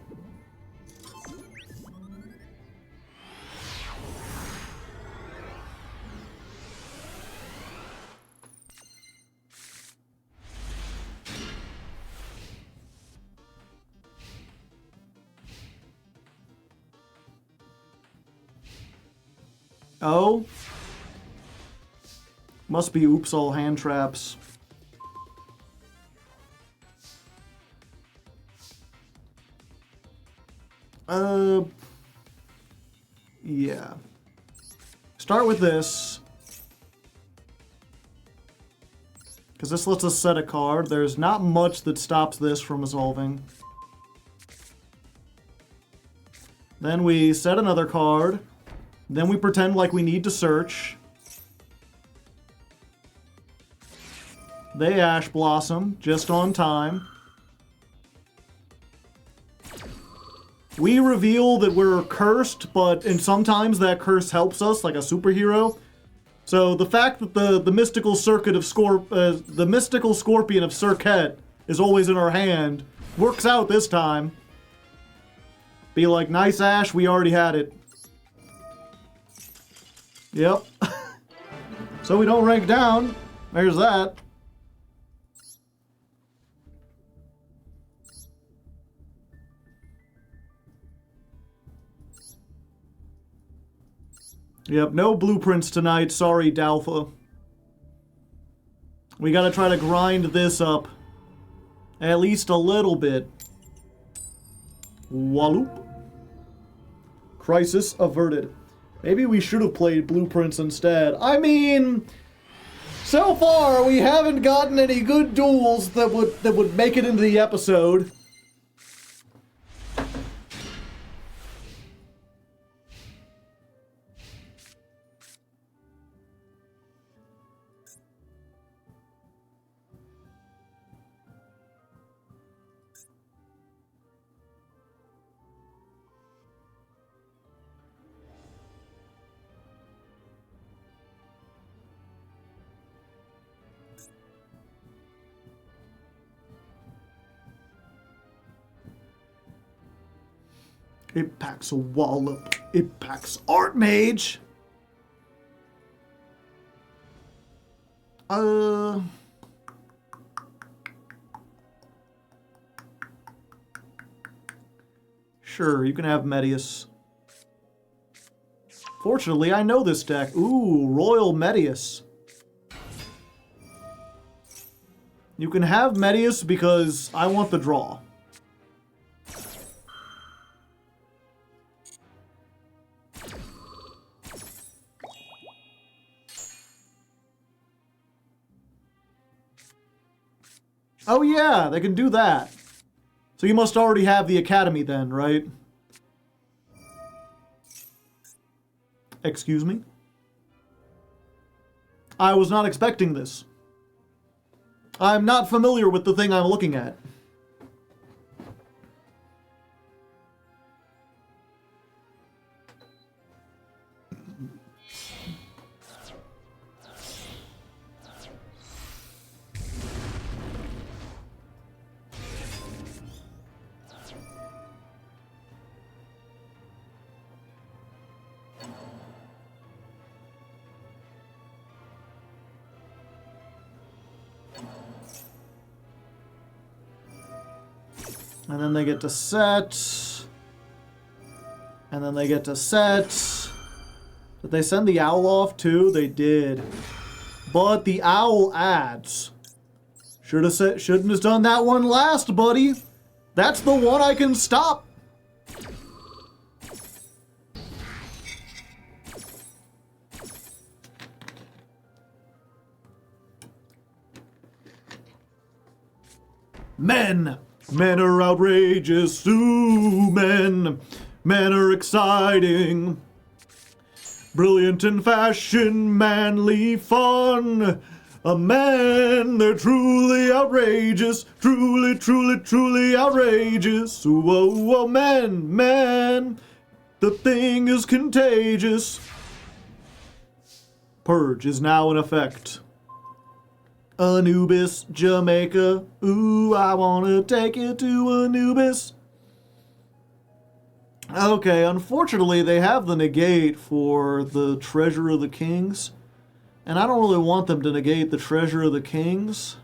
Oh? Must be oops all hand traps. Yeah. Start with this. Because this lets us set a card. There's not much that stops this from resolving. Then we set another card. Then we pretend like we need to search. They Ash Blossom, just on time. We reveal that we're cursed, and sometimes that curse helps us, like a superhero. So the fact that the mystical circuit of the mystical scorpion of Circuit is always in our hand works out this time. Be like, nice Ash, we already had it. Yep. So we don't rank down. There's that. Yep, no blueprints tonight. Sorry, Dalpha. We gotta try to grind this up. At least a little bit. Walloop. Crisis averted. Maybe we should have played blueprints instead. I mean, so far we haven't gotten any good duels that would make it into the episode. It packs a wallop. It packs Archmage. Sure, you can have Medius. Fortunately, I know this deck. Ooh, Royal Medius. You can have Medius because I want the draw. Oh yeah, they can do that. So you must already have the academy then, right? Excuse me? I was not expecting this. I'm not familiar with the thing I'm looking at. And then they get to set. And then they get to set. Did they send the owl off too? They did. But the owl adds. Shouldn't have done that one last, buddy. That's the one I can stop. Men! Men are outrageous, ooh, men! Men are exciting! Brilliant in fashion, manly fun! Men, they're truly outrageous, truly outrageous! Whoa, men! The thing is contagious! Purge is now in effect. Anubis, Jamaica. Ooh, I wanna take you to Anubis. Okay, unfortunately, they have the negate for the Treasure of the Kings. And I don't really want them to negate the Treasure of the Kings.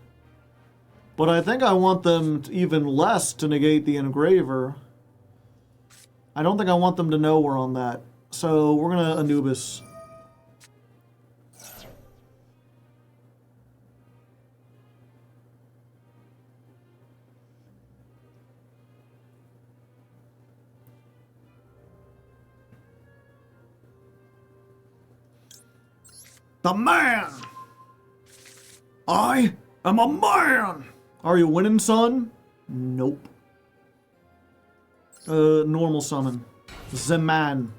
But I think I want them even less to negate the Engraver. I don't think I want them to know we're on that. So we're gonna Anubis. The man! I am a man! Are you winning, son? Nope. Normal summon. The man.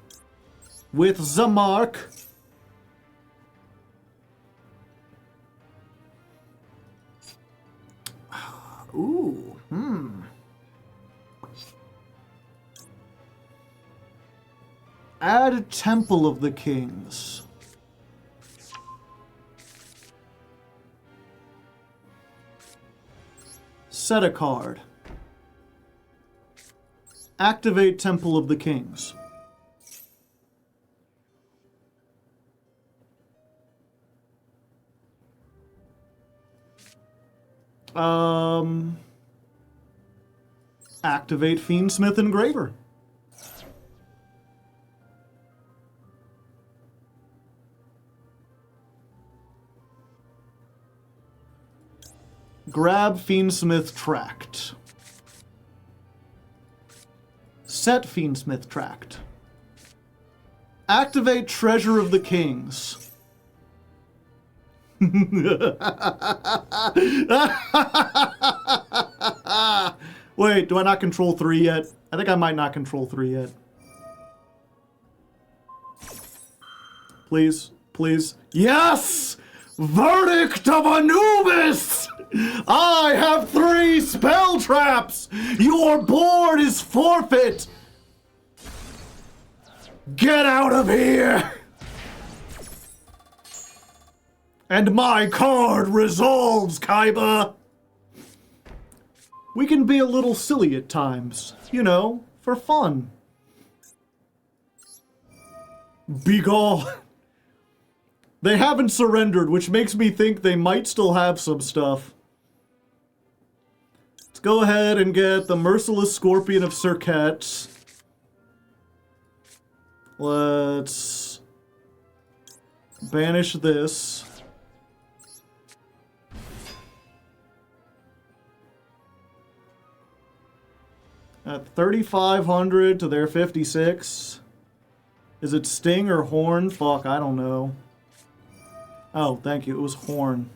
With the mark. Ooh, Add Temple of the Kings. Set a card. Activate Temple of the Kings. Activate Fiendsmith Engraver. Grab Fiendsmith Tract. Set Fiendsmith Tract. Activate Treasure of the Kings. Wait, do I not control 3 yet? I think I might not control 3 yet. Please, please. Yes! Verdict of Anubis! I have 3 spell traps! Your board is forfeit! Get out of here! And my card resolves, Kaiba! We can be a little silly at times, you know, for fun. Begone! They haven't surrendered, which makes me think they might still have some stuff. Let's go ahead and get the Merciless Scorpion of Serket. Let's banish this. At 3,500 to their 56. Is it Sting or Horn? Fuck, I don't know. Oh, thank you. It was Horn.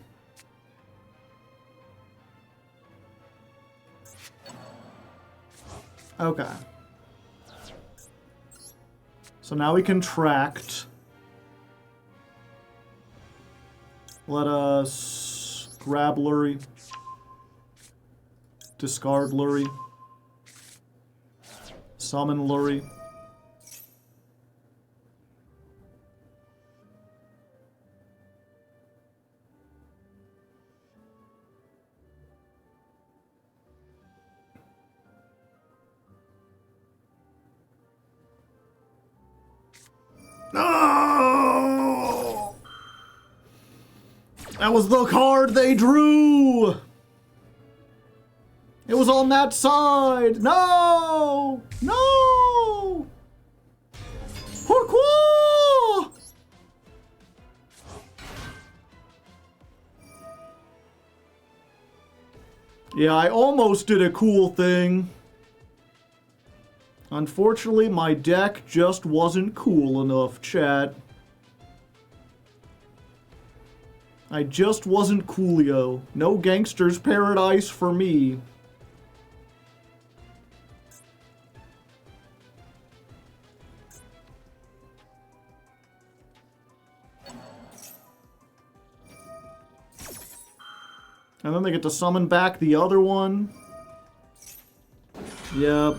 Okay. So now we can tract. Let us grab Lurie. Discard Lurie. Summon Lurie. No! That was the card they drew! It was on that side! No! No! Pourquoi? Yeah, I almost did a cool thing. Unfortunately, my deck just wasn't cool enough, chat. I just wasn't coolio. No gangster's paradise for me. And then they get to summon back the other one. Yep.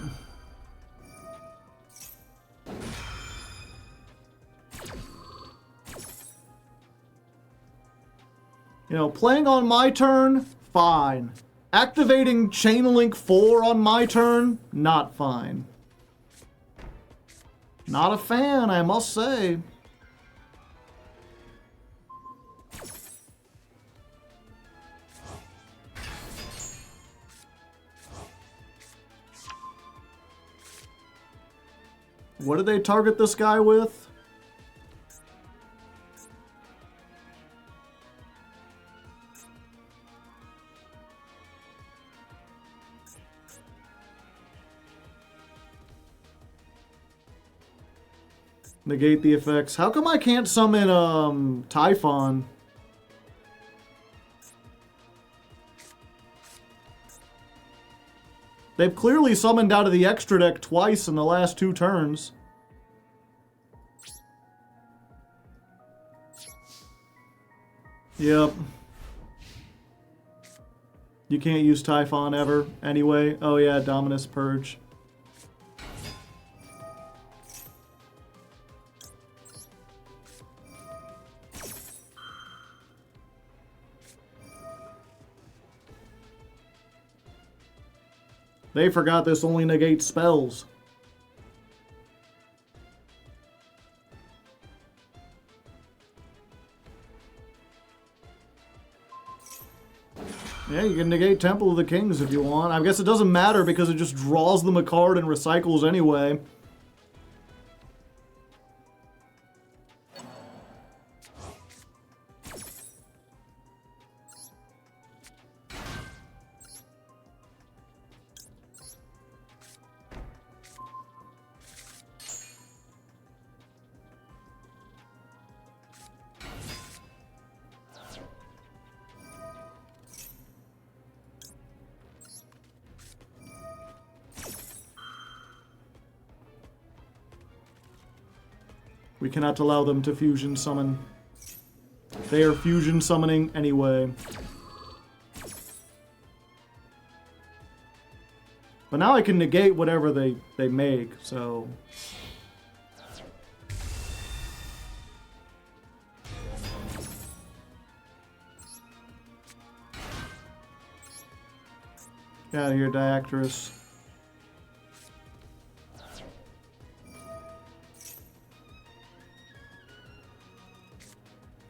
You know, playing on my turn, fine. Activating Chainlink 4 on my turn, not fine. Not a fan, I must say. What did they target this guy with? Negate the effects. How come I can't summon, Typhon? They've clearly summoned out of the extra deck twice in the last 2 turns. Yep. You can't use Typhon ever, anyway. Oh yeah, Dominus Purge. They forgot this only negates spells. Yeah, you can negate Temple of the Kings if you want. I guess it doesn't matter because it just draws them a card and recycles anyway. We cannot allow them to fusion summon. They are fusion summoning anyway. But now I can negate whatever they make, so... Get out of here, Diactress.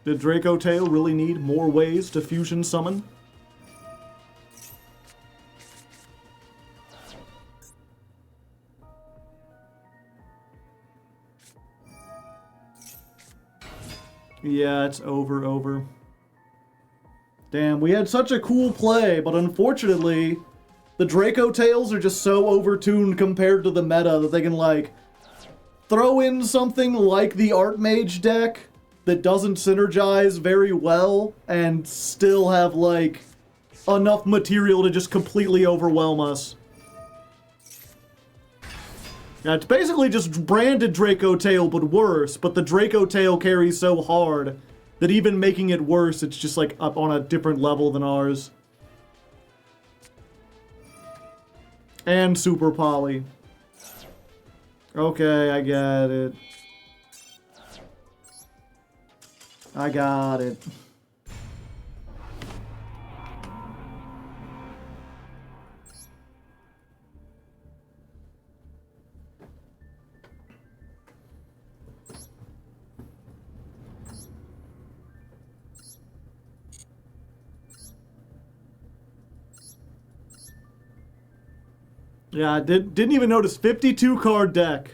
Did Draco Tail really need more ways to fusion summon? Yeah, it's over. Damn, we had such a cool play, but unfortunately, the Draco Tails are just so overtuned compared to the meta that they can, like, throw in something like the Archmage deck that doesn't synergize very well and still have, like, enough material to just completely overwhelm us. Yeah, it's basically just branded Draco Tail, but worse. But the Draco Tail carries so hard that even making it worse, it's just like up on a different level than ours. And Super Poly. Okay, I get it. I got it. Yeah, I didn't even notice 52 card deck.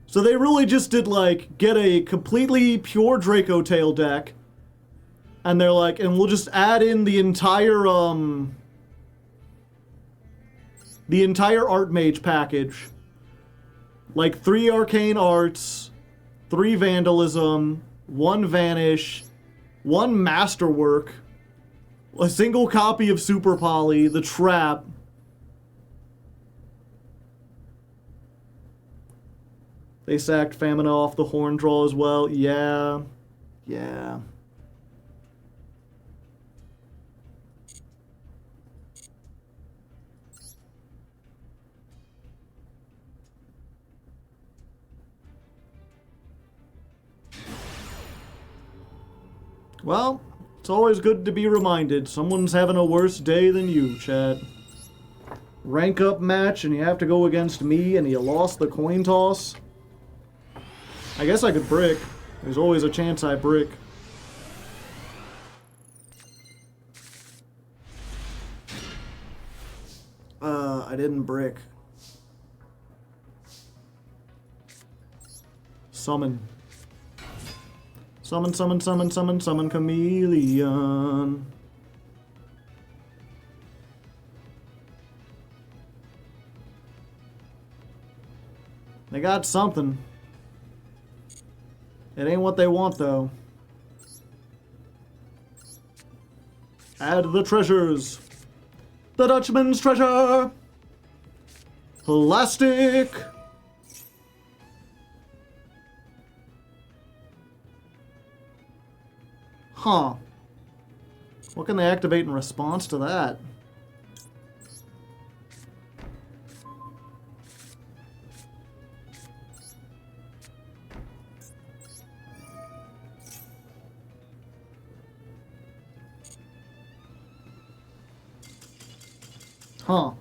So they really just did like get a completely pure Draco Tail deck, and they're like, and we'll just add in the entire Archmage package. Like 3 Arcane Arts, 3 Vandalism, 1 Vanish, 1 Masterwork, a single copy of Super Poly, the Trap. They sacked Famine off the Horn Draw as well. Yeah. Yeah. Well, it's always good to be reminded. Someone's having a worse day than you, chat. Rank up match and you have to go against me and you lost the coin toss. I guess I could brick. There's always a chance I brick. I didn't brick. Summon. Summon, summon, summon, summon, summon chameleon. They got something. It ain't what they want, though. Add the treasures. The Dutchman's treasure. Plastic. Huh. What can they activate in response to that? Huh.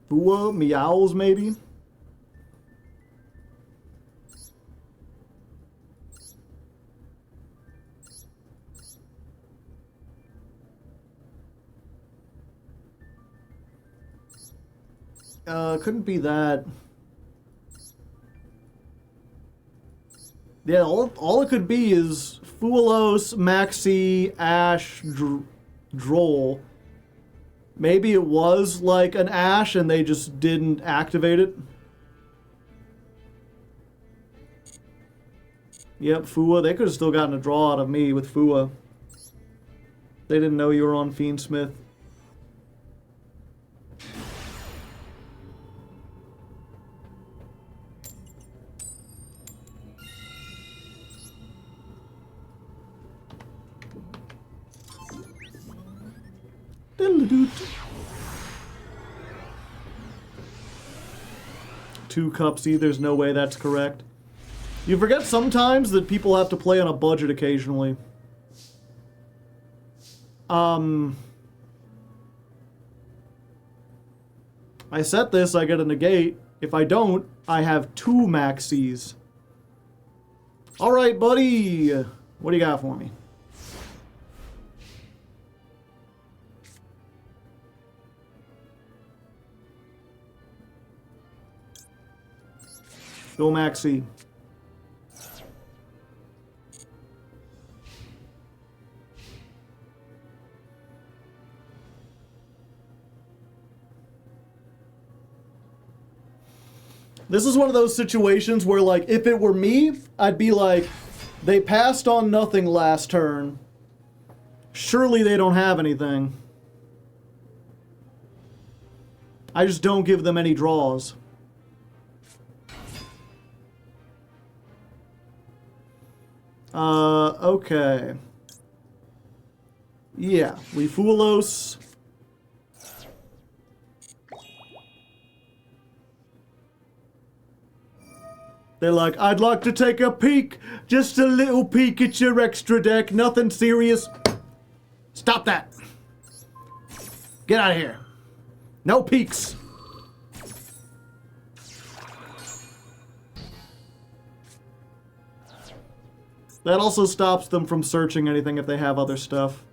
Bua meows, maybe? Couldn't be that. Yeah, all it could be is Fuelos, Maxi, Ash, Droll. Maybe it was like an Ash and they just didn't activate it. Yep, Fua. They could have still gotten a draw out of me with Fua. They didn't know you were on Fiendsmith. Two Cupsy, there's no way that's correct. You forget sometimes that people have to play on a budget occasionally. I set this, I get a negate. If I don't, I have 2 maxis. Alright, buddy! What do you got for me? Go Maxi. This is one of those situations where, like, if it were me, I'd be like, they passed on nothing last turn. Surely they don't have anything. I just don't give them any draws. Okay. Yeah, we Foolos. They're like, I'd like to take a peek, just a little peek at your extra deck, nothing serious. Stop that. Get out of here. No peeks. That also stops them from searching anything if they have other stuff.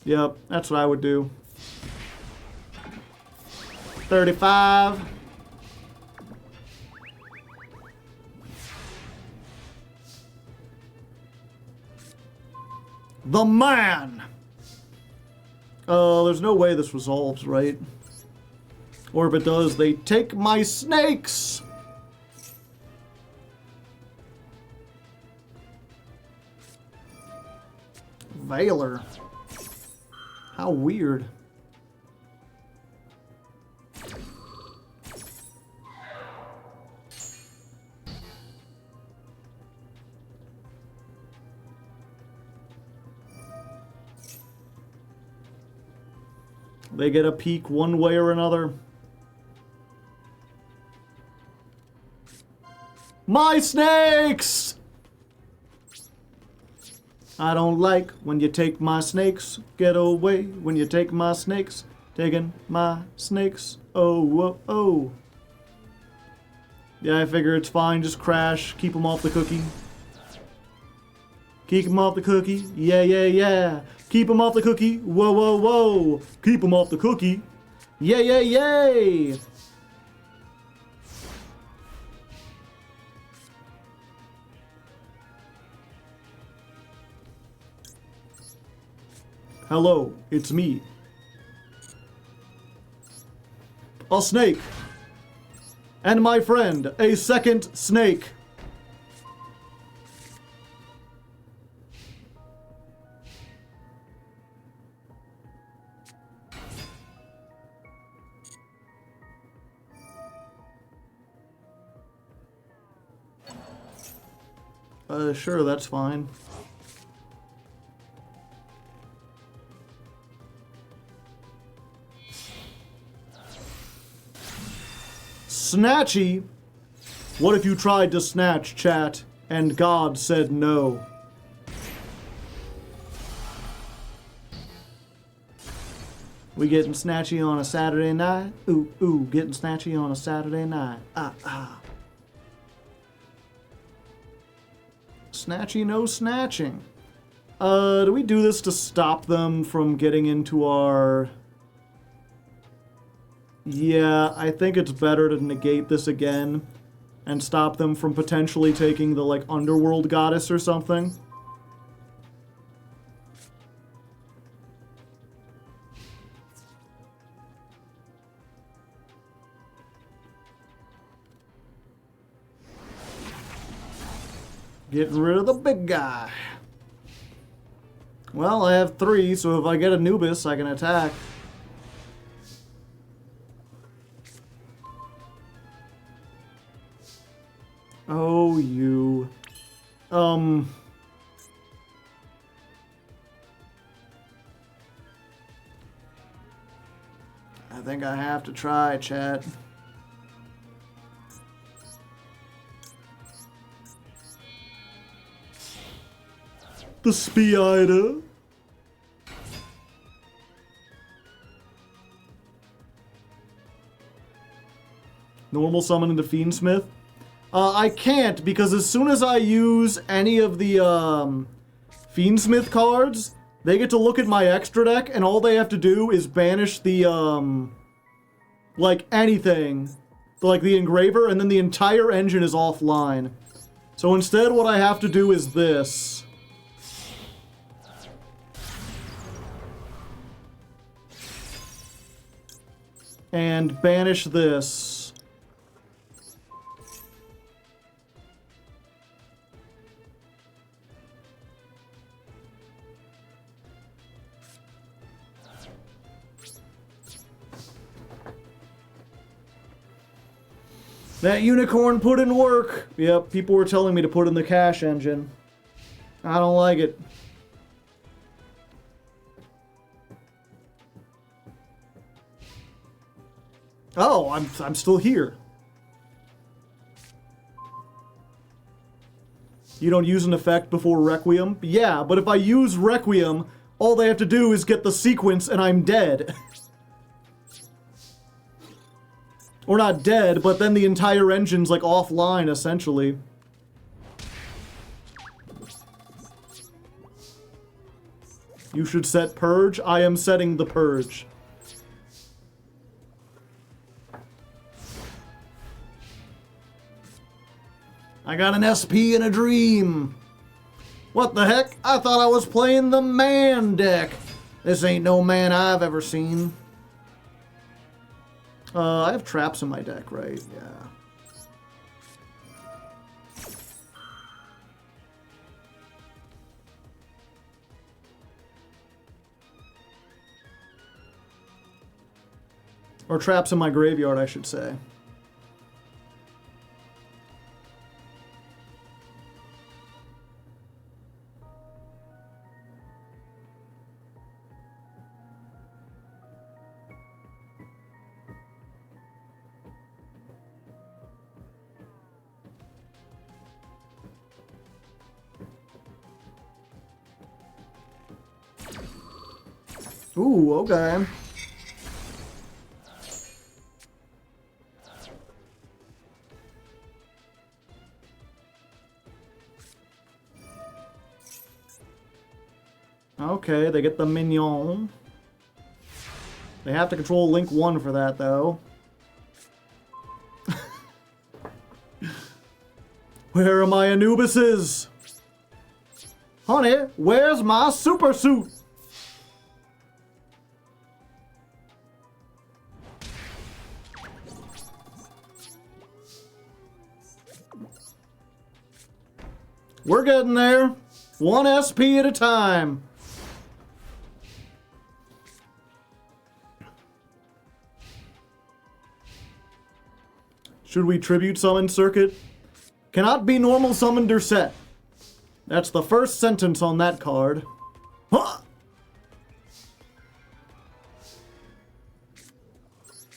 Yep, that's what I would do. 35. The man! There's no way this resolves, right? Or if it does, they take my snakes! Valor. How weird. They get a peek one way or another. My snakes! I don't like when you take my snakes. Get away when you take my snakes. Taking my snakes. Oh, whoa, oh. Yeah, I figure it's fine. Just crash. Keep them off the cookie. Keep them off the cookie. Yeah, yeah, yeah. Keep them off the cookie. Whoa, whoa, whoa. Keep them off the cookie. Yay, yay, yay. Hello, it's me. A snake. And my friend, a second snake. Sure, that's fine. Snatchy? What if you tried to snatch, chat, and God said no? We getting snatchy on a Saturday night? Ooh, ooh, getting snatchy on a Saturday night. Ah, ah. Snatchy, no snatching. Do we do this to stop them from getting into our... Yeah, I think it's better to negate this again and stop them from potentially taking the, like, underworld goddess or something. Getting rid of the big guy. Well, I have 3, so if I get Anubis, I can attack. Oh, you. I think I have to try, chat. The Spider. Normal summon into Fiendsmith. I can't, because as soon as I use any of the Fiendsmith cards, they get to look at my extra deck, and all they have to do is banish the, like, anything. Like the engraver, and then the entire engine is offline. So instead, what I have to do is this. And banish this. That unicorn put in work. Yep, people were telling me to put in the cash engine. I don't like it. Oh, I'm still here. You don't use an effect before Requiem? Yeah, but if I use Requiem, all they have to do is get the sequence and I'm dead. Or not dead, but then the entire engine's like offline, essentially. You should set Purge. I am setting the Purge. I got an SP in a dream. What the heck? I thought I was playing the man deck. This ain't no man I've ever seen. I have traps in my deck, right? Yeah. Or traps in my graveyard, I should say. Ooh, okay. Okay, they get the mignon. They have to control Link 1 for that, though. Where are my Anubises? Honey, where's my super suit? We're getting there. 1 SP at a time. Should we tribute summon circuit? Cannot be normal summoned or set. That's the first sentence on that card. Huh!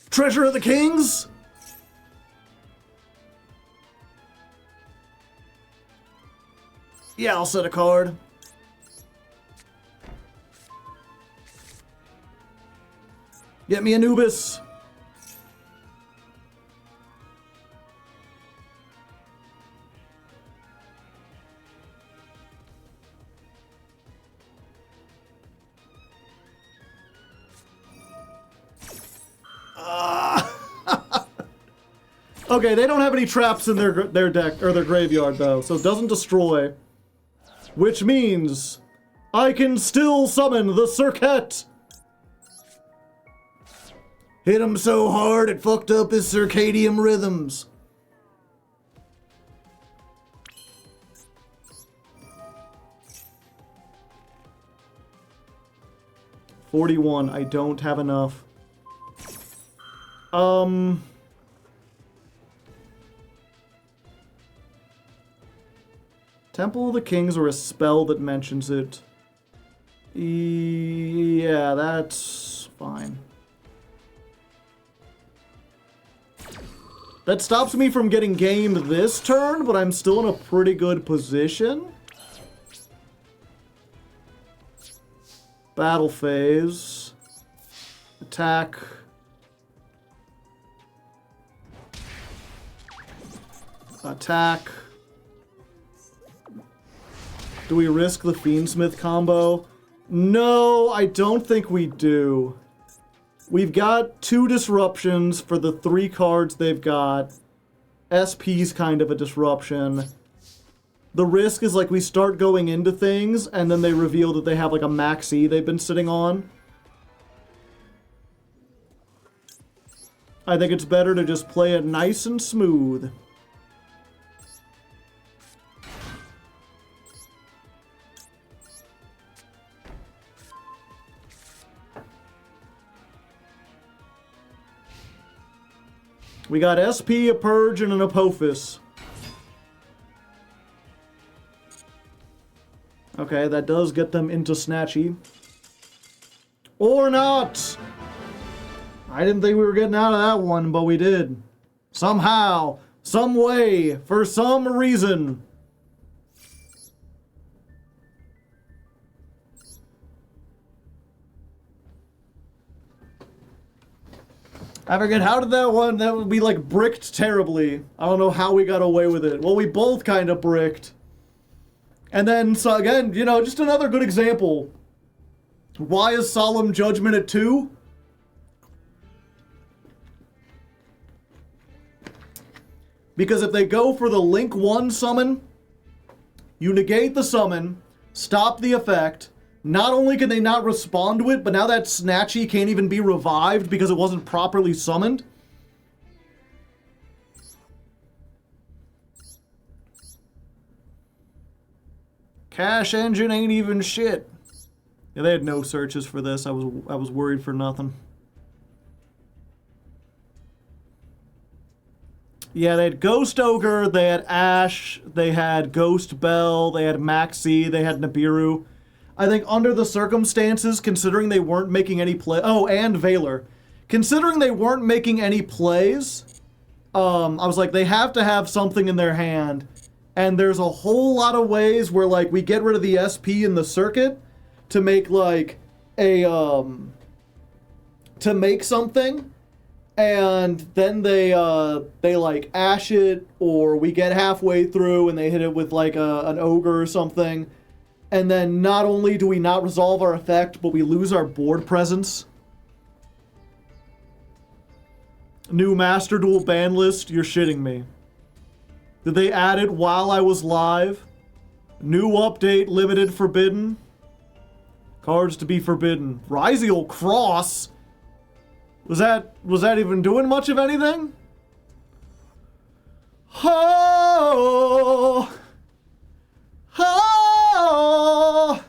Treasure of the Kings? Yeah, I'll set a card. Get me Anubis. Okay, they don't have any traps in their deck or their graveyard though, so it doesn't destroy. Which means I can still summon the Circuit. Hit him so hard it fucked up his circadian rhythms. $41. I don't have enough. Temple of the Kings or a spell that mentions it. Yeah, that's fine. That stops me from getting gamed this turn, but I'm still in a pretty good position. Battle phase. Attack. Attack. Do we risk the Fiendsmith combo? No, I don't think we do. We've got 2 disruptions for the 3 cards they've got. SP's kind of a disruption. The risk is like we start going into things and then they reveal that they have like a maxi they've been sitting on. I think it's better to just play it nice and smooth. We got SP, a Purge, and an Apophis. Okay, that does get them into Snatchy. Or not! I didn't think we were getting out of that one, but we did. Somehow, some way, for some reason. I forget, how did that one, that would be like bricked terribly. I don't know how we got away with it. Well, we both kind of bricked. And then, so again, you know, just another good example. Why is Solemn Judgment at 2? Because if they go for the Link 1 summon, you negate the summon, stop the effect. Not only can they not respond to it, but now that Snatchy can't even be revived because it wasn't properly summoned. Cash Engine ain't even shit. Yeah, they had no searches for this. I was worried for nothing. Yeah, they had Ghost Ogre, they had Ash, they had Ghost Bell, they had Maxi, they had Nibiru. I think under the circumstances, considering they weren't making any play... Oh, and Valor. Considering they weren't making any plays, I was like, they have to have something in their hand. And there's a whole lot of ways where, like, we get rid of the SP in the circuit to make, like, a, to make something. And then they like, ash it, or we get halfway through and they hit it with, like, an ogre or something. And then not only do we not resolve our effect, but we lose our board presence. New Master Duel ban list? You're shitting me. Did they add it while I was live? New update, limited forbidden. Cards to be forbidden. Ryziel Cross? Was that even doing much of anything? Oh! Oh!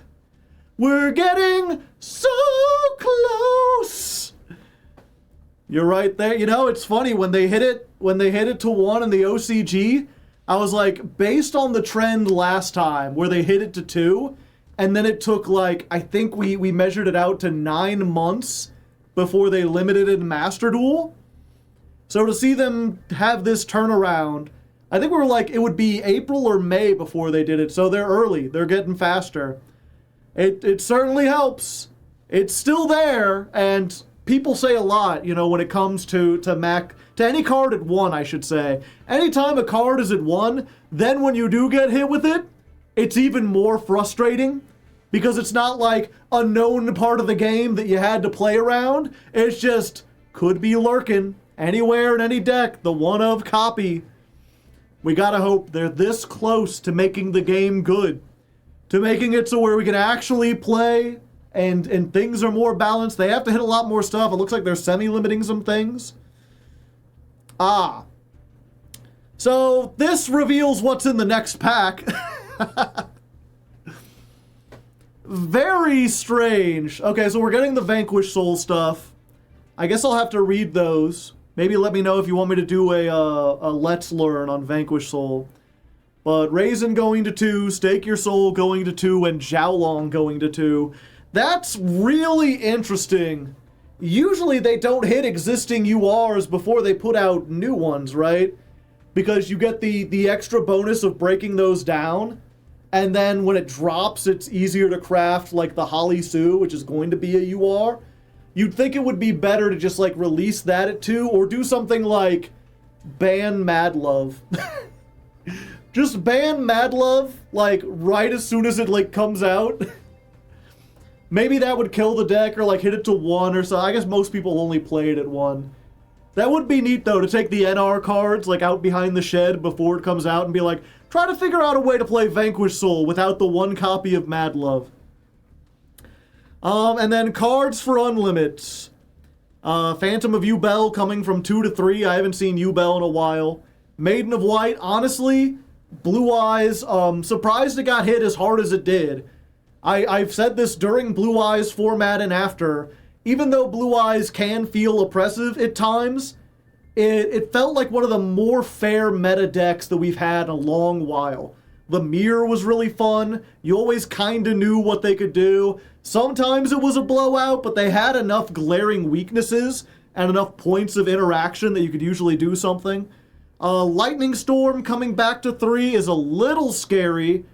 We're getting so close! You're right there. You know, it's funny, when they hit it to 1 in the OCG, I was like, based on the trend last time, where they hit it to 2, and then it took, like, I think we measured it out to 9 months before they limited it in Master Duel. So to see them have this turnaround, I think we were like, it would be April or May before they did it, so they're early. They're getting faster. It certainly helps. It's still there, and people say a lot, you know, when it comes to any card at 1, I should say. Anytime a card is at 1, then when you do get hit with it, it's even more frustrating, because it's not like a known part of the game that you had to play around. It's just, could be lurking anywhere in any deck, the one-of copy. We gotta hope they're this close to making the game good. To making it so where we can actually play and things are more balanced. They have to hit a lot more stuff. It looks like they're semi-limiting some things. Ah. So this reveals what's in the next pack. Very strange. Okay, so we're getting the Vanquish Soul stuff. I guess I'll have to read those. Maybe let me know if you want me to do a Let's Learn on Vanquish Soul. But Raisin going to 2, Stake Your Soul going to 2, and Xiaolong going to 2. That's really interesting. Usually they don't hit existing URs before they put out new ones, right? Because you get the extra bonus of breaking those down. And then when it drops, it's easier to craft, like the Holly Sue, which is going to be a UR. You'd think it would be better to just, like, release that at 2, or do something like ban Mad Love. Just ban Mad Love, like, right as soon as it, like, comes out. Maybe that would kill the deck, or, like, hit it to 1 or so. I guess most people only play it at 1. That would be neat, though, to take the NR cards, like, out behind the shed before it comes out and be like, try to figure out a way to play Vanquish Soul without the 1 copy of Mad Love. And then cards for Unlimits. Phantom of Ubel coming from 2 to 3. I haven't seen Ubel in a while. Maiden of White, honestly, Blue Eyes, surprised it got hit as hard as it did. I've said this during Blue Eyes format and after. Even though Blue Eyes can feel oppressive at times, it felt like one of the more fair meta decks that we've had in a long while. The mirror was really fun. You always kind of knew what they could do. Sometimes it was a blowout, but they had enough glaring weaknesses and enough points of interaction that you could usually do something. Lightning Storm coming back to 3 is a little scary,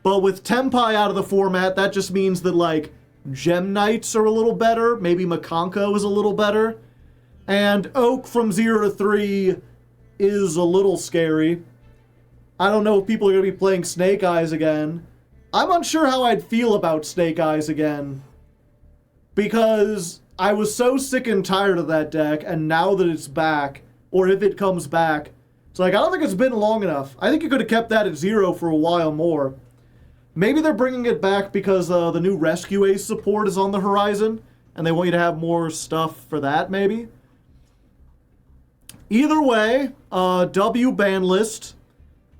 but with Tempai out of the format, that just means that, like, Gem Knights are a little better. Maybe Makanko is a little better. And Oak from 0 to 3 is a little scary. I don't know if people are going to be playing Snake Eyes again. I'm unsure how I'd feel about Snake Eyes again. Because I was so sick and tired of that deck, and now that it's back, or if it comes back, it's like, I don't think it's been long enough. I think you could have kept that at 0 for a while more. Maybe they're bringing it back because the new Rescue Ace support is on the horizon, and they want you to have more stuff for that, maybe. Either way, W ban list.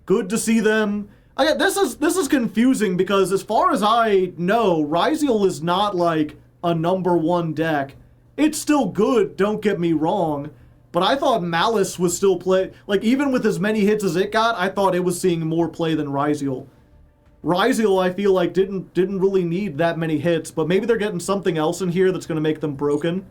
Good to see them. Again, this is confusing because as far as I know, Ryziel is not like a #1 deck. It's still good, don't get me wrong, but I thought Malice was still play. Like, even with as many hits as it got, I thought it was seeing more play than Ryziel. Ryziel, I feel like, didn't really need that many hits, but maybe they're getting something else in here that's going to make them broken.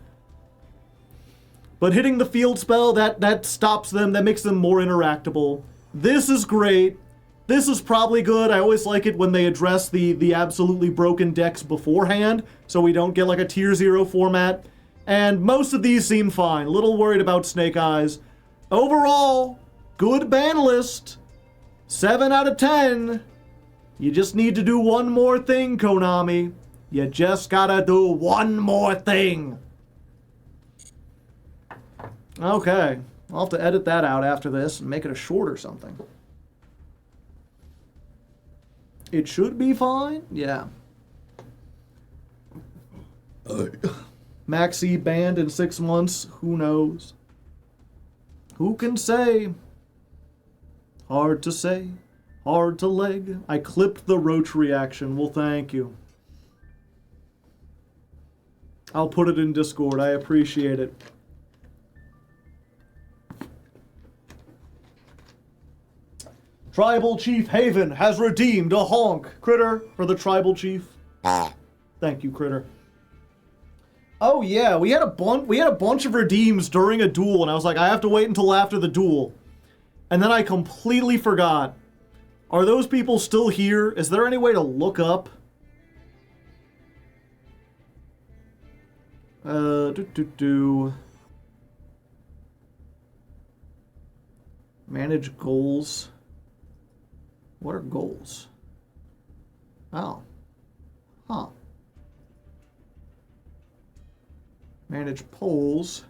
But hitting the field spell, that stops them, that makes them more interactable. This is great. This is probably good. I always like it when they address the absolutely broken decks beforehand, so we don't get like a tier 0 format. And most of these seem fine. A little worried about Snake Eyes. Overall, good ban list. 7 out of 10. You just need to do one more thing, Konami. You just gotta do one more thing. Okay. I'll have to edit that out after this and make it a short or something. It should be fine? Yeah. Maxi banned in 6 months? Who knows? Who can say? Hard to say. Hard to leg. I clipped the roach reaction. Well, thank you. I'll put it in Discord. I appreciate it. Tribal Chief Haven has redeemed a honk. Critter for the Tribal Chief. Thank you, Critter. Oh yeah, we had a bunch of redeems during a duel, and I was like, I have to wait until after the duel. And then I completely forgot. Are those people still here? Is there any way to look up? Manage goals. What are goals? Oh. Huh. Manage polls.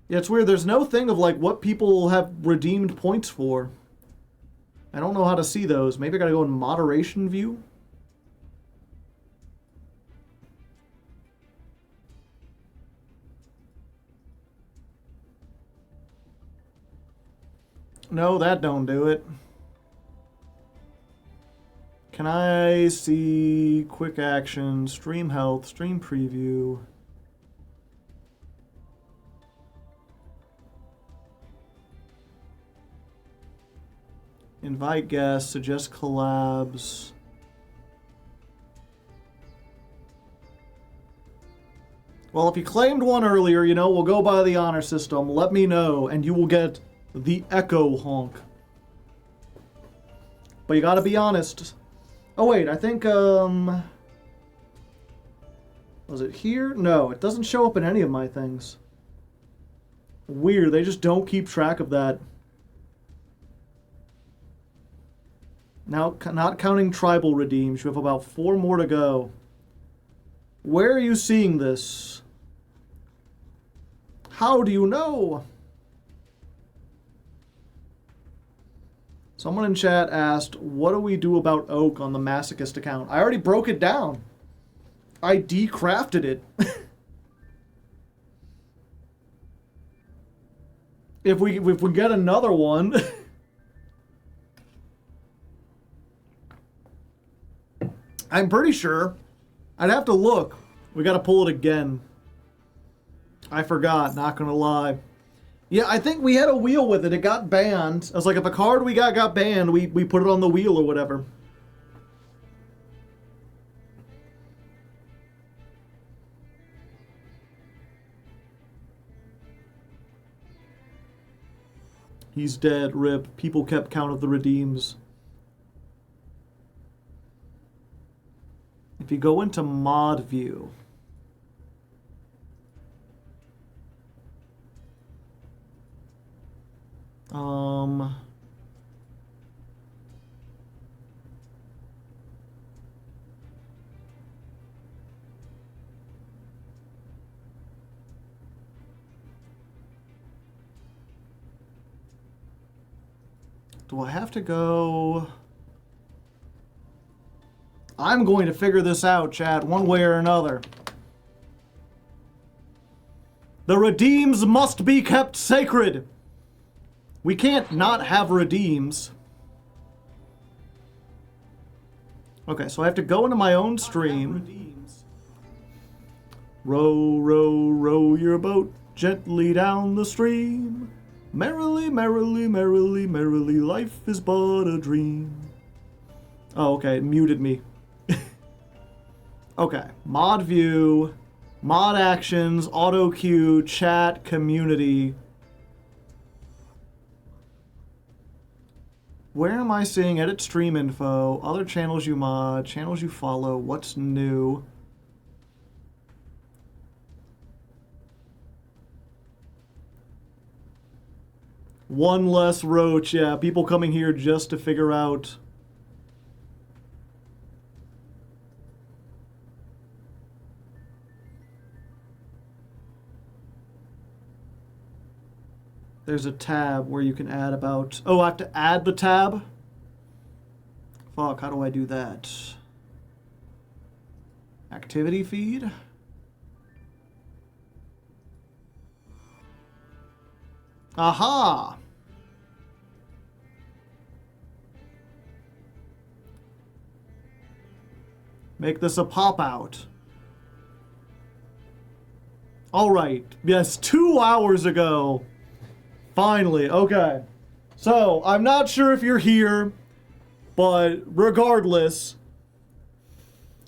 Yeah, it's weird. There's no thing of like what people have redeemed points for. I don't know how to see those. Maybe I gotta go in moderation view. No, that don't do it. Can I see quick action, stream health, stream preview? Invite guests, suggest collabs. Well, if you claimed one earlier, you know, we'll go by the honor system. Let me know, and you will get the Echo Honk. But you gotta be honest. Oh wait, I think, was it here? No, it doesn't show up in any of my things. Weird, they just don't keep track of that. Now, not counting tribal redeems, you have about 4 more to go. Where are you seeing this? How do you know? Someone in chat asked, what do we do about Oak on the Masochist account? I already broke it down. I decrafted it. If we get another one... I'm pretty sure. I'd have to look. We gotta pull it again. I forgot, not gonna lie. Yeah, I think we had a wheel with it. It got banned. I was like, if a card we got banned, we put it on the wheel or whatever. He's dead, rip. People kept count of the redeems. If you go into mod view... Do I have to go... I'm going to figure this out, chat, one way or another. The redeems must be kept sacred. We can't not have redeems. Okay, so I have to go into my own stream. Row, row, row your boat gently down the stream. Merrily, merrily, merrily, merrily, life is but a dream. Oh, okay, it muted me. Okay, mod view, mod actions, auto queue, chat, community. Where am I seeing edit stream info, other channels you mod, channels you follow, what's new? One less roach, yeah, people coming here just to figure out. There's a tab where you can add about... Oh, I have to add the tab? Fuck, how do I do that? Activity feed? Aha! Make this a pop-out. Alright, yes, 2 hours ago. Finally, okay. So, I'm not sure if you're here, but regardless,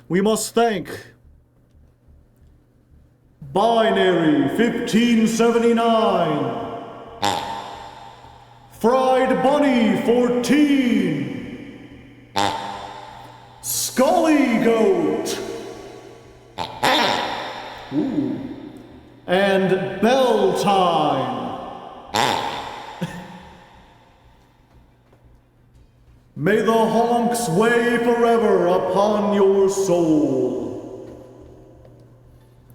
we must thank Binary 1579, Fried Bunny 14, Scully Goat, ooh, and Bell Time. May the honks weigh forever upon your soul.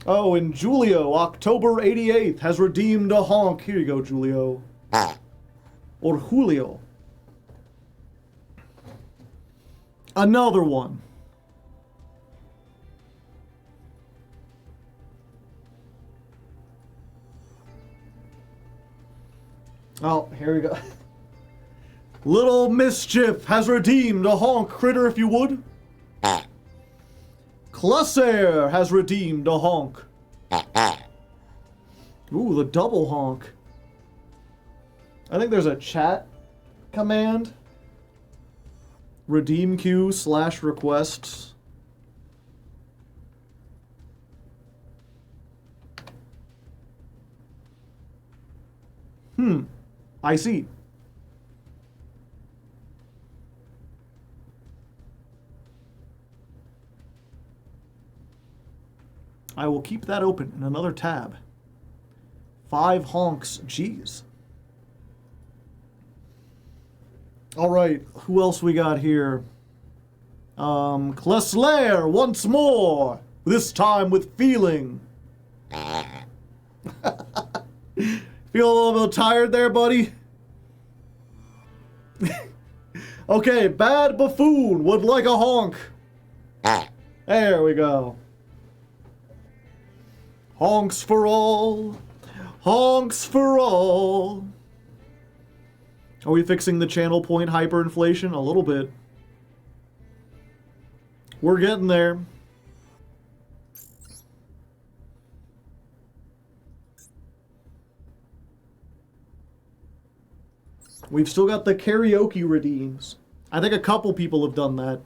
Oh, and Julio, October 88th, has redeemed a honk. Here you go, Julio. Or Julio. Another one. Oh, here we go. Little Mischief has redeemed a honk. Critter, if you would. Clussair has redeemed a honk. Ooh, the double honk. I think there's a chat command. Redeem queue / requests. I see. I will keep that open in another tab. 5 honks, jeez. Alright, who else we got here? Clussair once more! This time with feeling. Feel a little bit tired there, buddy? Okay, Bad Buffoon would like a honk. There we go. Honks for all. Honks for all. Are we fixing the channel point hyperinflation? A little bit. We're getting there. We've still got the karaoke redeems. I think a couple people have done that.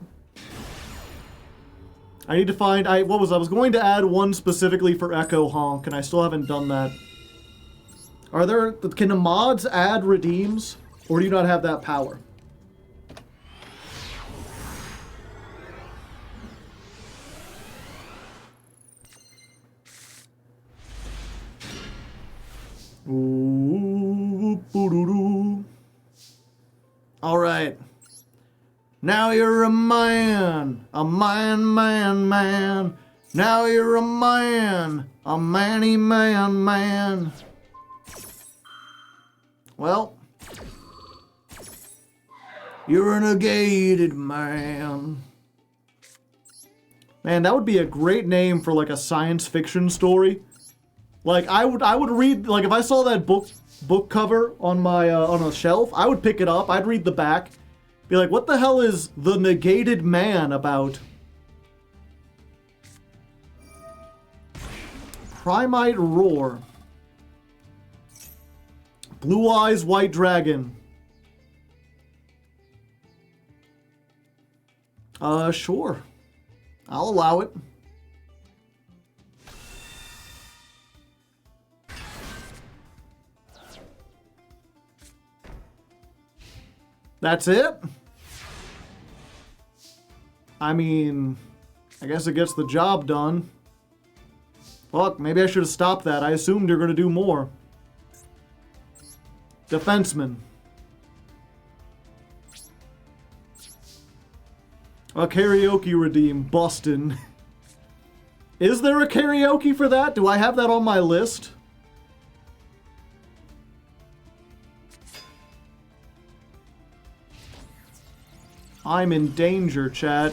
I need to find... I was going to add one specifically for Echo Honk, and I still haven't done that. Can the mods add redeems? Or do you not have that power? Ooh, boo-doo-doo. All right. Now you're a man, man. Now you're a manny man. Well, you're a negated man. Man, that would be a great name for like a science fiction story. Like I would read, like if I saw that book cover on my on a shelf, I would pick it up. I'd read the back. Be like, what the hell is the negated man about? Primite Roar. Blue Eyes White Dragon. Sure. I'll allow it. That's it? I mean, I guess it gets the job done. Fuck, maybe I should have stopped that. I assumed you're gonna do more. Defenseman. A karaoke redeem, Boston. Is there a karaoke for that? Do I have that on my list? I'm in danger, chat.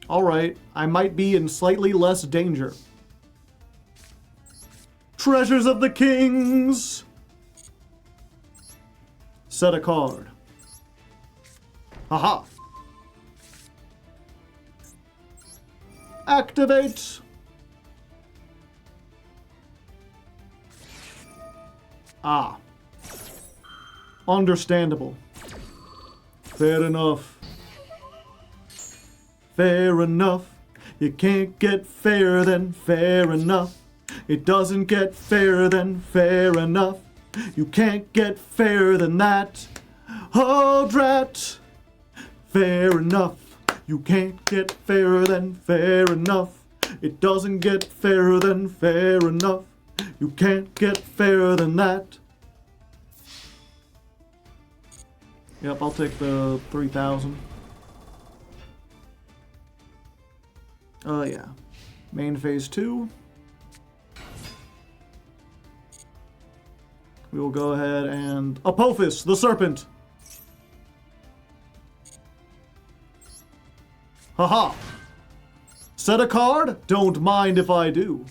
Alright, I might be in slightly less danger. Treasures of the Kings! Set a card. Haha. Activate! Ah. Understandable. Fair enough. Fair enough. You can't get fairer than fair enough. It doesn't get fairer than fair enough. You can't get fairer than that. Oh, drat. Fair enough. You can't get fairer than fair enough. It doesn't get fairer than fair enough. You can't get fairer than that. Yep, I'll take the 3,000. Yeah. Main phase 2. We will go ahead and... Apophis, the serpent! Haha! Set a card? Don't mind if I do.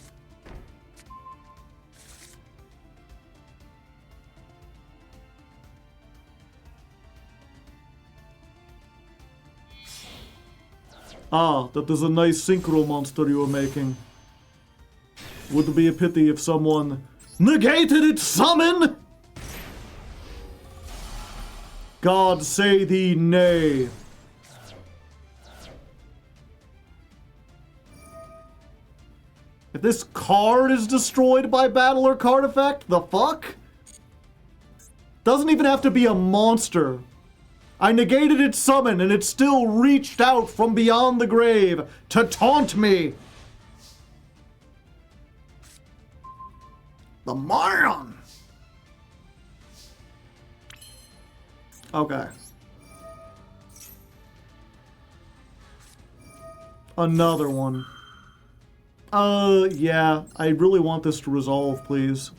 Ah, that is a nice synchro monster you are making. Would be a pity if someone negated its summon! God say thee nay. If this card is destroyed by battle or card effect, the fuck? Doesn't even have to be a monster. I negated its summon and it still reached out from beyond the grave to taunt me. The man. Okay. Another one. Yeah. I really want this to resolve, please.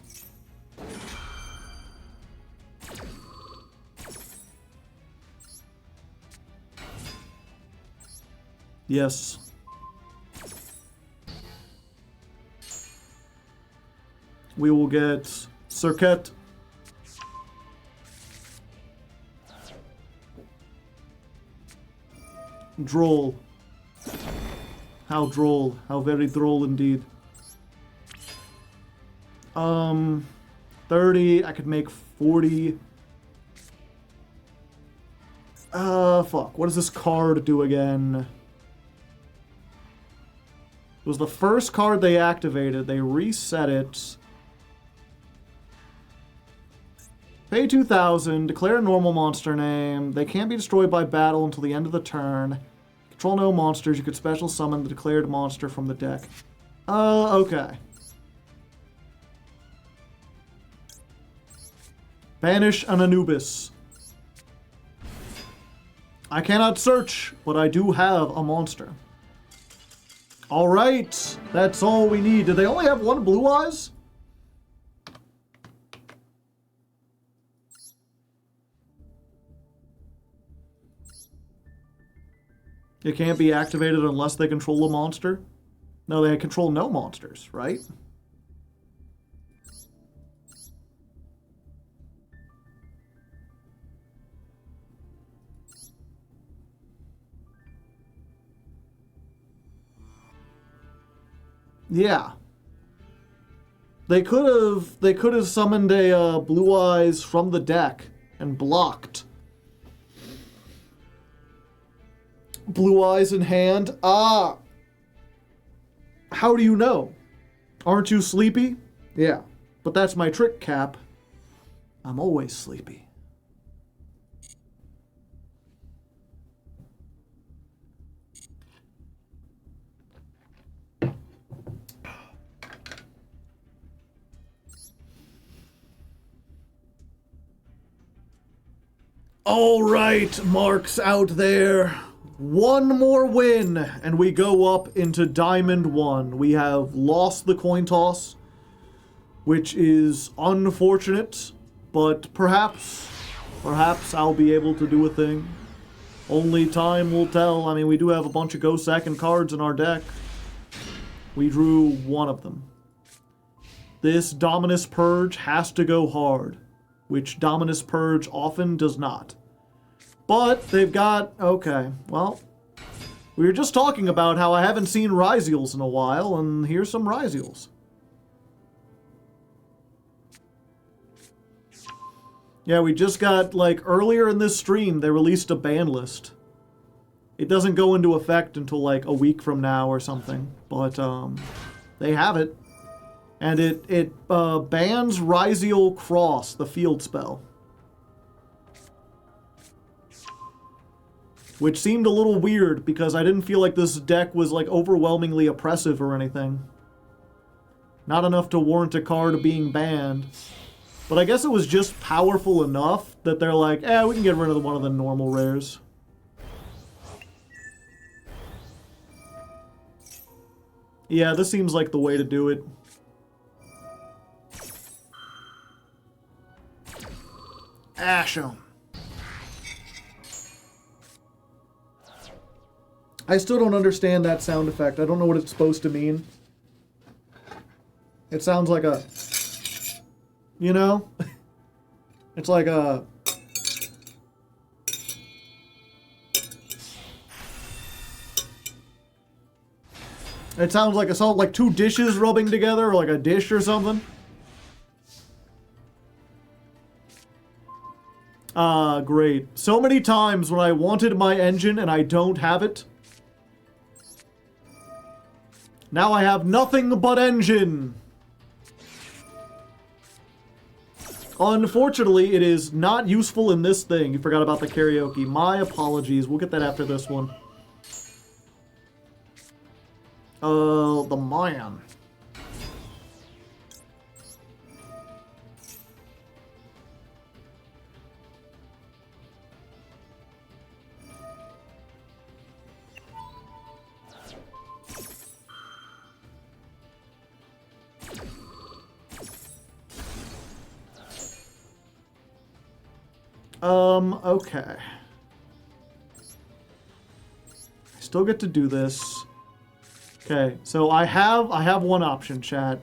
Yes. We will get Circuit. Droll. How droll. How very droll indeed. 30. I could make 40. Fuck. What does this card do again? It was the first card they activated. They reset it. Pay 2,000. Declare a normal monster name. They can't be destroyed by battle until the end of the turn. Control no monsters. You could special summon the declared monster from the deck. Okay. Banish an Anubis. I cannot search, but I do have a monster. Alright, that's all we need. Did they only have one Blue Eyes? It can't be activated unless they control a monster? No, they control no monsters, right? Yeah. They could have summoned a Blue Eyes from the deck and blocked. Blue Eyes in hand. Ah! How do you know? Aren't you sleepy? Yeah. But that's my trick, Cap. I'm always sleepy. All right, marks out there. One more win, and we go up into Diamond 1. We have lost the coin toss, which is unfortunate, but perhaps I'll be able to do a thing. Only time will tell. I mean, we do have a bunch of Go Second cards in our deck. We drew one of them. This Dominus Purge has to go hard, which Dominus Purge often does not. But they've got... Okay, well, we were just talking about how I haven't seen Ryziels in a while, and here's some Ryziels. Yeah, we just got, like, earlier in this stream, they released a ban list. It doesn't go into effect until, like, a week from now or something, but, they have it. And it bans Ryziel Cross, the field spell. Which seemed a little weird, because I didn't feel like this deck was, like, overwhelmingly oppressive or anything. Not enough to warrant a card being banned. But I guess it was just powerful enough that they're like, we can get rid of one of the normal rares. Yeah, this seems like the way to do it. Asham. I still don't understand that sound effect. I don't know what it's supposed to mean. It sounds like a... You know? It's like a... It sounds like like two dishes rubbing together, or like a dish or something. Great. So many times when I wanted my engine and I don't have it. Now I have nothing but engine. Unfortunately, it is not useful in this thing. You forgot about the karaoke. My apologies. We'll get that after this one. The Mayan. Okay. I still get to do this. Okay, so I have one option, chat.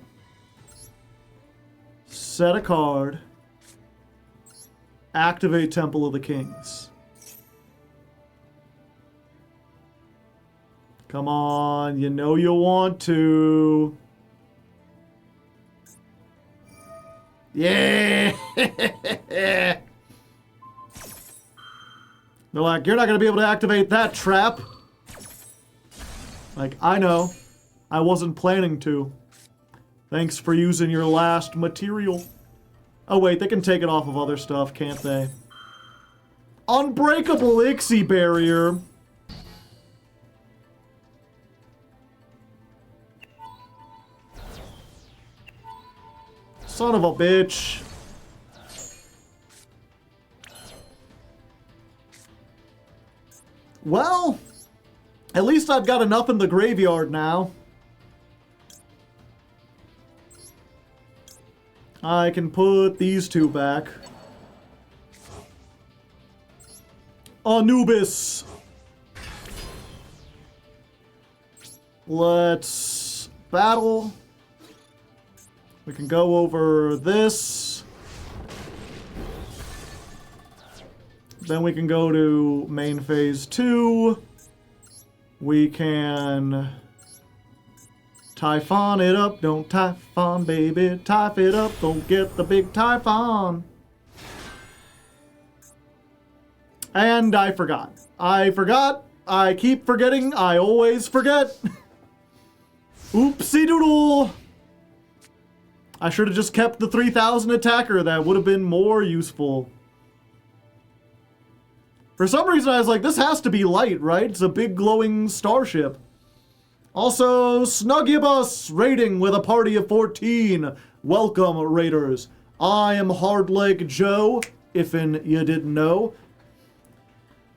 Set a card. Activate Temple of the Kings. Come on, you know you want to. Yeah! They're like, you're not going to be able to activate that trap. Like, I know. I wasn't planning to. Thanks for using your last material. Oh wait, they can take it off of other stuff, can't they? Unbreakable Ixie barrier. Son of a bitch. Well, at least I've got enough in the graveyard now. I can put these two back. Anubis. Let's battle. We can go over this. Then we can go to main phase 2. We can Typhon it up. Don't Typhon, baby. Typh it up. Don't get the big Typhon. And I forgot. I keep forgetting. I always forget. Oopsie doodle. I should have just kept the 3000 attacker. That would have been more useful. For some reason, I was like, this has to be light, right? It's a big glowing starship. Also, Snuggibus raiding with a party of 14. Welcome, raiders. I am Hardleg Joe, if'n you didn't know.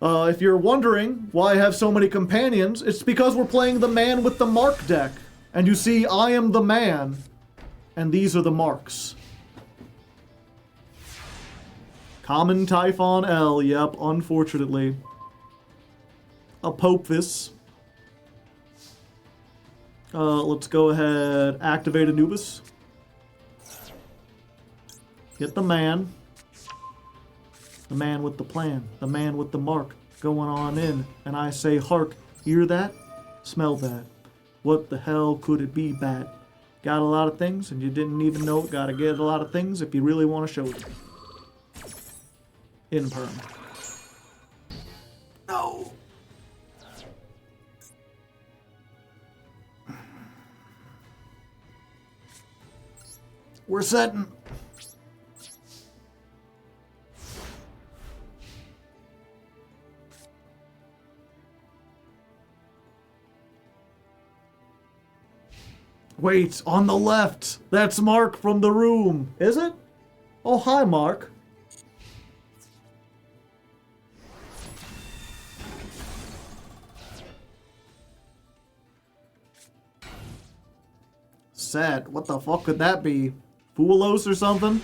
If you're wondering why I have so many companions, it's because we're playing the Man with the Mark deck. And you see, I am the man, and these are the marks. Common Typhon L, yep, unfortunately. Apophis. Let's go ahead, activate Anubis. Get the man. The man with the plan. The man with the mark. Going on in. And I say, hark, hear that? Smell that. What the hell could it be, bat? Got a lot of things and you didn't even know it. Gotta get a lot of things if you really want to show it. In perm. No! We're setting. Wait, on the left. That's Mark from the room. Is it? Oh, hi, Mark. Sad. What the fuck could that be? Foolos or something?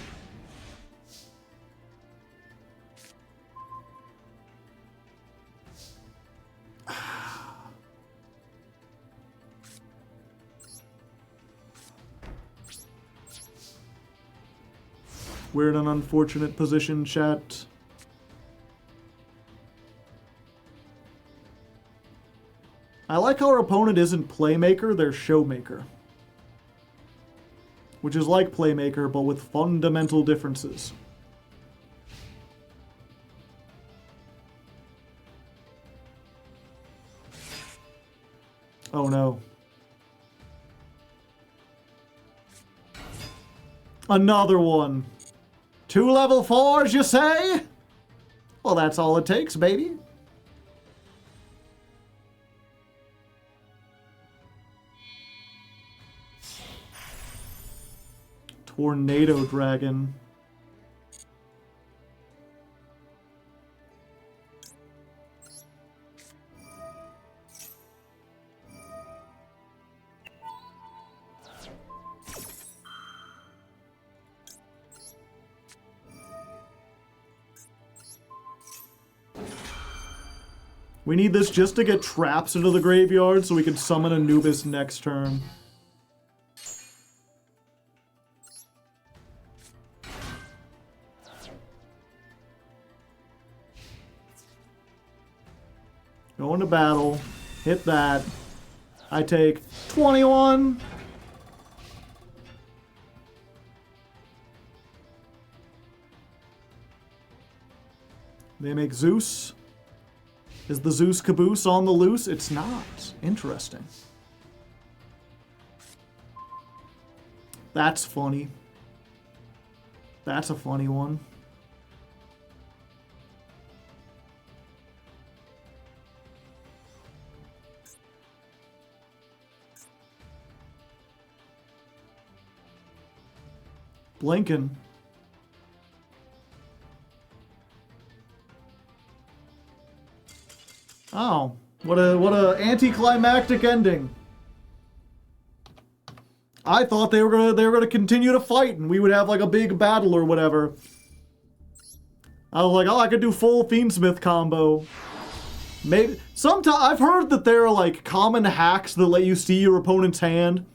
We're in an unfortunate position, chat. I like how our opponent isn't Playmaker, they're Showmaker. Which is like Playmaker, but with fundamental differences. Oh no. Another one. 2 level 4s, you say? Well, that's all it takes, baby. Tornado Dragon. We need this just to get traps into the graveyard so we can summon Anubis next turn. Go into battle. Hit that. I take 21. They make Zeus. Is the Zeus caboose on the loose? It's not. Interesting. That's funny. That's a funny one. Blinken. Oh, what a anticlimactic ending. I thought they were gonna continue to fight and we would have like a big battle or whatever. I was like, oh, I could do full Fiendsmith combo. Maybe sometimes I've heard that there are like common hacks that let you see your opponent's hand,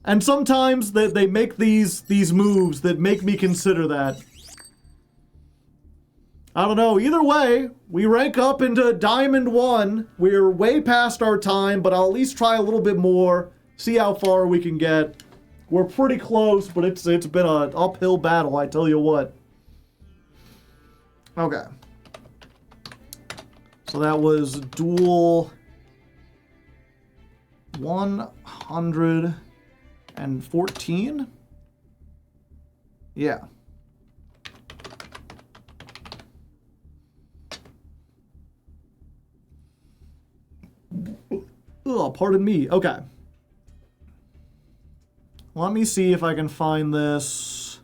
and sometimes they make these moves that make me consider that. I don't know. Either way, we rank up into Diamond 1. We're way past our time, but I'll at least try a little bit more. See how far we can get. We're pretty close, but it's been an uphill battle, I tell you what. Okay. So that was duel 114? Yeah. Oh, pardon me. Okay. Let me see if I can find this.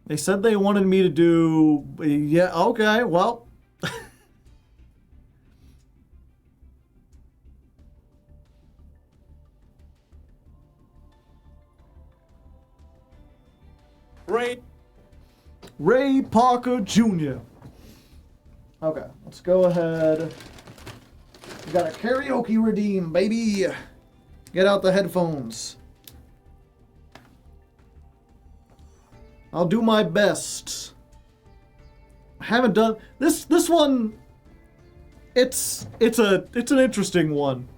They said they wanted me to do... Yeah, okay, well... Ray Parker Jr. Okay, let's go ahead. We got a karaoke redeem, baby. Get out the headphones. I'll do my best. I haven't done this one. It's an interesting one.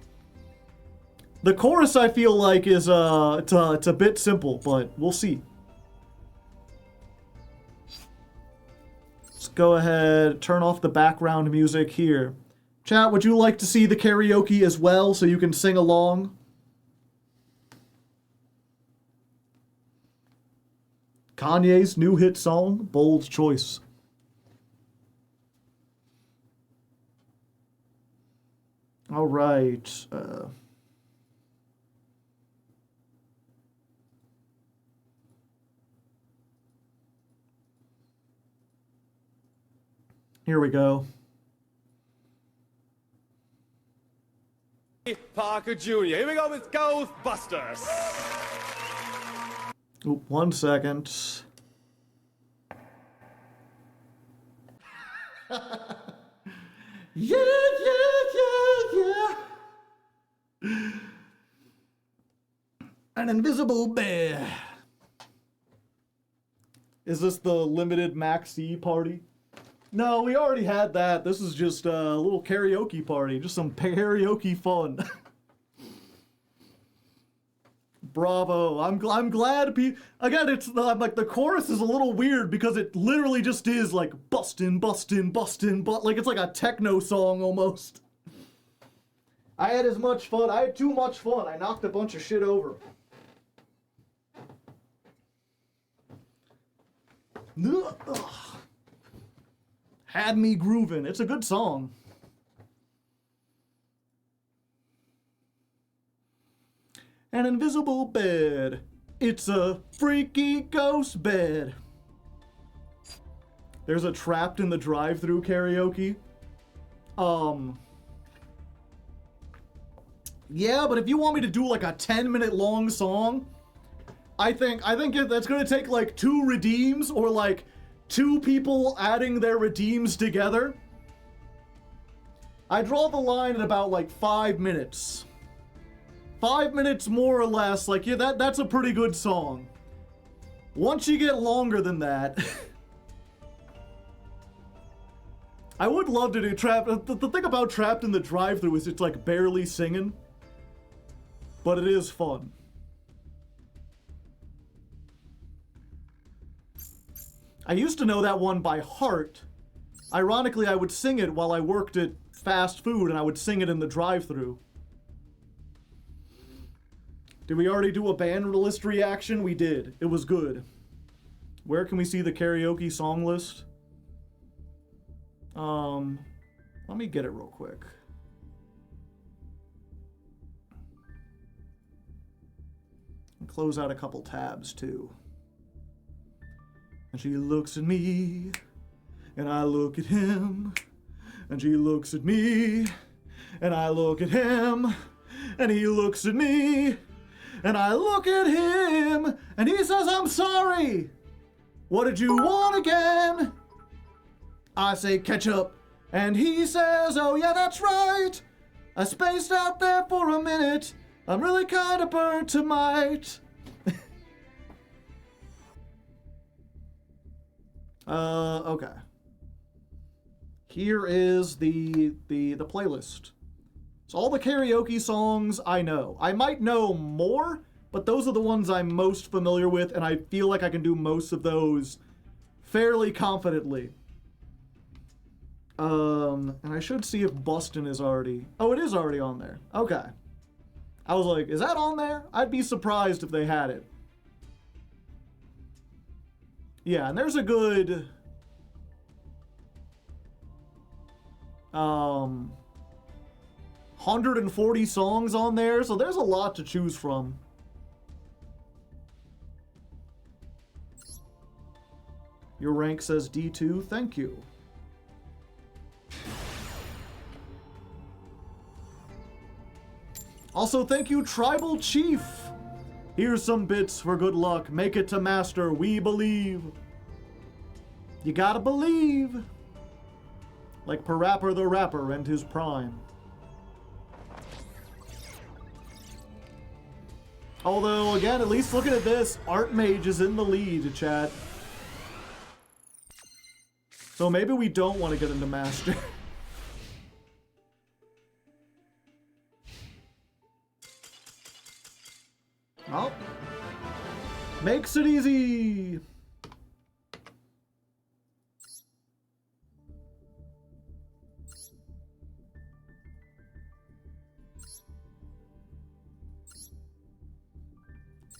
The chorus I feel like is it's a bit simple, but we'll see. Let's go ahead, turn off the background music here. Chat, would you like to see the karaoke as well so you can sing along? Kanye's new hit song, bold choice. All right. Here we go. Parker Jr. Here we go with Ghostbusters. Oop, 1 second. Yeah. An invisible bear. Is this the limited maxi party? No, we already had that. This is just a little karaoke party. Just some karaoke fun. Bravo. I'm glad again, it's like the chorus is a little weird because it literally just is like bustin', but like it's like a techno song almost. I had as much fun. I had too much fun. I knocked a bunch of shit over. Ugh. Had me grooving. It's a good song. An invisible bed. It's a freaky ghost bed. There's a trapped in the drive-thru karaoke. Yeah, but if you want me to do like a 10-minute long song, I think that's gonna take like 2 redeems or like 2 people adding their redeems together. I draw the line at about like 5 minutes. 5 minutes more or less, like yeah, that's a pretty good song. Once you get longer than that, I would love to do Trapped. The thing about Trapped in the Drive-Thru is it's like barely singing. But it is fun. I used to know that one by heart. Ironically, I would sing it while I worked at fast food, and I would sing it in the drive-thru. Did we already do a band list reaction? We did. It was good. Where can we see the karaoke song list? Let me get it real quick. And close out a couple tabs, too. And she looks at me, and I look at him, and she looks at me, and I look at him, and he looks at me, and I look at him, and he says, I'm sorry. What did you want again? I say ketchup, and he says, oh yeah, that's right. I spaced out there for a minute. I'm really kinda burnt to might. Okay. Here is the playlist. So all the karaoke songs I know. I might know more, but those are the ones I'm most familiar with, and I feel like I can do most of those fairly confidently. And I should see if Bustin' is already... Oh, it is already on there. Okay. I was like, is that on there? I'd be surprised if they had it. Yeah, and there's a good... 140 songs on there, so there's a lot to choose from. Your rank says D2, thank you. Also, thank you, Tribal Chief. Here's some bits for good luck. Make it to Master, we believe. You gotta believe. Like Parappa the Rapper and his prime. Although, again, at least looking at this, Art Mage is in the lead, chat. So maybe we don't want to get into Master. Well, makes it easy.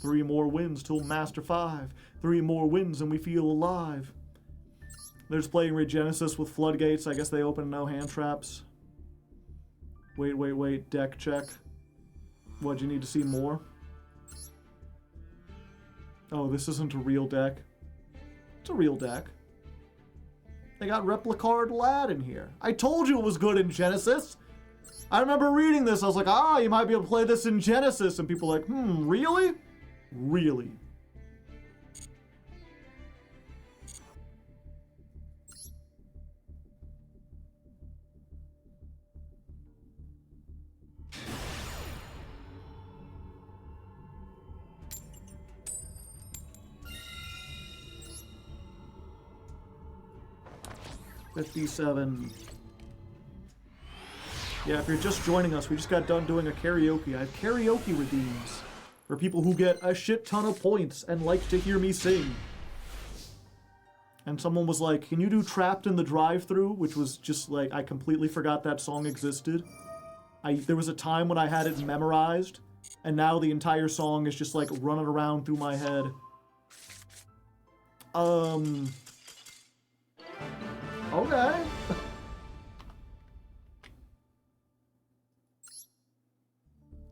Three more wins till Master 5. 3 more wins and we feel alive. They're just playing Regenesis with Floodgates. I guess they open no hand traps. Wait. Deck check. What, you need to see more? Oh, this isn't a real deck. It's a real deck. They got Replicard Lad in here. I told you it was good in Genesis. I remember reading this. I was like, you might be able to play this in Genesis. And people are like, really? Really? $57. Yeah, if you're just joining us, we just got done doing a karaoke. I have karaoke redeems for people who get a shit ton of points and like to hear me sing. And someone was like, can you do Trapped in the Drive-Thru? Which was just like, I completely forgot that song existed. There was a time when I had it memorized, and now the entire song is just like running around through my head. Okay.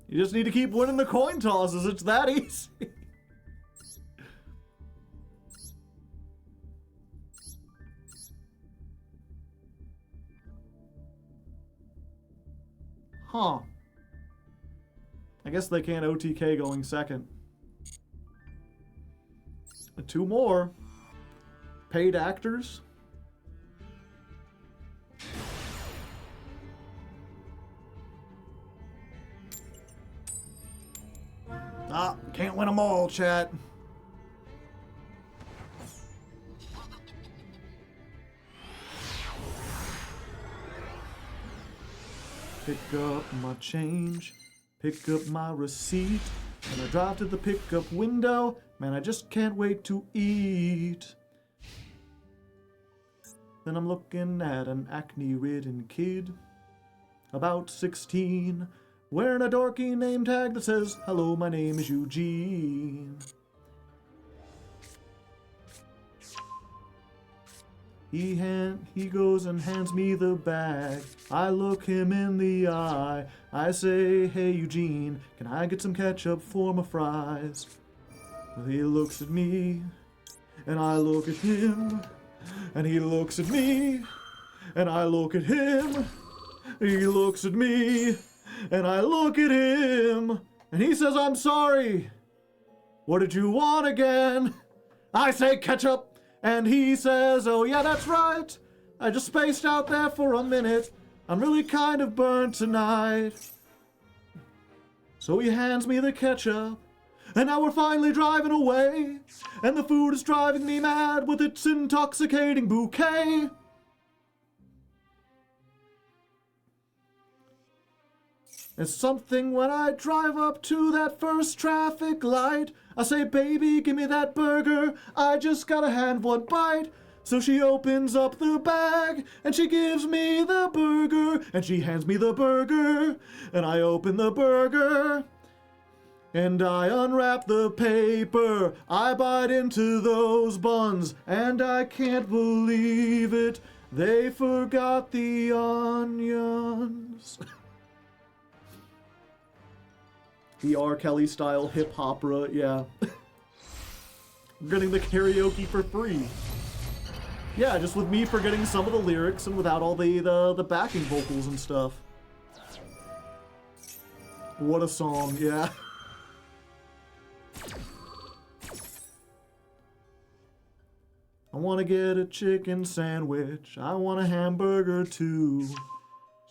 You just need to keep winning the coin tosses. It's that easy. Huh. I guess they can't OTK going second. 2 more. Paid actors. Can't win them all, chat. pick up my change, pick up my receipt, and I drive to the pickup window. Man, I just can't wait to eat. Then I'm looking at an acne-ridden kid, about 16, wearing a dorky name tag that says, "Hello, my name is Eugene." He goes and hands me the bag. I look him in the eye. I say, "Hey Eugene, can I get some ketchup for my fries?" He looks at me, and I look at him, and he looks at me, and I look at him. He looks at me, and I look at him, and he says, "I'm sorry. What did you want again?" I say, "Ketchup." And he says, "Oh yeah, that's right. I just spaced out there for a minute. I'm really kind of burned tonight." So he hands me the ketchup, and now we're finally driving away, and the food is driving me mad with its intoxicating bouquet. It's something when I drive up to that first traffic light. I say, "Baby, give me that burger. I just gotta have one bite." So she opens up the bag, and she gives me the burger, and she hands me the burger, and I open the burger, and I unwrap the paper. I bite into those buns, and I can't believe it. They forgot the onions. The R. Kelly style hip opera, yeah. I'm getting the karaoke for free. Yeah, just with me forgetting some of the lyrics and without all the backing vocals and stuff. What a song, yeah. I want to get a chicken sandwich. I want a hamburger too.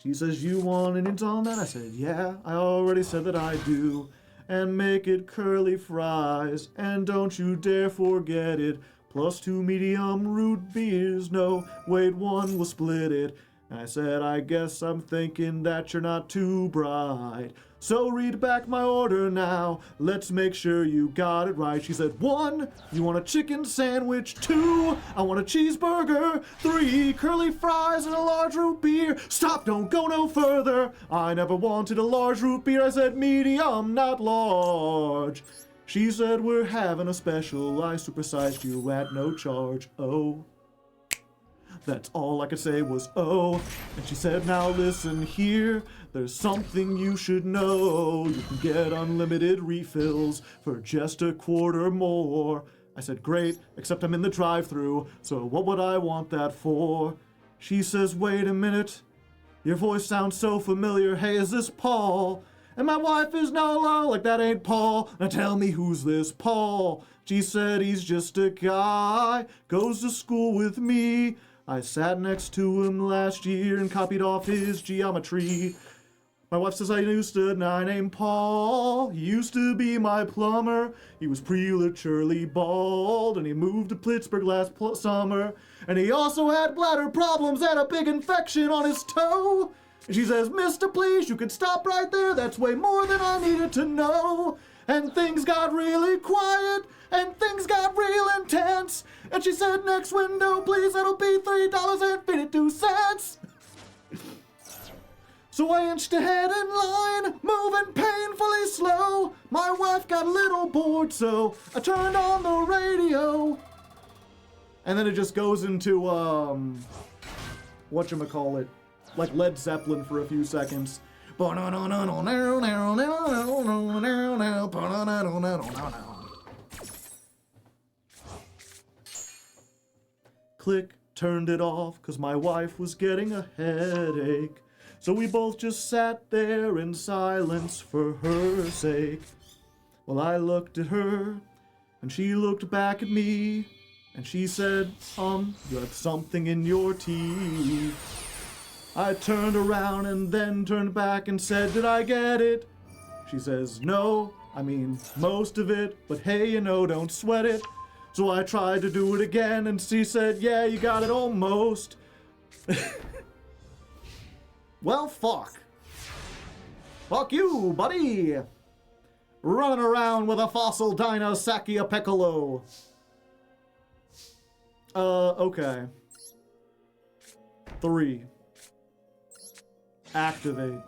She says, "You want onions on that?" I said, "Yeah, I already said that I do. And make it curly fries. And don't you dare forget it. Plus 2 medium root beers. No, wait, one will split it." And I said, "I guess I'm thinking that you're not too bright. So read back my order now. Let's make sure you got it right." She said, "1, you want a chicken sandwich. 2, I want a cheeseburger. 3, curly fries and a large root beer." "Stop, don't go no further. I never wanted a large root beer." I said, "Medium, not large." She said, "We're having a special. I supersized you at no charge." Oh. That's all I could say was, "Oh." And she said, "Now listen here, there's something you should know. You can get unlimited refills for just a quarter more." I said, "Great, except I'm in the drive-thru, so what would I want that for?" She says, "Wait a minute, your voice sounds so familiar. Hey, is this Paul?" And my wife is no, like that ain't Paul. "Now tell me, who's this Paul?" She said, "He's just a guy, goes to school with me. I sat next to him last year and copied off his geometry." My wife says, "I used to name Paul. He used to be my plumber. He was prematurely bald, and he moved to Pittsburgh last summer. And he also had bladder problems and a big infection on his toe." And she says, "Mister, please, you can stop right there. That's way more than I needed to know." And things got really quiet, and things got real intense. And she said, "Next window, please, it'll be $3.52. So I inched ahead in line, moving painfully slow. My wife got a little bored, so I turned on the radio. And then it just goes into, whatchamacallit, like Led Zeppelin for a few seconds. Click, turned it off, 'cause my wife was getting a headache. So we both just sat there in silence for her sake. Well, I looked at her, and she looked back at me, and she said, "You have something in your teeth." I turned around and then turned back and said, "Did I get it?" She says, "No, I mean, most of it, but hey, you know, don't sweat it." So I tried to do it again, and she said, "Yeah, you got it almost." Well, fuck. Fuck you, buddy! Running around with a fossil Dinosacchia Piccolo. Okay. 3. Activate.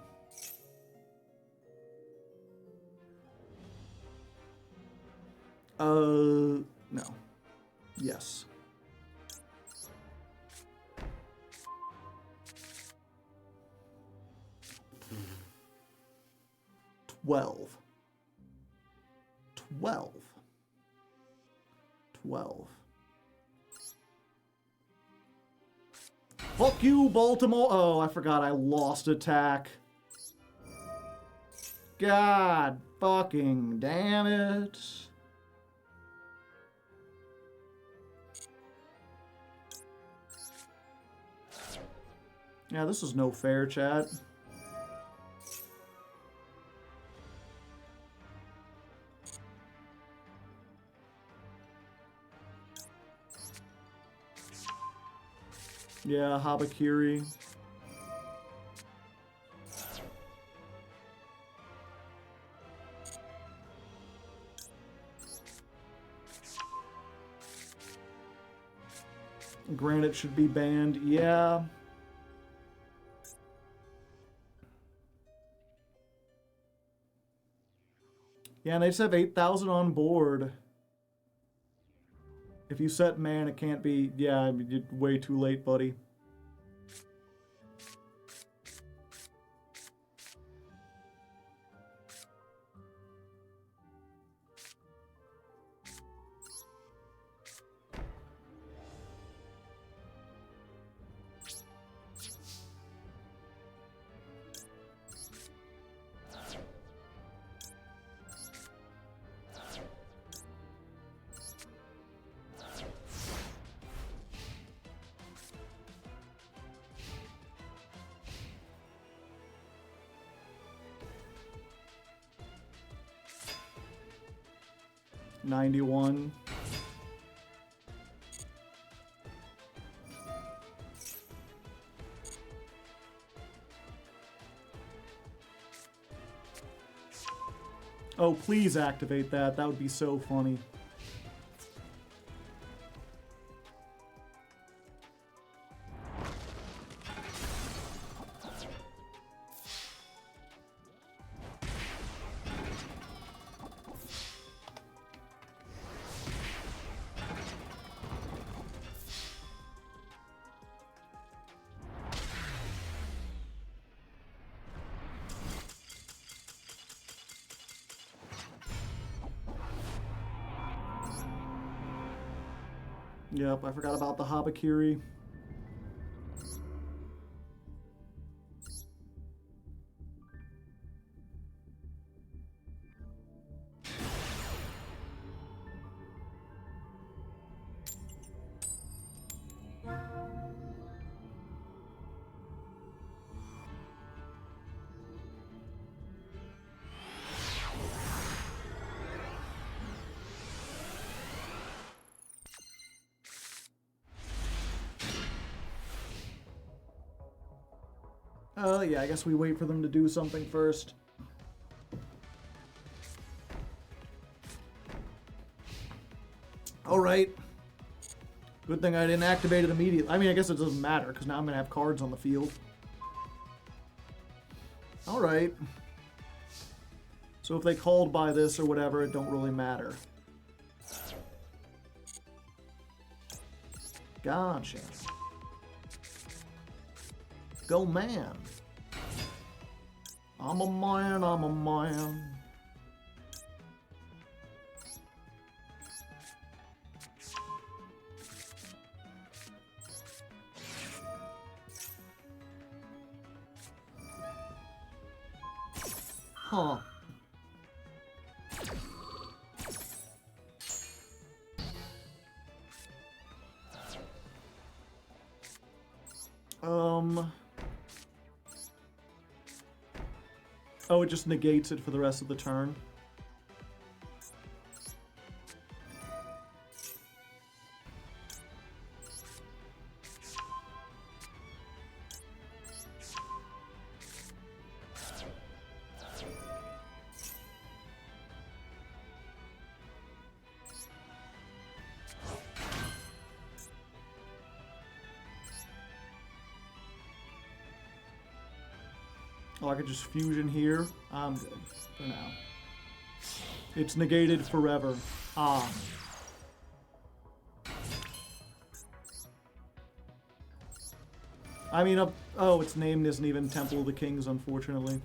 No. Yes. Twelve. 12. Fuck you, Baltimore. Oh, I forgot I lost attack. God fucking damn it. Yeah, this is no fair, chat. Yeah, Habakiri. Granite should be banned. Yeah. Yeah, and they just have 8,000 on board. If you set man, it can't be... Yeah, you're way too late, buddy. $91. Oh, please activate that. That would be so funny. Yep, I forgot about the Habakiri. Yeah, I guess we wait for them to do something first. Alright. Good thing I didn't activate it immediately. I mean, I guess it doesn't matter, because now I'm going to have cards on the field. Alright. So if they called by this or whatever, it don't really matter. Gotcha. Go man. I'm a man, I'm a man. Huh. Oh, it just negates it for the rest of the turn. Oh, I could just fusion here. I'm good for now. It's negated forever. Ah. I mean, oh, its name isn't even Temple of the Kings, unfortunately.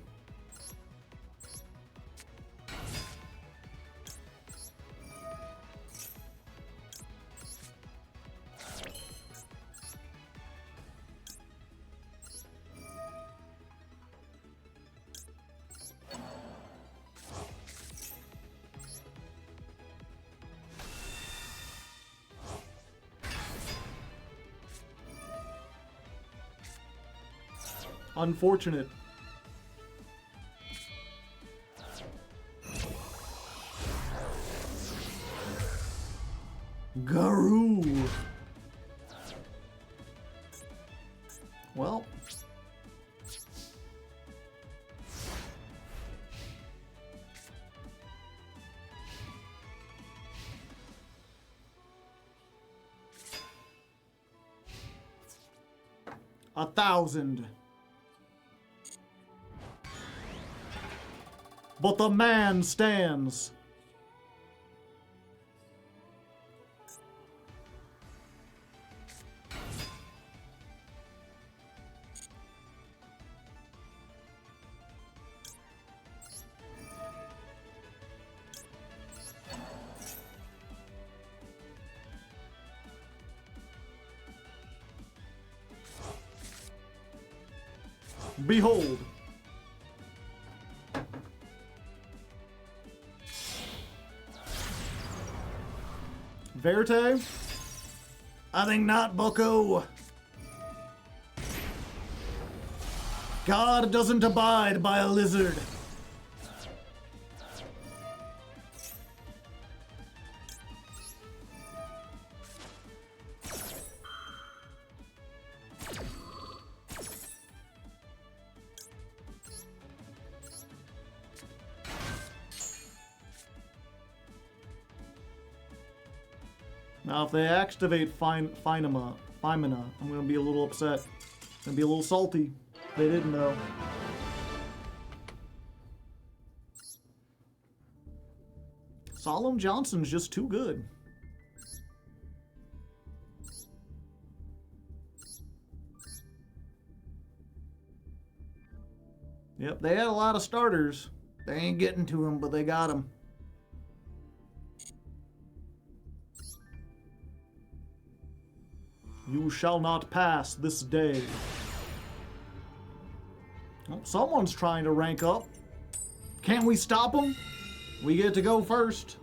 Unfortunate. Garou. Well. A 1,000. But the man stands. Behold. Verte? I think not, bucko. God doesn't abide by a lizard. Now, if they activate Phimina, I'm going to be a little upset. Going to be a little salty. They didn't know. Solemn Johnson's just too good. Yep, they had a lot of starters. They ain't getting to him, but they got him. You shall not pass this day. Well, someone's trying to rank up. Can't we stop them? We get to go first.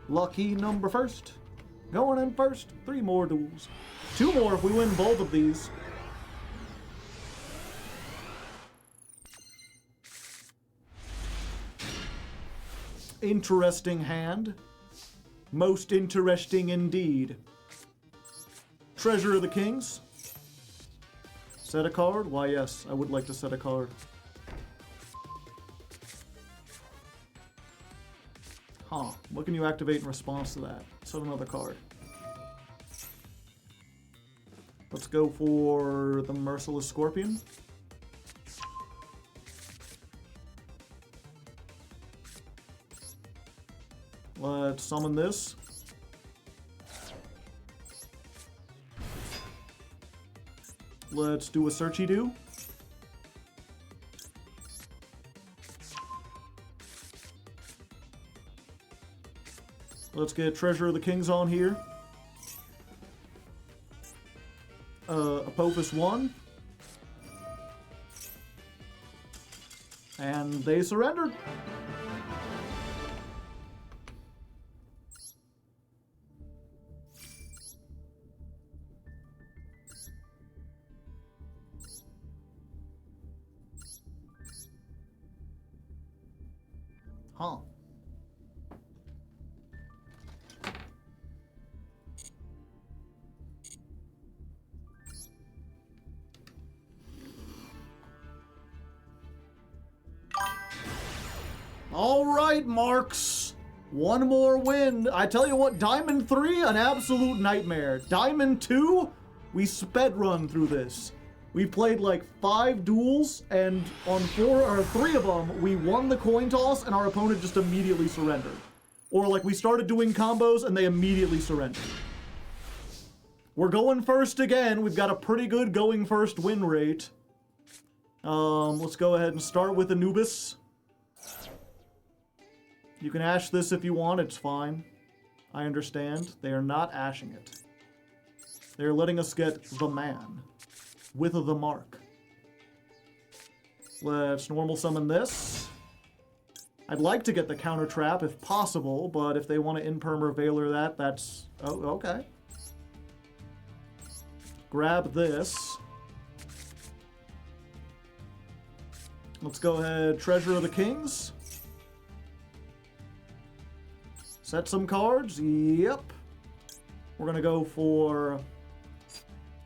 Lucky number first. Going in first. 3 more duels. 2 more if we win both of these. Interesting hand. Most interesting indeed. Treasure of the Kings. Set a card? Why, yes, I would like to set a card. Huh. What can you activate in response to that? Set another card. Let's go for the Merciless Scorpion. Let's summon this. Let's do a searchy-do. Let's get Treasure of the Kings on here. Apophis 1. And they surrendered. Huh. All right, Marks. One more win. I tell you what, Diamond 3, an absolute nightmare. Diamond 2, we sped run through this. We've played like 5 duels, and on 4 or 3 of them, we won the coin toss, and our opponent just immediately surrendered. Or like we started doing combos, and they immediately surrendered. We're going first again. We've got a pretty good going first win rate. Let's go ahead and start with Anubis. You can ash this if you want, it's fine. I understand. They are not ashing it. They're letting us get the man. With the mark. Let's normal summon this. I'd like to get the counter trap if possible, but if they want to imperm Veiler that, that's... Oh, okay. Grab this. Let's go ahead, Treasure of the Kings. Set some cards, yep. We're gonna go for...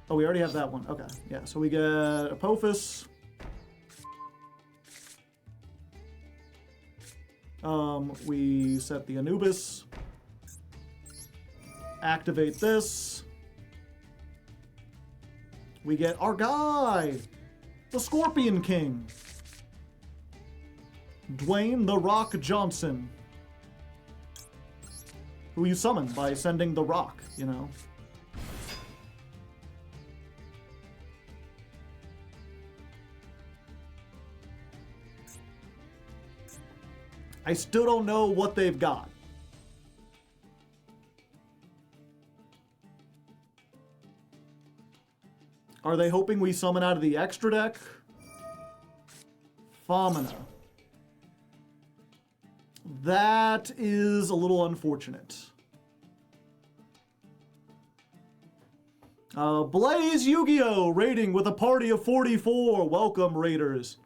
Oh, we already have that one. Okay, yeah, so we get Apophis. We set the Anubis. Activate this. We get our guy! The Scorpion King! Dwayne The Rock Johnson. Who you summon by sending the rock, you know? I still don't know what they've got. Are they hoping we summon out of the extra deck? Famina. That is a little unfortunate. Blaze Yu-Gi-Oh! Raiding with a party of 44. Welcome, Raiders.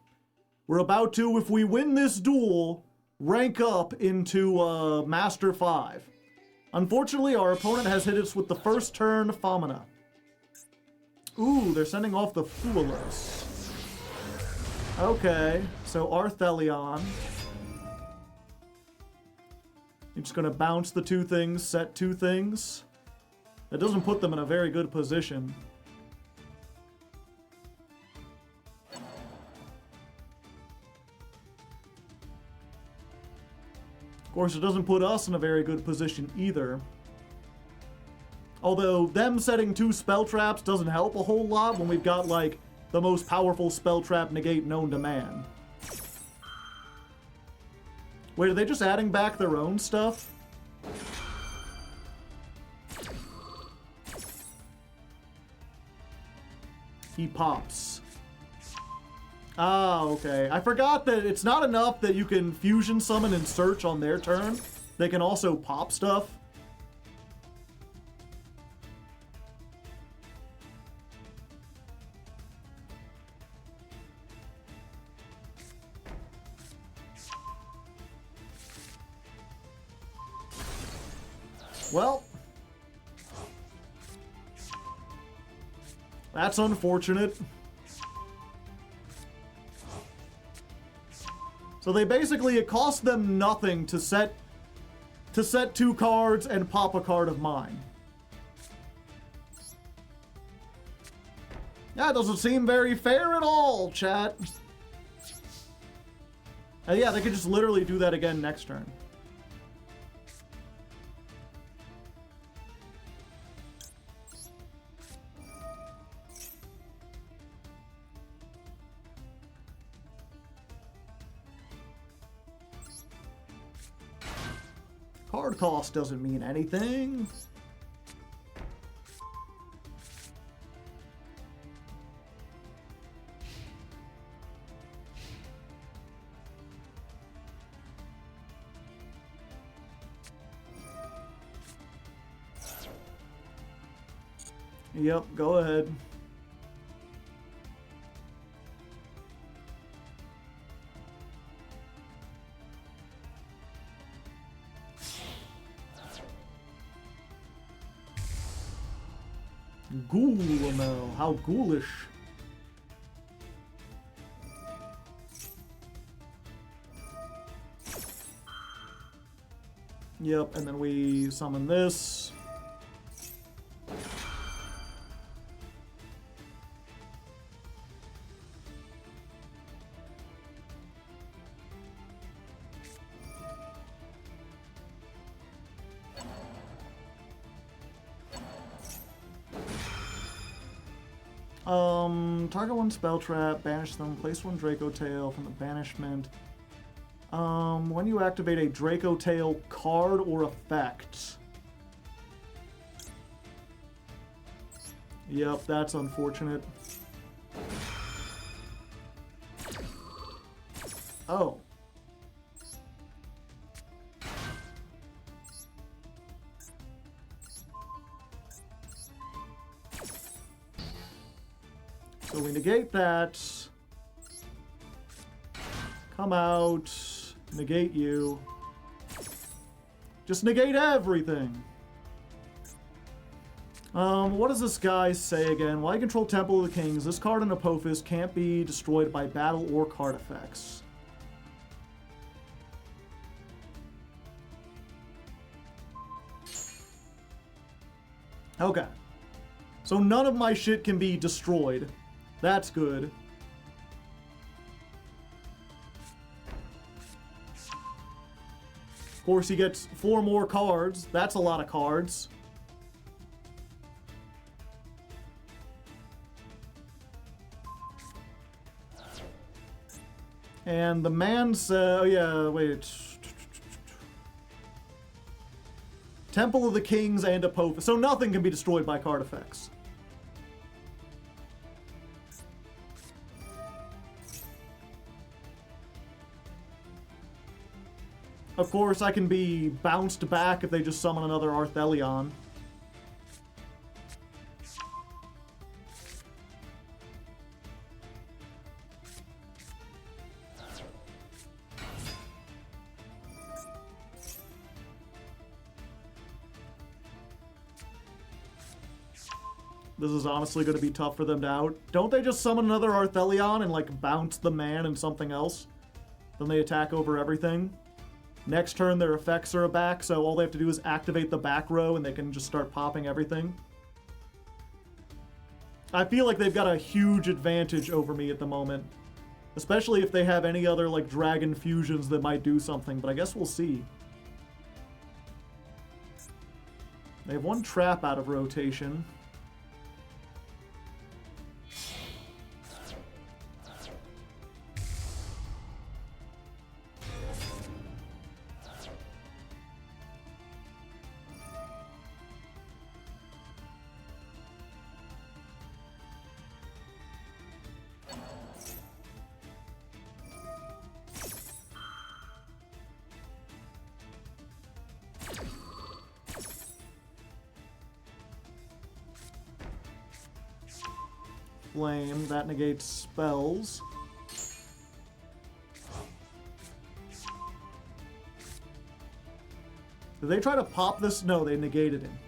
We're about to, if we win this duel, rank up into Master 5. Unfortunately, our opponent has hit us with the first turn Famina. Ooh, they're sending off the Fuelos. Okay, so Arthelion. You're just gonna bounce the 2 things, set 2 things. That doesn't put them in a very good position. Of course, it doesn't put us in a very good position either. Although, them setting 2 spell traps doesn't help a whole lot when we've got, like, the most powerful spell trap negate known to man. Wait, are they just adding back their own stuff? He pops. Ah, okay. I forgot that it's not enough that you can fusion summon and search on their turn. They can also pop stuff. Well, that's unfortunate. So they basically, it cost them nothing to set 2 cards and pop a card of mine. That doesn't seem very fair at all, chat. Yeah, they could just literally do that again next turn. Card cost doesn't mean anything. Yep, go ahead. Ghoul, how ghoulish. Yep, and then we summon this. Target one spell trap, banish them, place one Draco Tail from the banishment. When you activate a Draco Tail card or effect. Yep, that's unfortunate. Oh. So we negate that. Come out. Negate you. Just negate everything. What does this guy say again? While you control Temple of the Kings, this card in Apophis can't be destroyed by battle or card effects. Okay. So none of my shit can be destroyed. That's good. Of course, he gets 4 more cards. That's a lot of cards. And the man said, oh yeah, wait. Temple of the Kings and Apophis. So nothing can be destroyed by card effects. Of course, I can be bounced back if they just summon another Arthelion. This is honestly going to be tough for them to out. Don't they just summon another Arthelion and, like, bounce the man and something else? Then they attack over everything? Next turn, their effects are back, so all they have to do is activate the back row and they can just start popping everything. I feel like they've got a huge advantage over me at the moment. Especially if they have any other, like, dragon fusions that might do something, but I guess we'll see. They have 1 trap out of rotation. Flame, that negates spells. Did they try to pop this? No, they negated him.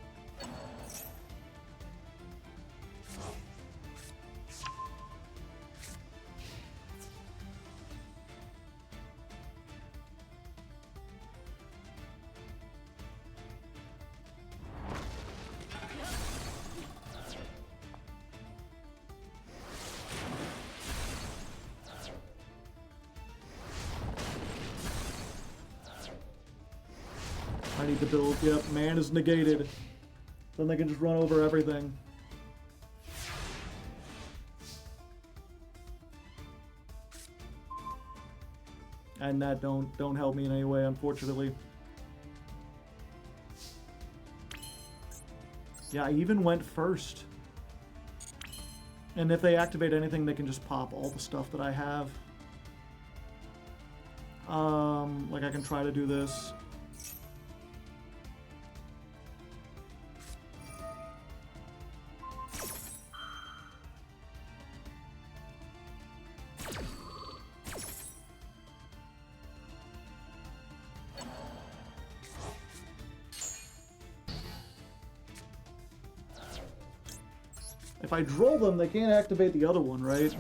I need to build. Yep, man is negated. Then they can just run over everything. And that don't help me in any way, unfortunately. Yeah, I even went first. And if they activate anything, they can just pop all the stuff that I have. Like I can try to do this. If I droll them, they can't activate the other one, right?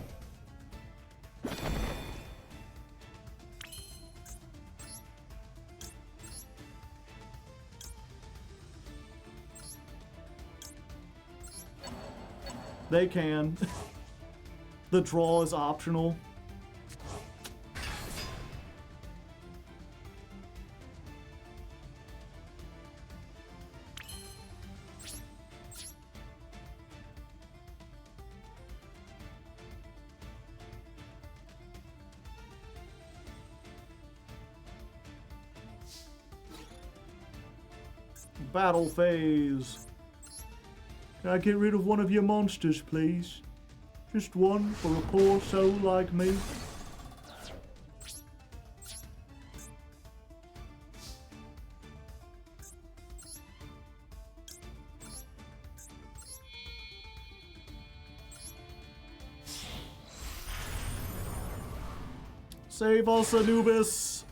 They can. The draw is optional. Battle phase. Can I get rid of one of your monsters, please? Just one for a poor soul like me. Save us, Anubis!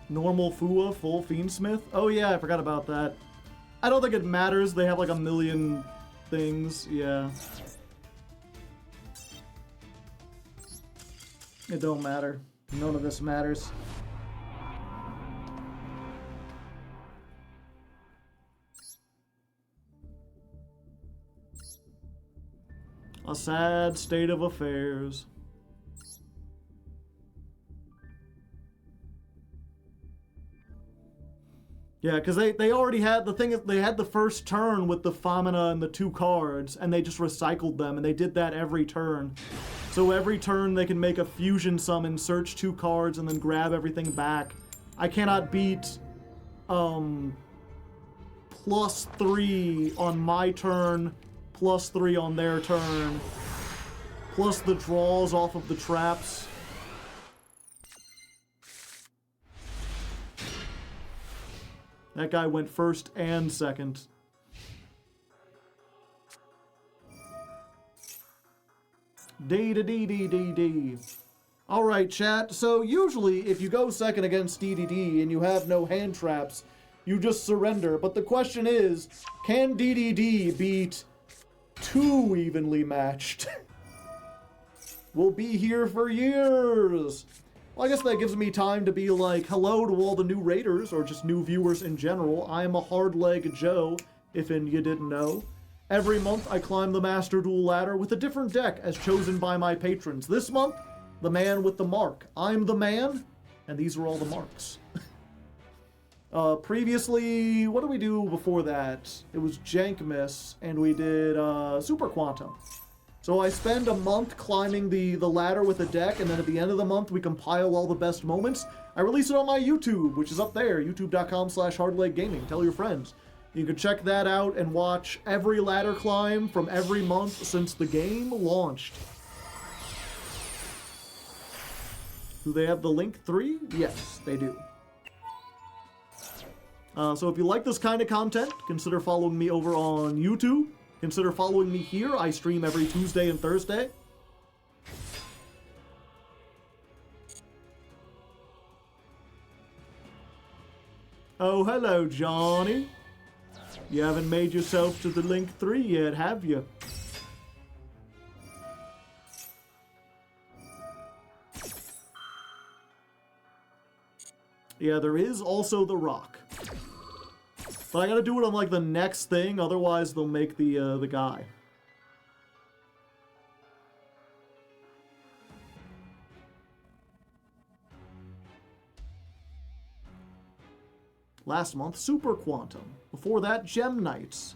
Normal Fua, full Fiendsmith? Oh yeah, I forgot about that. I don't think it matters, they have like a million things, yeah. It don't matter. None of this matters. A sad state of affairs. Yeah, because they already had, the thing is, they had the first turn with the Famina and the 2 cards, and they just recycled them, and they did that every turn. So every turn they can make a fusion summon, search 2 cards, and then grab everything back. I cannot beat, +3 on my turn, +3 on their turn, plus the draws off of the traps. That guy went first and second. D. Alright, chat. So usually if you go second against DDD and you have no hand traps, you just surrender. But the question is, can DDD beat 2 evenly matched? We'll be here for years. Well, I guess that gives me time to be like, hello to all the new raiders, or just new viewers in general. I am a Hardleg Joe, if you didn't know. Every month, I climb the Master Duel ladder with a different deck as chosen by my patrons. This month, the man with the mark. I'm the man, and these are all the marks. Previously, what did we do before that? It was Jankmas, and we did Super Quantum. So I spend a month climbing the ladder with a deck, and then at the end of the month, we compile all the best moments. I release it on my YouTube, which is up there, youtube.com/hardleggaming. Tell your friends. You can check that out and watch every ladder climb from every month since the game launched. Do they have the link 3? Yes, they do. So if you like this kind of content, consider following me over on YouTube. Consider following me here. I stream every Tuesday and Thursday. Oh, hello, Johnny. You haven't made yourself to the link 3 yet, have you? Yeah, there is also the rock. But I gotta do it on, like, the next thing, otherwise they'll make the guy. Last month, Super Quantum. Before that, Gem Knights.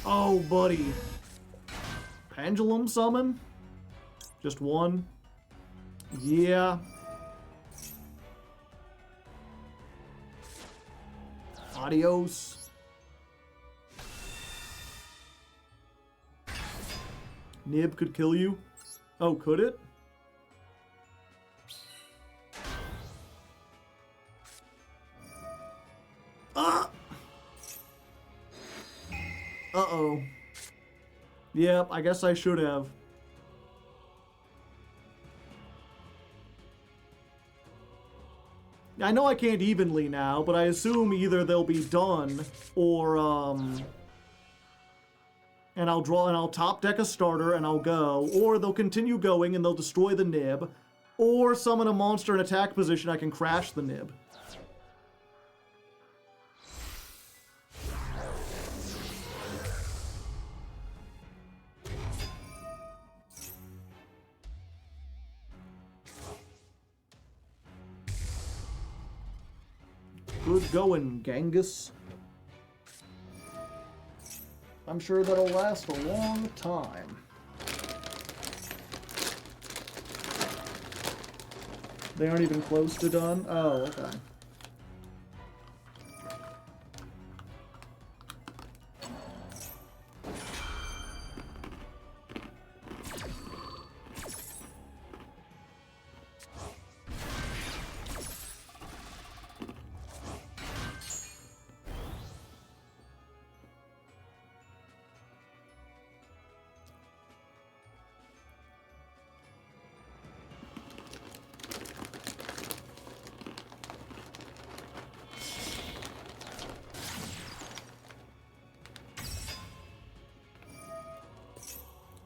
Oh, buddy. Pendulum summon? Just one? Yeah. Adios. Nib could kill you. Oh, could it? Ah! Uh-oh. Yep, I guess I should have. I know I can't evenly now, but I assume either they'll be done, or, and I'll top deck a starter and I'll go, or they'll continue going and they'll destroy the nib, or summon a monster in attack position, I can crash the nib. Good going, Genghis. I'm sure that'll last a long time. They aren't even close to done? Oh, okay.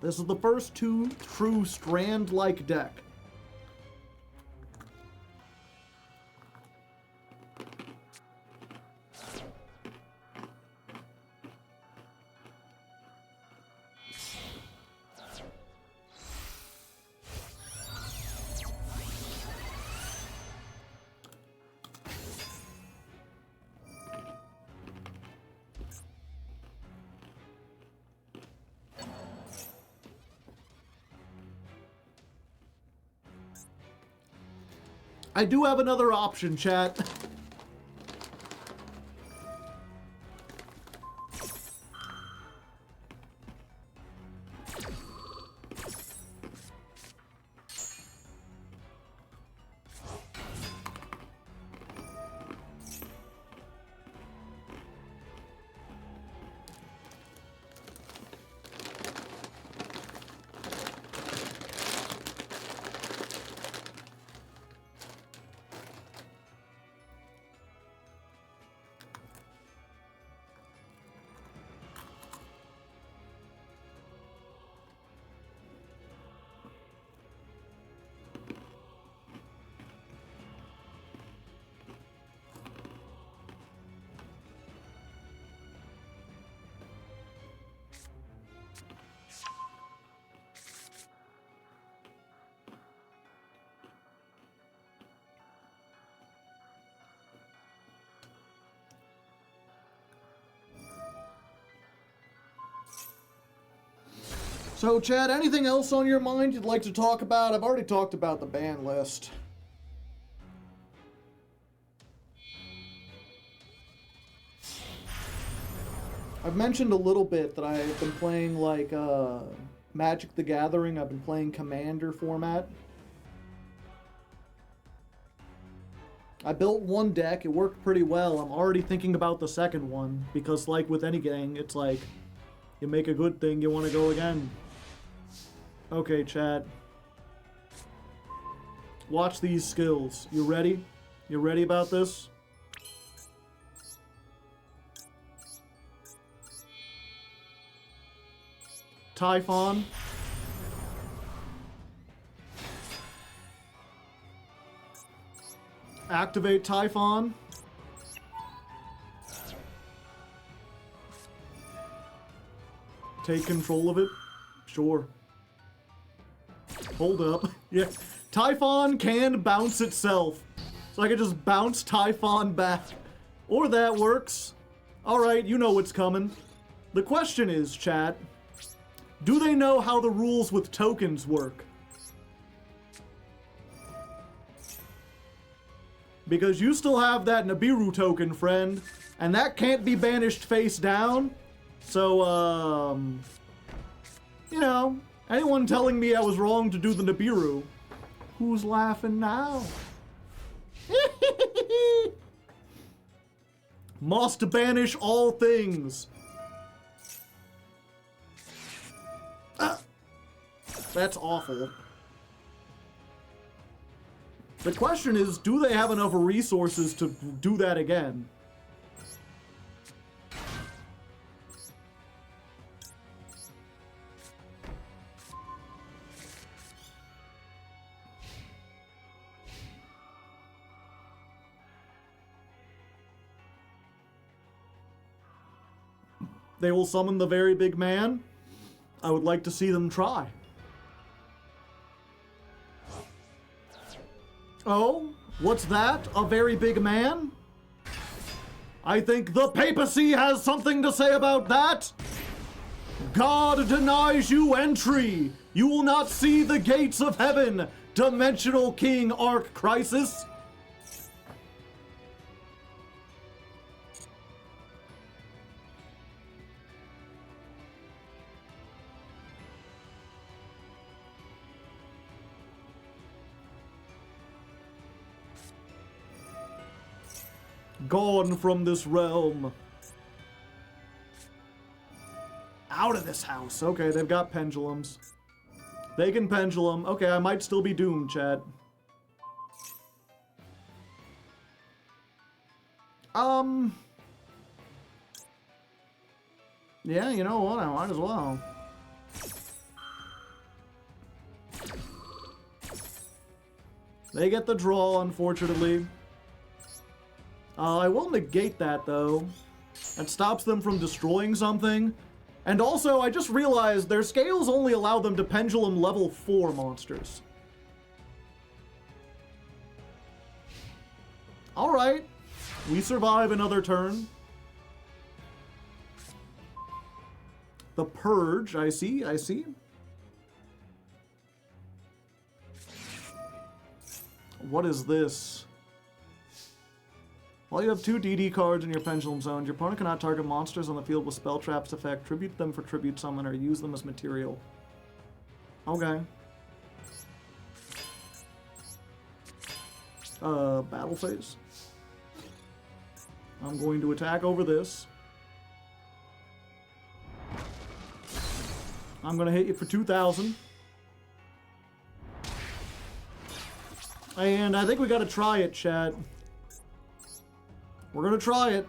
This is the first true Strand-like deck. I do have another option, chat. So, Chad, anything else on your mind you'd like to talk about? I've already talked about the ban list. I've mentioned a little bit that I've been playing, like, Magic the Gathering. I've been playing Commander format. I built one deck. It worked pretty well. I'm already thinking about the second one, because, like with any gang, it's like, you make a good thing, you want to go again. Okay, chat. Watch these skills. You ready? You ready about this? Typhon. Activate Typhon. Take control of it. Sure. Hold up. Yeah. Typhon can bounce itself. So I can just bounce Typhon back. Or that works. Alright, you know what's coming. The question is, chat, do they know how the rules with tokens work? Because you still have that Nibiru token, friend, and that can't be banished face down. So, you know, anyone telling me I was wrong to do the Nibiru, who's laughing now? Must banish all things. That's awful. The question is, do they have enough resources to do that again? They will summon the very big man. I would like to see them try. Oh, what's that? A very big man? I think the papacy has something to say about that. God denies you entry. You will not see the gates of heaven. Dimensional King Arc Crisis. Gone from this realm. Out of this house. Okay, they've got pendulums. They can pendulum. Okay, I might still be doomed, chat. Yeah, you know what? I might as well. They get the draw, unfortunately. I will negate that, though. It stops them from destroying something. And also, I just realized their scales only allow them to pendulum level 4 monsters. Alright. We survive another turn. The Purge, I see, I see. What is this? While you have 2 DD cards in your pendulum zone, your opponent cannot target monsters on the field with spell traps effect, tribute them for tribute summon, or use them as material. Okay. Battle phase. I'm going to attack over this. I'm going to hit you for 2,000. And I think we got to try it, chat. We're gonna try it.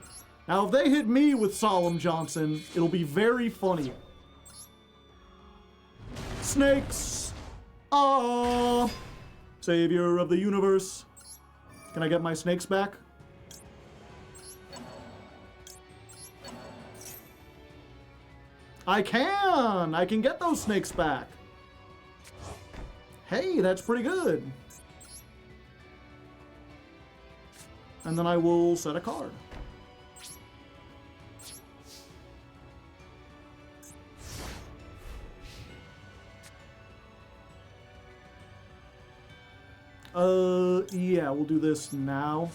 Now, if they hit me with Solemn Johnson, it'll be very funny. Snakes! Ah! Savior of the universe. Can I get my snakes back? I can! I can get those snakes back. Hey, that's pretty good. And then I will set a card. Yeah, we'll do this now.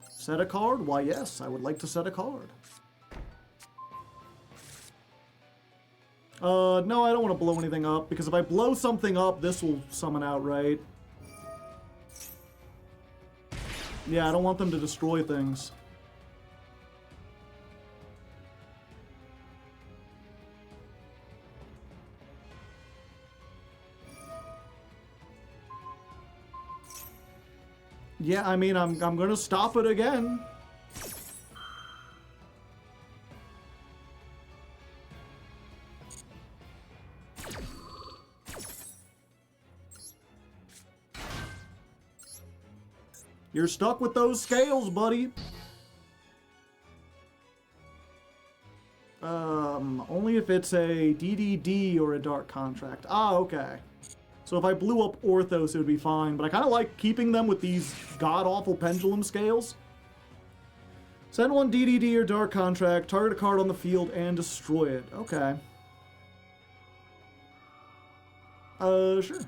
Set a card? Why, yes, I would like to set a card. No, I don't want to blow anything up, because if I blow something up, this will summon outright. Yeah, I don't want them to destroy things. Yeah, I mean, I'm gonna stop it again. You're stuck with those scales, buddy. Only if it's a DDD or a Dark Contract. Ah, okay. So if I blew up Orthos, it would be fine, but I kind of like keeping them with these god-awful pendulum scales. Send one DDD or Dark Contract, target a card on the field, and destroy it. Okay. Sure.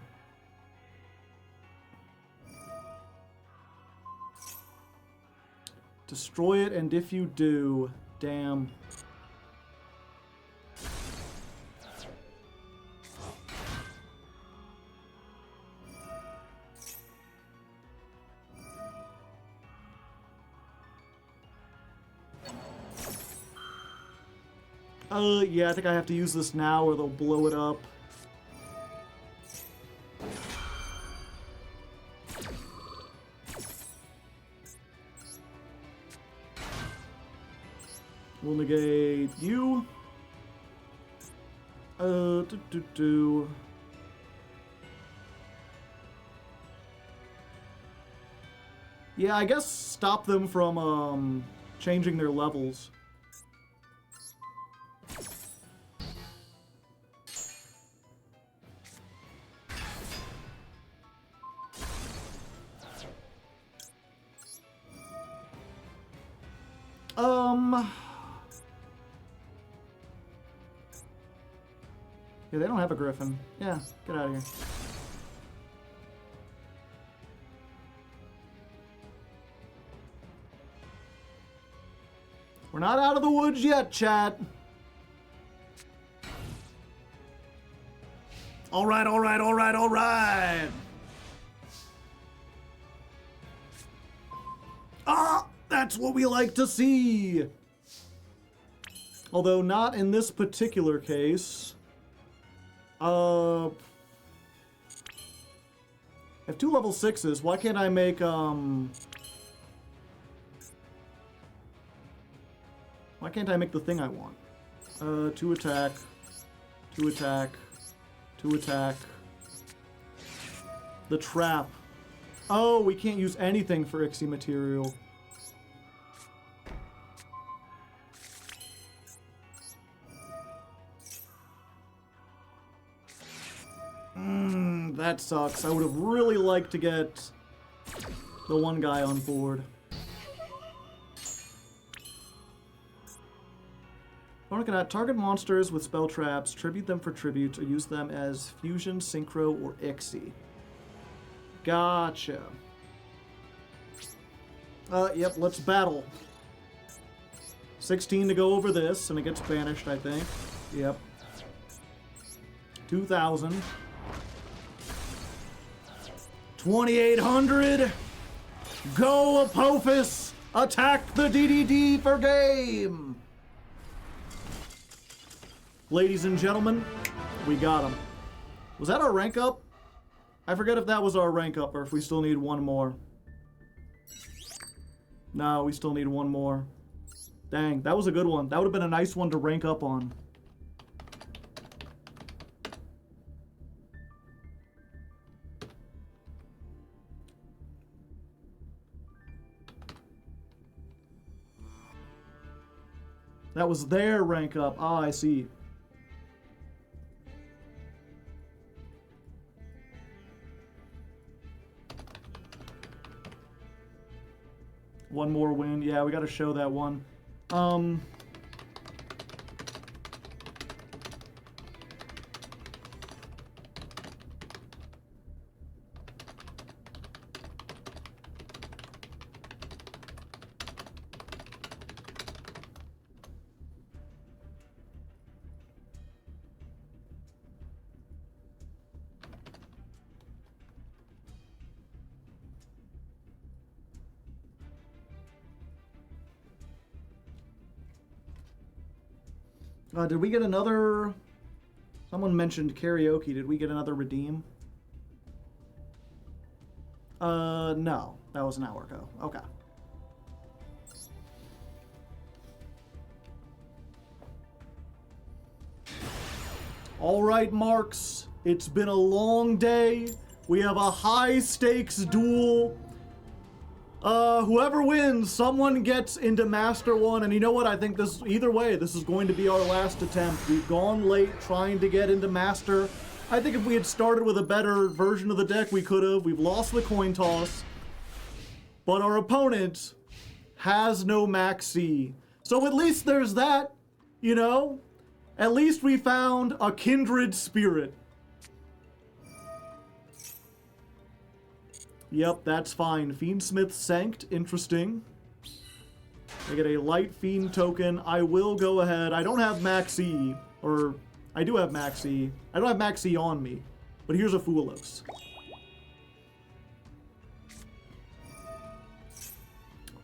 Destroy it, and if you do, damn. Yeah, I think I have to use this now or they'll blow it up. We'll negate you. Yeah, I guess stop them from, changing their levels. Yeah, they don't have a griffin. Yeah, get out of here. We're not out of the woods yet, chat. All right, all right, all right, all right. Ah, that's what we like to see. Although not in this particular case. I have 2 level 6s. Why can't I make, Why can't I make the thing I want? 2 attack. 2 attack. 2 attack. The trap. Oh, we can't use anything for Ixie material. That sucks. I would have really liked to get the one guy on board. I'm looking at target monsters with spell traps, tribute them for tribute, or use them as fusion, synchro, or Ixie. Gotcha. Yep, let's battle. 16 to go over this, and it gets banished, I think. Yep. 2,000. 2,800! Go, Apophis! Attack the DDD for game! Ladies and gentlemen, we got him. Was that our rank up? I forget if that was our rank up or if we still need one more. No, we still need one more. Dang, that was a good one. That would have been a nice one to rank up on. That was their rank up. Ah, I see. One more win. Yeah, we gotta show that one. Did we get another... Someone mentioned karaoke. Did we get another redeem? No. That was an hour ago. Okay. All right, Marks. It's been a long day. We have a high-stakes duel. Whoever wins, someone gets into Master 1, and you know what? I think this, either way, this is going to be our last attempt. We've gone late trying to get into Master. I think if we had started with a better version of the deck, we could have. We've lost the coin toss. But our opponent has no Max C. So at least there's that, you know? At least we found a kindred spirit. Yep, that's fine. Fiendsmith Sanct, interesting. I get a light fiend token. I will go ahead. I don't have Max E, or I do have Max E. I don't have Max E on me, but here's a Foolos.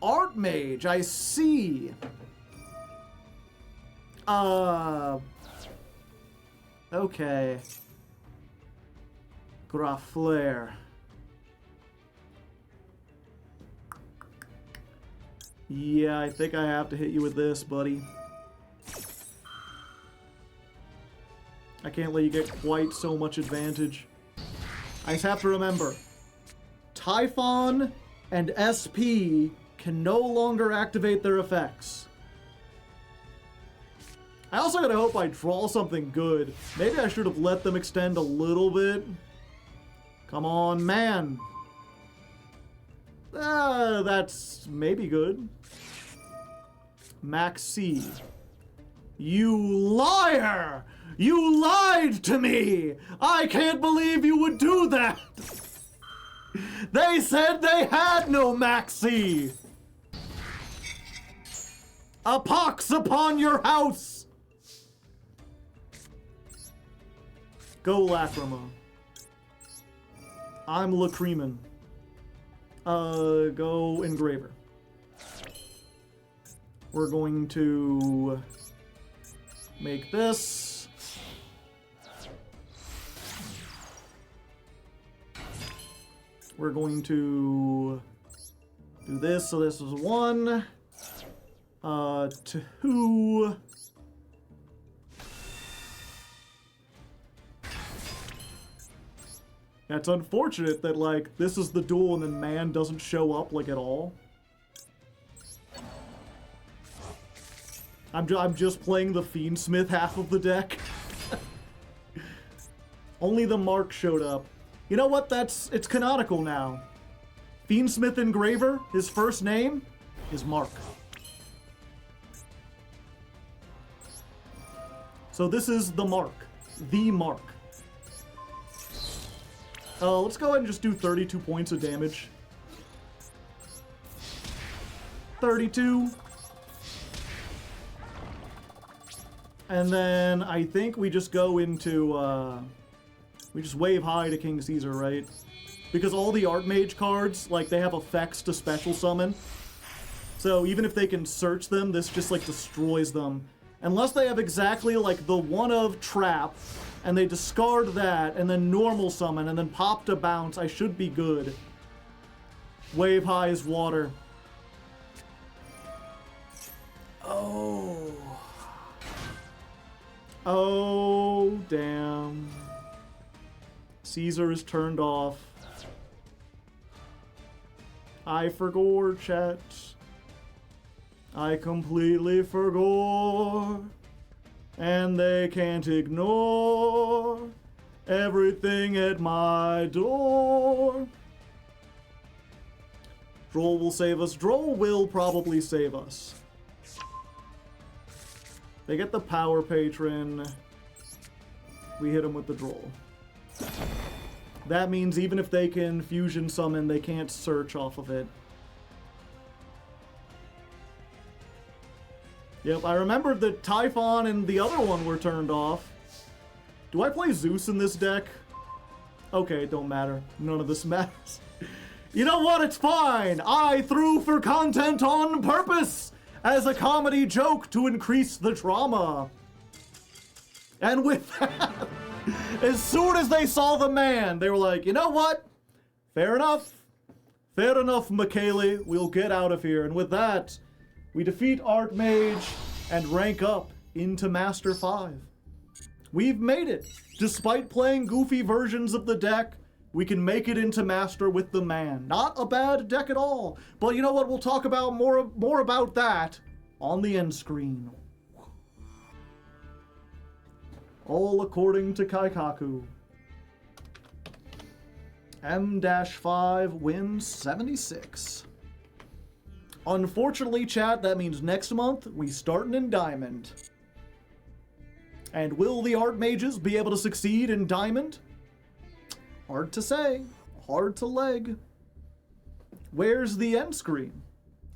Archmage, I see. Okay. Graflair. Yeah, I think I have to hit you with this, buddy. I can't let you get quite so much advantage. I just have to remember, Typhon and SP can no longer activate their effects. I also gotta hope I draw something good. Maybe I should have let them extend a little bit. Come on, man. That's maybe good. Max C. You liar! You lied to me! I can't believe you would do that! They said they had no Max C! A pox upon your house! Go Lacrima. I'm Lacreman. Go Engraver. We're going to make this. We're going to do this, so this is 1. 2. That's unfortunate that, like, this is the duel and then man doesn't show up, like, at all. I'm just playing the Fiendsmith half of the deck. Only the Mark showed up. You know what? It's canonical now. Fiendsmith Engraver, his first name is Mark. So this is the Mark. The Mark. Let's go ahead and just do 32 points of damage. 32. And then I think we just go into, we just wave high to King Caesar, right? Because all the Archmage cards, like, they have effects to special summon. So even if they can search them, this just, like, destroys them. Unless they have exactly, like, the one of Trap, and they discard that, and then normal summon, and then pop to bounce, I should be good. Wave high is water. Oh. Oh, damn. Caesar is turned off. I forgot, chat. I completely forgot. And they can't ignore everything at my door. Droll will save us. Droll will probably save us. They get the power patron. We hit them with the Droll. That means even if they can fusion summon, they can't search off of it. Yep, I remembered that Typhon and the other one were turned off. Do I play Zeus in this deck? Okay, it don't matter. None of this matters. You know what? It's fine. I threw for content on purpose as a comedy joke to increase the drama. And with that, as soon as they saw the man, they were like, you know what? Fair enough. Fair enough, Michele. We'll get out of here. And with that, we defeat Archmage and rank up into Master 5. We've made it. Despite playing goofy versions of the deck, we can make it into Master with the man. Not a bad deck at all. But you know what? We'll talk about more about that on the end screen. All according to Kaikaku. M-5 wins 76. Unfortunately, chat, that means next month we starting in Diamond. And will the Archmages be able to succeed in Diamond? Hard to say. Hard to leg. Where's the end screen?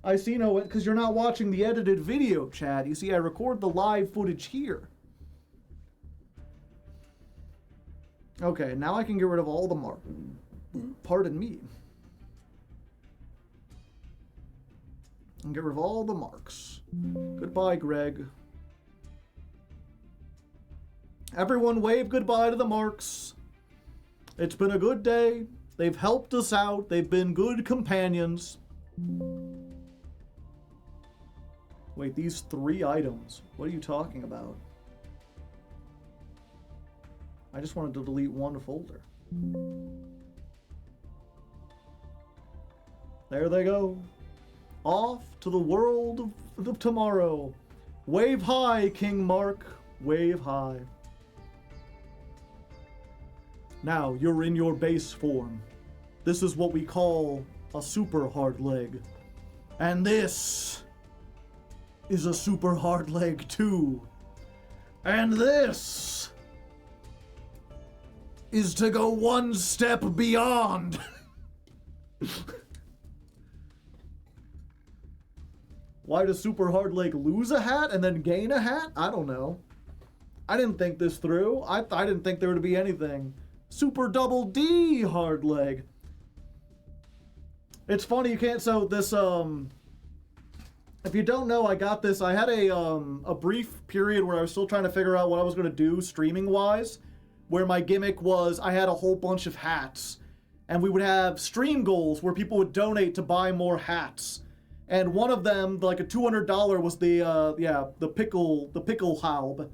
I see no, because you're not watching the edited video, chat. You see, I record the live footage here. Okay, now I can get rid of all the mark. Pardon me. And get rid of all the marks. Goodbye, Greg. Everyone wave goodbye to the marks. It's been a good day. They've helped us out. They've been good companions. Wait, these 3 items. What are you talking about? I just wanted to delete one folder. There they go. Off to the world of tomorrow. Wave high, King Mark. Wave high. Now, you're in your base form. This is what we call a super hard leg. And this is a Super Hardleg 2. And this is to go one step beyond. Why does Super Hardleg lose a hat and then gain a hat? I don't know. I didn't think this through. I didn't think there would be anything. Super Double D Hardleg. It's funny, you can't, so this, if you don't know, I got this, I had a brief period where I was still trying to figure out what I was going to do streaming-wise, where my gimmick was I had a whole bunch of hats, and we would have stream goals where people would donate to buy more hats. And one of them, like a $200, was the pickle haub.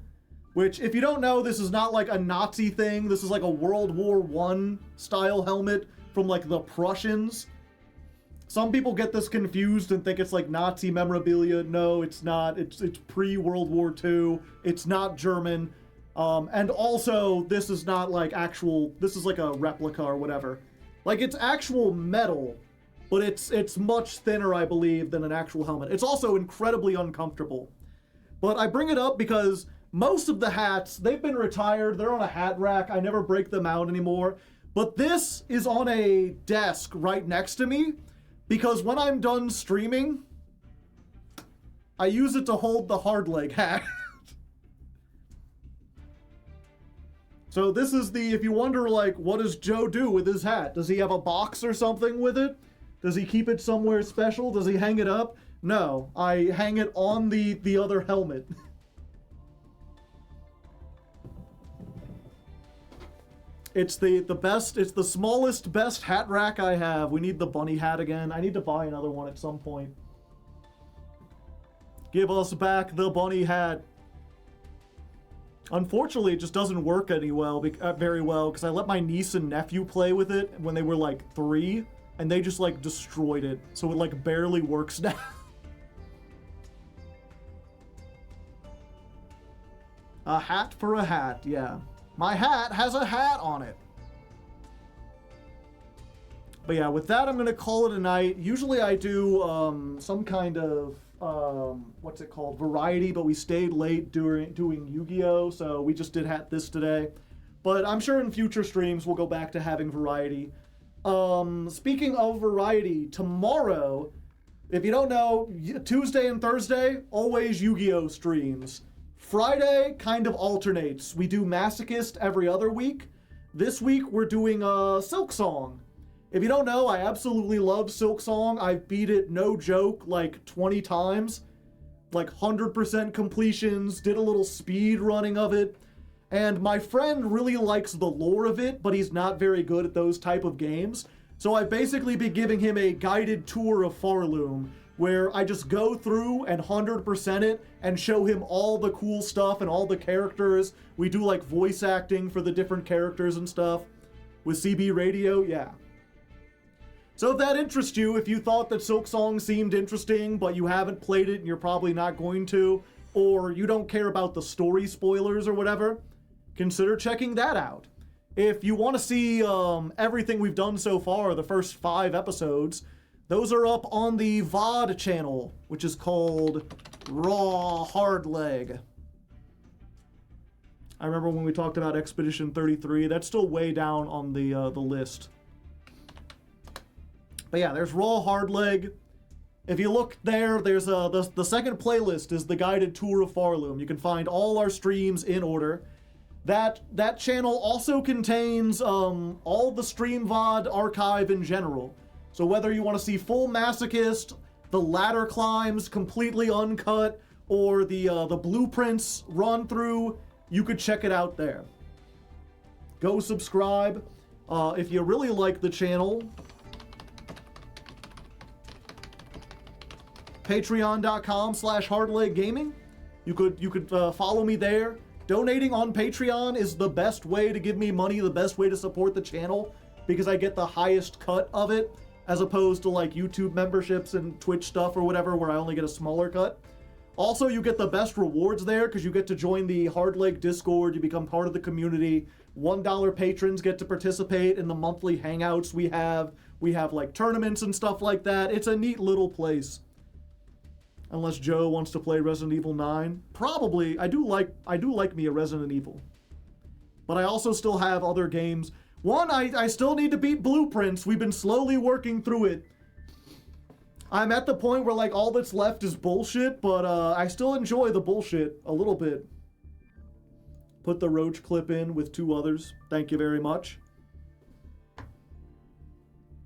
Which, if you don't know, this is not like a Nazi thing. This is like a World War I style helmet from like the Prussians. Some people get this confused and think it's like Nazi memorabilia. No, it's not. It's pre-World War II. It's not German. And also, this is not like actual, this is like a replica or whatever. Like, it's actual metal. But it's much thinner, I believe, than an actual helmet. It's also incredibly uncomfortable. But I bring it up because most of the hats, they've been retired. They're on a hat rack. I never break them out anymore. But this is on a desk right next to me because when I'm done streaming, I use it to hold the Hardleg hat. So this is the, if you wonder, like, what does Joe do with his hat? Does he have a box or something with it? Does he keep it somewhere special? Does he hang it up? No, I hang it on the other helmet. It's the best, it's the smallest, best hat rack I have. We need the bunny hat again. I need to buy another one at some point. Give us back the bunny hat. Unfortunately, it just doesn't work very well because I let my niece and nephew play with it when they were like 3. And they just, like, destroyed it. So it, like, barely works now. A hat for a hat, yeah. My hat has a hat on it. But yeah, with that, I'm going to call it a night. Usually I do some kind of, what's it called, variety. But we stayed late doing Yu-Gi-Oh! So we just did this today. But I'm sure in future streams we'll go back to having variety. Speaking of variety, tomorrow, if you don't know, Tuesday and Thursday, always Yu-Gi-Oh! Streams. Friday kind of alternates. We do Masochist every other week. This week, we're doing Silk Song. If you don't know, I absolutely love Silk Song. I've beat it, no joke, like 20 times. Like 100% completions, did a little speed running of it. And my friend really likes the lore of it, but he's not very good at those type of games. So I've basically been giving him a guided tour of Farloom, where I just go through and 100% it and show him all the cool stuff and all the characters. We do like voice acting for the different characters and stuff. With CB Radio, yeah. So if that interests you, if you thought that Silk Song seemed interesting, but you haven't played it and you're probably not going to, or you don't care about the story spoilers or whatever, consider checking that out. If you want to see everything we've done so far, the first 5 episodes, those are up on the VOD channel, which is called Raw Hardleg. I remember when we talked about Expedition 33, that's still way down on the list. But yeah, there's Raw Hardleg. If you look there, there's the second playlist is the guided tour of Farloom. You can find all our streams in order. That channel also contains all the stream VOD archive in general. So whether you want to see full Masochist, the ladder climbs completely uncut, or the blueprints run through, you could check it out there. Go subscribe. If you really like the channel, patreon.com/hardleggaming. You could follow me there. Donating on Patreon is the best way to give me money, the best way to support the channel, because I get the highest cut of it, as opposed to like YouTube memberships and Twitch stuff or whatever, where I only get a smaller cut. Also, you get the best rewards there, because you get to join the Hardleg Discord, you become part of the community. $1 patrons get to participate in the monthly hangouts we have. We have like tournaments and stuff like that. It's a neat little place. Unless Joe wants to play Resident Evil 9. Probably. I do like me a Resident Evil. But I also still have other games. One, I still need to beat Blueprints. We've been slowly working through it. I'm at the point where, like, all that's left is bullshit, but I still enjoy the bullshit a little bit. Put the Roach clip in with 2 others. Thank you very much.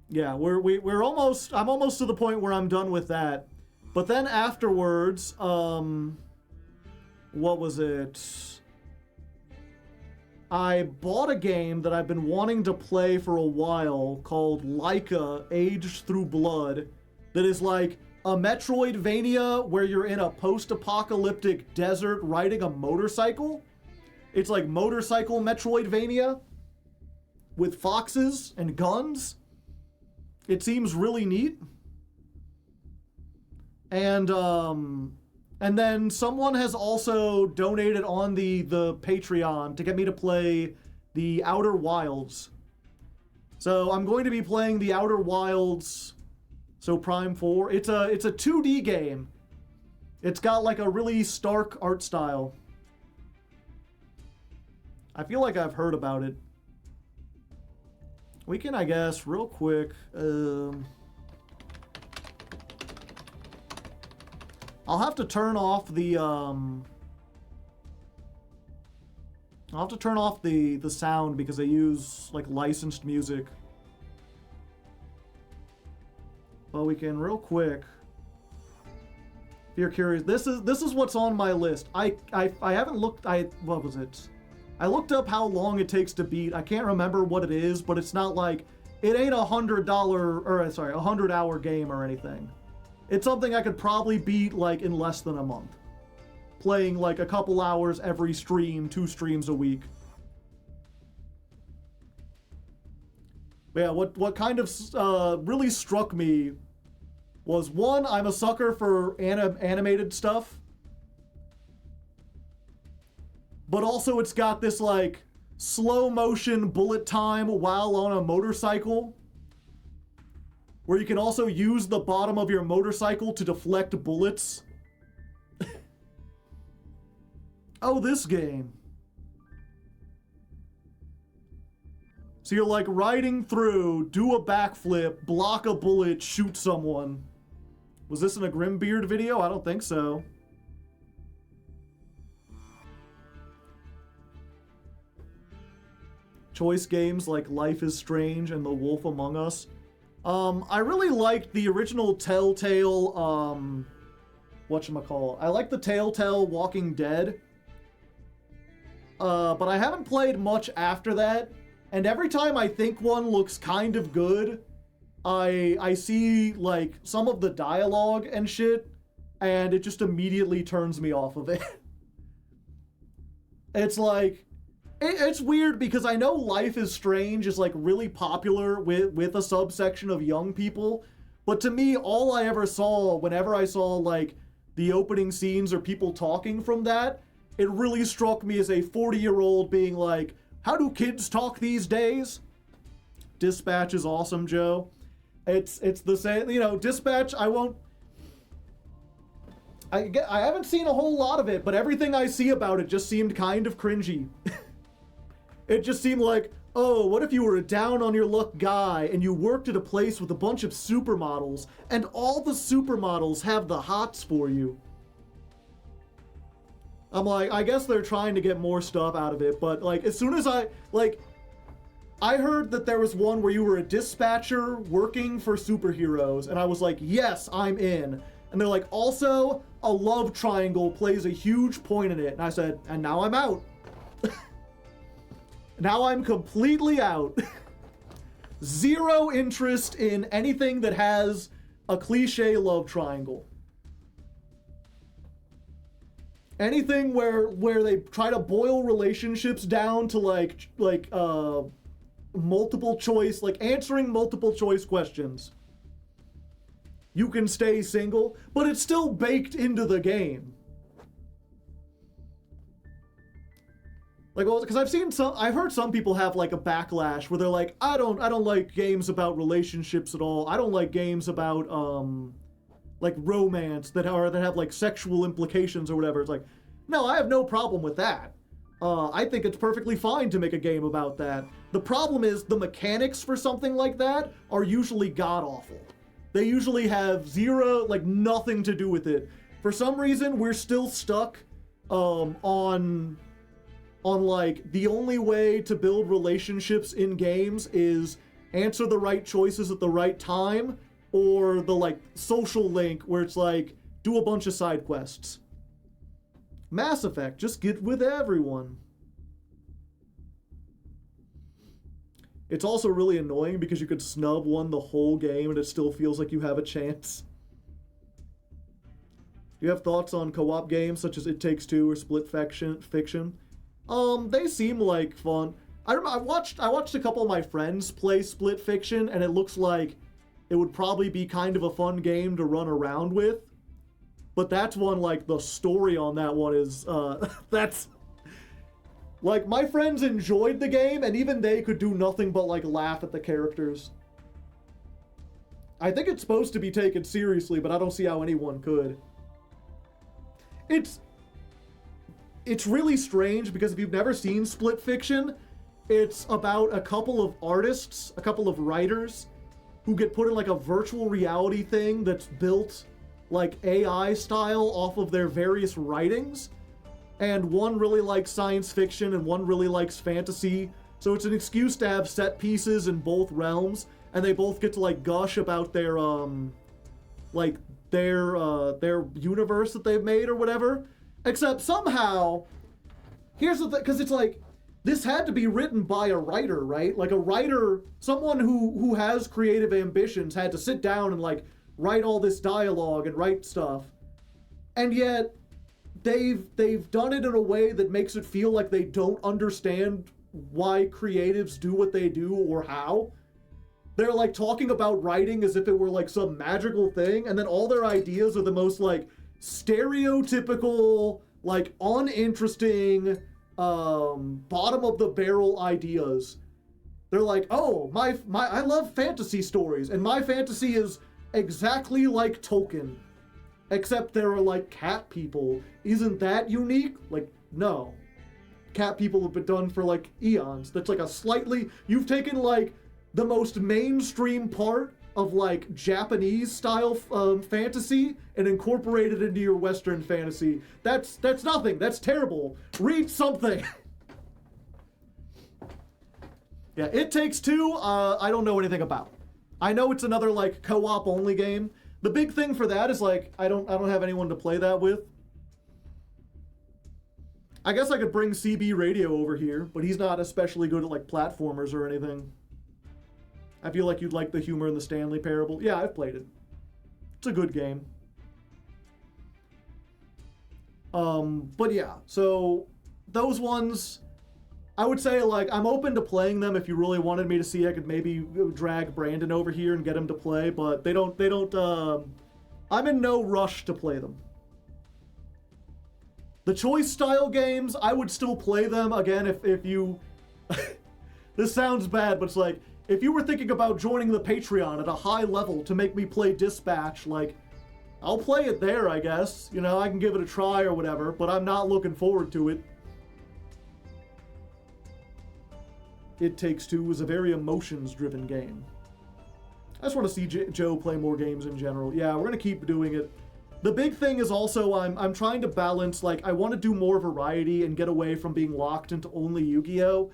Yeah, we're almost... I'm almost to the point where I'm done with that. But then afterwards, what was it? I bought a game that I've been wanting to play for a while called Laika Aged Through Blood, that is like a Metroidvania where you're in a post-apocalyptic desert riding a motorcycle. It's like motorcycle Metroidvania with foxes and guns. It seems really neat. And then someone has also donated on the Patreon to get me to play the Outer Wilds. So I'm going to be playing the Outer Wilds, so Prime 4. It's a 2D game. It's got like a really stark art style. I feel like I've heard about it. We can, I guess, real quick, I'll have to turn off the, the sound because I use, like, licensed music. But we can, real quick, if you're curious, this is what's on my list. I haven't looked, what was it? I looked up how long it takes to beat. I can't remember what it is, but it's not like, it ain't a 100-hour game or anything. It's something I could probably beat, like, in less than a month. Playing, like, a couple hours every stream, 2 streams a week. But yeah, what kind of really struck me was, one, I'm a sucker for animated stuff. But also it's got this, like, slow motion bullet time while on a motorcycle, where you can also use the bottom of your motorcycle to deflect bullets. Oh, this game. So you're like riding through, do a backflip, block a bullet, shoot someone. Was this in a Grimbeard video? I don't think so. Choice games like Life is Strange and The Wolf Among Us. I really liked the original Telltale, whatchamacallit. I like the Telltale Walking Dead. But I haven't played much after that. And every time I think one looks kind of good, I see, like, some of the dialogue and shit, and it just immediately turns me off of it. It's like... It's weird because I know Life is Strange is, like, really popular with a subsection of young people, but to me, all I ever saw whenever I saw, like, the opening scenes or people talking from that, it really struck me as a 40-year-old being like, how do kids talk these days? Dispatch is awesome, Joe. It's the same, you know, Dispatch, I haven't seen a whole lot of it, but everything I see about it just seemed kind of cringy. It just seemed like, oh, what if you were a down-on-your-luck guy and you worked at a place with a bunch of supermodels and all the supermodels have the hots for you? I'm like, I guess they're trying to get more stuff out of it, but, like, as soon as I heard that there was one where you were a dispatcher working for superheroes, and I was like, yes, I'm in. And they're like, also, a love triangle plays a huge point in it. And I said, and now I'm out. Now I'm completely out. Zero interest in anything that has a cliche love triangle. Anything where they try to boil relationships down to like multiple choice, like answering multiple choice questions. You can stay single, but it's still baked into the game. Like, well, because I've heard some people have like a backlash where they're like, I don't like games about relationships at all. I don't like games about like romance that have like sexual implications or whatever. It's like, no, I have no problem with that. I think it's perfectly fine to make a game about that. The problem is the mechanics for something like that are usually god-awful. They usually have zero, like nothing to do with it. For some reason, we're still stuck on like the only way to build relationships in games is answer the right choices at the right time, or the like social link where it's like do a bunch of side quests. Mass Effect, just get with everyone. It's also really annoying because you could snub one the whole game and it still feels like you have a chance. Do you have thoughts on co-op games such as It Takes Two or Split Fiction? They seem like fun. I watched a couple of my friends play Split Fiction, and it looks like it would probably be kind of a fun game to run around with. But that's one, like, the story on that one is, that's... Like, my friends enjoyed the game, and even they could do nothing but, like, laugh at the characters. I think it's supposed to be taken seriously, but I don't see how anyone could. It's really strange, because if you've never seen Split Fiction, it's about a couple of artists, a couple of writers, who get put in, like, a virtual reality thing that's built like AI style off of their various writings, and one really likes science fiction and one really likes fantasy, so it's an excuse to have set pieces in both realms, and they both get to like gush about their their universe that they've made or whatever. Except somehow, here's the thing, because it's like, this had to be written by a writer, right? Like a writer, someone who has creative ambitions had to sit down and like write all this dialogue and write stuff, and yet they've done it in a way that makes it feel like they don't understand why creatives do what they do or how. They're like talking about writing as if it were like some magical thing, and then all their ideas are the most like stereotypical, like uninteresting, bottom of the barrel ideas. They're like, oh, my I love fantasy stories, and my fantasy is exactly like Tolkien, except there are like cat people. Isn't that unique? Like, no. Cat people have been done for like eons. That's like a slightly, you've taken like the most mainstream part of like Japanese style fantasy and incorporated into your Western fantasy. That's nothing. That's terrible. Read something. Yeah, It Takes Two, I don't know anything about. I know it's another like co-op only game. The big thing for that is like I don't have anyone to play that with. I guess I could bring CB Radio over here, but he's not especially good at like platformers or anything. I feel like you'd like the humor in the Stanley Parable. Yeah, I've played it. It's a good game. But yeah, so those ones, I would say, like, I'm open to playing them. If you really wanted me to see, I could maybe drag Brandon over here and get him to play, but they don't, I'm in no rush to play them. The choice style games, I would still play them, again, if you, this sounds bad, but it's like, if you were thinking about joining the Patreon at a high level to make me play Dispatch, like, I'll play it there, I guess. You know, I can give it a try or whatever, but I'm not looking forward to it. It Takes Two was a very emotions-driven game. I just want to see Joe play more games in general. Yeah, we're going to keep doing it. The big thing is also I'm trying to balance, like, I want to do more variety and get away from being locked into only Yu-Gi-Oh!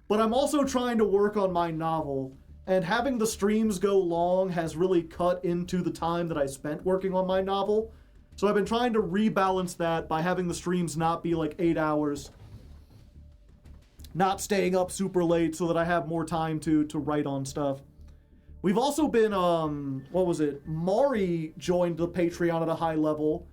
But I'm also trying to work on my novel, and having the streams go long has really cut into the time that I spent working on my novel. So I've been trying to rebalance that by having the streams not be like 8 hours. Not staying up super late so that I have more time to write on stuff. We've also been, what was it? Mari joined the Patreon at a high level,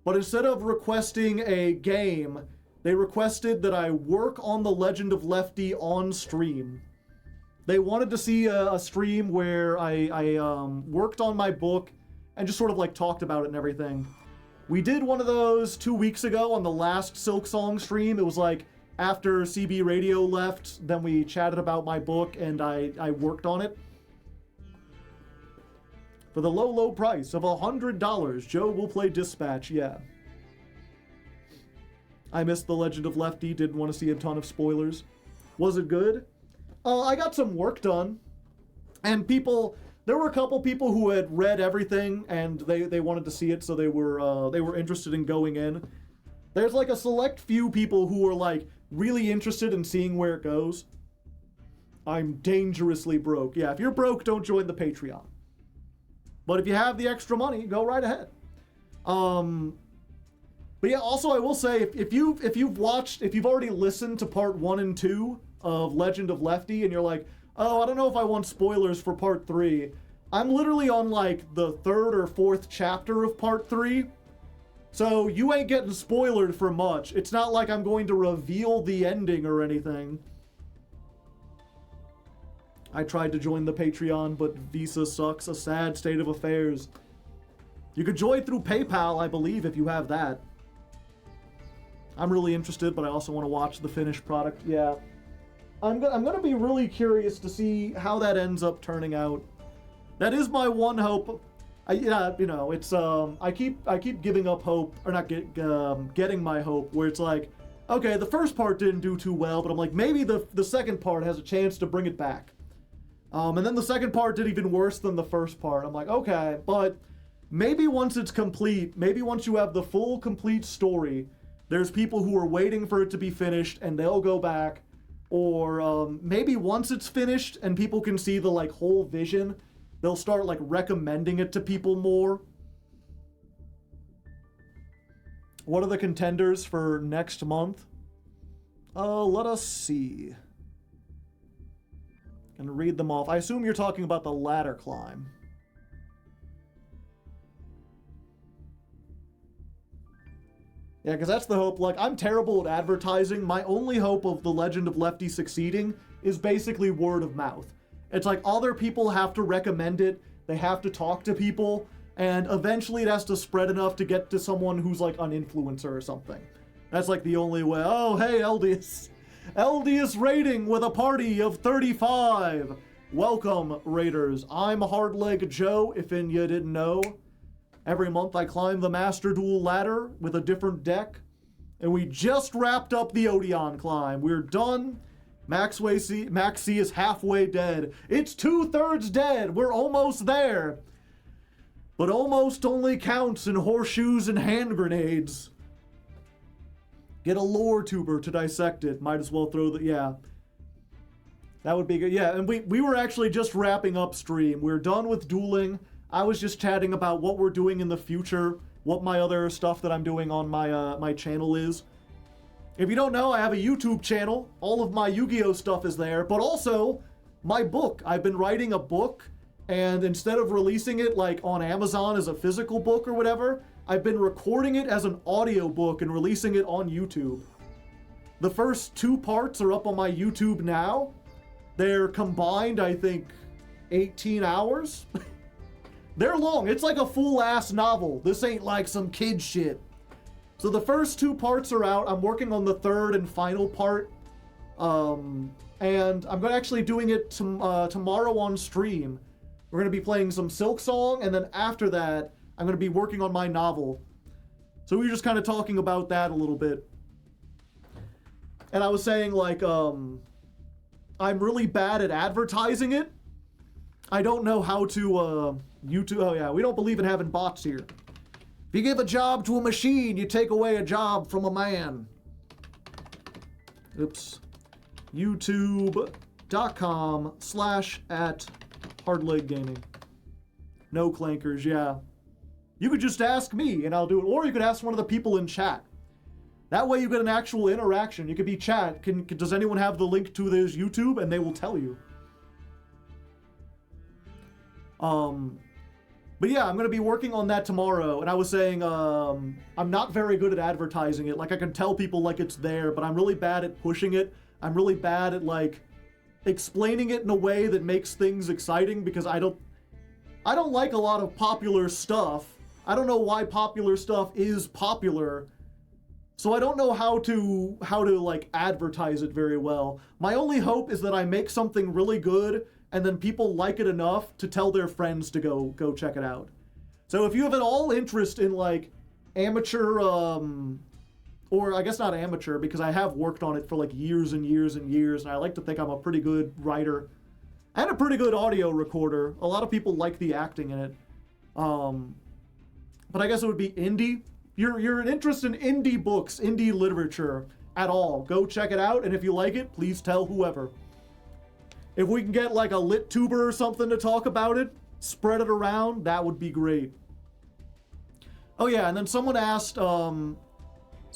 but instead of requesting a game, they requested that I work on The Legend of Lefty on stream. They wanted to see a stream where I worked on my book and just sort of like talked about it and everything. We did one of those 2 weeks ago on the last Silk Song stream. It was like after CB Radio left, then we chatted about my book and I worked on it. For the low, low price of $100, Joe will play Dispatch, yeah. I missed The Legend of Lefty, didn't want to see a ton of spoilers. Was it good? I got some work done. And there were a couple people who had read everything and they wanted to see it, so they were interested in going in. There's like a select few people who are like really interested in seeing where it goes. I'm dangerously broke. Yeah, if you're broke, don't join the Patreon. But if you have the extra money, go right ahead. But yeah, also I will say, if you've already listened to part 1 and 2 of Legend of Lefty, and you're like, oh, I don't know if I want spoilers for part 3. I'm literally on like the 3rd or 4th chapter of part 3. So you ain't getting spoiled for much. It's not like I'm going to reveal the ending or anything. I tried to join the Patreon, but Visa sucks. A sad state of affairs. You could join through PayPal, I believe, if you have that. I'm really interested, but I also want to watch the finished product. Yeah. I'm going to be really curious to see how that ends up turning out. That is my one hope. I keep giving up hope, or not getting my hope, where it's like, okay, the first part didn't do too well, but I'm like, maybe the second part has a chance to bring it back. And then the second part did even worse than the first part. I'm like, okay, but maybe once it's complete, maybe once you have the full complete story, there's people who are waiting for it to be finished and they'll go back. Or maybe once it's finished and people can see the like whole vision, they'll start like recommending it to people more. What are the contenders for next month? Let us see. Gonna read them off. I assume you're talking about the ladder climb. Yeah, because that's the hope. Like, I'm terrible at advertising. My only hope of The Legend of Lefty succeeding is basically word of mouth. It's like other people have to recommend it. They have to talk to people. And eventually it has to spread enough to get to someone who's like an influencer or something. That's like the only way. Oh, hey, Eldius. Eldius rating with a party of 35. Welcome, Raiders. I'm Hardleg Joe, if you didn't know. Every month I climb the Master Duel ladder with a different deck. And we just wrapped up the Odion climb. We're done. Max C is halfway dead. It's 2/3 dead. We're almost there. But almost only counts in horseshoes and hand grenades. Get a lore tuber to dissect it. Might as well throw the... Yeah. That would be good. Yeah, and we were actually just wrapping up stream. We're done with dueling. I was just chatting about what we're doing in the future, what my other stuff that I'm doing on my channel is. If you don't know, I have a YouTube channel. All of my Yu-Gi-Oh stuff is there, but also my book. I've been writing a book, and instead of releasing it like on Amazon as a physical book or whatever, I've been recording it as an audiobook and releasing it on YouTube. The first 2 parts are up on my YouTube now. They're combined, I think, 18 hours. They're long. It's like a full-ass novel. This ain't like some kid shit. So the first 2 parts are out. I'm working on the 3rd and final part. And I'm actually doing it tomorrow on stream. We're going to be playing some Silk Song, and then after that, I'm going to be working on my novel. So we were just kind of talking about that a little bit. And I was saying, like, I'm really bad at advertising it. I don't know how to, YouTube... Oh, yeah, we don't believe in having bots here. If you give a job to a machine, you take away a job from a man. Oops. YouTube.com/@HardlegGaming. No clankers, yeah. You could just ask me and I'll do it. Or you could ask one of the people in chat. That way you get an actual interaction. You could be chat. Does anyone have the link to this YouTube? And they will tell you. But yeah, I'm going to be working on that tomorrow. And I was saying, I'm not very good at advertising it. Like, I can tell people like it's there, but I'm really bad at pushing it. I'm really bad at like explaining it in a way that makes things exciting, because I don't like a lot of popular stuff. I don't know why popular stuff is popular. So I don't know how to like advertise it very well. My only hope is that I make something really good and then people like it enough to tell their friends to go check it out. So if you have an all interest in like amateur, or I guess not amateur, because I have worked on it for like years and years and years, and I like to think I'm a pretty good writer and a pretty good audio recorder. A lot of people like the acting in it. But I guess it would be indie. You're an interest in indie books, indie literature at all. Go check it out, and if you like it, please tell whoever. If we can get like a lit tuber or something to talk about it, spread it around, that would be great. Oh yeah, and then someone asked, so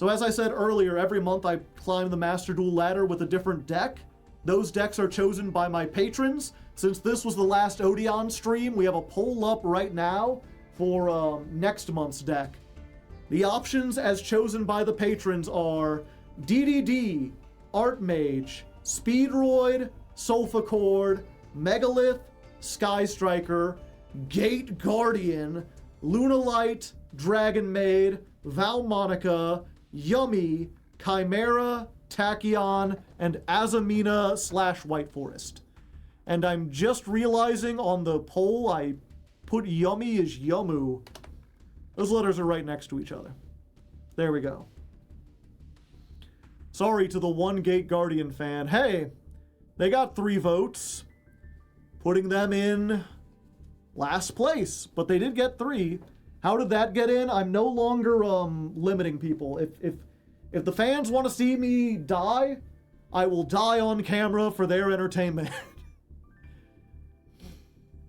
as I said earlier, every month I climb the Master Duel ladder with a different deck. Those decks are chosen by my patrons. Since this was the last Odion stream, we have a poll up right now for next month's deck. The options as chosen by the patrons are DDD, Archmage, Speedroid, Sulfacord, Megalith, Sky Striker, Gate Guardian, Lunalight, Dragon Maid, Valmonica, Yummy, Chimera, Tachyon, and Azamina / White Forest. And I'm just realizing on the poll I put Yummy as Yumu. Those letters are right next to each other. There we go. Sorry to the one Gate Guardian fan. Hey, they got 3 votes, putting them in last place, but they did get 3. How did that get in? I'm no longer limiting people. If the fans want to see me die, I will die on camera for their entertainment.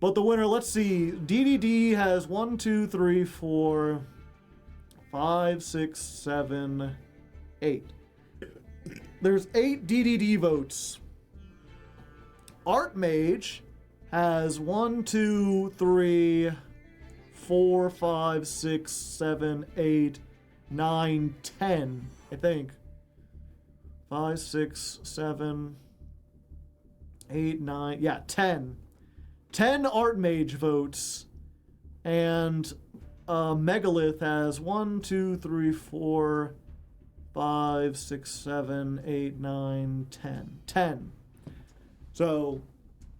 But the winner, let's see. DDD has 1, 2, 3, 4, 5, 6, 7, 8. There's 8 DDD votes. Archmage has 1, 2, 3, 4, 5, 6, 7, 8, 9, 10, I think. 5, 6, 7, 8, 9, yeah, 10. 10 Archmage votes, and Megalith has 1, 2, 3, 4, 5, 6, 7, 8, 9, 10. 10. So,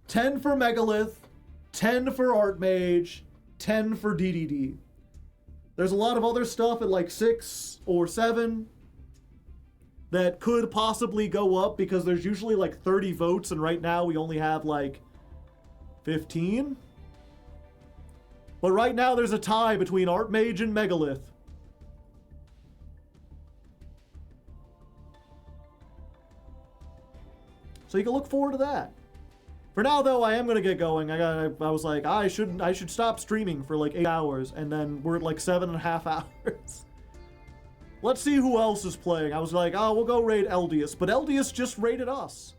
10 for Megalith, 10 for Archmage, 10 for DDD. There's a lot of other stuff at like 6 or 7 that could possibly go up because there's usually like 30 votes, and right now we only have like 15? But right now there's a tie between Archmage and Megalith. So you can look forward to that. For now though, I am gonna get going. I was like, I should stop streaming for like 8 hours, and then we're at like 7.5 hours. Let's see who else is playing. I was like, oh, we'll go raid Eldius, but Eldius just raided us.